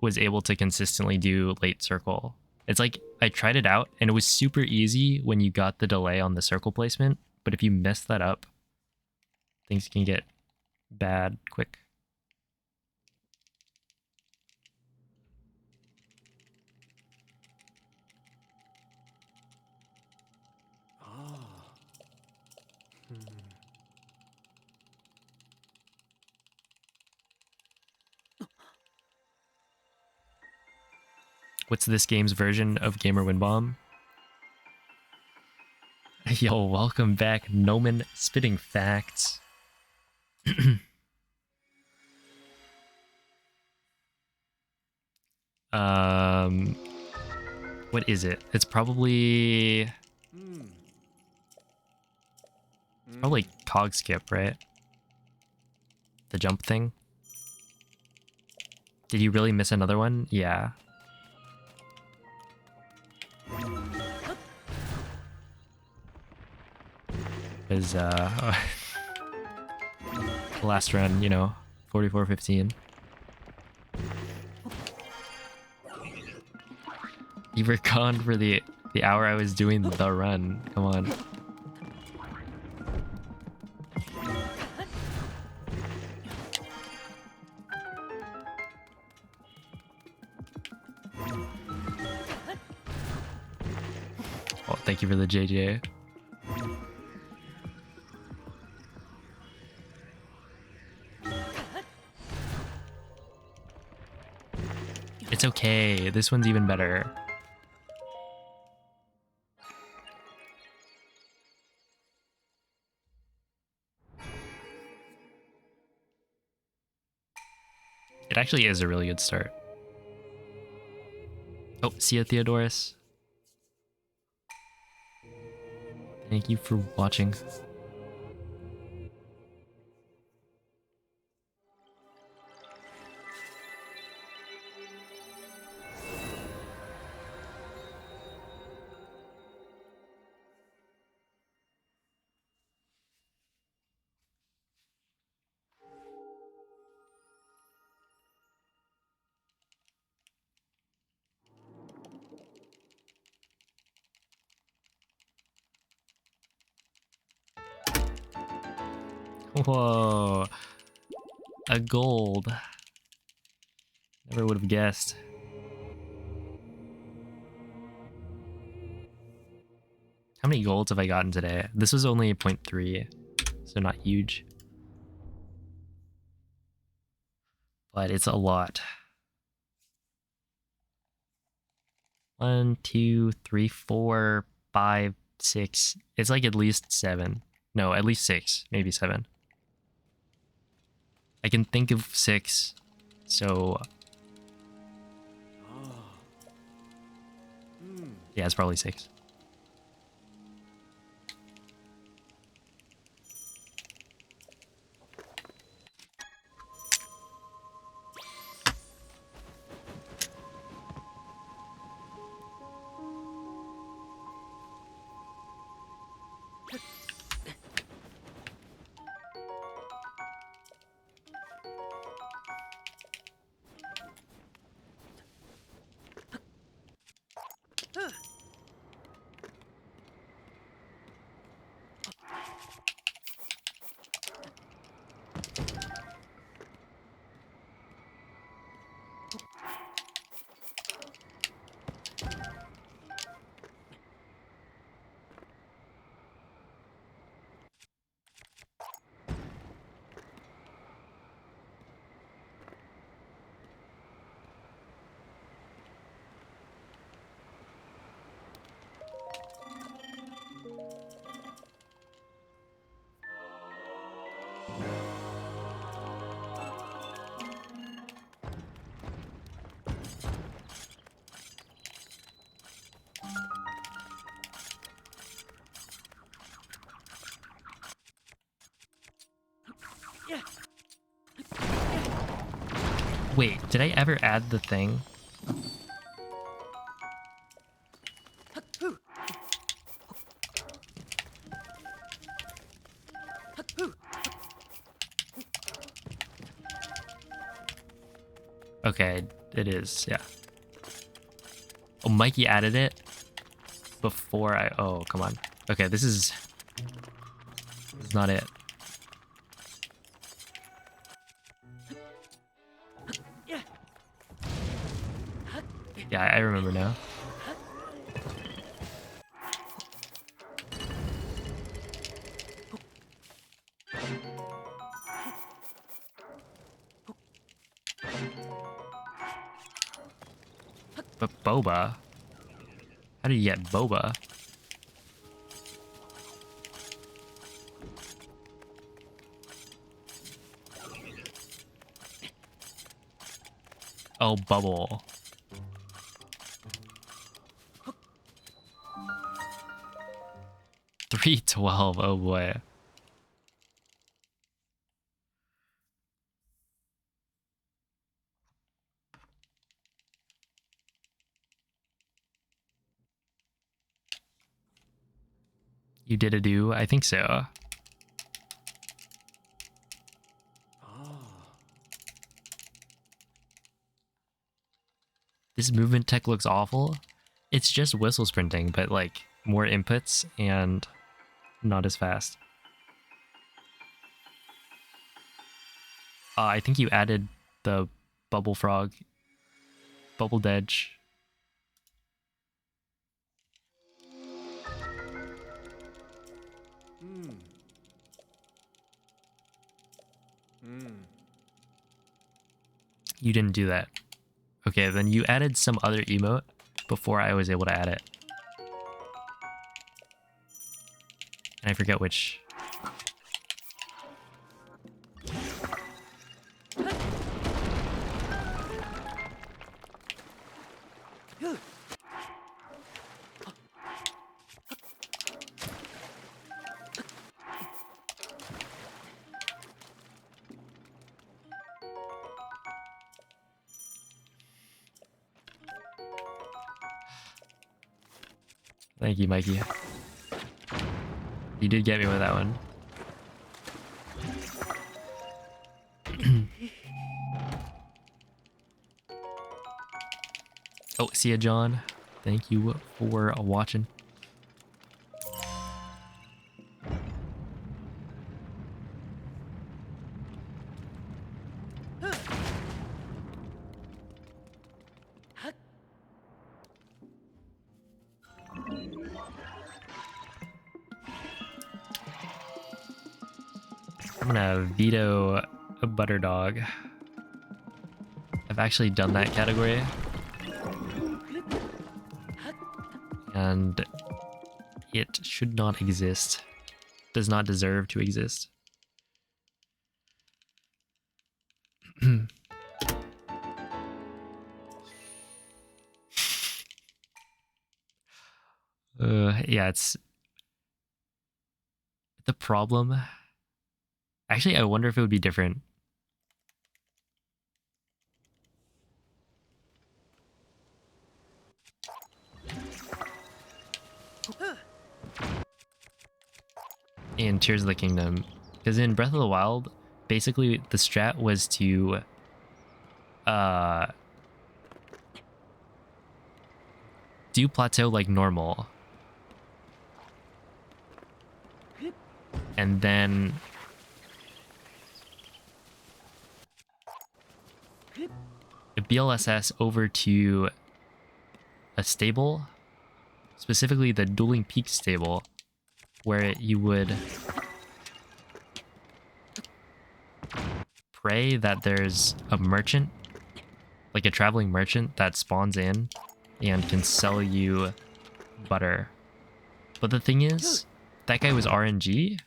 was able to consistently do late circle. It's like, I tried it out, and it was super easy when you got the delay on the circle placement, but if you mess that up, things can get bad quick. What's this game's version of Gamer Win Bomb? Yo, welcome back, Noman Spitting Facts. What is it? It's probably cog skip, right? The jump thing. Did you really miss another one? Yeah. Is last run, you know, 44:15. You were gone for the hour I was doing the run. Come on. Oh, thank you for the JJ. It's okay. This one's even better. It actually is a really good start. Oh, see ya, Theodorus. Thank you for watching. Whoa, a gold. Never would have guessed. How many golds have I gotten today? This was only 0.3, so not huge. but it's a lot. 1, 2, 3, 4, 5, 6. It's like at least 7. No, at least 6, maybe 7. I can think of 6, so yeah, it's probably 6. Wait, did I ever add the thing? Okay, it is, yeah. Oh, Mikey added it before I... Oh, come on. Okay, this is not it. Yeah, I remember now. But boba? How do you get boba? Oh, bubble. $3.12. Oh boy. You did a do? I think so. This movement tech looks awful. It's just whistle sprinting, but like more inputs and not as fast. I think you added the bubble frog, bubble dedge. You didn't do that. Okay, then you added some other emote before I was able to add it. And I forget which. Thank you, Mikey. You did get me with that one. Oh, see ya, John. Thank you for watching. I'm gonna veto a butter dog. I've actually done that category. And it should not exist. Does not deserve to exist. Yeah, it's the problem. Actually, I wonder if it would be different. In Tears of the Kingdom, because in Breath of the Wild, basically the strat was to do plateau like normal, and then BLSS over to a stable, specifically the Dueling Peaks stable, where you would pray that there's a merchant, like a traveling merchant that spawns in and can sell you butter. But the thing is, that guy was RNG,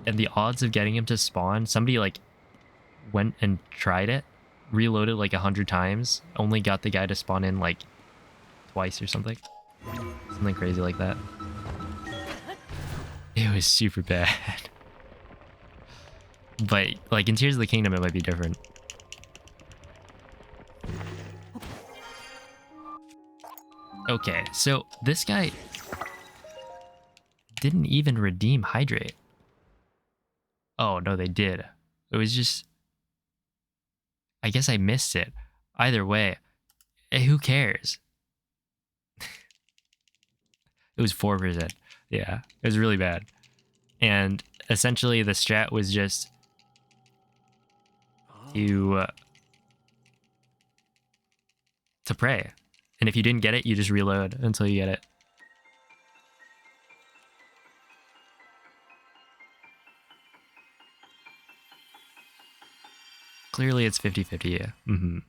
and the odds of getting him to spawn, somebody like went and tried it, reloaded like 100 times, only got the guy to spawn in like twice or something. Something crazy like that. It was super bad. But like in Tears of the Kingdom, it might be different. Okay, so this guy didn't even redeem Hydrate. Oh, no, they did. It was just... I guess I missed it. Either way, who cares? It was 4%. Yeah, it was really bad. And essentially the strat was just to pray. And if you didn't get it, you just reload until you get it. Clearly it's 50-50, yeah. Mm-hmm.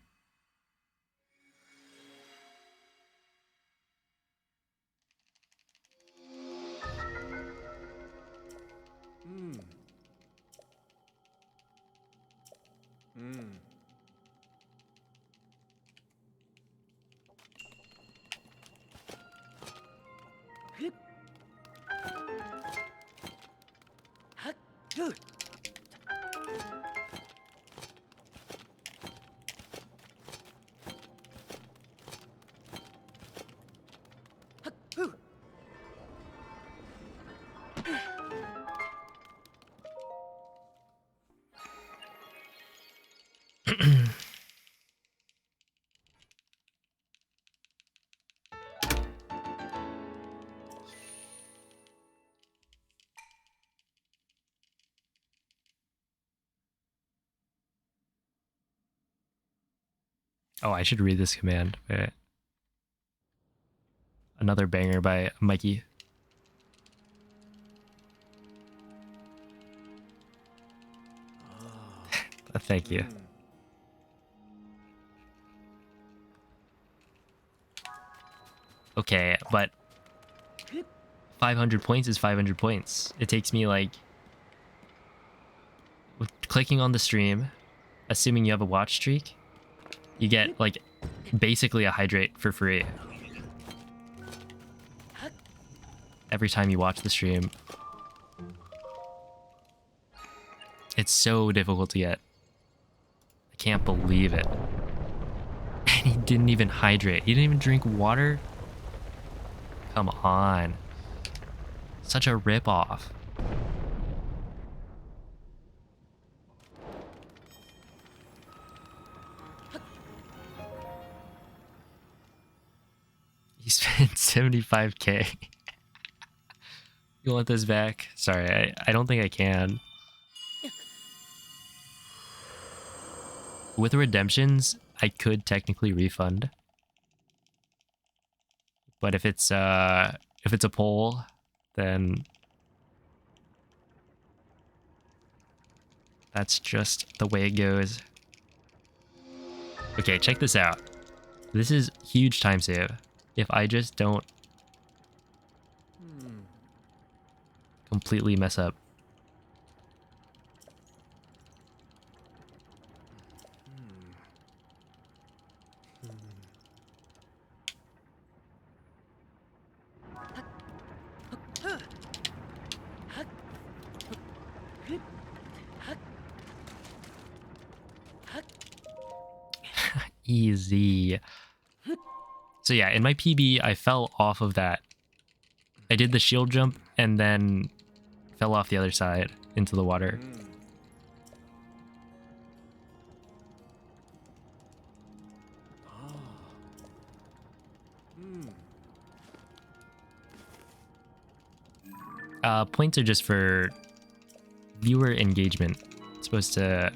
Oh, I should read this command. Wait. Another banger by Mikey. Thank you. Okay, but 500 points is 500 points. It takes me like... with clicking on the stream, assuming you have a watch streak, you get like basically a hydrate for free every time you watch the stream. It's so difficult to get. I can't believe it. And he didn't even hydrate. He didn't even drink water. Come on. Such a ripoff. He spent 75k. You want this back? Sorry, I don't think I can. With redemptions, I could technically refund. But if it's a poll, then that's just the way it goes. Okay, check this out. This is huge time save. If I just don't completely mess up. Easy. So yeah, in my PB, I fell off of that. I did the shield jump and then fell off the other side into the water. Points are just for viewer engagement. It's supposed to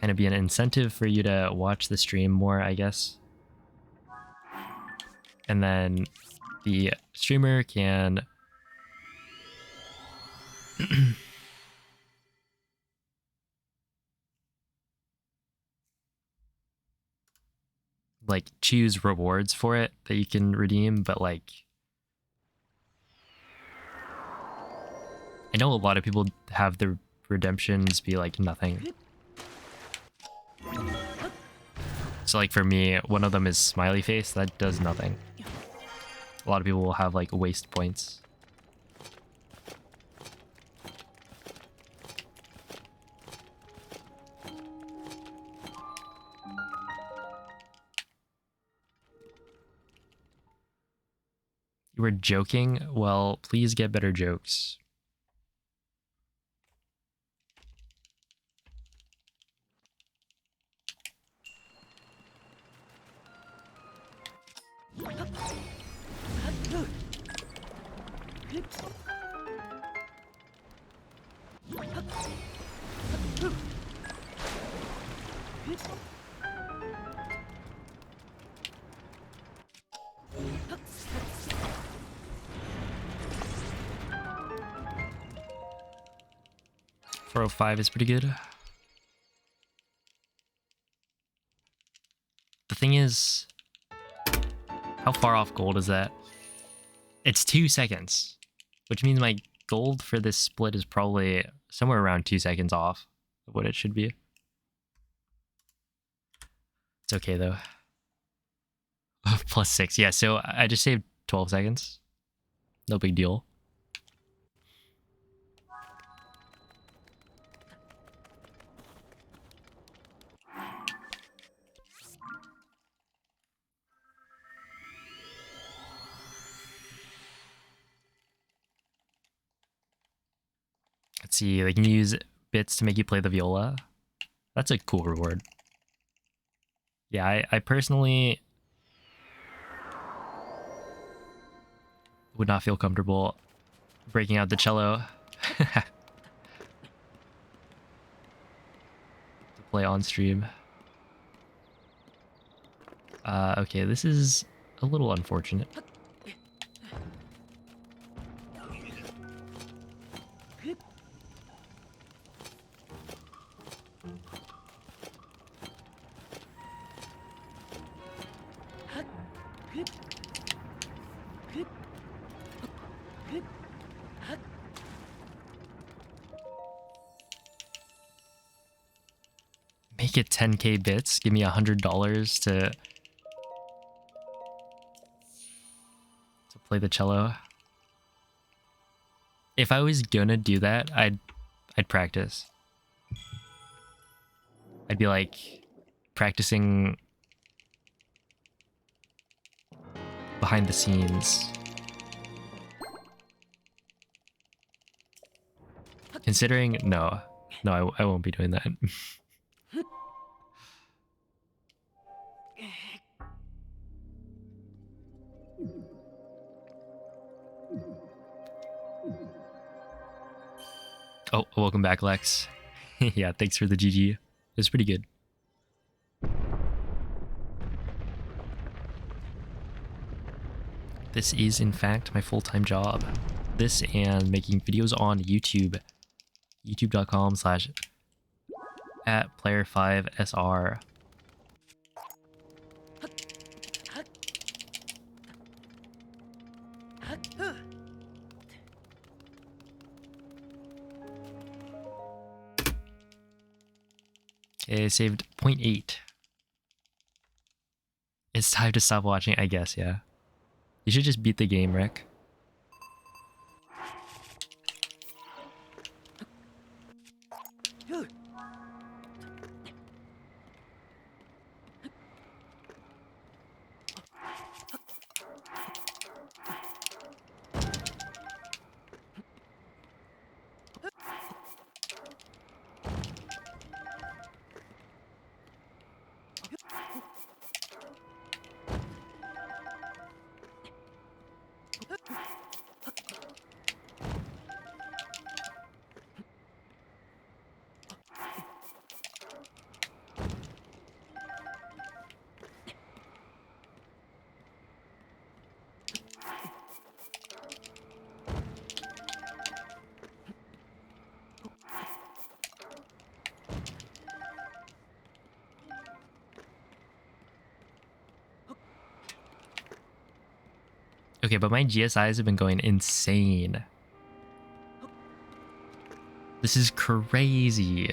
kind of be an incentive for you to watch the stream more, I guess. And then the streamer can like choose rewards for it that you can redeem, but like I know a lot of people have the redemptions be like nothing. So like for me, one of them is smiley face, that does nothing. A lot of people will have like waste points. You were joking? Well, please get better jokes. .405 is pretty good. The thing is, how far off gold is that? It's 2 seconds, which means my gold for this split is probably somewhere around 2 seconds off of what it should be. It's okay though. +6, yeah, so I just saved 12 seconds. No big deal. Let's see, they can use bits to make you play the viola. That's a cool reward. Yeah, I personally would not feel comfortable breaking out the cello to play on stream. Okay, this is a little unfortunate. Make it 10k bits. Give me $100 to play the cello. If I was gonna do that, I'd practice. I'd be like practicing behind the scenes. Considering, no, I won't be doing that. Oh, welcome back, Lex. Yeah, thanks for the GG. It was pretty good. This is, in fact, my full-time job. This and making videos on YouTube. YouTube.com/@player5sr. Okay, saved 0.8. It's time to stop watching, I guess, yeah. You should just beat the game, Rick. Okay, but my GSIs have been going insane. This is crazy.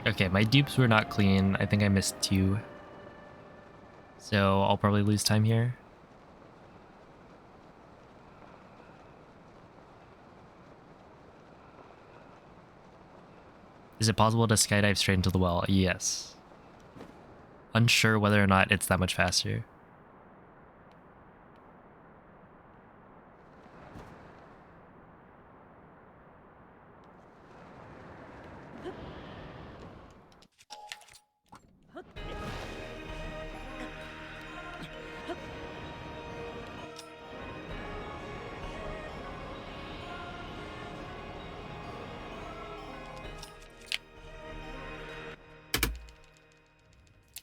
Okay, my dupes were not clean. I think I missed 2. So I'll probably lose time here. Is it possible to skydive straight into the well? Yes. Unsure whether or not it's that much faster.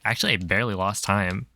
Actually, I barely lost time.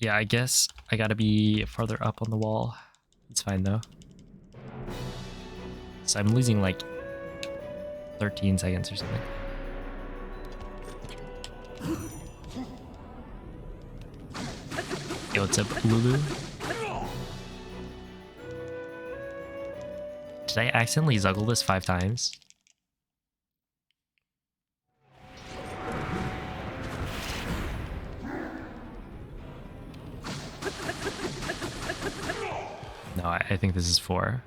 Yeah, I guess I gotta be farther up on the wall. It's fine though. So I'm losing like 13 seconds or something. Yo, what's up, Lulu? Did I accidentally zuggle this 5 times? No, I think this is 4.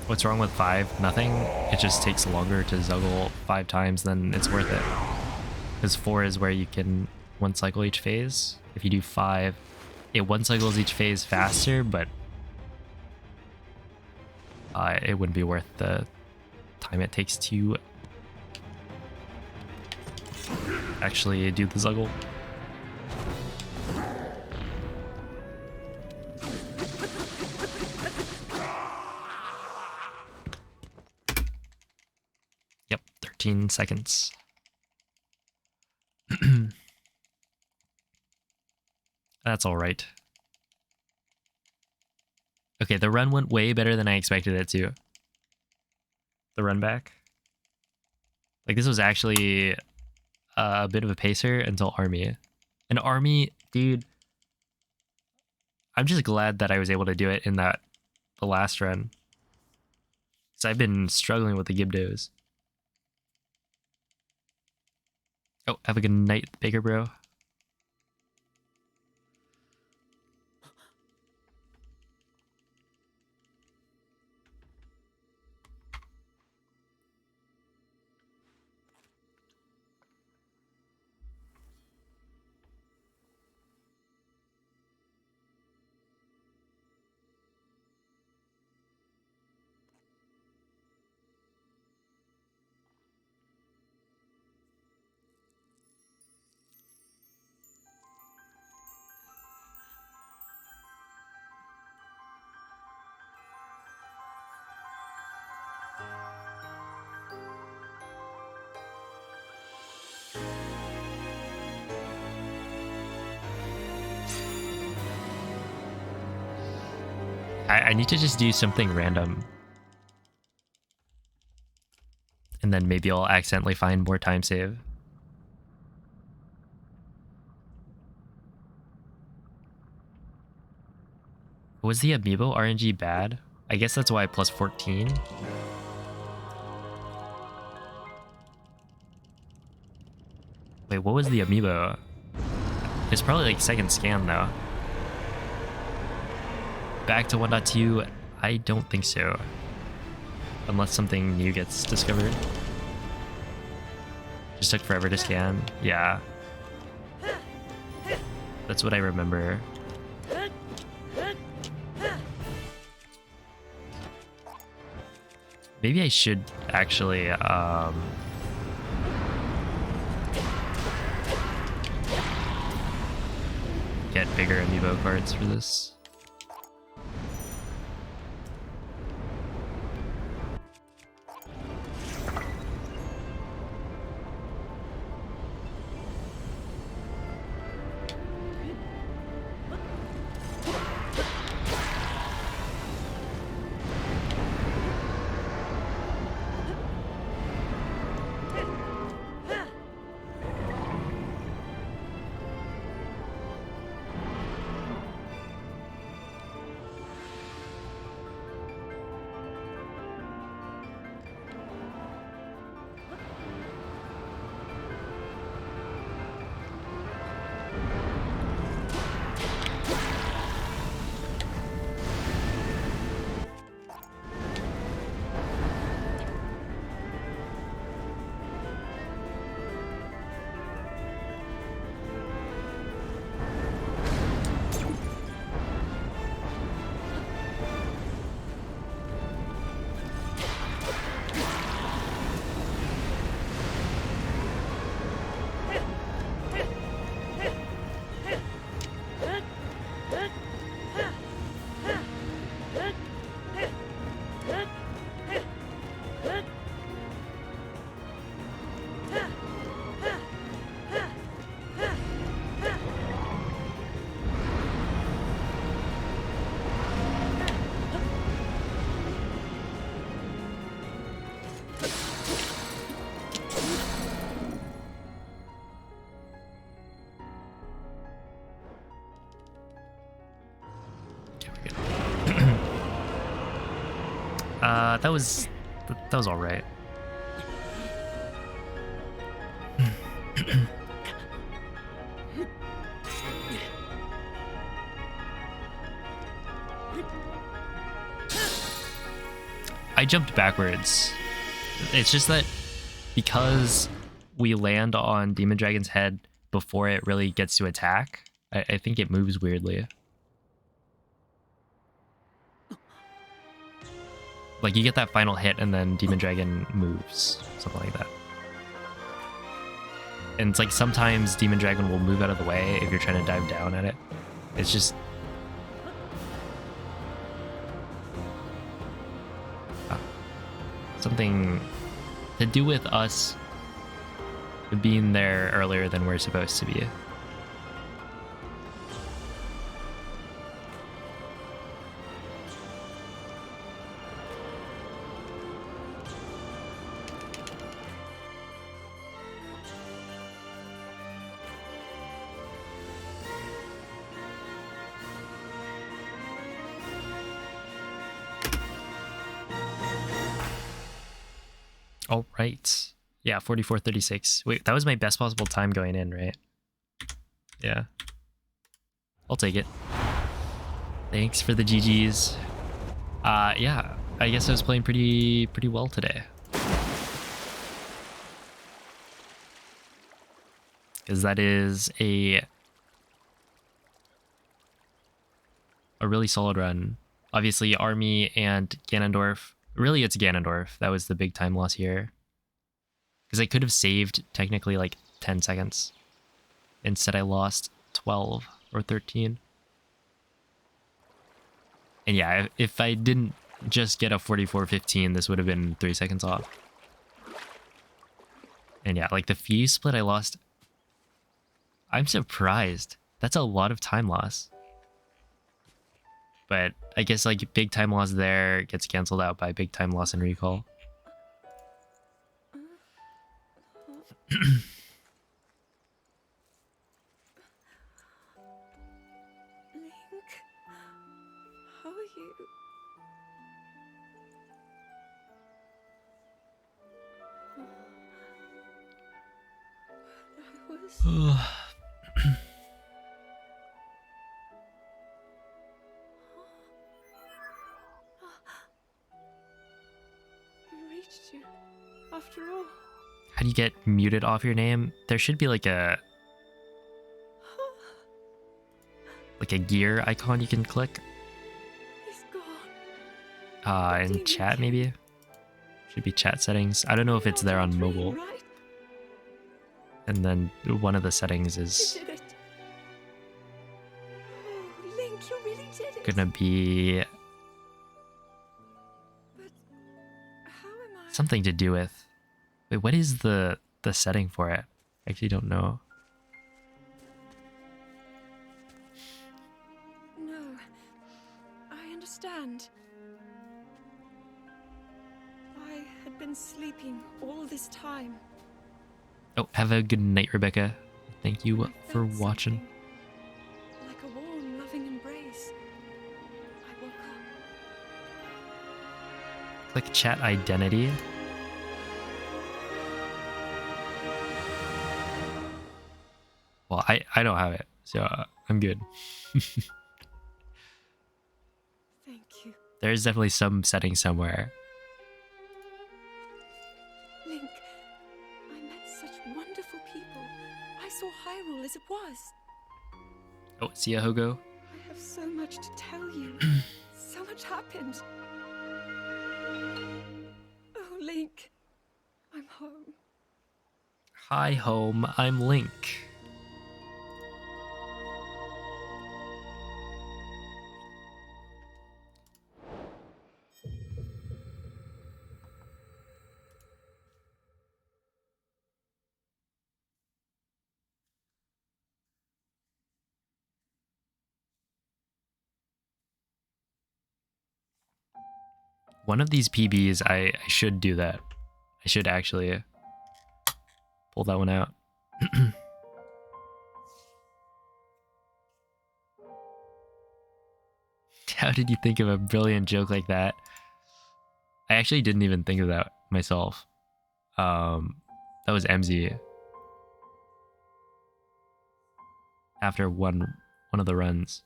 What's wrong with 5? Nothing. It just takes longer to zuggle 5 times than it's worth it. Because 4 is where you can 1 cycle each phase. If you do 5, it 1 cycles each phase faster, but it wouldn't be worth the time it takes to actually do the zuggle. Yep, 13 seconds. That's all right. Okay, the run went way better than I expected it to. The run back. Like, this was actually a bit of a pacer until Army. And Army, dude, I'm just glad that I was able to do it in the last run. Because I've been struggling with the Gibdos. Oh, have a good night, Baker Bro. I need to just do something random. And then maybe I'll accidentally find more time save. Was the amiibo RNG bad? I guess that's why plus 14. Wait, what was the amiibo? It's probably like second scan though. Back to 1.2, I don't think so. Unless something new gets discovered. Just took forever to scan. Yeah. That's what I remember. Maybe I should actually get bigger amiibo cards for this. That was all right. I jumped backwards. It's just that because we land on Demon Dragon's head before it really gets to attack, I think it moves weirdly. Like you get that final hit and then Demon Dragon moves, something like that. And it's like sometimes Demon Dragon will move out of the way if you're trying to dive down at it. It's just... something to do with us being there earlier than we're supposed to be. All right. Yeah, 44:36. Wait, that was my best possible time going in, right? Yeah. I'll take it. Thanks for the GGs. Yeah, I guess I was playing pretty well today. Because that is a really solid run. Obviously, Army and Ganondorf. Really, it's Ganondorf. That was the big time loss here. Because I could have saved technically like 10 seconds. Instead, I lost 12 or 13. And yeah, if I didn't just get a 44:15, this would have been 3 seconds off. And yeah, like the fuse split I lost. I'm surprised. That's a lot of time loss. But I guess like big time loss there gets canceled out by big time loss in recall.
Link, how are you? I was... I reached you, after all.
How do you get muted off your name? There should be like a gear icon you can click.
He's gone.
In chat maybe? Should be chat settings. I don't know if it's there on mobile.
Right?
And then one of the settings is
You did it. Oh, Link, you really did it.
gonna be
But how am I?
something to do with... Wait, what is the setting for it? I actually don't know.
No, I understand. I had been sleeping all this time.
Oh, have a good night, Rebecca. Thank you
I
for
felt
watching.
something, like a warm, loving embrace. I woke up.
Click chat identity. Well, I don't have it, so I'm good.
Thank you.
There's definitely some setting somewhere.
Link, I met such wonderful people. I saw Hyrule as it was.
Oh, see ya, Hogo.
I have so much to tell you. So much happened. Oh, Link, I'm home.
Hi, home. I'm Link. One of these PBs, I should do that. I should actually pull that one out. How did you think of a brilliant joke like that? I actually didn't even think of that myself. That was MZ after one of the runs.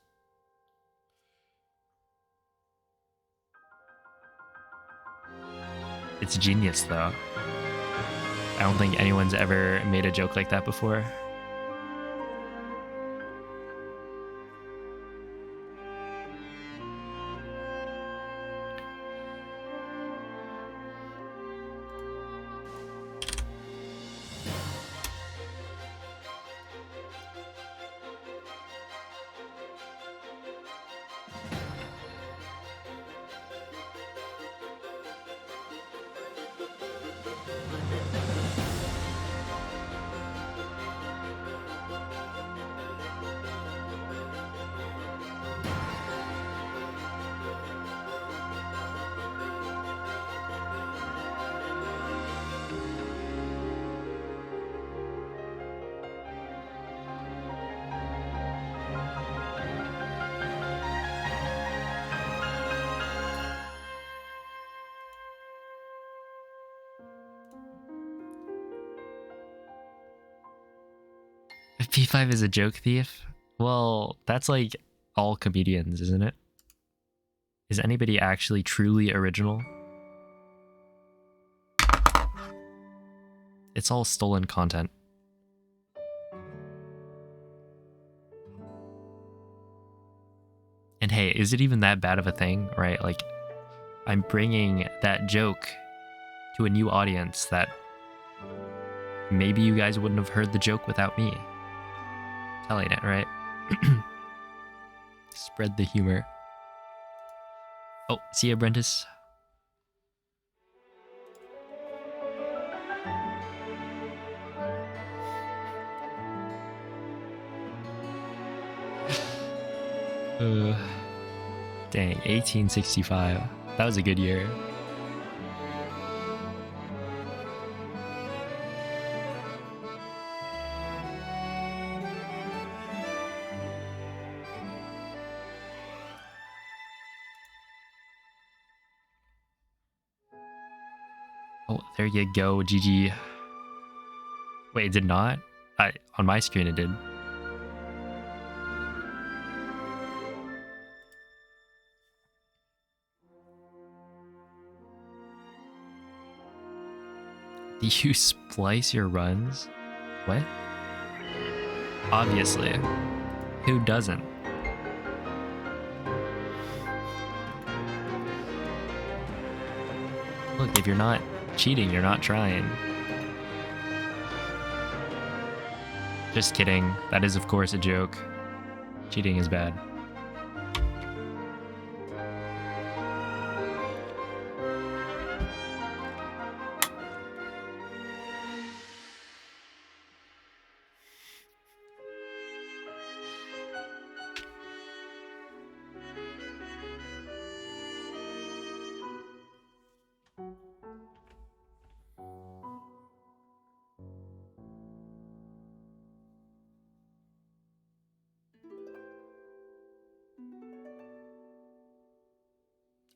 It's genius though. I don't think anyone's ever made a joke like that before. If P5 is a joke thief, well, that's like all comedians, isn't it? Is anybody actually truly original? It's all stolen content. And hey, is it even that bad of a thing, right? Like, I'm bringing that joke to a new audience that maybe you guys wouldn't have heard the joke without me telling it, right? Spread the humor. Oh, see ya, Brentus. Dang, 1865. That was a good year. Oh, there you go, GG. Wait, it did not? On my screen it did. Do you splice your runs? What? Obviously. Who doesn't? Look, if you're not cheating, you're not trying. Just kidding. That is, of course, a joke. Cheating is bad.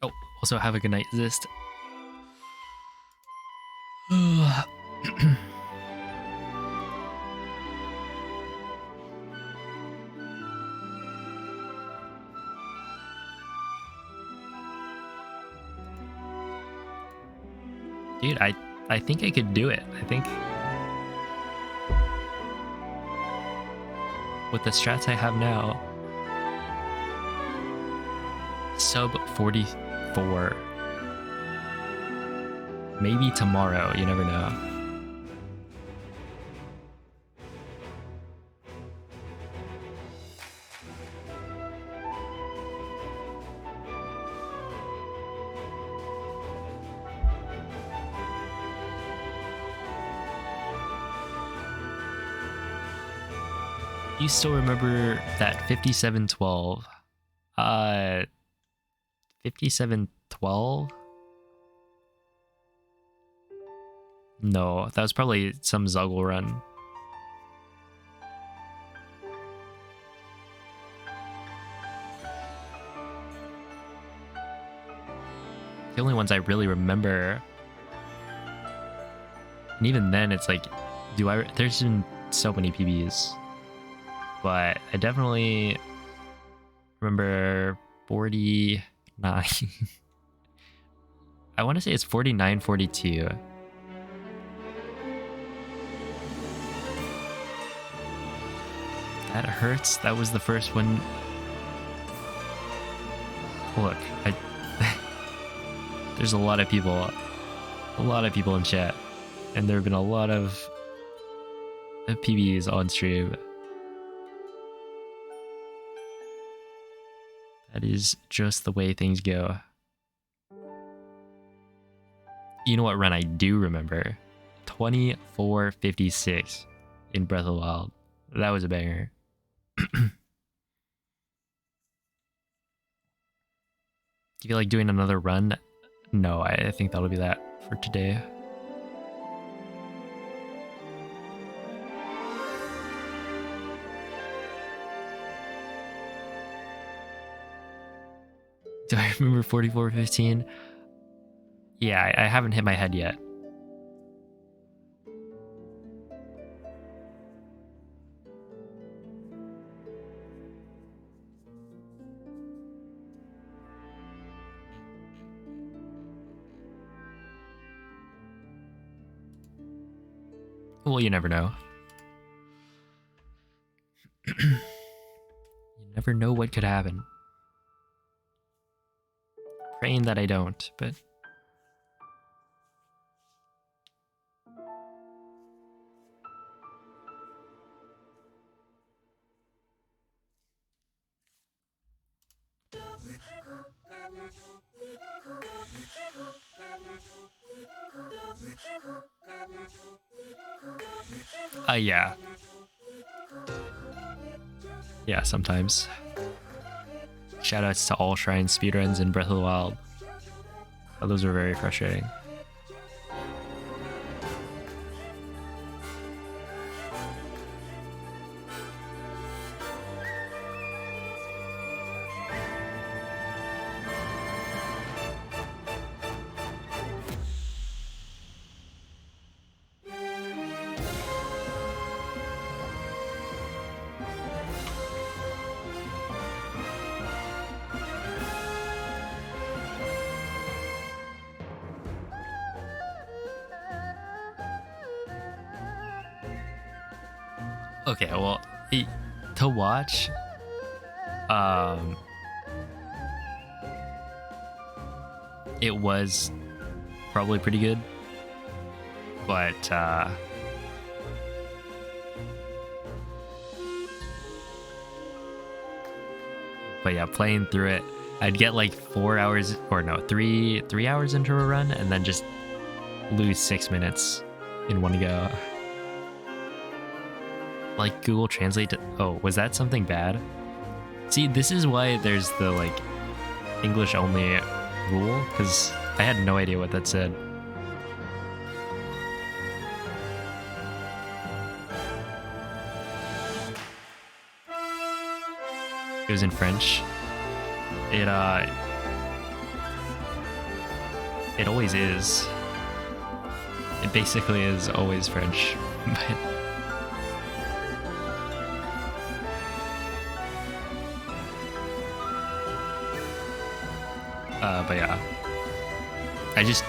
Oh, also have a good night, Zist. Dude, I think I could do it. I think with the strats I have now, sub 44. Maybe tomorrow, you never know. You still remember that 5712? 5712? No, that was probably some Zuggle run. the only ones I really remember. And even then, it's like, there's been so many PBs. But I definitely remember 49. I want to say it's 49, 42. That hurts. That was the first one. Look, there's a lot of people in chat, and there have been a lot of PBs on stream. That is just the way things go. You know what run I do remember? 24:56 in Breath of the Wild. That was a banger. Do you feel like doing another run? No, I think that'll be that for today. Do I remember 44:15? Yeah, I haven't hit my head yet. Well, you never know. You never know what could happen. Praying that I don't, but... yeah. Yeah, sometimes. Shoutouts to all Shrine speedruns in Breath of the Wild. Oh, those were very frustrating. Okay, well, to watch, it was probably pretty good, but yeah, playing through it, I'd get like 4 hours, or no, 3 hours into a run, and then just lose 6 minutes in one go. Like Google Translate to, oh, was that something bad? See, this is why there's the like English only rule, because I had no idea what that said. It was in French. It always is. It basically is always French. But yeah,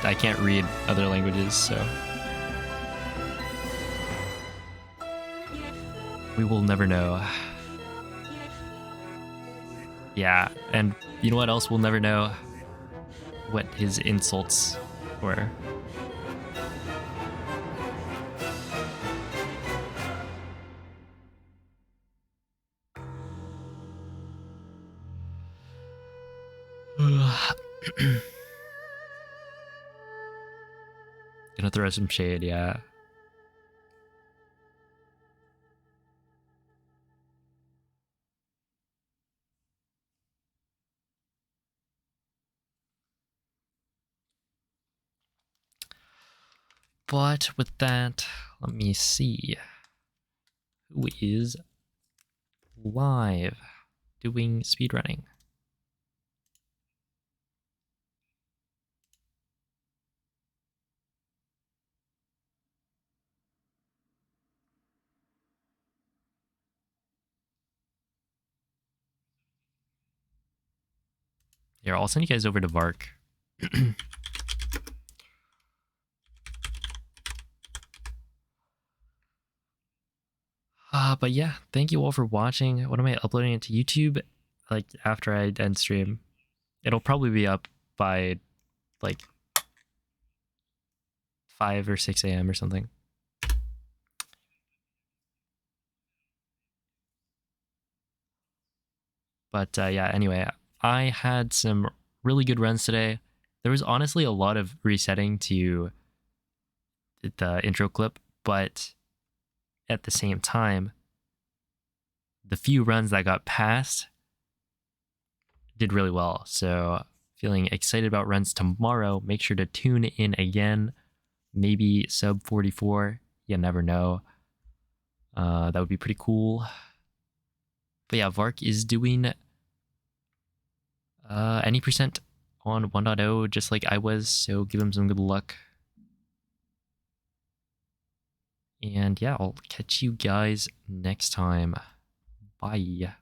I can't read other languages, so we will never know. Yeah, and you know what else we'll never know? What his insults were. Gonna throw some shade, yeah. But with that, let me see. Who is live doing speedrunning? Here, I'll send you guys over to Vark. But yeah, thank you all for watching. When am I uploading it to YouTube? Like after I end stream. It'll probably be up by like 5 or 6 a.m. or something. But yeah, anyway, I had some really good runs today. There was honestly a lot of resetting to the intro clip, but at the same time, the few runs that got passed did really well. So feeling excited about runs tomorrow. Make sure to tune in again. Maybe sub 44. You never know. That would be pretty cool. But yeah, Vark is doing any percent on 1.0 just like I was, so give him some good luck. And yeah, I'll catch you guys next time. Bye.